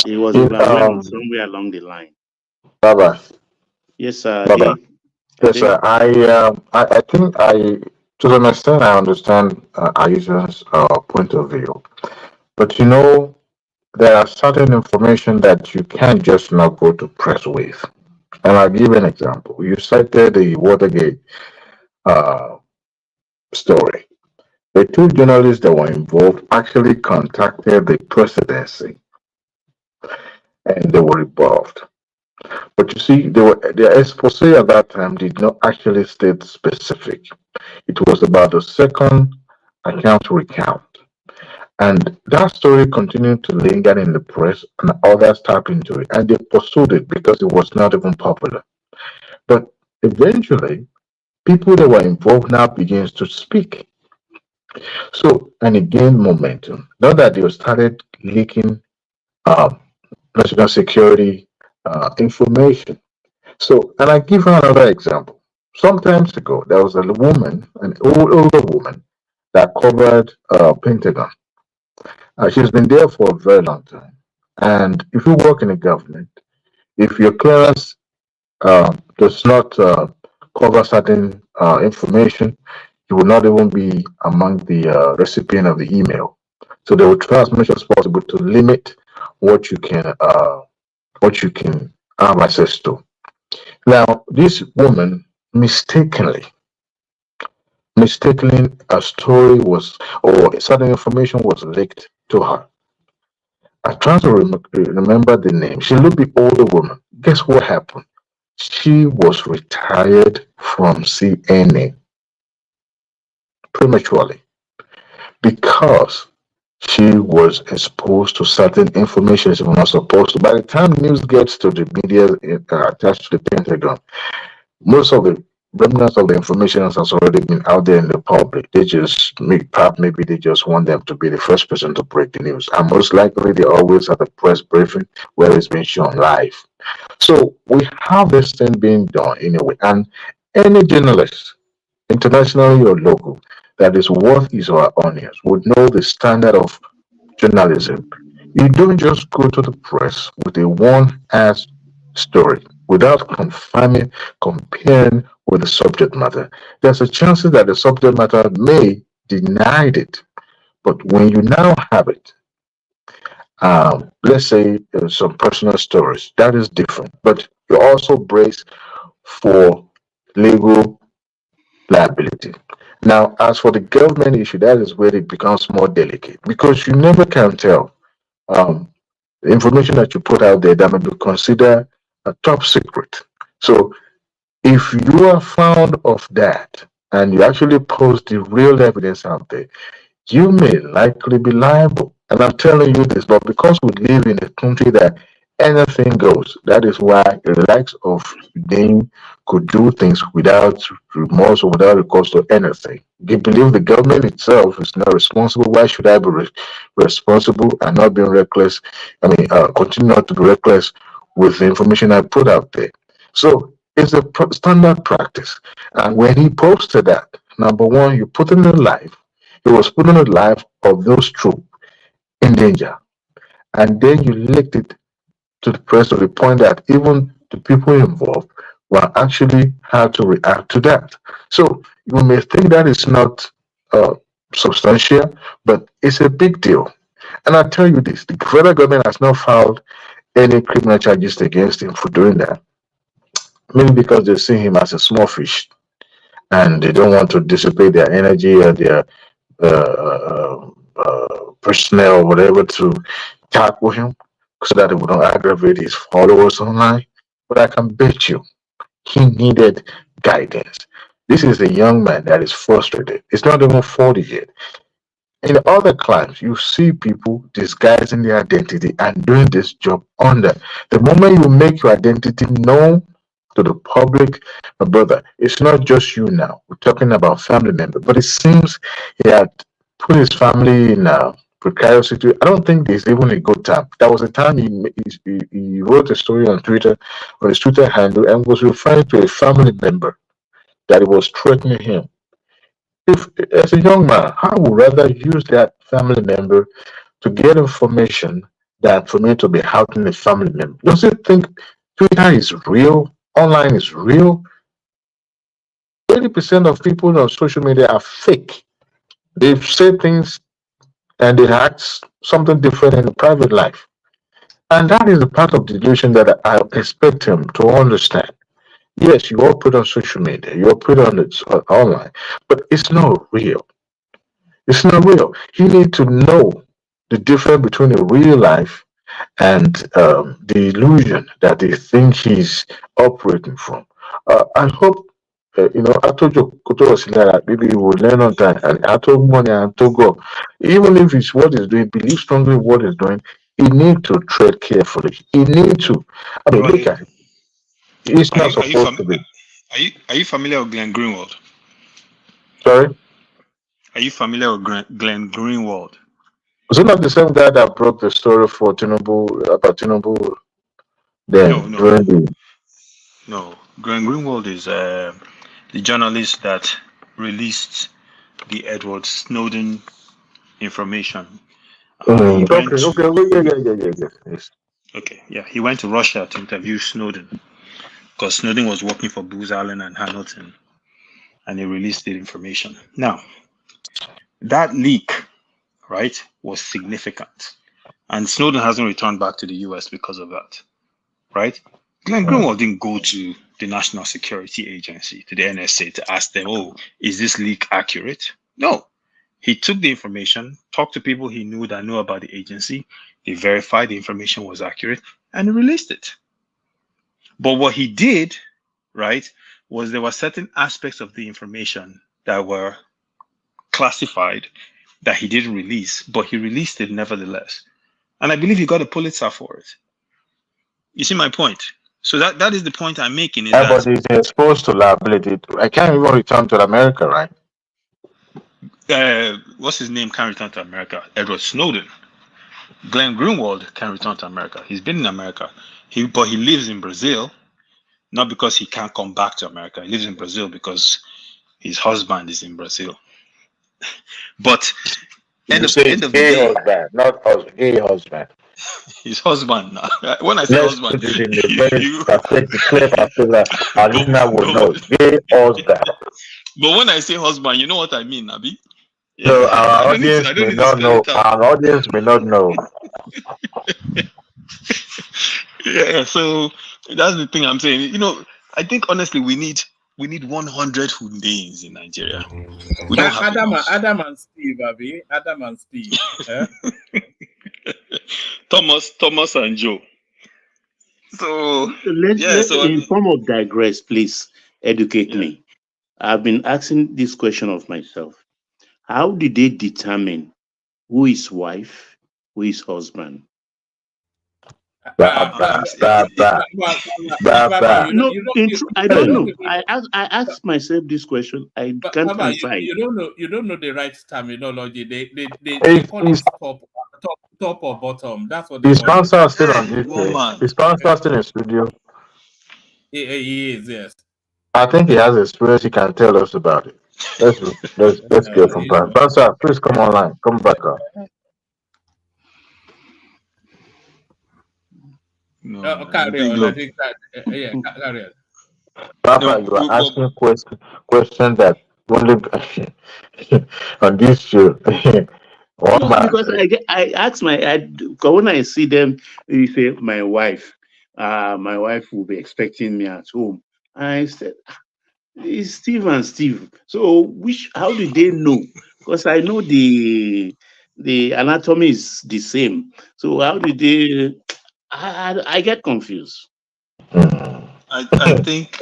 He was overwhelmed somewhere along the line. Baba. Yes, sir. Baba. Yes, sir. I think to some extent, I understand Aisha's point of view. But there are certain information that you can't just not go to press with. And I'll give an example. You cited the Watergate story. The two journalists that were involved actually contacted the presidency and they were rebuffed. But you see, their expose at that time did not actually state specific. It was about the second account recount. And that story continued to linger in the press, and others tapped into it, and they pursued it because it was not even popular. But eventually, people that were involved now begins to speak. So, and it gained momentum. Not that they started leaking national security information. So, and I give you another example. Some times ago, there was a woman, an older woman, that covered Pentagon. She's been there for a very long time. And if you work in the government, if your clearance does not cover certain information, you will not even be among the recipient of the email. So they will try as much as possible to limit what you can have access to. Now, this woman mistakenly, a story was, or certain information was leaked to her. I'm trying to remember the name. She looked the older woman. Guess what happened? She was retired from CNN prematurely because she was exposed to certain information she was not supposed to. By the time news gets to the media attached to the Pentagon, most of the remnants of the information has already been out there in the public. They just maybe they just want them to be the first person to break the news. And most likely they always have a press briefing where it's been shown live. So we have this thing being done in a way. And any journalist, internationally or local, that is worth his or her onions would know the standard of journalism. You don't just go to the press with a one-ass story without comparing with the subject matter. There's a chance that the subject matter may deny it. But when you now have it, let's say some personal stories, that is different. But you also brace for legal liability. Now, as for the government issue, that is where it becomes more delicate because you never can tell. The information that you put out there that may be considered a top secret. So if you are found of that and you actually post the real evidence out there, you may likely be liable. And I'm telling you this, but because we live in a country that anything goes, that is why the likes of Dane could do things without remorse or without recourse to anything. They believe the government itself is not responsible. Why should I be responsible and not being reckless? Continue not to be reckless with the information I put out there. So it's a standard practice. And when he posted that, number one, you put in the life. He was putting the life of those troops in danger. And then you linked it to the press to the point that even the people involved will actually have to react to that. So you may think that is not substantial, but it's a big deal. And I tell you this, the federal government has not filed any criminal charges against him for doing that. Maybe because they see him as a small fish and they don't want to dissipate their energy or their personnel or whatever to tackle him so that it would not aggravate his followers online. But I can bet you he needed guidance. This is a young man that is frustrated. It's not even 40 yet. In other climes, you see people disguising their identity and doing this job under. The moment you make your identity known to the public, my brother, it's not just you now. We're talking about family members. But it seems he had put his family in a precarious situation. I don't think there's even a good time. There was a time he wrote a story on Twitter, on his Twitter handle, and was referring to a family member that it was threatening him. If as a young man, I would rather use that family member to get information than for me to be helping a family member. Don't you think Twitter is real? Online is real? 80% of people on social media are fake. They say things and they act something different in the private life. And that is a part of the delusion that I expect him to understand. Yes, you all put on social media, you all put on it online, but it's not real. It's not real. You need to know the difference between a real life and the illusion that they think he's operating from. I hope, I told you, Kuto was that maybe he would learn on that. And I told money and I told God, even if it's what he's doing, believe strongly in what he's doing, he need to tread carefully. He need to. I mean, look at it. It's not supposed to be. Are you familiar with Glenn Greenwald? Sorry? Are you familiar with Glenn Greenwald? Was it not the same guy that broke the story for Tinubu about Tinubu? Then No. Glenn Greenwald is the journalist that released the Edward Snowden information. Okay. Okay, yeah. He went to Russia to interview Snowden because Snowden was working for Booz Allen and Hamilton, and he released the information. Now, that leak, right, was significant, and Snowden hasn't returned back to the US because of that, right? Glenn Greenwald didn't go to the National Security Agency, to the NSA, to ask them, oh, is this leak accurate? No. He took the information, talked to people he knew that knew about the agency, they verified the information was accurate, and he released it. But what he did, right, was there were certain aspects of the information that were classified that he didn't release, but he released it nevertheless. And I believe he got a Pulitzer for it. You see my point? So that is the point I'm making. But he's exposed to liability. I can't even return to America, right? What's his name can't return to America? Edward Snowden. Glenn Greenwald can return to America. He's been in America. But he lives in Brazil, not because he can't come back to America. He lives in Brazil because his husband is in Brazil. But end of the day, husband, not gay husband. His husband. Now. When I say husband, Alina will know. Gay husband. But when I say husband, you know what I mean, Abi? Yeah. So our audience may not know. Our audience may not know. Yeah, so that's the thing I'm saying. I think honestly we need We need 100 Hundeins in Nigeria. We don't have Adam and Steve, Abby. Adam and Steve. Thomas and Joe. So in form of digress, please educate me. I've been asking this question of myself. How did they determine who is wife, who is husband? No, I don't know. I asked myself this question. I can't answer it. You don't know the right terminology. They call it top or bottom. That's what they His call it. sponsor still on this. His sponsor still in studio. He is, yes. I think he has experience. He can tell us about it. Let's get from plan. Sponsor, please come online. Come back up. Carry on. I think that, carry on. Papa, you are asking question that only on this show. Because I ask when I see them, you say my wife will be expecting me at home. And I said, it's Steve and Steve. So how did they know? Because I know the anatomy is the same. So how did they? I get confused. I think.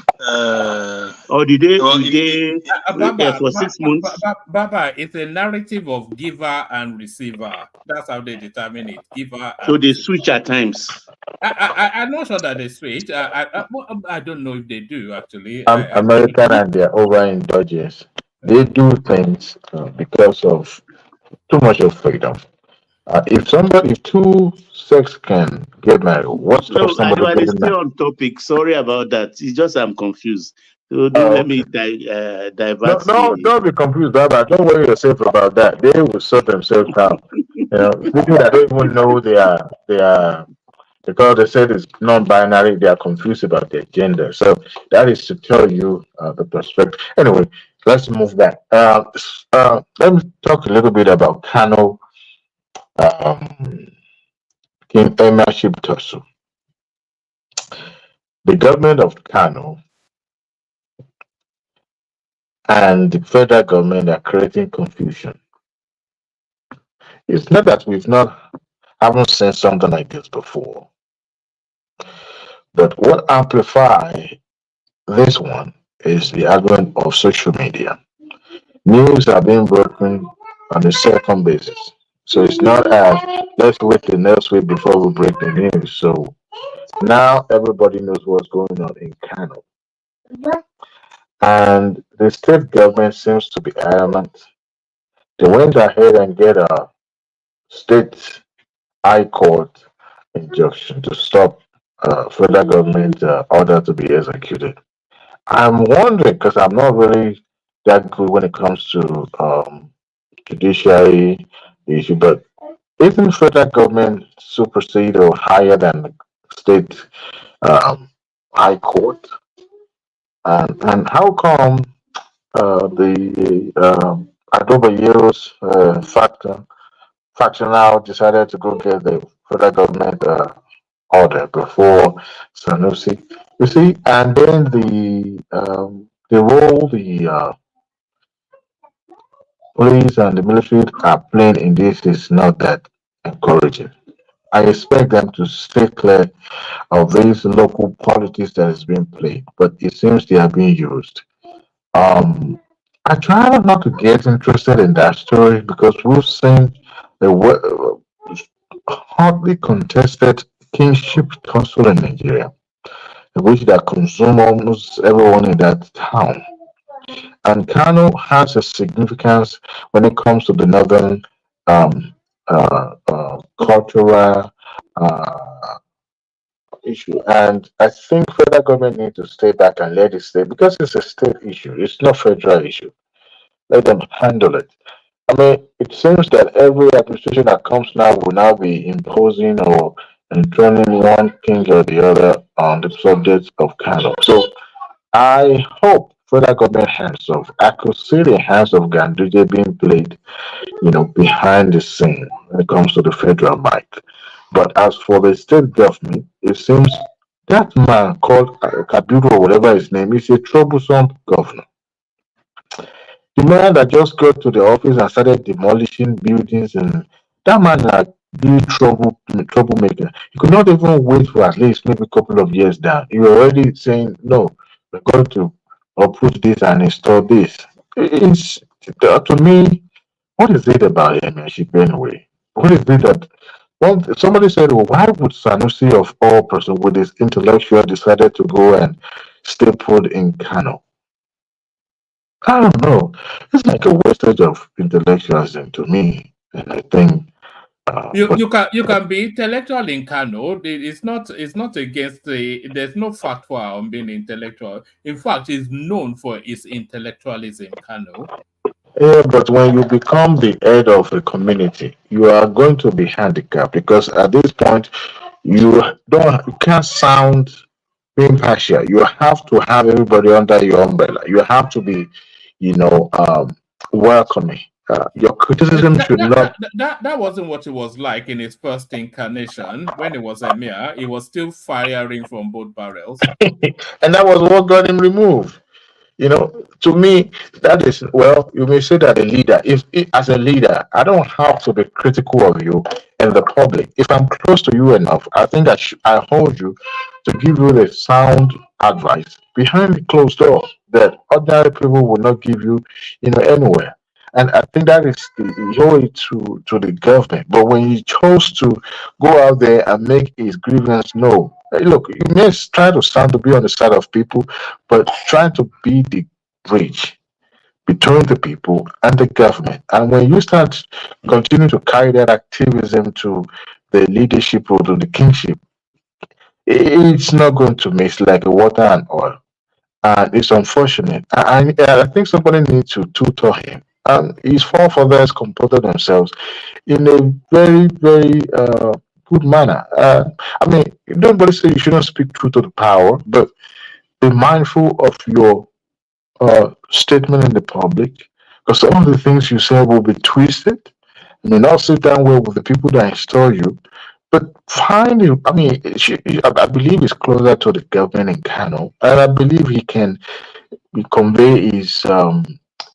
Or did they? For 6 months? Baba, it's a narrative of giver and receiver. That's how they determine it. Giver. And so they switch at times. I'm not sure that they switch. I don't know if they do actually. American and their overindulgence. They do things because of too much of freedom. If two sex can get married, what's somebody stay on topic. Sorry about that. It's just I'm confused. So don't let me divert. No, don't be confused, Baba. Don't worry yourself about that. They will sort themselves out. People that don't even know they are because they said it's non-binary, they are confused about their gender. So that is to tell you the perspective. Anyway, let's move back. Let me talk a little bit about Kano. Ownership tussle. The government of Kano and the federal government are creating confusion. It's not that haven't seen something like this before, but what amplifies this one is the advent of social media. News are being broken on a second basis. So it's not as let's wait the next week before we break the news. So now everybody knows what's going on in Kano. And the state government seems to be adamant. They went ahead and get a state high court injunction to stop federal government order to be executed. I'm wondering because I'm not really that good when it comes to judiciary issue, but isn't federal government supersede or higher than the state high court? And how come the Adobe Yero's faction now decided to go get the federal government order before Sanusi? You see, and then the role the police and the military are playing in this is not that encouraging. I expect them to stay clear of these local politics that is being played, but it seems they are being used. I try not to get interested in that story because we've seen the hotly contested kingship tussle in Nigeria, in which that consume almost everyone in that town. And Kano has a significance when it comes to the northern cultural issue. And I think federal government need to stay back and let it stay because it's a state issue. It's not federal issue. Let them handle it. I mean, it seems that every administration that comes now will now be imposing or enthroning one king or the other on the subject of Kano. So I hope federal government hands off. I could see the hands of Ganduje being played, behind the scene when it comes to the federal mic. But as for the state government, it seems That man called Kabiru or whatever his name is a troublesome governor. The man that just got to the office and started demolishing buildings, and that man had really troublemaker. He could not even wait for at least maybe a couple of years down. You were already saying no, we're going to uproot this and install this. It's to me, what is it about ownership anyway? What is it that somebody said, well, why would Sanusi of all person with his intellectual decided to go and stay put in Kano? I don't know. It's like a wastage of intellectualism to me. And I think You can be intellectual in Kano. It's not against there's no fatwa on being intellectual. In fact, it's known for its intellectualism, Kano. yeah, but when you become the head of a community, you are going to be handicapped because at this point you can't sound impartial. You have to have everybody under your umbrella. You have to be, you know, welcoming. Your criticism should not. That wasn't what it was like in his first incarnation when it was Emir. He was still firing from both barrels. And that was what got him removed. You know, to me, that is, well, you may say that a leader, as a leader, I don't have to be critical of you and the public. If I'm close to you enough, I think I hold you to give you the sound advice behind the closed door that ordinary people will not give you, anywhere. And I think that is the way to the government. But when he chose to go out there and make his grievance known, look, you may try to stand to be on the side of people, but trying to be the bridge between the people and the government. And when you start continue to carry that activism to the leadership or to the kingship, it's not going to mix like water and oil. And it's unfortunate. I think somebody needs to tutor him. And his forefathers comported themselves in a very, very good manner. I mean, nobody say you shouldn't speak truth to the power, but be mindful of your statement in the public, because some of the things you say will be twisted. You may not sit down well with the people that install you, but find it. I mean, I believe he's closer to the government in Kano, and I believe he convey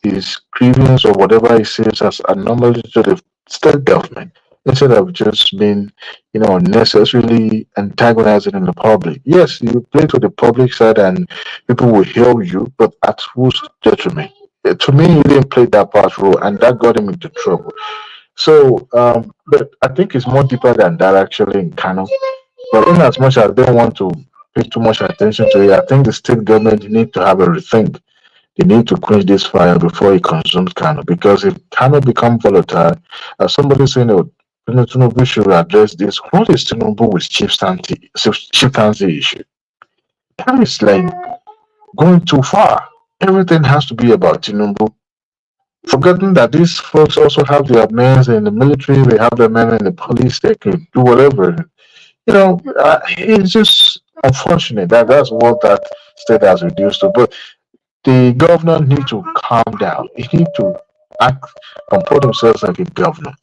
his grievance or whatever he says as anomaly to the state government instead of just being, unnecessarily antagonizing in the public. Yes, you play to the public side and people will hear you, but at whose detriment? To me, he didn't play that part role, and that got him into trouble. So, but I think it's more deeper than that actually in Kano. But in as much as I don't want to pay too much attention to it, I think the state government need to have a rethink. They need to quench this fire before it consumes Kano. Because if Kano become volatile, as somebody saying, oh, Tinubu should address this. What is Tinubu with chieftaincy issue? That is like going too far. Everything has to be about Tinubu. Forgetting that these folks also have their men in the military, they have their men in the police, they can do whatever. It's just unfortunate that that's what that state has reduced to. But the governor need to calm down. He need to act, comport himself like a governor.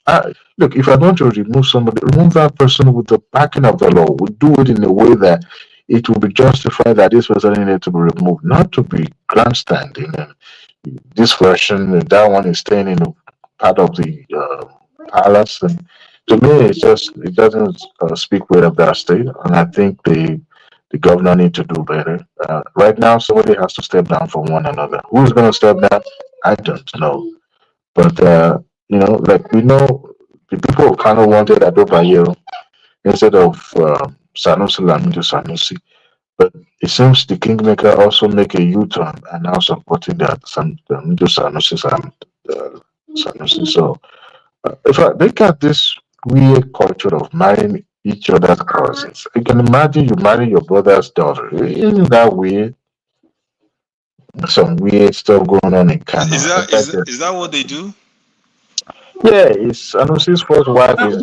Look, if I want to remove somebody, remove that person with the backing of the law. We do it in a way that it will be justified that this person needed to be removed, not to be grandstanding. And this version, that one is staying in part of the palace. And to me, it doesn't speak well of that state. And I think the governor need to do better. Right now, somebody has to step down for one another. Who's going to step down? I don't know. But, like we know, the people kind of wanted Adobayo instead of Sanusi Lamido Sanusi. But it seems the Kingmaker also make a U-turn and now supporting that Lamido Sanusi. So, if I look at this weird culture of marrying each other's cousins, you can imagine you marry your brother's daughter. Isn't that weird? Some weird stuff going on in Kano. Is that what they do? Yeah, it's Anusi's first wife is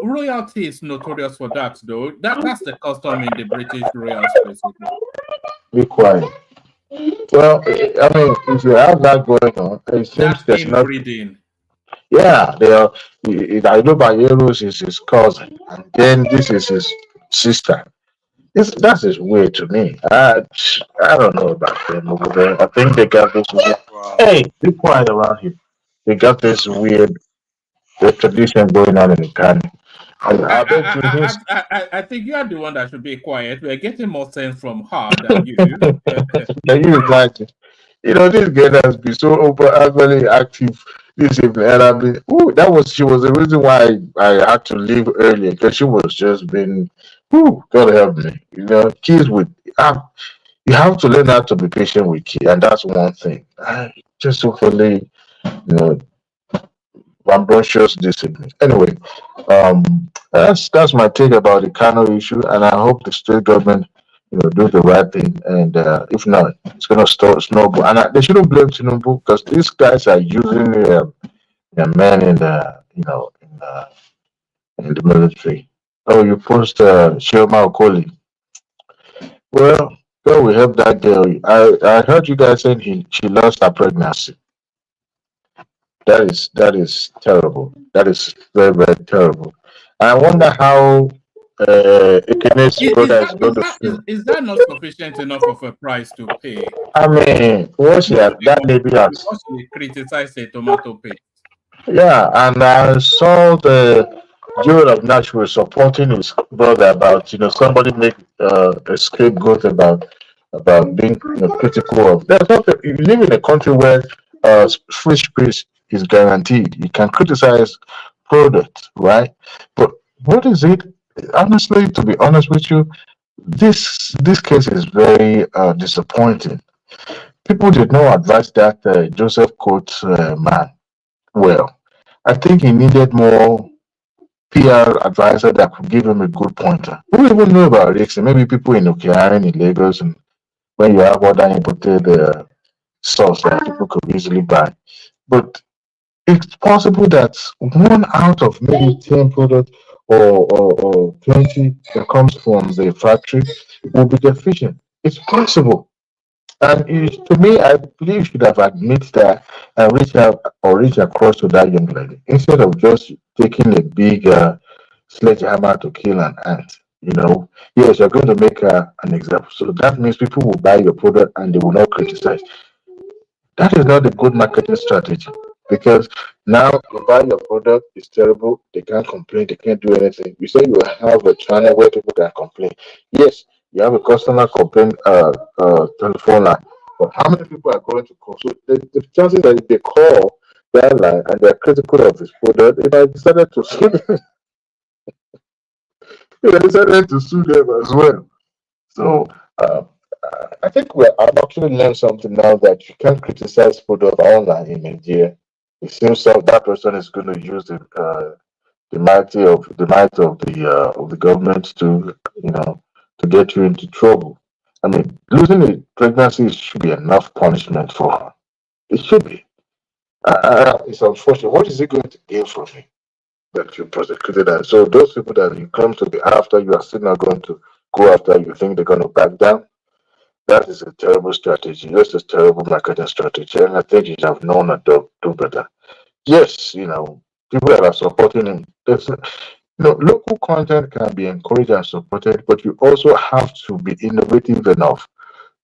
royalty is notorious for that, though. That's the custom in the British royals, basically. Be quiet. Well, I mean, if you have that going on, it seems there's not. Inbreeding. Yeah, they are. I know Bayeros is his cousin, and then this is his sister. That's just weird to me. I don't know about them over there. I think they got this weird. Wow. Hey, be quiet around here. They got this weird tradition going on in the country. I bet you this. I think you are the one that should be quiet. We're getting more sense from her than you. Can you imagine? You know, this girl has been so open, actually active this evening, and I've been. Ooh, she was the reason why I had to leave earlier because she was just been. Ooh, God help me. You know, kids with. You have to learn how to be patient with kids, and that's one thing. Just hopefully, you know, ambitious this evening. Anyway, that's my take about the Kano issue, and I hope the state government, do the right thing. And if not, it's gonna start snowball. And they shouldn't blame Tinubu because these guys are using their men in the, in the military. Oh, you post Chioma Okoli. Well, God will help that girl. I heard you guys saying she lost her pregnancy. That is terrible. That is very, very terrible. I wonder how Ekene's brother is going to feel. Is that not sufficient enough of a price to pay? I mean, what she has, that lady has. Because she criticized a tomato paste. Yeah, and I saw the Joel of Nashville supporting his brother about somebody make a scapegoat about being critical of. There's not. You live in a country where free speech is guaranteed. You can criticize product, right? But what is it? Honestly, to be honest with you, this case is very disappointing. People did not advise that Joseph Coates man well. I think he needed more PR advisor that could give him a good pointer. Who even know about risks? Maybe people in Okeanin, in Lagos, and when you have other imported sauce that people could easily buy. But it's possible that one out of maybe 10 products or 20 that comes from the factory will be deficient. It's possible. And to me, I believe you should have admitted that and reach out or reach across to that young lady instead of just taking a big sledgehammer to kill an ant. Yes, you're going to make an example. So that means people will buy your product and they will not criticize. That is not a good marketing strategy because now you buy your product, it's terrible, they can't complain, they can't do anything. You say you have a channel where people can complain. Yes, you have a customer complaint telephone line, but how many people are going to call? So the chances that if they call that line and they're critical of this product, if I decided to sue them, if I decided to sue them as well. So I think I've actually learned something now that you can't criticize product online in Nigeria. It seems that person is going to use the might of the government to to get you into trouble. I mean, losing a pregnancy should be enough punishment for her. It should be. It's unfortunate. What is it going to gain from me that you prosecuted her? So those people that you come to be after, you are still not going to go after. You think they're going to back down? That is a terrible strategy. That's a terrible marketing strategy, and I think you have known to do better. Yes, people that are supporting him. Local content can be encouraged and supported, but you also have to be innovative enough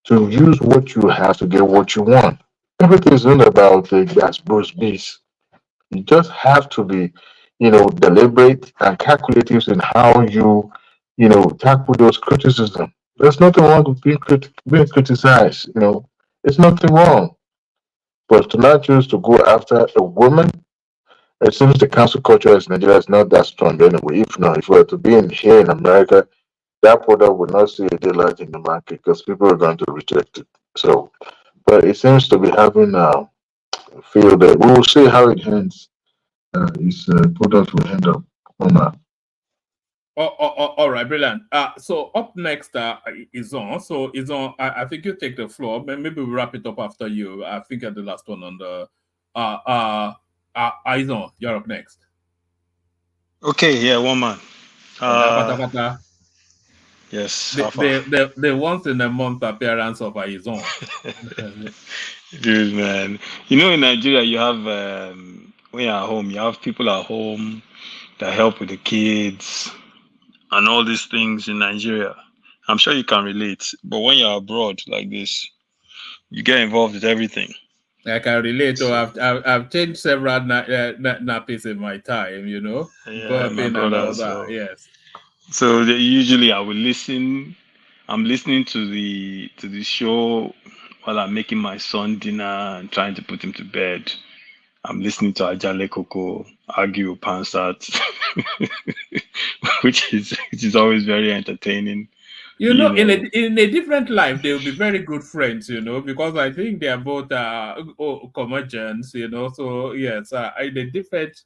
to use what you have to get what you want. Everything is not about the gas boost beast. You just have to be, deliberate and calculative in how you, tackle those criticism. There's nothing wrong with being criticized. It's nothing wrong. But to not choose to go after a woman, it seems the cancel culture in Nigeria is not that strong anyway. If not, if we were to be here in America, that product would not see a daylight in the market because people are going to reject it. So, but it seems to be having feel that we will see how it ends. This product will end up on that. All right, brilliant. So up next is on. So is on. I think you take the floor. Maybe we'll wrap it up after you. I think you're the last one on the. Is on. You're up next. Okay, yeah, one man. Yes. The once in a month appearance of Izon. Dude, man. In Nigeria, you have when you're at home, you have people at home that help with the kids and all these things in Nigeria. I'm sure you can relate. But when you're abroad like this, you get involved with everything. I can relate. I've changed several nappies in my time, you know, Yeah, my burping and brother all as that. well. Yes. So usually I will listen. I'm listening to the show while I'm making my son dinner and trying to put him to bed. I'm listening to Ajale Koko argue Pansat, which is always very entertaining. You know, in a different life, they will be very good friends, you know, because I think they are both comedians, you know. So yes, in a different,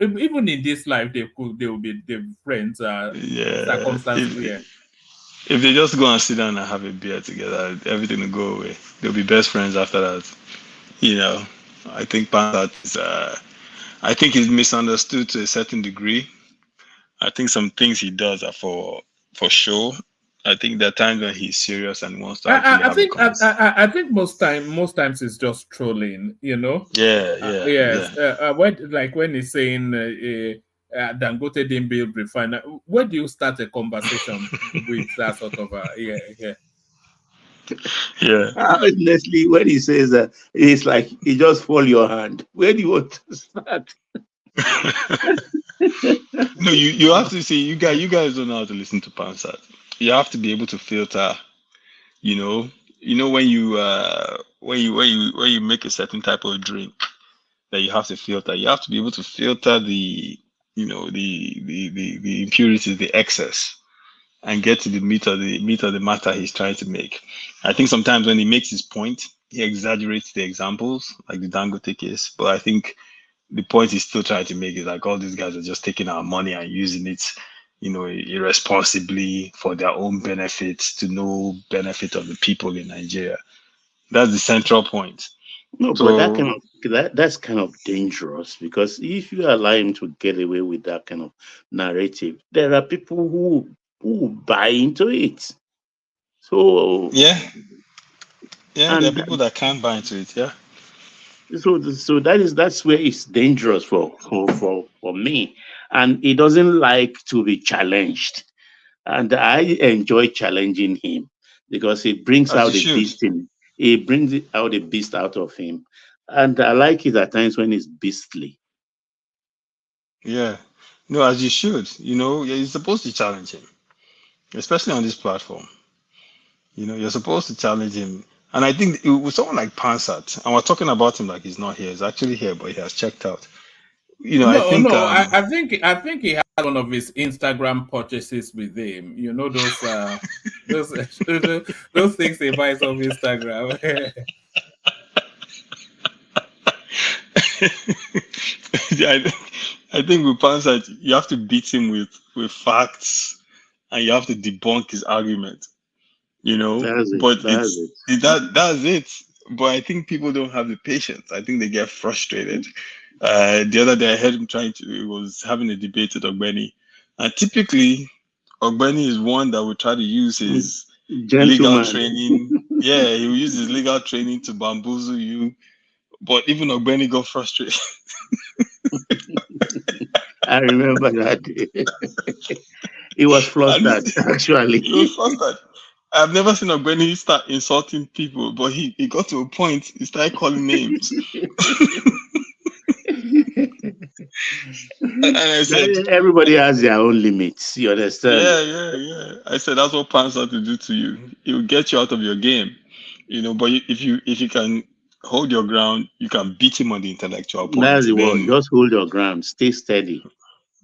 even in this life, they will be friends. Yeah, Circumstances, yeah. if they just go and sit down and have a beer together, everything will go away. They'll be best friends after that. You know, I think Pansat is. I think he's misunderstood to a certain degree. I think some things he does are for show. I think there are times when he's serious and wants to actually have a conversation. I think most times it's just trolling, you know. Yeah. Yes. When he's saying Dangote didn't build refinery, where do you start a conversation with that sort of yeah. Honestly, when he says that, it's like he just fall your hand. Where do you want to start? No, you have to see. You guys don't know how to listen to Pansat. You have to be able to filter. You know when you make a certain type of drink that you have to filter. You have to be able to filter the the impurities, the excess, and get to the meat of the matter he's trying to make. I think sometimes when he makes his point, he exaggerates the examples, like the Dangote case. But I think the point he's still trying to make is like all these guys are just taking our money and using it, irresponsibly for their own benefits to no benefit of the people in Nigeria. That's the central point. No, but So that's kind of dangerous, because if you allow him to get away with that kind of narrative, there are people who buy into it. So yeah, there are people that can't buy into it. Yeah. So that's where it's dangerous for me, and he doesn't like to be challenged, and I enjoy challenging him because it brings As out you the should. beast in. It brings out the beast out of him, and I like it at times when it's beastly. Yeah. No, as you should. You're supposed to challenge him, especially on this platform. You're supposed to challenge him. And I think with someone like Pansat, and we're talking about him like he's not here. He's actually here, but he has checked out. I No, think no. I think he had one of his Instagram purchases with him. You know those those things he buys on Instagram. I think with Pansat, you have to beat him with facts, and you have to debunk his argument. That's it. But That's it. that's it. But I think people don't have the patience. I think they get frustrated. The other day I heard him was having a debate with Ogbeni, and typically Ogbeni is one that would try to use his legal Gentleman. training. Yeah, he will use his legal training to bamboozle you. But even Ogbeni got frustrated. I remember that. He was flustered, actually. He was flustered. I've never seen Ogbeni start insulting people, but he got to a point, he started calling names. And I said, everybody has their own limits. You understand? Yeah. I said that's what Pants have to do to you. It will get you out of your game, But if you can hold your ground, you can beat him on the intellectual point. That's the word. Then Just hold your ground. Stay steady.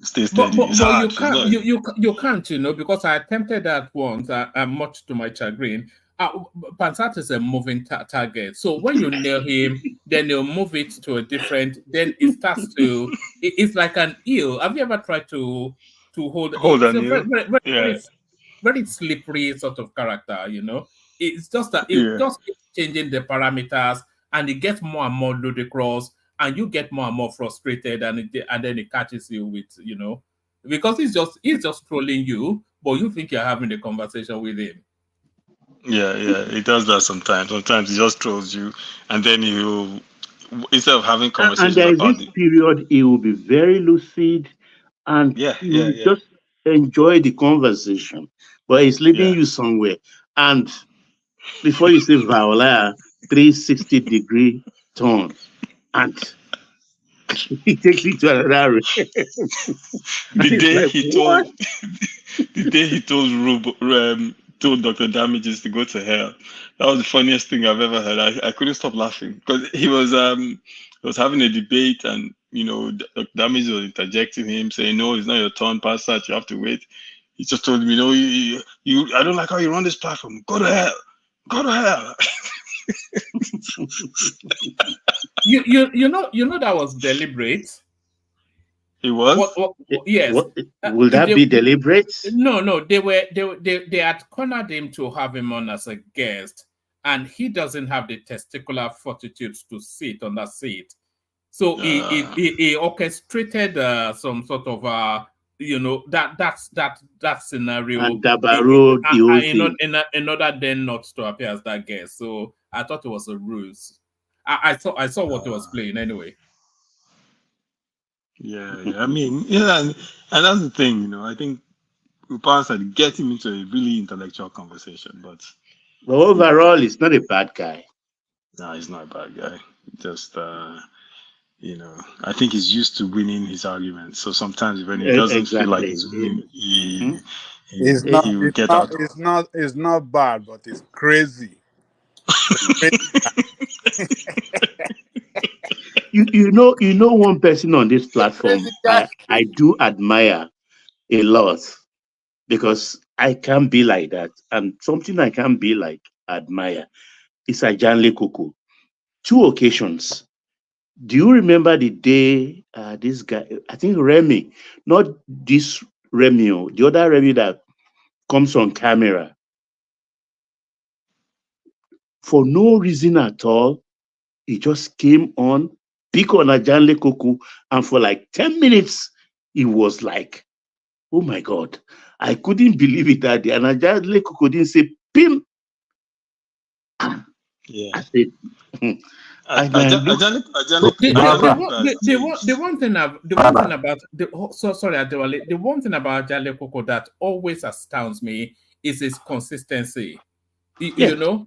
Stay steady. It's but hard. you can't. You can't. Because I attempted that once. Much to my chagrin. Pansat is a moving target. So when you nail him, then you'll move it to a different. Then it starts to. It's like an eel. Have you ever tried to hold an eel? Very slippery sort of character? It's just that it just keeps changing the parameters, and it gets more and more ludicrous, and you get more and more frustrated, and then it catches you with because he's just trolling you, but you think you're having a conversation with him. Yeah, it does that sometimes. Sometimes he just trolls you, and then he'll, instead of having conversations and there is about this period, he will be very lucid, and you just enjoy the conversation. but it's leading you somewhere. And before you say Viola, 360-degree turn, and it takes you to another. The It's day like, he what? told the day he told Dr. Damages to go to hell. That was the funniest thing I've ever heard. I couldn't stop laughing because he was having a debate, and Dr. Damages was interjecting him, saying, "No, it's not your turn, pass that. You have to wait." He just told him, I don't like how you run this platform. Go to hell. Go to hell. You know that was deliberate. It was. Yes. Will that be deliberate? No. They had cornered him to have him on as a guest, and he doesn't have the testicular fortitude to sit on that seat. So he orchestrated some sort of that scenario, and Dabarro, the whole thing. in order then not to appear as that guest. So I thought it was a ruse. I saw what he was playing anyway. Yeah. I mean, and that's the thing, I think we passed at get him into a really intellectual conversation, but overall, he's not a bad guy. No, he's not a bad guy. Just I think he's used to winning his arguments. So sometimes when he doesn't feel like he's winning, he will get out. It's not bad, but it's crazy. You know one person on this platform I do admire a lot, because I can't be like that, and something I can't be like admire is Ajanle Koko. 2 occasions. Do you remember the day this guy, I think Remy, not this Remy, the other Remy that comes on camera, for no reason at all, he just came on, pick on Ajanle Koko, and for like 10 minutes, he was like, oh my God, I couldn't believe it that day. And Ajanle Koko didn't say, Pim. Yeah. I said, The one thing about Ajanle Koko that always astounds me is his consistency. And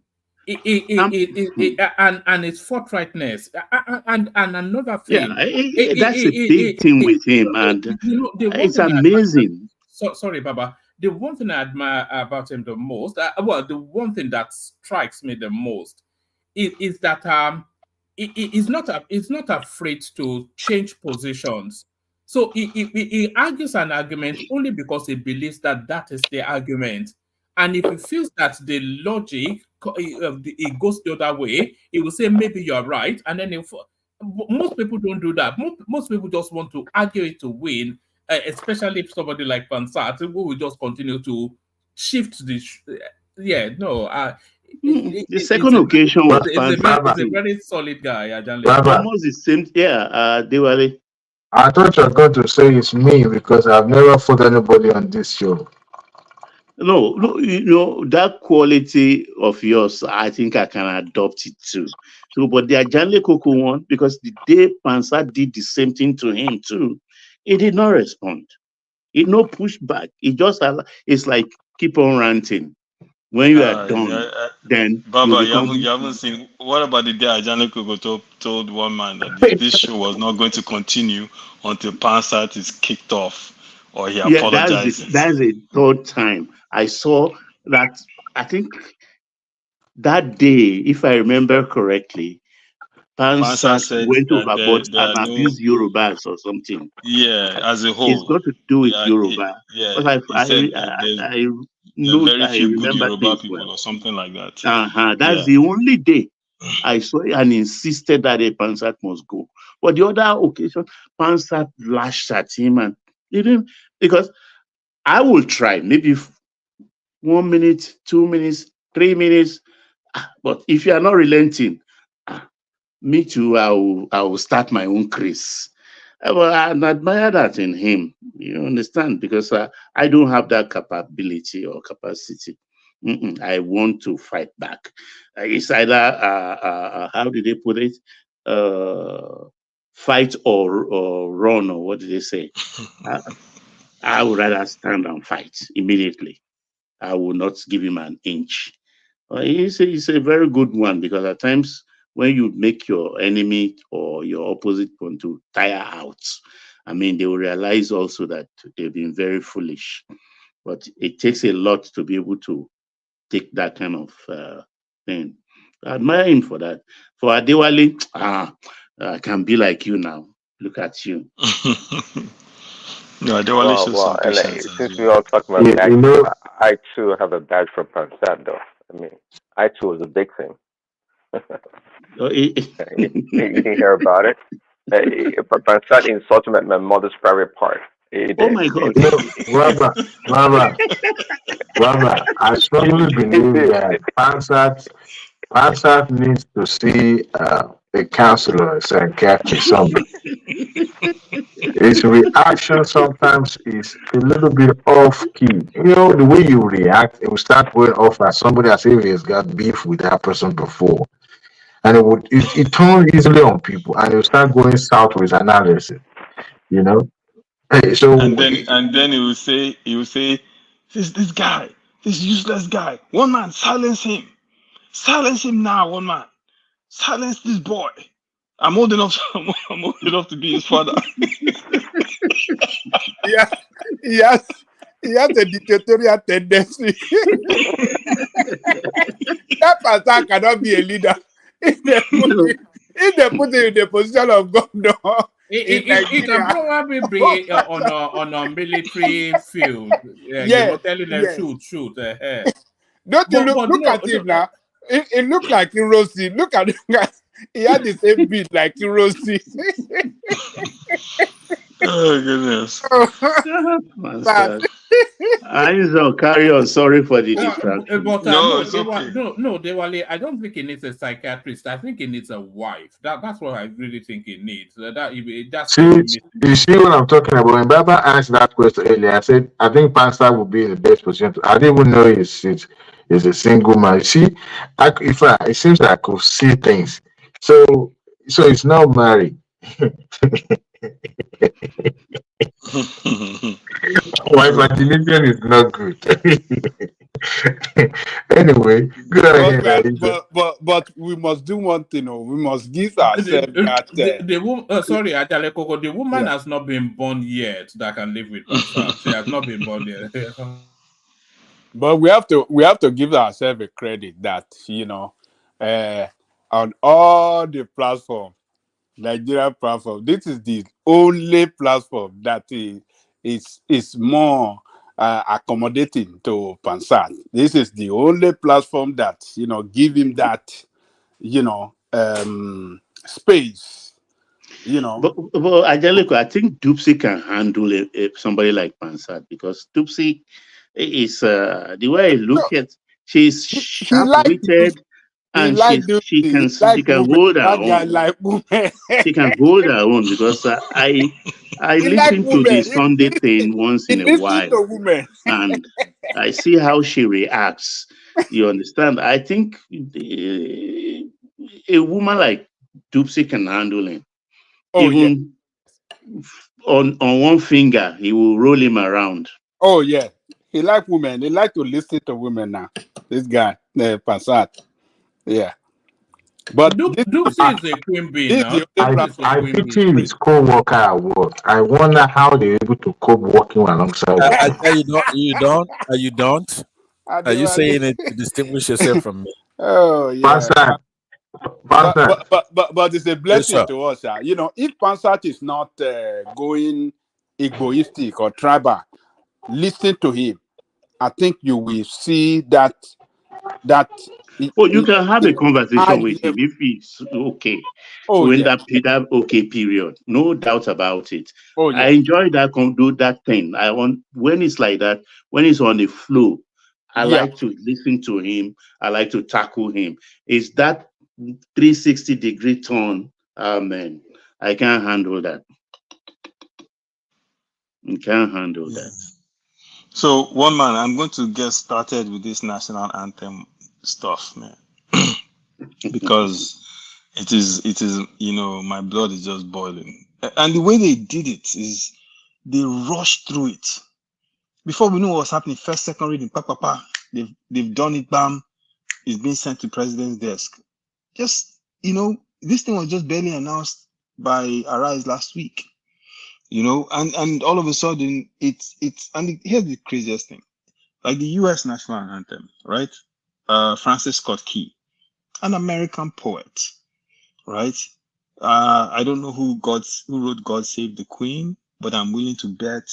his forthrightness. And another thing. Yeah, that's a big thing with him, and it's amazing. Sorry, Baba. The one thing I admire about him the most, the one thing that strikes me the most is that he's not afraid to change positions. So he argues an argument only because he believes that is the argument. And if he feels that the logic it goes the other way, he will say maybe you're right. And then most people don't do that. Most people just want to argue it to win, especially if somebody like Pansat who will just continue to shift the. The second occasion was fantastic. He's a very solid guy. Almost the same. Diwali. I thought you were going to say it's me because I've never fought anybody on this show. No, that quality of yours, I think I can adopt it too. So, but the Ajanle Koko one, because the day Pansat did the same thing to him too, he did not respond. He no pushback. He just, it's like keep on ranting. When you are done, then Baba, you haven't seen. What about the day Ajanle Koko told one man that this show was not going to continue until Pansat is kicked off or he apologizes? That's a third time. I saw that. I think that day, if I remember correctly, Pansat went overboard and abused Yorubas or something. Yeah, as a whole. It's got to do with Yoruba. I very few good Yoruba people or something like that. That's the only day I saw it and insisted that a Pansat must go. But the other occasion, Pansat lashed at him and even because I will try maybe 1 minute, 2 minutes, 3 minutes. But if you are not relenting, me too, I will start my own craze. Well, I admire that in him. You understand? Because I don't have that capability or capacity. I want to fight back. It's either, how did they put it? Fight or run, or what did they say? I would rather stand and fight immediately. I will not give him an inch. He's a very good one, because at times when you make your enemy or your opposite want to tire out, I mean, they will realize also that they've been very foolish. But it takes a lot to be able to take that kind of thing. I admire him for that. For Adewale, I can be like you now. Look at you. No, Adewale Well, shows some and patience as since we well. all talking about badge, I too have a badge for Pansat, though. I mean, I too was a big thing. You didn't hear about it? Pansat insulted my mother's private part. He did. Oh my God. Robert, I strongly believe that Pansat needs to see a counselor, a psychiatrist, somebody. His reaction sometimes is a little bit off key. You know, the way you react, it will start going off at somebody as if he's got beef with that person before. And it turns easily on people, and it will start going south with analysis, you know. Hey, so and then he will say, this guy, this useless guy, one man, silence him now, one man, silence this boy. I'm old enough to be his father. Yeah, he has a dictatorial tendency. That person cannot be a leader. If they put him in the position of governor, it can probably be on a military field. Telling them shoot. Don't you look at him now? It looked like Hiroshi. Look at him. He had the same beat like Hiroshi. Oh goodness. I don't carry on. Sorry for the distraction. Dewale, I don't think he needs a psychiatrist. I think he needs a wife. That's what I really think he needs. You see what I'm talking about? When Baba asked that question earlier, I said I think Pastor would be in the best position. I didn't even know he's a single man. See, it seems like I could see things. So he's not married. My imagination is not good. Anyway, go ahead. But we must do one thing. We must give ourselves that. The woman has not been born yet that can live with Pansat. She has not been born yet. But we have to give ourselves a credit that on all the platforms, Nigerian platform, this is the only platform that is more accommodating to Pansat. This is the only platform that give him that space. But Angelico, I think Dupsy can handle somebody like Pansat, because Dupsy is the way I look at, she's sharp-witted, and she can hold her own. She can hold her own, because I listen to the Sunday thing once in a while, and I see how she reacts. You understand? I think a woman like Dupsy can handle him. Even on one finger, he will roll him around. Oh yeah, he like women. He like to listen to women now. This guy, Pansat. Yeah. But Dupsy is a queen bee now. I picture his co-worker at work. I wonder how they're able to cope working alongside. You don't. Are you saying it to distinguish yourself from me? Oh yeah. But it's a blessing to us. If Pansat is not going egoistic or tribal, listen to him. I think you will see that. You can have a conversation with him if he's okay. That okay period, no doubt about it. I enjoy that. Do that thing. I want when it's like that. When he's on the flow, I like to listen to him. I like to tackle him. Is that 360-degree turn? Amen. I can't handle that. I can't handle that. So, one man, I'm going to get started with this national anthem stuff, man, because it is, my blood is just boiling. And the way they did it is they rushed through it. Before we know what was happening, first, second reading, they've done it, bam, it's been sent to president's desk. Just, this thing was just barely announced by Arise last week, and all of a sudden here's the craziest thing. Like the US national anthem, right? Francis Scott Key, an American poet, right? I don't know who wrote God Save the Queen, but I'm willing to bet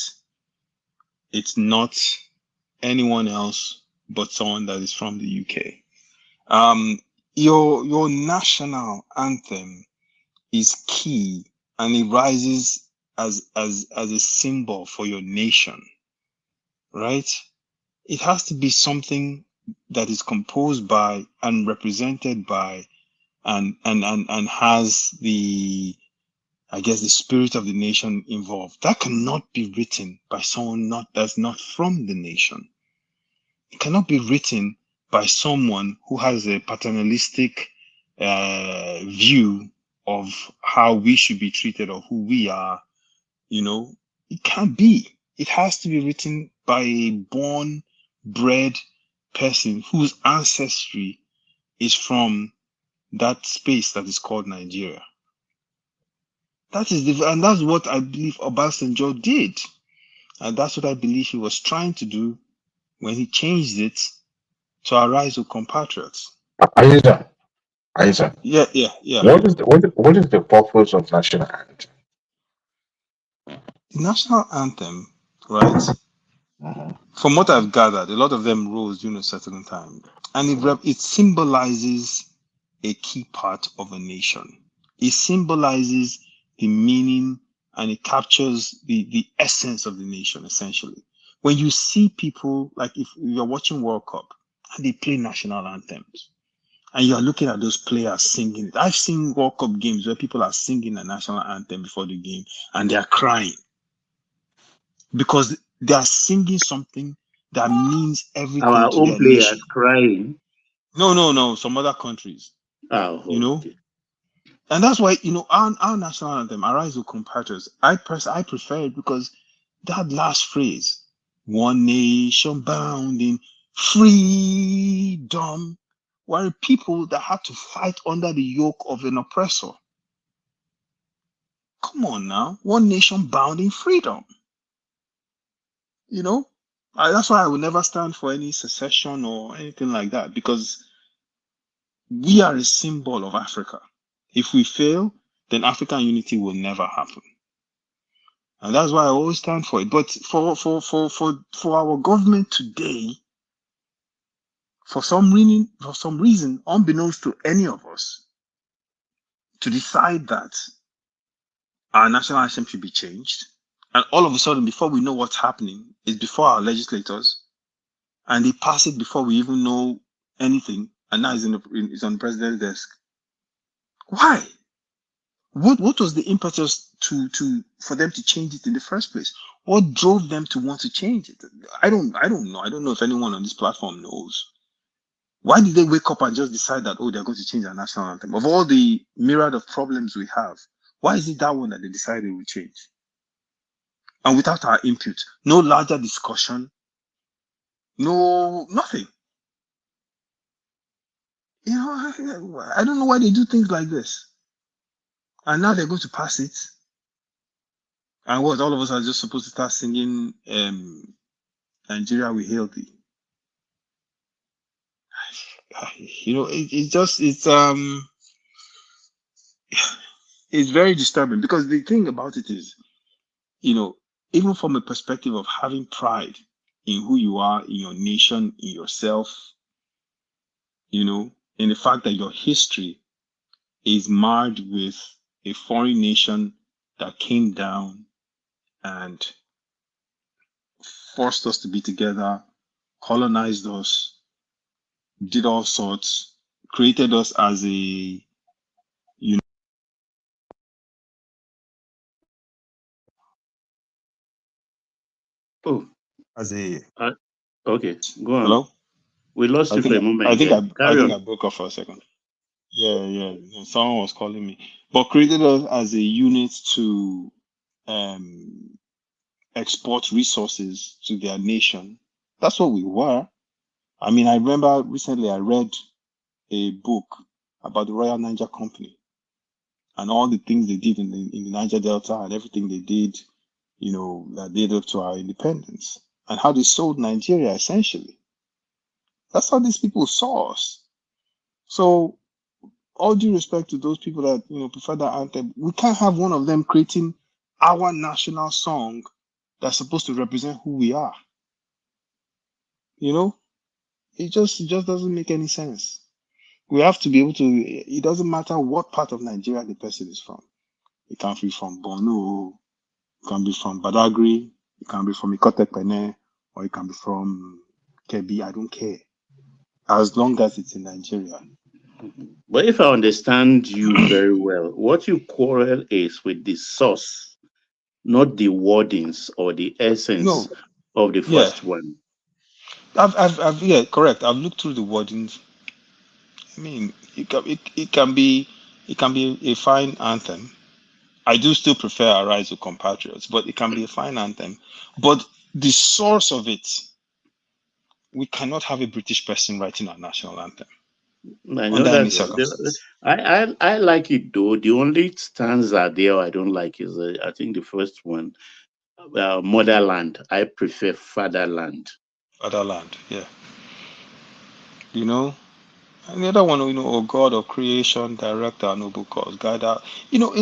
it's not anyone else but someone that is from the UK. Your national anthem is key, and it rises as a symbol for your nation, right? It has to be something that is composed by and represented by and has the spirit of the nation involved. That cannot be written by someone that's not from the nation. It cannot be written by someone who has a paternalistic view of how we should be treated or who we are. It can't be. It has to be written by a born, bred person whose ancestry is from that space that is called Nigeria. And that's what I believe Obasanjo did. And that's what I believe he was trying to do when he changed it to Arise, O Compatriots. Aisa. Yeah. What is the purpose of national anthem? The national anthem, right? From what I've gathered, a lot of them rose during a certain time, and it symbolizes a key part of a nation. It symbolizes the meaning, and it captures the essence of the nation, essentially. When you see people, like if you're watching World Cup and they play national anthems, and you're looking at those players singing it. I've seen World Cup games where people are singing the national anthem before the game and they're crying because they are singing something that means everything Our to own their players nation. crying. No, some other countries. Okay. And that's why, our national anthem, Arise, O Compatriots, I prefer it because that last phrase, one nation bound in freedom, were people that had to fight under the yoke of an oppressor. Come on now, one nation bound in freedom. That's why I will never stand for any secession or anything like that, because we are a symbol of Africa. If we fail, then African unity will never happen. And that's why I always stand for it. But for our government today, for some reason, unbeknownst to any of us, to decide that our national anthem should be changed, and all of a sudden, before we know what's happening, it's before our legislators, and they pass it before we even know anything, and now it's on the president's desk. Why? What was the impetus for them to change it in the first place? What drove them to want to change it? I don't know. I don't know if anyone on this platform knows. Why did they wake up and just decide that, they're going to change our national anthem? Of all the myriad of problems we have, why is it that one that they decided will change? And without our input, no larger discussion, no nothing. I don't know why they do things like this. And now they're going to pass it. And what, all of us are just supposed to start singing Nigeria We Hail Thee. It's very disturbing, because the thing about it is, even from a perspective of having pride in who you are, in your nation, in yourself, in the fact that your history is marred with a foreign nation that came down and forced us to be together, colonized us, did all sorts, created us as a, Okay, go on. Hello? We lost you for a moment. I think I broke off for a second. Yeah. Someone was calling me. But created us as a unit to export resources to their nation. That's what we were. I mean, I remember recently I read a book about the Royal Niger Company and all the things they did in the Niger Delta and everything they did, you know, that led up to our independence and how they sold Nigeria essentially. That's how these people saw us. So, all due respect to those people that, you know, prefer that anthem, we can't have one of them creating our national song that's supposed to represent who we are. You know, it just doesn't make any sense. We have to be able to. It doesn't matter what part of Nigeria the person is from. It can be from Borno, it can be from Badagry, it can be from Ikotekpene, or it can be from Kebi. I don't care, as long as it's in Nigeria. But if I understand you very well, what you quarrel is with the source, not the wordings or the essence of the first one. Yeah, correct. I've looked through the wordings. I mean, it can be a fine anthem. I do still prefer Arise to Compatriots, but it can be a fine anthem. But the source of it, we cannot have a British person writing our national anthem. I know that. I like it though. The only stanza there I don't like is I think the first one, motherland. I prefer fatherland. Fatherland, yeah. You know, and the other one, you know, oh God of creation, direct our noble cause, guide our. You know,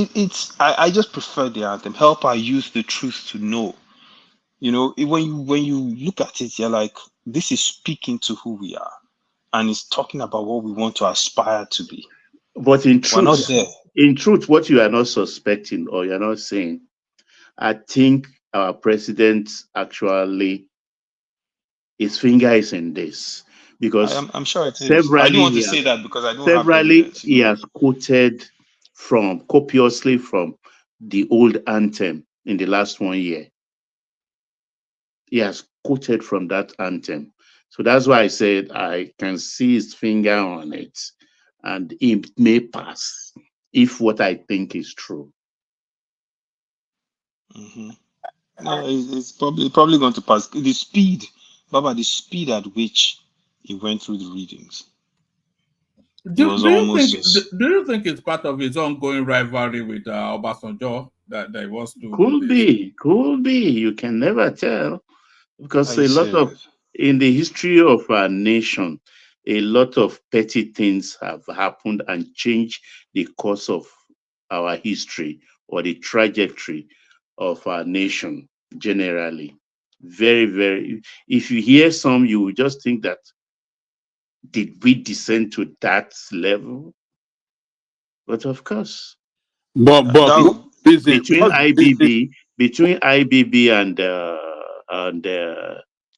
I just prefer the anthem. Help our youth the truth to know. You know, when you look at it, you're like, this is speaking to who we are, and it's talking about what we want to aspire to be. But in truth, we're not there. In truth, what you are not suspecting or you're not saying, I think our president actually, his finger is in this because I'm sure it is. I don't want to say that because I don't have evidence. He has quoted copiously from the old anthem in the last 1 year. He has quoted from that anthem. So that's why I said I can see his finger on it and it may pass if what I think is true. Mm-hmm. Yeah, it's probably going to pass. The speed, Baba, the speed at which he went through the readings. Do you think it's part of his ongoing rivalry with Obasanjo that he wants to? Could be. You can never tell because in the history of our nation, a lot of petty things have happened and changed the course of our history or the trajectory of our nation generally. Very, very. If you hear some, you will just think that did we descend to that level? But of course, between IBB and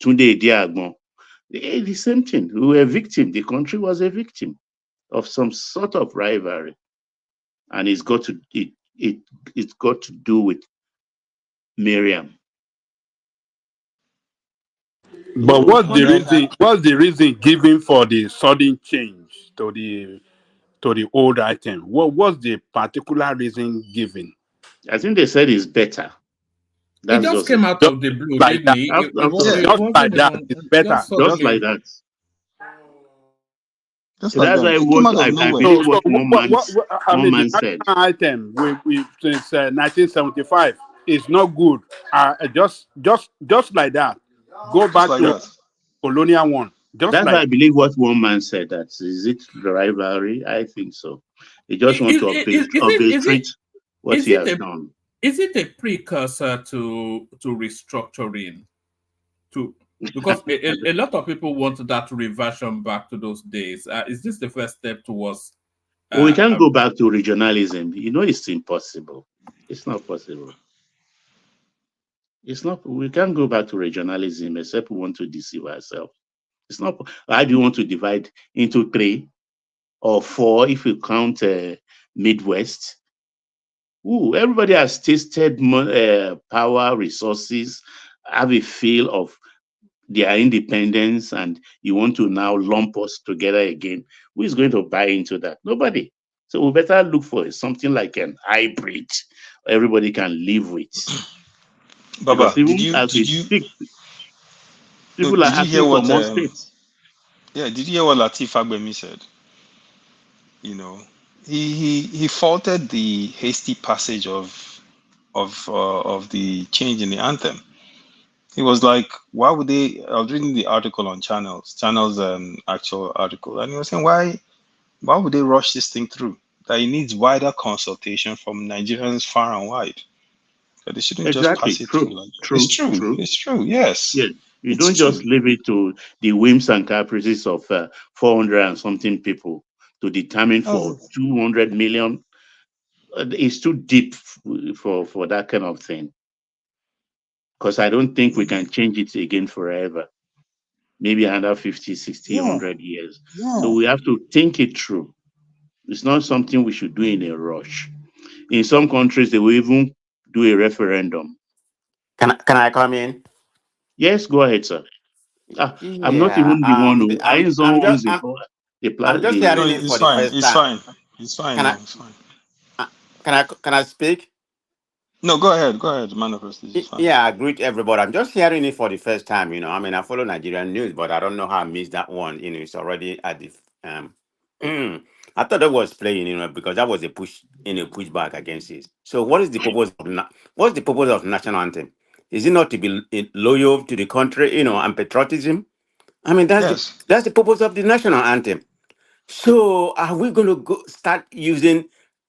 Tunde Diagbon, the same thing. We were a victim. The country was a victim of some sort of rivalry, and it's got to do with Miriam. But what's the reason given for the sudden change to the old item? What was the particular reason given? I think they said it's better. It just came out of the blue, didn't it? Just like that. It's better. Just like that. That's why I believe what one man said. Item we since 1975 is not good. Just like that. Go back to colonial one. That's why I believe what one man said. That is it the rivalry? I think so. They just want to arbitrate what he has done. Is it a precursor to restructuring? Because a lot of people want that reversion back to those days. Is this the first step towards? We can't go back to regionalism. You know, it's impossible. It's not possible. It's not. We can't go back to regionalism except we want to deceive ourselves. It's not. How do you want to divide into 3 or 4 if you count Midwest? Everybody has tasted power, resources, have a feel of their independence, and you want to now lump us together again. Who is going to buy into that? Nobody. So we better look for something like an hybrid everybody can live with. Baba, Because even did you as we speak, people are hear asking for what more states. did you hear what Latif Fagbemi said? You know, he faulted the hasty passage of the change in the anthem. He was like, why would they? I was reading the article on Channel's actual article, and he was saying, why would they rush this thing through? That it needs wider consultation from Nigerians far and wide. That they shouldn't just pass Exactly. it True. through like that. It's True. true. True. It's true. Yes, Yeah. You it's don't just true. leave it to the whims and caprices of 400 and something people to determine for 200 million. It's too deep for that kind of thing. Because I don't think we can change it again forever. Maybe another 50, 60, 100 years. So we have to think it through. It's not something we should do in a rush. In some countries, they will even do a referendum. Can I come in? Yes, go ahead, sir. I'm not Yeah. even the one who. I I'm ain't I'm someone just who's I'm just No, hearing it it's for the fine. first It's time. fine. It's fine. Can No, I it's fine. can I speak? No, go ahead. Go ahead, man of prestige. It's fine. Yeah, I greet everybody. I'm just hearing it for the first time. I mean, I follow Nigerian news, but I don't know how I missed that one. It's already at the I thought that was playing, because that was a pushback against it. So, what's the purpose of national anthem? Is it not to be loyal to the country, and patriotism? I mean, Yes. that's the purpose of the national anthem. So are we going to start using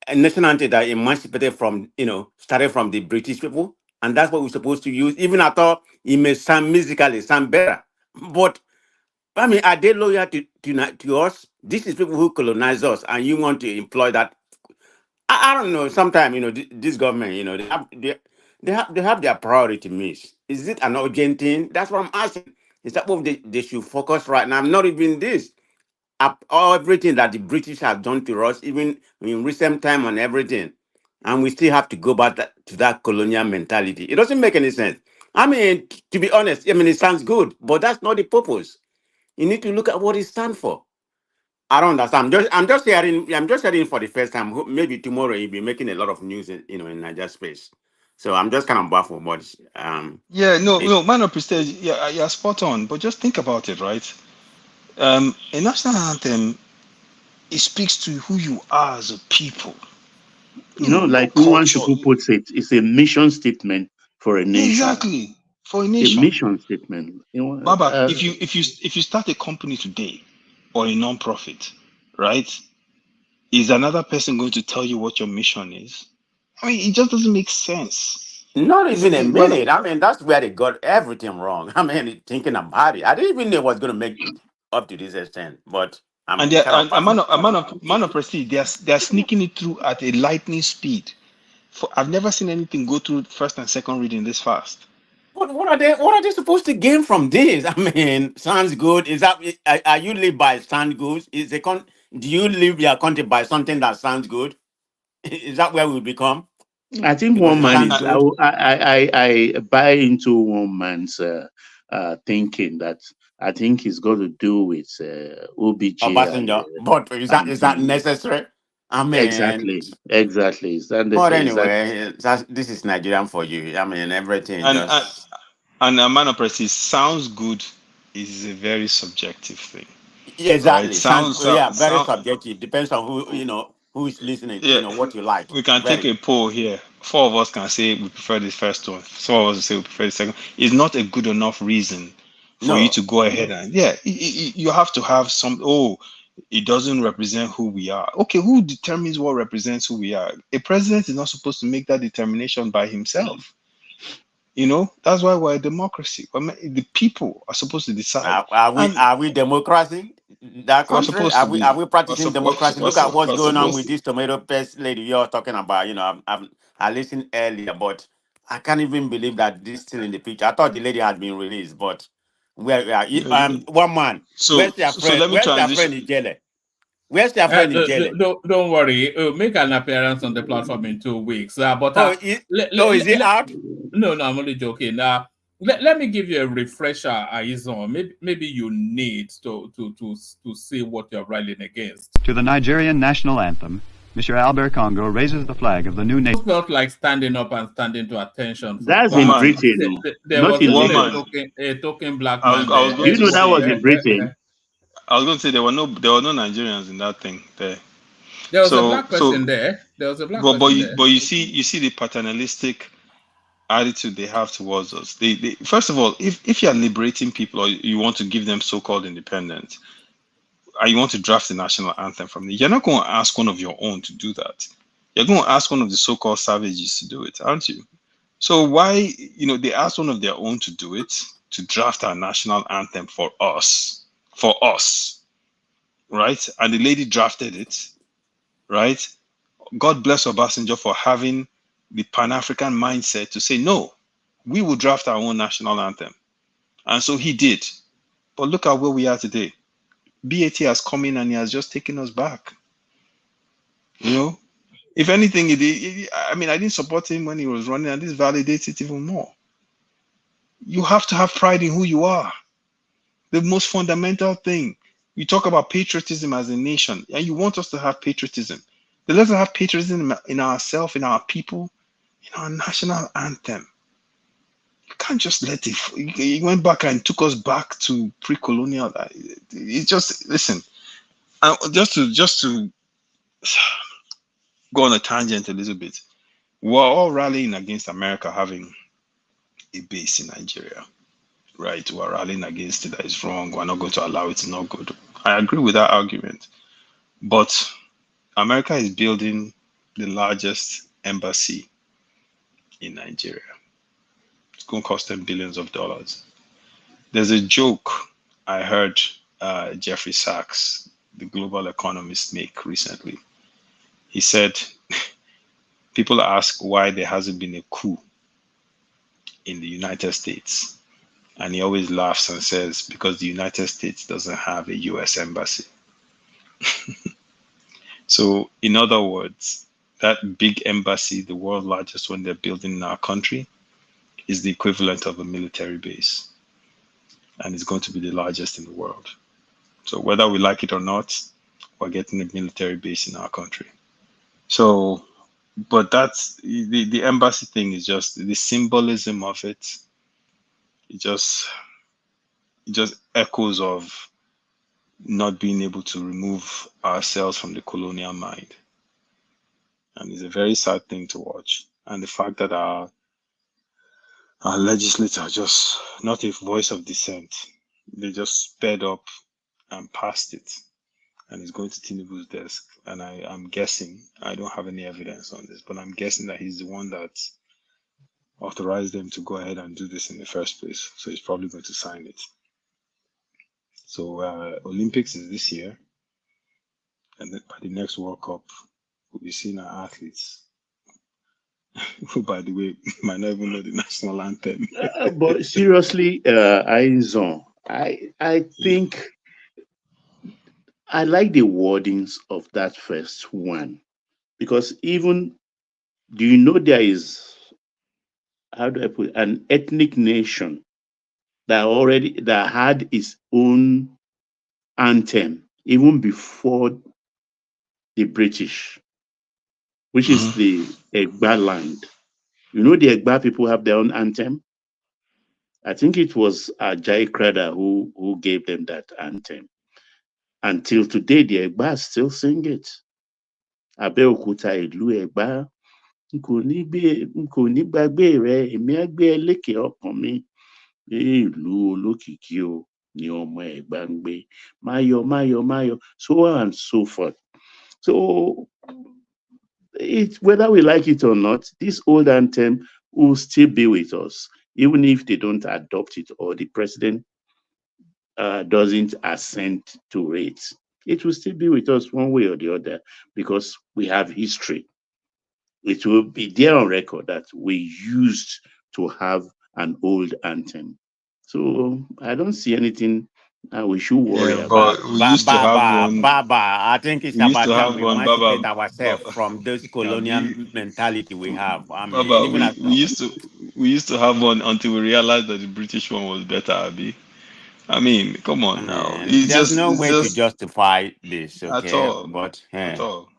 a national anthem that emancipated from, started from the British people? And that's what we're supposed to use. Even I thought it may sound musically sound better. But I mean, are they loyal to us? This is people who colonize us, and you want to employ that. I don't know. Sometimes, this government, they have their priority miss. Is it an urgent thing? That's what I'm asking. Is that what they should focus right now? Not even this everything that the British have done to us, even in recent time and everything, and we still have to go back to that colonial mentality. It doesn't make any sense. I mean, to be honest, I mean it sounds good, but that's not the purpose. You need to look at what it stands for. I don't understand. I'm just hearing for the first time. Maybe tomorrow you'll be making a lot of news, in Niger space. So I'm just kind of baffled. But Yeah, no, man of prestige. Yeah, you're spot on. But just think about it, right? A national anthem, it speaks to who you are as a people. Your Like one culture. Chuku puts it, it's a mission statement for a nation. Exactly, for a A nation. mission statement. Baba, if you start a company today or a non-profit, right? Is another person going to tell you what your mission is? I mean, it just doesn't make sense. not even a Well, minute. I mean, that's where they got everything wrong. I mean, thinking about it, I didn't even know it was going to make it up to this extent. But and I'm they're, kind of a baffled. man of prestige, they're sneaking it through at a lightning speed. I've never seen anything go through first and second reading this fast. What are they supposed to gain from this? I mean, sounds good. Is that are you live by sound good? Do you live your country by something that sounds good? Is that where we become? I think Because one it man sounds is. good. I buy into one man's thinking that I think it's got to do with OBJ Obasanjo. But is and that the necessary? I mean, exactly. Is that but is that anyway, this is Nigerian for you. I mean, everything And just a man of prestige sounds good is a very subjective thing, yeah, right? exactly. Very subjective. Depends on who is listening. Yeah, What you like. we can take Very. a poll here. 4 of us can say we prefer the first one. Some of us will say we prefer the second. It's not a good enough reason for you No. to go ahead and you have to have some. Oh, it doesn't represent who we are. Okay, who determines what represents who we are? A president is not supposed to make that determination by himself. That's why we're a democracy. The people are supposed to decide. And Are we democracy? That we're country? supposed to Are be. we practicing democracy? Look at what's We're going on supposed with to. this tomato paste lady you're talking about. I listened earlier, but I can't even believe that this still in the picture. I thought the lady had been released, but one man. So, let me Where's their transition. friend in jail? Where's their friend in jail? Don't worry. Make an appearance on the platform in 2 weeks. Is he out? No, I'm only joking. Let me give you a refresher, Aizon. Maybe you need to see what you're rallying against. To the Nigerian national anthem, Mr. Albert Congo raises the flag of the new nation. It felt like standing up and standing to attention from That's in Britain, no? there Not was in even Lagos. a token black I was man there. going You to know that say, was in Britain. I was going to say there were no Nigerians in that thing there. There was a black person there. There was a black person there. But you see the paternalistic attitude they have towards us. They first of all, if you are liberating people or you want to give them so-called independence, and you want to draft the national anthem from them, you're not going to ask one of your own to do that. You're going to ask one of the so-called savages to do it, aren't you? So why, they asked one of their own to do it, to draft our national anthem for us, right? And the lady drafted it, right? God bless Obasanjo for having the Pan-African mindset to say, no, we will draft our own national anthem. And so he did. But look at where we are today. BAT has come in and he has just taken us back. If anything, I didn't support him when he was running, and this validates it even more. You have to have pride in who you are. The most fundamental thing. You talk about patriotism as a nation, and you want us to have patriotism. Then let's have patriotism in ourselves, in our people, in our national anthem. You can't just let it. He went back and took us back to pre-colonial. It's just, listen, just to go on a tangent a little bit. We're all rallying against America having a base in Nigeria, right? We're rallying against it, that it's wrong. We're not going to allow it, it's not good. I agree with that argument. But America is building the largest embassy in Nigeria. It's going to cost them billions of dollars. There's a joke I heard Jeffrey Sachs, the global economist, make recently. He said, people ask why there hasn't been a coup in the United States. And he always laughs and says, because the United States doesn't have a US embassy. So in other words, that big embassy, the world's largest one they're building in our country, is the equivalent of a military base. And it's going to be the largest in the world. So whether we like it or not, we're getting a military base in our country. So, but that's the embassy thing is just the symbolism of it. It just echoes of not being able to remove ourselves from the colonial mind. And it's a very sad thing to watch. And the fact that our legislators are just not a voice of dissent. They just sped up and passed it. And it's going to Tinubu's desk. And I'm guessing, I don't have any evidence on this, but I'm guessing that he's the one that authorized them to go ahead and do this in the first place. So he's probably going to sign it. So Olympics is this year. And then by the next World Cup, we'll be seeing our athletes who, by the way, might not even know the national anthem. But seriously, I think I like the wordings of that first one, because even, do you know there is, how do I put it, an ethnic nation that had its own anthem even before the British, which is the Egba land. You know, the Egba people have their own anthem. I think it was Ajay Krada who gave them that anthem. Until today, the Egba still sing it. Abeokuta ìlú Egba, n kò ní gbàgbé rẹ, èmi á gbé ẹ lékè ọkàn mi. Ìlú olókìkí o ni ọmọ Ẹ̀gbá ń gbé. Máyọ̀, máyọ̀, máyọ̀, so on and so forth. So, whether we like it or not, this old anthem will still be with us, even if they don't adopt it or the president doesn't assent to it. It will still be with us one way or the other, because we have history. It will be there on record that we used to have an old anthem. So I don't see anything we should worry about. We used to have one. Baba, I think it's We used about to time have we one, emancipate Baba. ourselves from this colonial mentality we have. I mean, Baba, even as we used to have one until we realized that the British one was better, Abi. I mean, come on now. there's no way to justify this, at okay? all. But At all.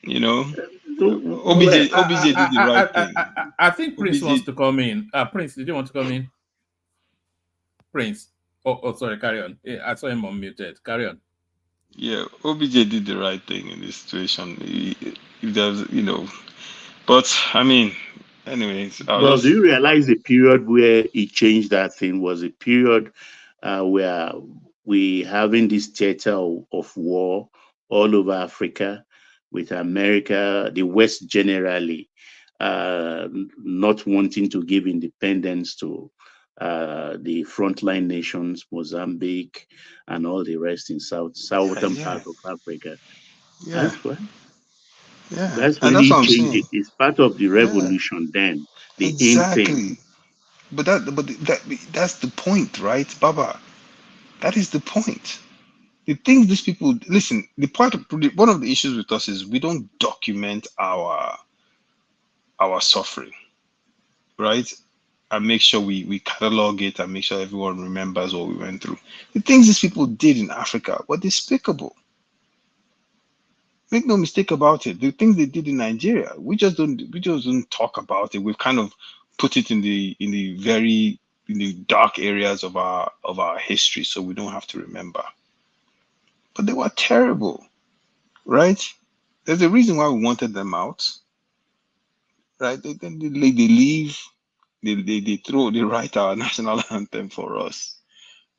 You know, Well, OBJ did the right thing. I think Prince OBJ wants to come in. Prince, did you want to come in? Prince. Oh, sorry, carry on. I saw him unmuted. Carry on. Yeah, OBJ did the right thing in this situation. If there's, you know, but I mean, anyways, But do you realize the period where he changed that thing was a period where we having this theater of war all over Africa with America, the West generally, not wanting to give independence to the frontline nations, Mozambique, and all the rest in southern part of Africa. yeah, That's why. yeah, That's and when that's he what I'm changed saying. it. It's part of the Yeah, revolution then, the aim thing. exactly. But that's the point, right, Baba? That is the point. The things these people listen. One of the issues with us is we don't document our suffering, right? And make sure we catalog it and make sure everyone remembers what we went through. The things these people did in Africa were despicable. Make no mistake about it. The things they did in Nigeria, we just don't talk about it. We've kind of put it in the dark areas of our history, so we don't have to remember. But they were terrible, right? There's a reason why we wanted them out, right? They leave, they write our national anthem for us.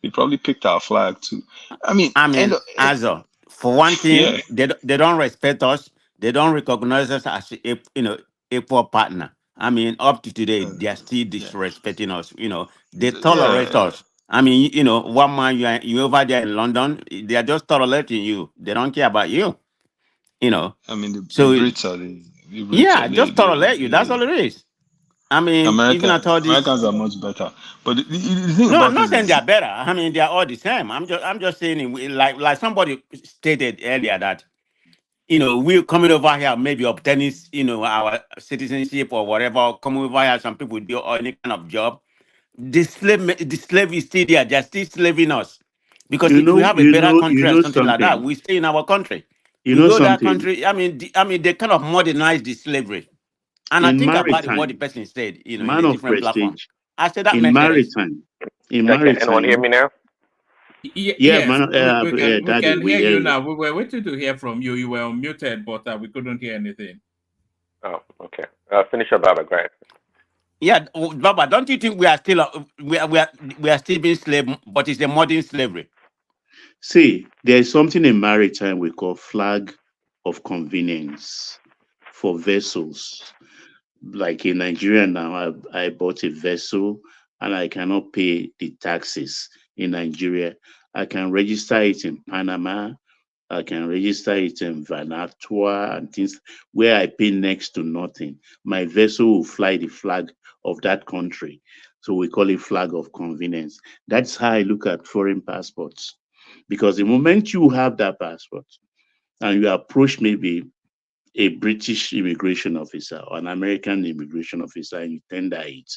They probably picked our flag too. I mean, Azo, for one yeah. thing, they don't respect us. They don't recognize us as equal partner. I mean, up to today, they are still disrespecting us. They tolerate Yeah. us. I mean, one man you over there in London, they are just tolerating you. They don't care about you. I mean, the So Brits are the Brits yeah, are just tolerate you. That's all it is. I mean, even at all this. Americans are much better. But the thing No, I'm about not this saying they is, are better. I mean, they are all the same. I'm just saying, like somebody stated earlier that we're coming over here, maybe obtaining our citizenship or whatever. Coming over here, some people do any kind of job. The slave is still there. They're still slaving us. Because if we have a better country or something like that, Something. we stay in our country. You We know go to that something. country. I mean, they kind of modernize the slavery. And I In think about what the maritime, person said, in man a of different platform. prestige. I said that In makes sense. maritime, in Yeah, can anyone hear maritime. me now? Yeah, Yes, man. we Daddy, can we hear hear you you. now. We were waiting to hear from you. You were unmuted, but we couldn't hear anything. Oh, okay. Finish up, Baba. Go ahead. Yeah, Baba, don't you think we are still we are still being slave, but it's a modern slavery? See, there's something in maritime we call flag of convenience for vessels. Like in Nigeria now, I bought a vessel and I cannot pay the taxes in Nigeria. I can register it in Panama. I can register it in Vanuatu and things where I pay next to nothing. My vessel will fly the flag of that country. So we call it flag of convenience. That's how I look at foreign passports. Because the moment you have that passport and you approach maybe a British immigration officer or an American immigration officer and you tender it,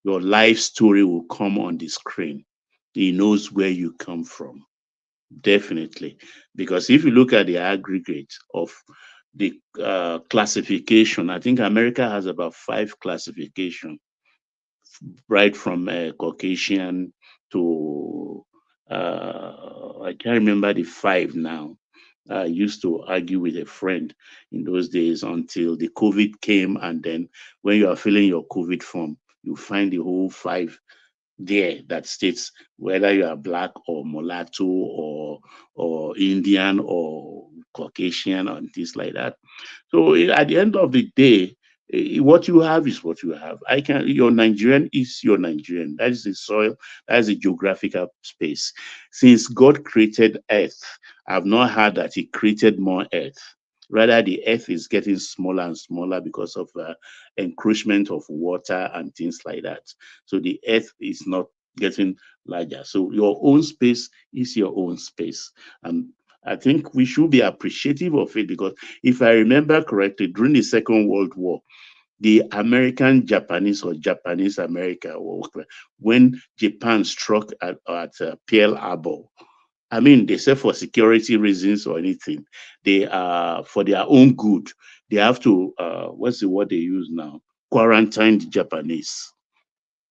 your life story will come on the screen. He knows where you come from. Definitely. Because if you look at the aggregate of the classification, I think America has about 5 classifications, right from Caucasian to, I can't remember the 5 now. I used to argue with a friend in those days until the COVID came. And then when you are filling your COVID form, you find the whole 5 there that states whether you are black or mulatto or Indian or Caucasian and things like that. So at the end of the day, what you have is what you have. Your Nigerian is your Nigerian. That is the soil, that is the geographical space. Since God created earth, I've not heard that he created more earth. Rather, the earth is getting smaller and smaller because of encroachment of water and things like that. So the earth is not getting larger. So your own space is your own space. And I think we should be appreciative of it because if I remember correctly, during the Second World War, the American Japanese or Japanese America, when Japan struck at Pearl Harbor, I mean, they say for security reasons or anything, they are for their own good. They have to what's the word they use now? Quarantine the Japanese.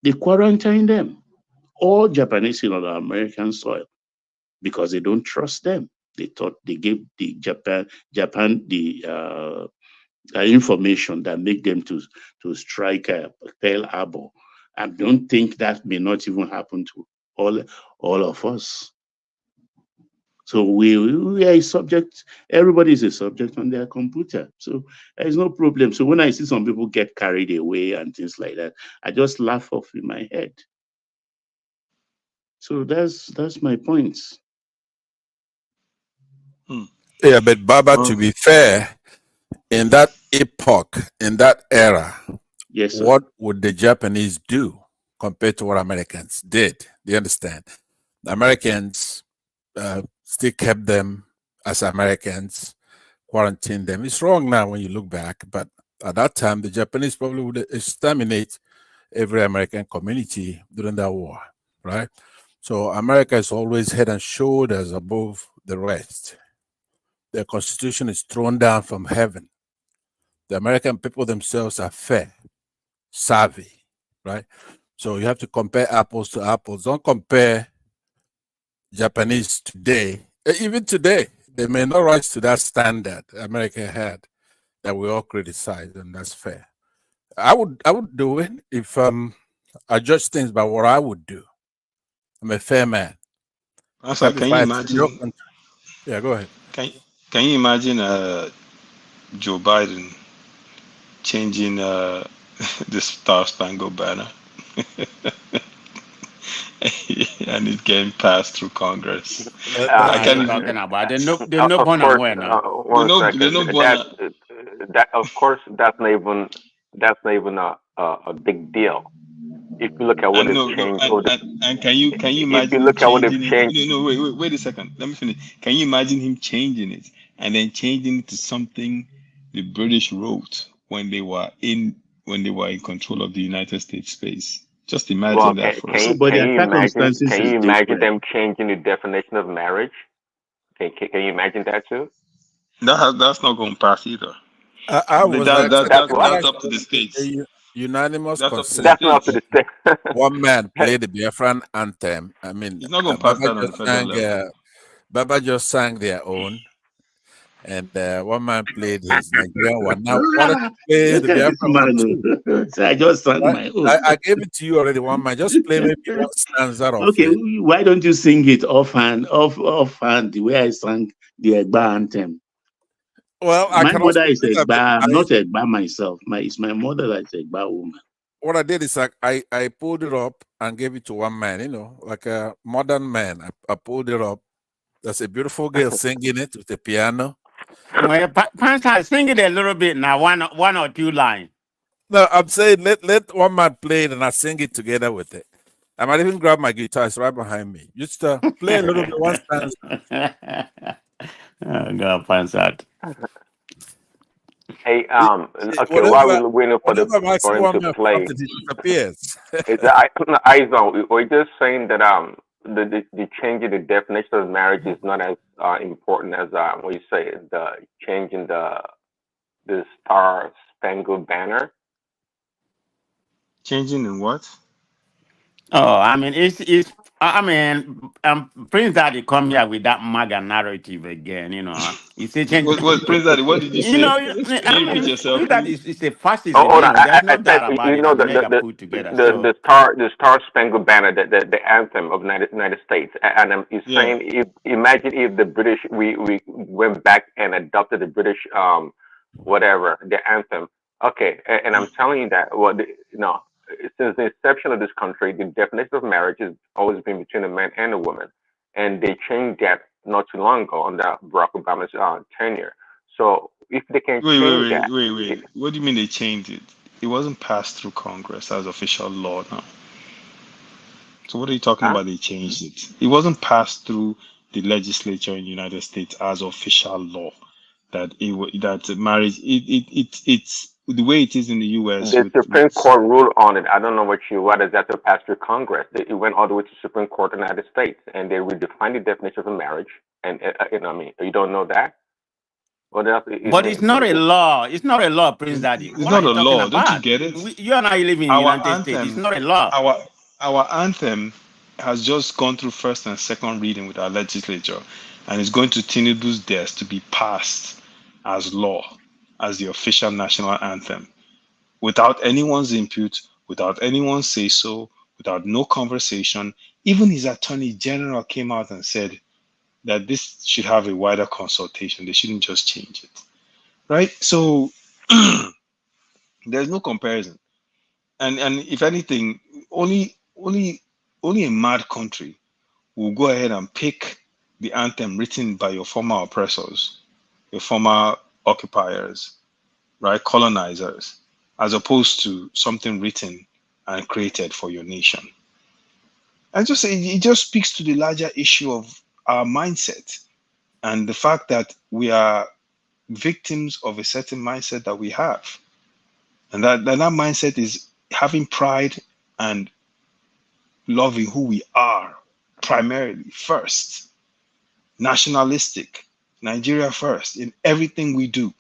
They quarantine them, all Japanese on American soil, because they don't trust them. They thought they gave the Japan the information that make them to strike Pearl Harbor. I don't think that may not even happen to all of us. So we are a subject. Everybody is a subject on their computer. So there's no problem. So when I see some people get carried away and things like that, I just laugh off in my head. So that's my points. Yeah, but Baba, to be fair, in that epoch, in that era, yes, sir, what would the Japanese do compared to what Americans did? Do you understand? The Americans still kept them as Americans, quarantined them. It's wrong now when you look back, but at that time, the Japanese probably would exterminate every American community during that war, right? So America is always head and shoulders above the rest. Their constitution is thrown down from heaven. The American people themselves are fair, savvy, right? So you have to compare apples to apples. Don't compare Japanese today. Even today, they may not rise to that standard America had that we all criticize, and that's fair. I would do it if I judge things by what I would do. I'm a fair man. Asa, can you imagine? Yeah, go ahead. Can you imagine Joe Biden changing the Star Spangled Banner and it's getting passed through Congress? What are you talking about? There's no born and where now. One second. That of course that's not even a big deal. If you look at what it's changed, and can you imagine? If you look at what it's changed, no, wait a second. Let me finish. Can you imagine him changing it and then changing it to something the British wrote when they were in control of the United States space? Just imagine that for a second. Can you imagine them changing the definition of marriage? Can you imagine that too? That's not going to pass either. That's up to the states. Unanimous consent. That's not up to the states. One man played the Biafran anthem. I mean, it's not going to pass that on the federal level. Baba just sang their own, and one man played his Nigerian one. Now, wanted to play the Biafran one too. So I just sang my own. I gave it to you already. One man, just play maybe one stanza of okay, it. Why don't you sing it offhand, the way I sang the Egba anthem? Well, my mother is Egba. I'm not Egba myself. It's my mother that's Egba woman. What I did is I pulled it up and gave it to one man, like a modern man. I pulled it up. There's a beautiful girl singing it with the piano. Well, Pansa, sing it a little bit now, one or two lines. No, I'm saying let one man play it and I sing it together with it. I might even grab my guitar. It's right behind me. Just play a little bit, one stanza. Oh, God, Pansa. Hey, okay, while we're waiting for him to play, we're just saying that the change in the definition of marriage is not as important as what you say, the change in the Star Spangled Banner. Changing in what? Oh, I mean, Prince Daddy come here with that MAGA narrative again, You say change. Prince Daddy, what did you say? Can you repeat yourself? Prince Daddy is a fascist. I said, the Star Spangled Banner, the anthem of the United States, and he's saying, imagine if the British, we went back and adopted the British, the anthem. Okay, and I'm telling you that, since the inception of this country, the definition of marriage has always been between a man and a woman, and they changed that not too long ago under Barack Obama's tenure. So if they can change that, wait, what do you mean they changed it? It wasn't passed through Congress as official law now. So what are you talking about? They changed it. It wasn't passed through the legislature in the United States as official law. that that marriage it's the way it is in the US The with Supreme Court ruled on it. I don't know what does that to pass through Congress. It went all the way to the Supreme Court of the United States, and they redefined the definition of a marriage. And I mean, you don't know that? Well, But it's not a law. It's not a law, Prince Daddy. it's What are not you a talking law. Don't you about? get it? You and I live in the Our United States. It's anthem, not a law. our anthem has just gone through first and second reading with our legislature, and it's going to Tinubu's desk to be passed as law, as the official national anthem, without anyone's input, without anyone's say so, without no conversation. Even his attorney general came out and said that this should have a wider consultation. They shouldn't just change it. Right? So there's no comparison. And if anything, only a mad country will go ahead and pick the anthem written by your former oppressors, your former occupiers, right, colonizers, as opposed to something written and created for your nation. And just it just speaks to the larger issue of our mindset and the fact that we are victims of a certain mindset that we have. And that mindset is having pride and loving who we are primarily first, nationalistic, Nigeria first in everything we do.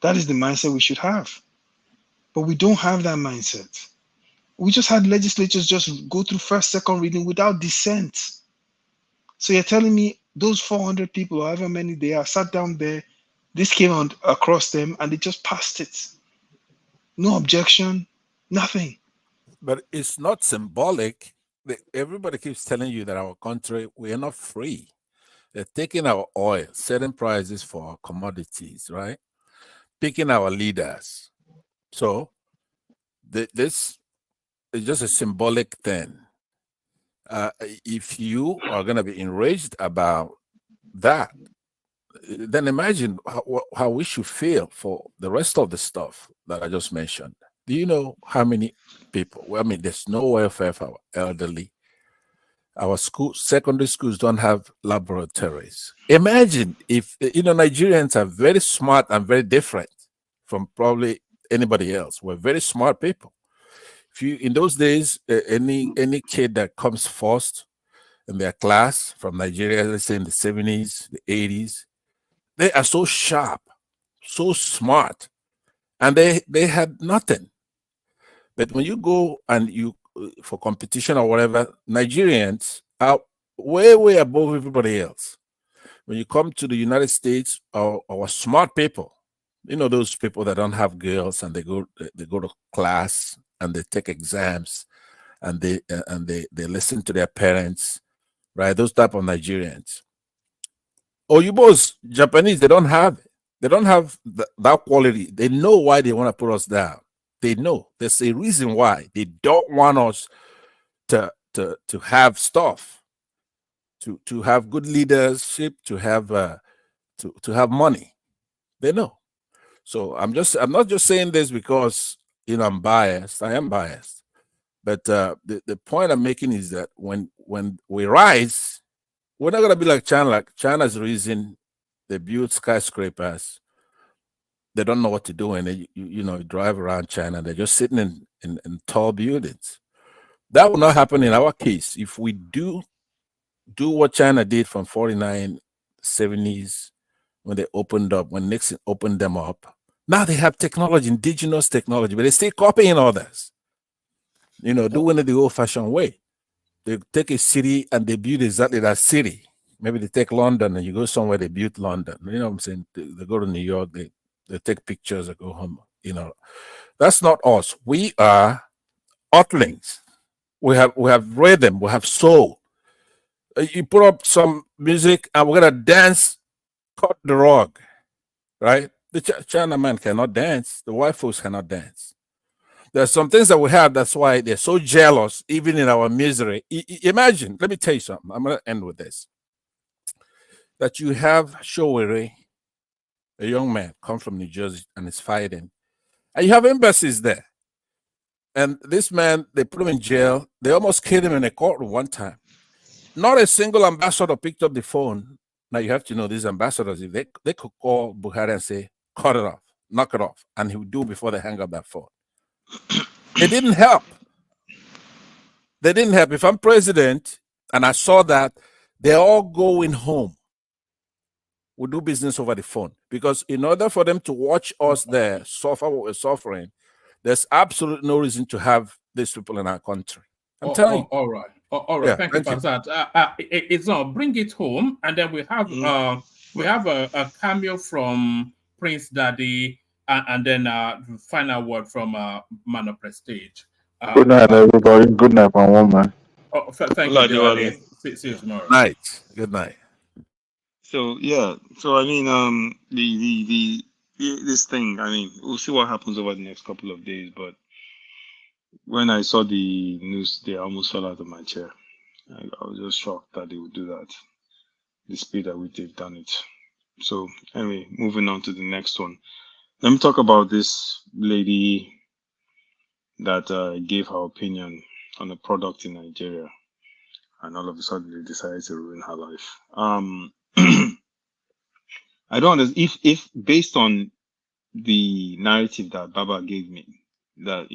That is the mindset we should have. But we don't have that mindset. We just had legislatures just go through first, second reading without dissent. So you're telling me those 400 people, however many they are, sat down there, this came on across them and they just passed it. No objection, nothing. But it's not symbolic. Everybody keeps telling you that our country, we are not free. They're taking our oil, setting prices for our commodities, right? Picking our leaders. So this is just a symbolic thing. If you are going to be enraged about that, then imagine how we should feel for the rest of the stuff that I just mentioned. Do you know how many people? Well, I mean, there's no welfare for our elderly. Our secondary schools don't have laboratories. Imagine if, Nigerians are very smart and very different from probably anybody else. We're very smart people. If you, in those days, any kid that comes first in their class from Nigeria, let's say in the 70s, the 80s, they are so sharp, so smart, and they had nothing. But when you go and for competition or whatever, Nigerians are way above everybody else. When you come to the United States, our smart people, those people that don't have girls and they go to class and they take exams and they listen to their parents, right? Those type of Nigerians. Oyubos, Japanese, they don't have it. They don't have that quality. They know why they want to put us down. They know there's a reason why they don't want us to have stuff, to have good leadership, to have money. They know. So I'm not just saying this because I'm biased. I am biased, but the point I'm making is that when we rise, we're not gonna be like China. Like China's reason they build skyscrapers. They don't know what to do, and they, you drive around China. They're just sitting in tall buildings. That will not happen in our case. If we do what China did from 49, 70s, when they opened up, when Nixon opened them up. Now they have technology, indigenous technology, but they still copying others. Doing it the old-fashioned way. They take a city and they build exactly that city. Maybe they take London and you go somewhere, they build London. You know what I'm saying? They go to New York, they take pictures, they go home. That's not us. We are earthlings. We have rhythm, we have soul. You put up some music and we're gonna dance, cut the rug, right? The China man cannot dance. The white folks cannot dance. There's some things that we have. That's why they're so jealous, even in our misery. Imagine. Let me tell you something. I'm gonna end with this. That you have Showere, a young man, come from New Jersey and is fighting, and you have embassies there. And this man, they put him in jail. They almost killed him in a courtroom one time. Not a single ambassador picked up the phone Now you have to know these ambassadors, if they could call Buhari and say, cut it off, knock it off, and he would do before they hang up that phone. It didn't help. They didn't help. If I'm president and I saw that, they're all going home. We do business over the phone. Because in order for them to watch us there suffer what we're suffering, there's absolutely no reason to have these people in our country. I'm telling you. All right. All right. Yeah, thank you for that. It's on Bring It Home, and then we have a cameo from Prince Daddy, and then final word from Man of Prestige. Good night, everybody. Good night, my woman. Thank you, Diwali. See you tomorrow. Night. Good night. So yeah, so I mean, this thing. I mean, we'll see what happens over the next couple of days. But when I saw the news today, I almost fell out of my chair. I was just shocked that they would do that. The speed at which they've done it. So anyway, moving on to the next one. Let me talk about this lady that gave her opinion on a product in Nigeria, and all of a sudden they decided to ruin her life. I don't understand if based on the narrative that Baba gave me, that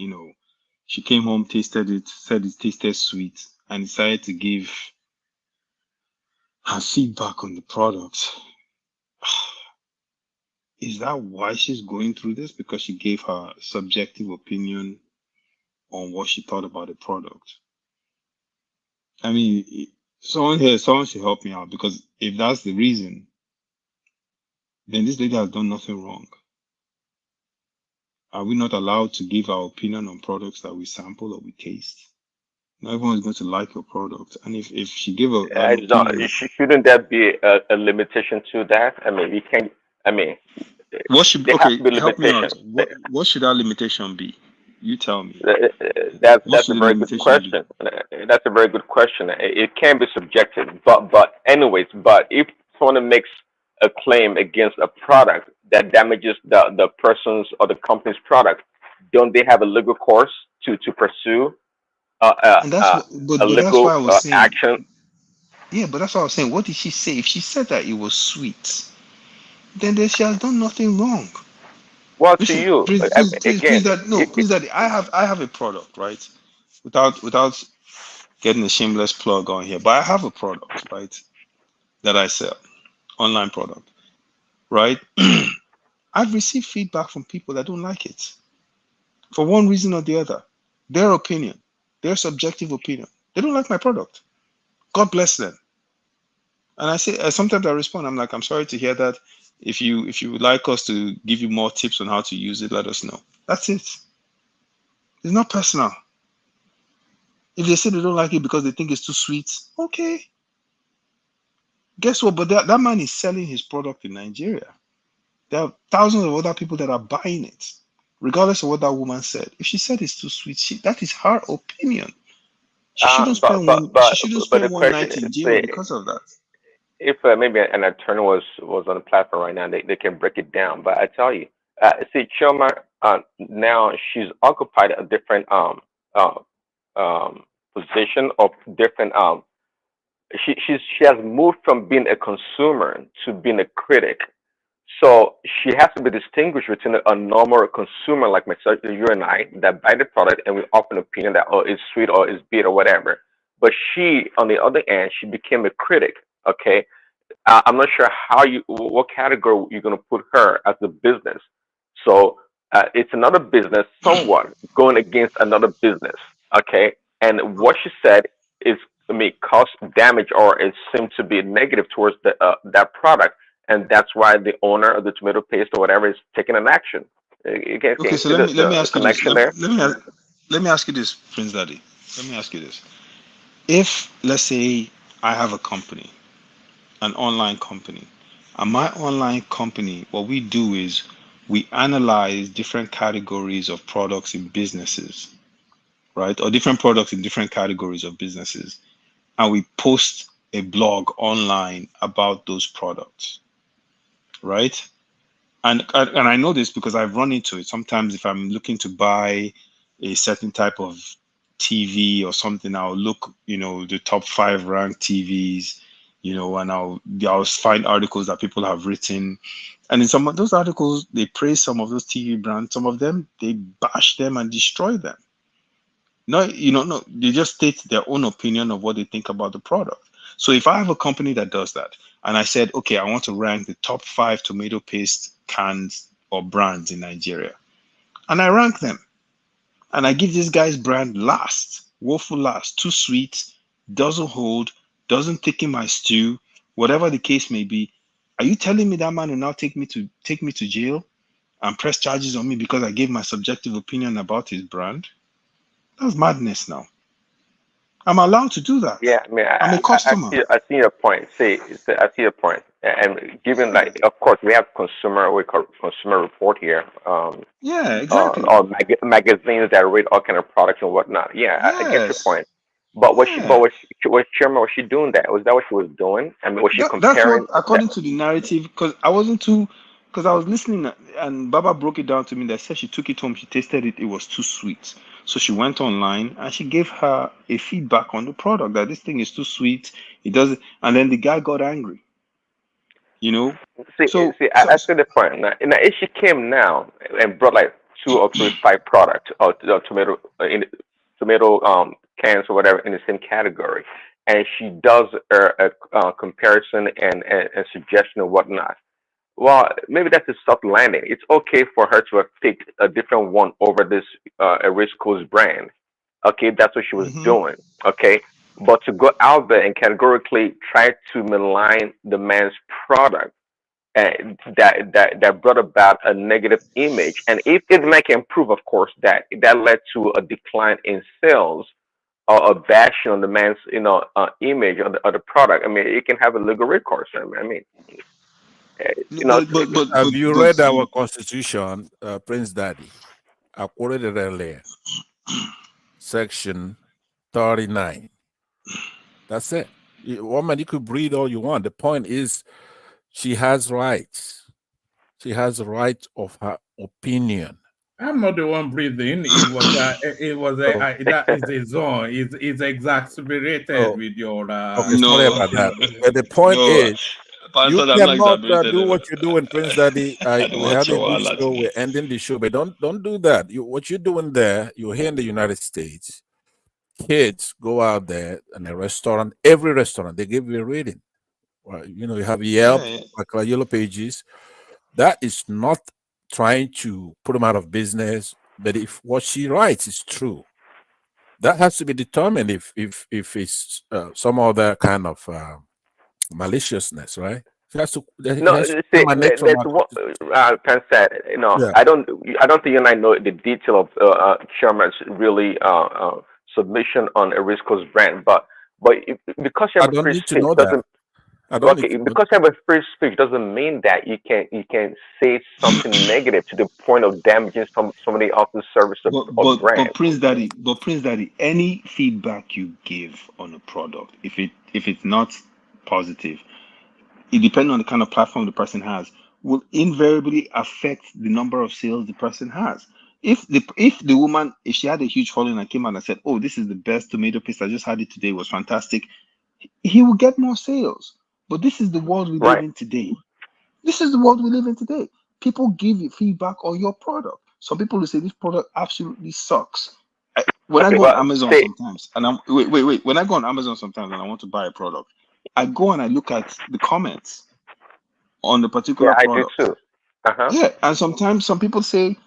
she came home, tasted it, said it tasted sweet, and decided to give her feedback on the product. Is that why she's going through this? Because she gave her subjective opinion on what she thought about the product? I mean, someone should help me out, because if that's the reason, then this lady has done nothing wrong. Are we not allowed to give our opinion on products that we sample or we taste? Not everyone is going to like your product. And if she gave an opinion, shouldn't there be a limitation to that? I mean, we can. I mean, what should there has to be help me out? limitation. What should that limitation be? You tell me. That's a very good question. That's a very good question. It can be subjective, but anyways, but if someone makes a claim against a product that damages the person's or the company's product, don't they have a legal course to pursue a legal why I was saying, action? Yeah, but that's what I was saying. What did she say? If she said that it was sweet, then she has done nothing wrong. Well, to you, please, again, please, Daddy, I have a product, right? Without getting a shameless plug on here, but I have a product, right, that I sell, online product, right? I've received feedback from people that don't like it, for one reason or the other. Their opinion, their subjective opinion. They don't like my product. God bless them. And I say, sometimes I respond, I'm like, I'm sorry to hear that. If you would like us to give you more tips on how to use it, let us know. That's it. It's not personal. If they say they don't like it because they think it's too sweet, okay. Guess what? But that man is selling his product in Nigeria. There are thousands of other people that are buying it, regardless of what that woman said. If she said it's too sweet, that is her opinion. She shouldn't spend one night in jail because of that. If maybe an attorney was on the platform right now, they can break it down. But I tell you, see, Chioma, now she's occupied a different position of different. She has moved from being a consumer to being a critic. So she has to be distinguished between a normal consumer like myself, you and I, that buy the product and we offer an opinion that it's sweet or it's bitter or whatever. But she, on the other hand, she became a critic. Okay, I'm not sure what category you're going to put her as a business. So it's another business, somewhat going against another business. Okay, and what she said is, cause damage, or it seemed to be negative towards that product. And that's why the owner of the tomato paste or whatever is taking an action. Okay, so let me ask you this. Let me ask you this, Prince Daddy. Let me ask you this. If, let's say, I have a company, an online company, and my online company, what we do is we analyze different categories of products in businesses, right? Or different products in different categories of businesses. And we post a blog online about those products. Right? And I know this because I've run into it. Sometimes if I'm looking to buy a certain type of TV or something, I'll look, the top 5 ranked TVs, and I'll find articles that people have written, and in some of those articles they praise some of those TV brands. Some of them they bash them and destroy them. No, no, they just state their own opinion of what they think about the product. So if I have a company that does that, and I said, okay, I want to rank the top 5 tomato paste cans or brands in Nigeria, and I rank them, and I give this guy's brand last, woeful last, too sweet, doesn't hold, doesn't thicken my stew, whatever the case may be, are you telling me that man will now take me to jail and press charges on me because I gave my subjective opinion about his brand? That's madness now. I'm allowed to do that. Yeah, I mean, I'm a customer. I see your point. I see your point. And given, like, of course, we have we call consumer report here. Yeah, exactly. Or magazines that read all kind of products and whatnot. Yeah, I get your point. But was she doing that? Was that what she was doing? I mean, was she comparing? That's what, according to the narrative, because I was listening, and Baba broke it down to me. That said she took it home, she tasted it, it was too sweet. So she went online and she gave her a feedback on the product that this thing is too sweet. It doesn't, and then the guy got angry. I see the point. Now, if she came now and brought like 2 or 3 5 products or tomato cans or whatever in the same category, and she does a comparison and suggestion and whatnot, well, maybe that's a soft landing. It's okay for her to have picked a different one over this Erisco's brand. Okay, that's what she was doing. Okay, but to go out there and categorically try to malign the man's product, that brought about a negative image, and if it man can prove, of course, that led to a decline in sales or a bashing on the man's image of the product. I mean, it can have a legal recourse. I mean. Have you read our constitution, Prince Daddy? I quoted it earlier. Section 39. That's it. Woman, you could breathe all you want. The point is, she has rights. She has the right of her opinion. I'm not the one breathing. That is a zone. It's exacerbated with your. Okay, sorry about that. But the point is, you cannot do what you do in Prince Daddy. We had a good show. We're ending the show, but don't do that. What you're doing there, you're here in the United States. Kids go out there in a restaurant. Every restaurant, they give you a rating. Well, you have Yelp, like Yellow Pages. That is not trying to put them out of business. But if what she writes is true, that has to be determined. If it's some other kind of maliciousness, right? No, see, there's what Pen said. Yeah. I don't think you and I know the detail of Sherman's really submission on Erisco's brand, but because you have a free speech doesn't. Because you have a free speech doesn't mean that you can say something negative to the point of damaging somebody else's service or brand. But Prince Daddy, any feedback you give on a product, if it's not positive, it depends on the kind of platform the person has, will invariably affect the number of sales the person has. If the woman, if she had a huge following and came out and said, "Oh, this is the best tomato paste, I just had it today, it was fantastic," he will get more sales. But this is the world we live in today. This is the world we live in today. People give you feedback on your product. Some people will say this product absolutely sucks. When I go on Amazon sometimes, and when I go on Amazon sometimes and I want to buy a product, I go and I look at the comments on the particular product. I do too. Yeah, and sometimes some people say,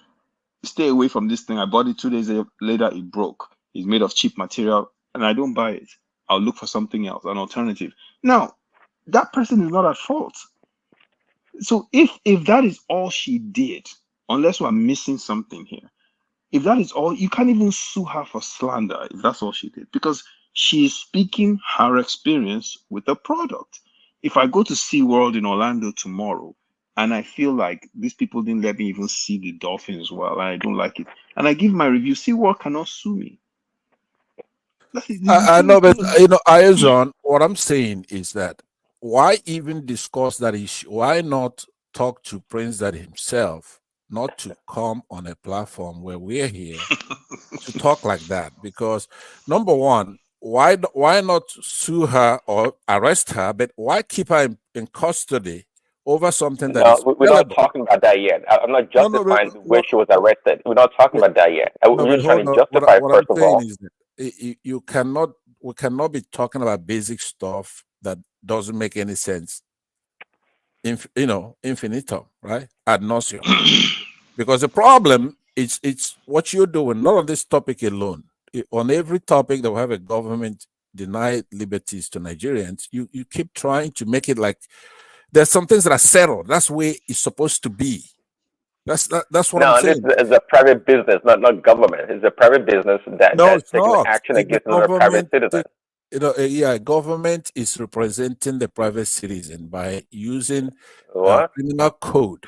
"Stay away from this thing. I bought it 2 days later, it broke. It's made of cheap material, and I don't buy it. I'll look for something else, an alternative." Now, that person is not at fault. So if that is all she did, unless we're missing something here, if that is all, you can't even sue her for slander if that's all she did, because she is speaking her experience with the product. If I go to SeaWorld in Orlando tomorrow and I feel like these people didn't let me even see the dolphins well, and I don't like it, and I give my review, SeaWorld cannot sue me. I know, but Ayazon, what I'm saying is that why even discuss that issue? Why not talk to Prince Daddy himself, not to come on a platform where we're here to talk like that? Because number one, why not sue her or arrest her, but why keep her in custody over something that is we're not talking about that yet. I'm not justifying the way she was arrested. We're not talking about that yet. We're just trying to justify it, first of all. Is that we cannot be talking about basic stuff that doesn't make any sense. Infinitum, right? Ad nauseum. Because the problem is it's what you're doing, not on this topic alone. On every topic that will have a government deny liberties to Nigerians, you keep trying to make it like there's some things that are settled. That's the way it's supposed to be. That's what I'm saying. No, this is a private business, not government. It's a private business that's taking action against another private citizen. Government is representing the private citizen by using penal code.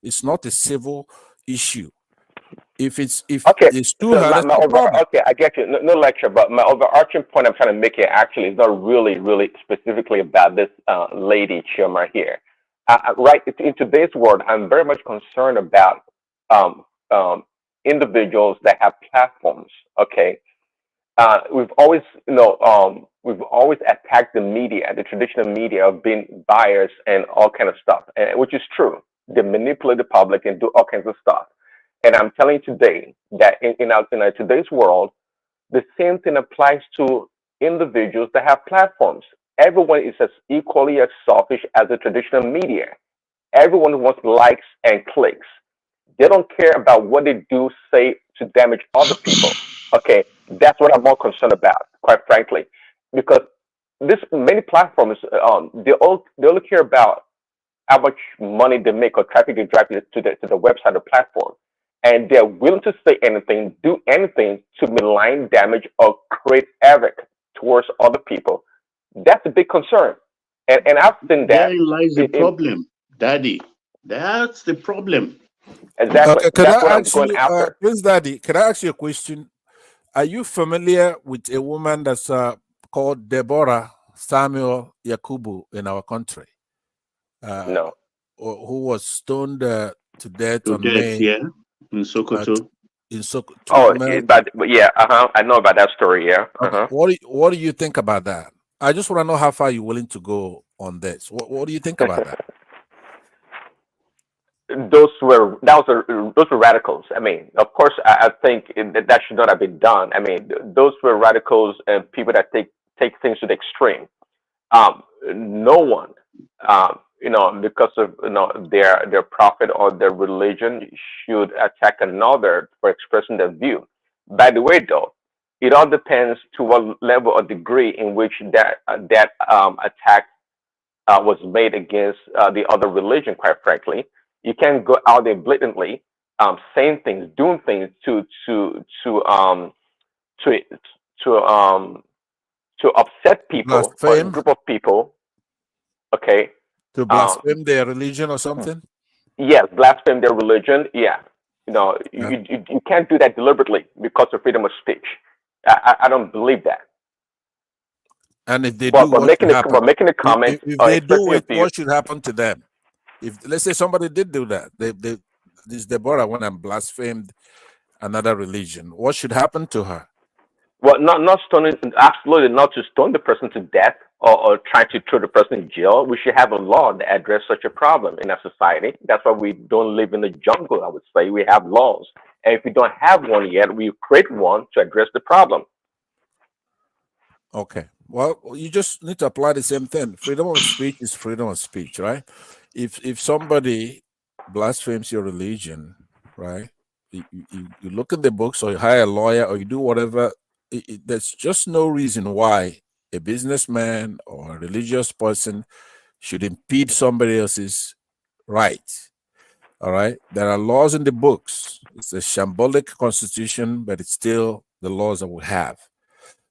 It's not a civil issue. If it's too hard, okay, I get you. No lecture, but my overarching point I'm trying to make here actually is not really specifically about this lady Chioma here. Right in today's world, I'm very much concerned about individuals that have platforms. Okay, we've always attacked the media, the traditional media, of being biased and all kind of stuff, which is true. They manipulate the public and do all kinds of stuff. And I'm telling you today that in today's world, the same thing applies to individuals that have platforms. Everyone is as equally as selfish as the traditional media. Everyone wants likes and clicks. They don't care about what they do, say to damage other people. Okay, that's what I'm more concerned about, quite frankly, because many platforms they only care about how much money they make or traffic they drive to the website or platform, and they're willing to say anything, do anything to malign, damage, or create havoc towards other people. That's a big concern, and I've seen that. Therein lies the problem, Daddy. That's the problem. Exactly. That's what I'm going after. Prince Daddy, can I ask you a question? Are you familiar with a woman that's called Deborah Samuel Yakubu in our country? No. Who was stoned to death on May? Yeah, in Sokoto. In Sokoto. But yeah, I know about that story. Yeah. What do you think about that? I just want to know how far you're willing to go on this. What do you think about that? Those were radicals. I mean, of course, I think that should not have been done. I mean, those were radicals and people that take things to the extreme. No one, because of their prophet or their religion, should attack another for expressing their view. By the way, though, it all depends to what level or degree in which that attack was made against the other religion. Quite frankly, you can't go out there blatantly saying things, doing things to upset people or a group of people. Okay. To blaspheme their religion or something. Yes, blaspheme their religion. Yeah. You can't do that deliberately because of freedom of speech. I don't believe that. And if they do, making a comment, if they do it, what should happen to them? If let's say somebody did do that, this Deborah went and blasphemed another religion, what should happen to her? Well, not stoning, absolutely not to stone the person to death or try to throw the person in jail. We should have a law that address such a problem in our society. That's why we don't live in the jungle, I would say. We have laws. And if we don't have one yet, we create one to address the problem. Okay. Well, you just need to apply the same thing. Freedom of speech is freedom of speech, right? If somebody blasphemes your religion, right, you look in the books or you hire a lawyer or you do whatever, there's just no reason why a businessman or a religious person should impede somebody else's rights. All right. There are laws in the books. It's a shambolic constitution, but it's still the laws that we have.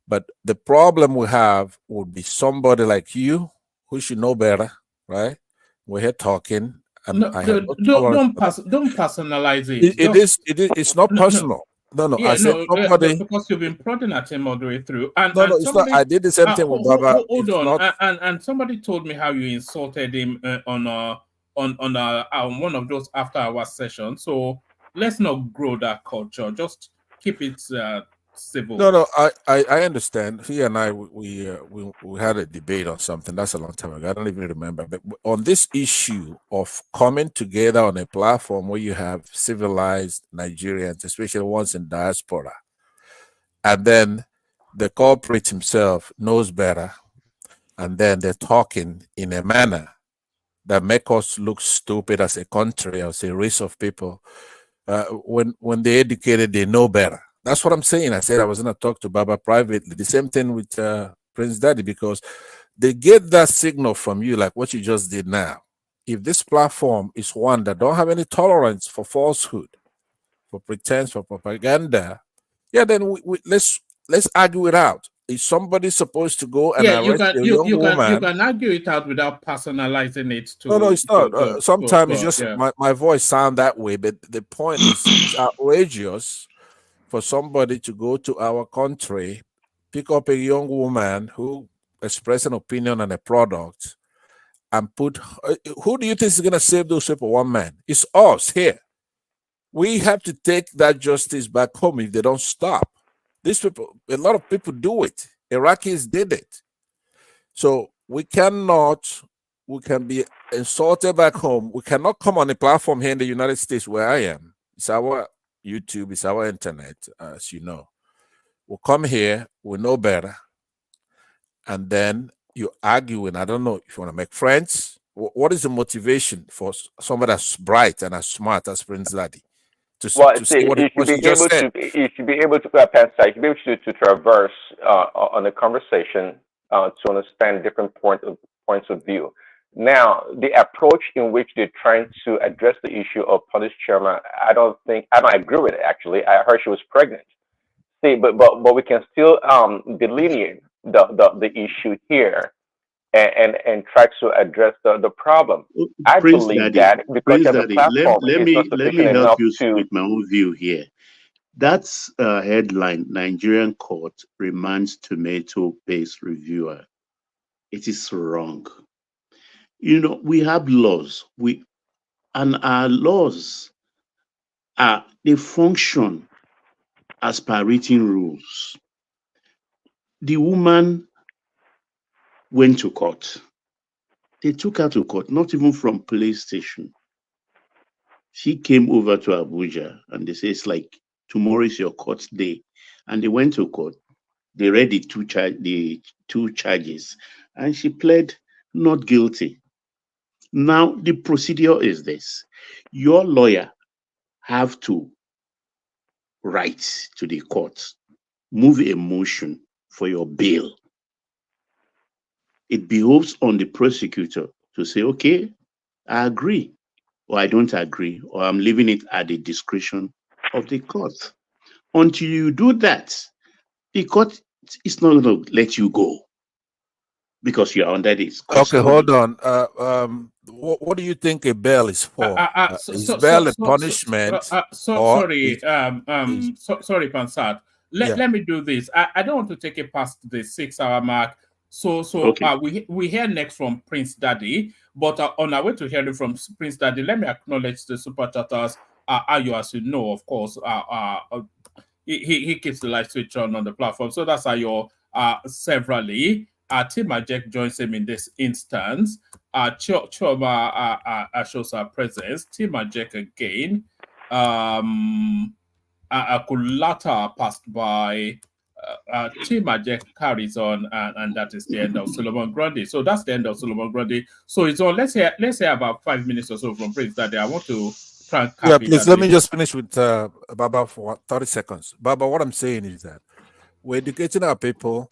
But the problem we have would be somebody like you who should know better, right? We're here talking. Don't personalize it. It's not personal. No. Yeah, I said somebody, because you've been prodding at him all the way through. And it's not. I did the same thing with Baba. Hold on. And somebody told me how you insulted him on one of those after-hour sessions. So let's not grow that culture. Just keep it civil. No, I understand. He and I, we had a debate on something. That's a long time ago. I don't even remember. But on this issue of coming together on a platform where you have civilized Nigerians, especially ones in diaspora, and then the culprit himself knows better, and then they're talking in a manner that make us look stupid as a country, as a race of people. When they're educated, they know better. That's what I'm saying. I said I was going to talk to Baba privately. The same thing with Prince Daddy, because they get that signal from you, like what you just did now. If this platform is one that don't have any tolerance for falsehood, for pretense, for propaganda, yeah, then let's argue it out. Is somebody supposed to go and arrest a young woman? You can argue it out without personalizing it to. No, it's not. Sometimes it's just my voice sound that way, but the point is, it's outrageous for somebody to go to our country, pick up a young woman who express an opinion on a product, and put. Who do you think is going to save those people? One man. It's us here. We have to take that justice back home if they don't stop. These people, a lot of people do it. Iraqis did it. So we can be insulted back home. We cannot come on a platform here in the United States where I am. It's our YouTube, it's our internet, as you know. We'll come here, we know better. And then you argue, and I don't know if you want to make friends. What is the motivation for somebody as bright and as smart as Prince Daddy? You should be able to traverse on the conversation to understand different points of view. Now, the approach in which they're trying to address the issue of police chairman, I don't agree with it. Actually, I heard she was pregnant. See, but we can still delineate the issue here and try to address the problem. I believe that because the platform let me help you with my own view here. That's a headline: Nigerian court remands tomato-based reviewer. It is wrong. You know, we have laws. And our laws they function as per written rules. The woman went to court. They took her to court, not even from police station. She came over to Abuja, and they say it's like tomorrow is your court day. And they went to court. They read the two charges, and she pled not guilty. Now the procedure is this: your lawyer have to write to the court, move a motion for your bail. It behoves on the prosecutor to say, okay, I agree, or I don't agree, or I'm leaving it at the discretion of the court. Until you do that, the court is not going to let you go because you're under this custody. Okay, hold on. What do you think a bail is for? Is bail a punishment? Sorry, Pansat. Let me do this. I don't want to take it past the 6-hour mark. So okay. We hear next from Prince Daddy, but on our way to hearing from Prince Daddy, let me acknowledge the super chatters. Ayo, as you know, of course, he keeps the light switch on the platform. So that's Ayo severally. Tim Ajek joins him in this instance. Chioma shows her presence. Tim Ajek again. Akulata passed by. Tim Ajek carries on, and that is the end of Solomon Grundy. So that's the end of Solomon Grundy. So it's on. Let's hear about 5 minutes or so from Prince Daddy. I want to try and cap it. Please let me just finish with Baba for 30 seconds. Baba, what I'm saying is that we're educating our people.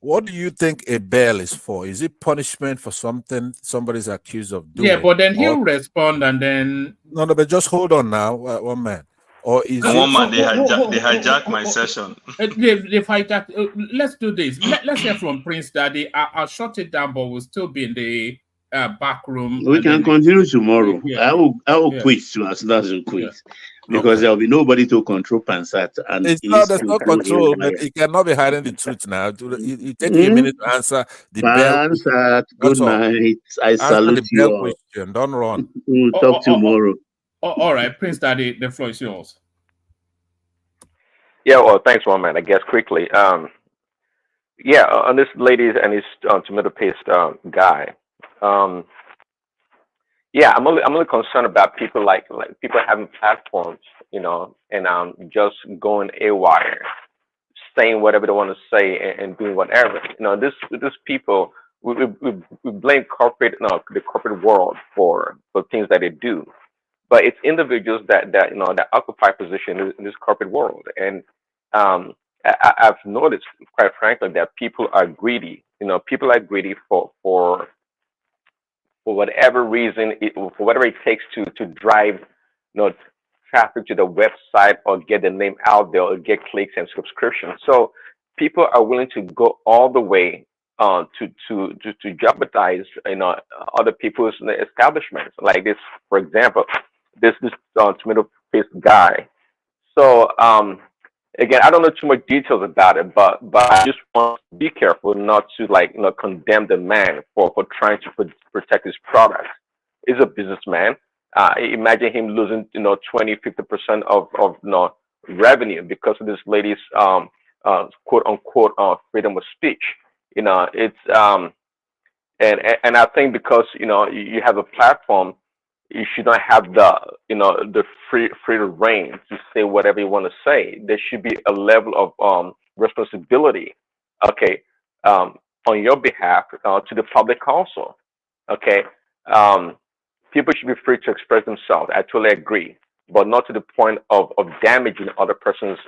What do you think a bail is for? Is it punishment for something somebody's accused of doing? Yeah, but then he'll respond and then... No, but just hold on now, one man. Or is one man, they hijack my session. They hijack. Let's do this. Let's hear from Prince Daddy. I'll shut it down, but we'll still be in the back room. We can continue tomorrow. Yeah. I will quit as soon as you quit. Yeah. Because there will be nobody to control Pansat. And there's no control, but he cannot be hiding the truth now. You take a minute to answer the Pansat, good night. I salute you all. Question. Don't run. We'll talk tomorrow. All right, Prince Daddy, the floor is yours. Yeah, well, thanks, one man. I guess quickly. Yeah, on this ladies and this tomato paste guy. Um, yeah, I'm only concerned about people like people having platforms, and just going awire, saying whatever they want to say and doing whatever. This people we blame corporate no, the corporate world for things that they do, but it's individuals that occupy position in this corporate world, and I've noticed, quite frankly, that people are greedy. People are greedy for whatever reason, for whatever it takes to drive, traffic to the website or get the name out there or get clicks and subscriptions. So people are willing to go all the way to jeopardize, other people's establishments. Like this, for example, this tomato paste guy. So again, I don't know too much details about it, but I just want to be careful not to condemn the man for trying to protect his product. He's a businessman. Imagine him losing 20-50% of revenue because of this lady's quote unquote freedom of speech. It's and I think because you have a platform, you should not have the free reign to say whatever you want to say. There should be a level of responsibility, okay, on your behalf to the public also, okay. People should be free to express themselves. I totally agree, but not to the point of damaging other person's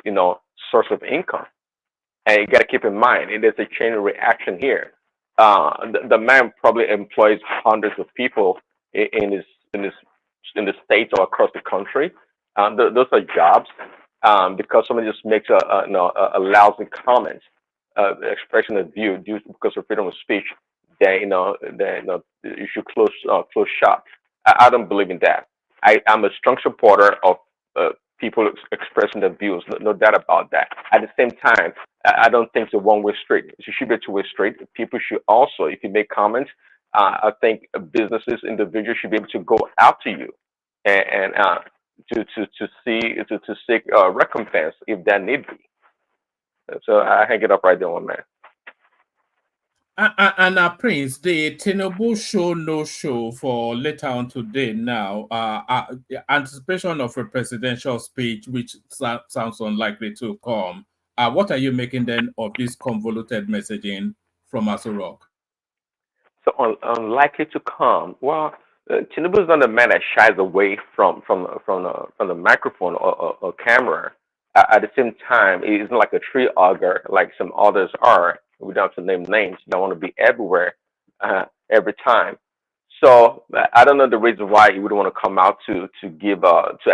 source of income. And you got to keep in mind, there's a chain reaction here. The man probably employs hundreds of people in the states or across the country. Those are jobs. Because somebody just makes a lousy comment, expression of view due because of freedom of speech, then you should close shop. I don't believe in that. I'm a strong supporter of people expressing their views, no doubt about that. At the same time, I don't think it's a one-way street. It should be a two-way street. People should also, if you make comments, I think businesses, individuals should be able to go out to you and to seek recompense if that need be. So I hang it up right there, one man. And Prince, the Tinubu show no show for later on today now, anticipation of a presidential speech, which sounds unlikely to come. What are you making then of this convoluted messaging from Asurok? So unlikely to come. Well, Tinubu is not a man that shies away from the microphone or camera. At the same time, he's not like a tree hugger like some others are. We don't have to name names. They want to be everywhere, every time. So I don't know the reason why he would want to come out to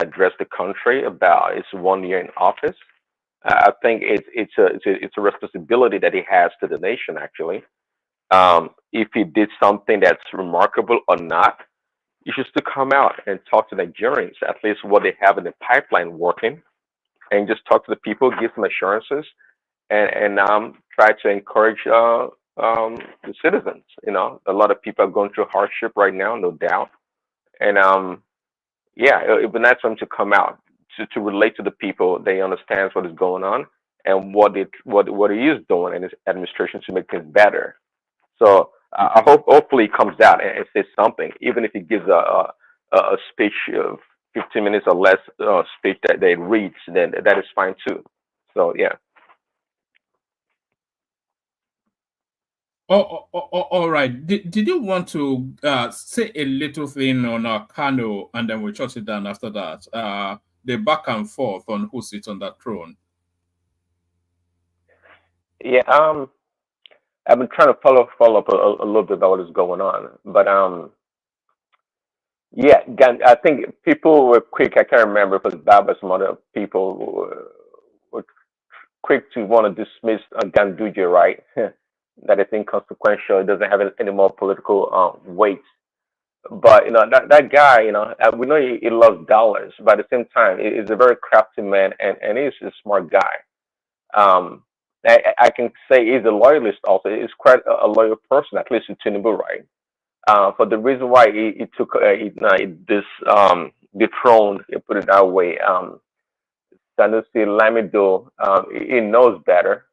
address the country about his 1 year in office. I think it's a responsibility that he has to the nation actually. If he did something that's remarkable or not, he should still come out and talk to Nigerians, at least what they have in the pipeline working, and just talk to the people, give some assurances, and try to encourage the citizens. A lot of people are going through hardship right now, no doubt, and yeah, it would be nice for him to come out to relate to the people. They understand what is going on and what he is doing in his administration to make things better. So I hopefully he comes out and says something, even if he gives a speech of 15 minutes or less speech that they reads, then that is fine too. So yeah. All right. Did you want to say a little thing on Kano, and then we'll shut it down after that? The back and forth on who sits on that throne. Yeah. I've been trying to follow up a little bit about what is going on, but yeah, I think people were quick. I can't remember if it was Bob or some other people were quick to want to dismiss Ganduje, right? That it's inconsequential. It doesn't have any more political weight. But that guy, we know he loves dollars, but at the same time, he's a very crafty man, and he's a smart guy. I can say he's a loyalist also. He's quite a loyal person, at least to Tinubu, right? For the reason why he took this dethroned, put it that way, Sanusi Lamido, he knows better.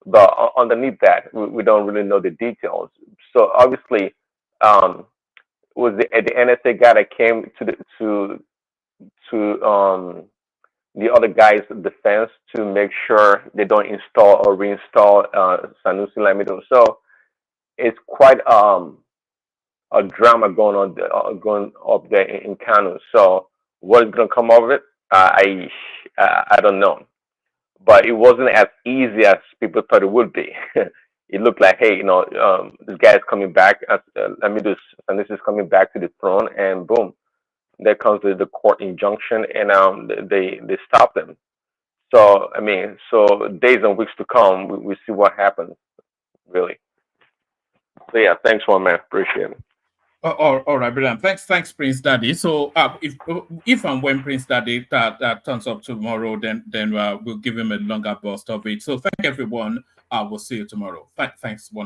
But underneath that, we don't really know the details. So obviously, was the NSA guy that came to the other guy's defense to make sure they don't install or reinstall Sanusi Lamido. So it's quite a drama going up there in Kano. So what is going to come of it? I don't know. But it wasn't as easy as people thought it would be. It looked like, hey, this guy is coming back. Sanusi is coming back to the throne, and boom, there comes the court injunction, and they stop them. So I mean, so days and weeks to come, we see what happens, really. So yeah, thanks, one man. Appreciate it. All right, brilliant. Thanks, Prince Daddy. So, if and when Prince Daddy turns up tomorrow, then we'll give him a longer burst of it. So, thank everyone. We'll see you tomorrow. Thanks, one.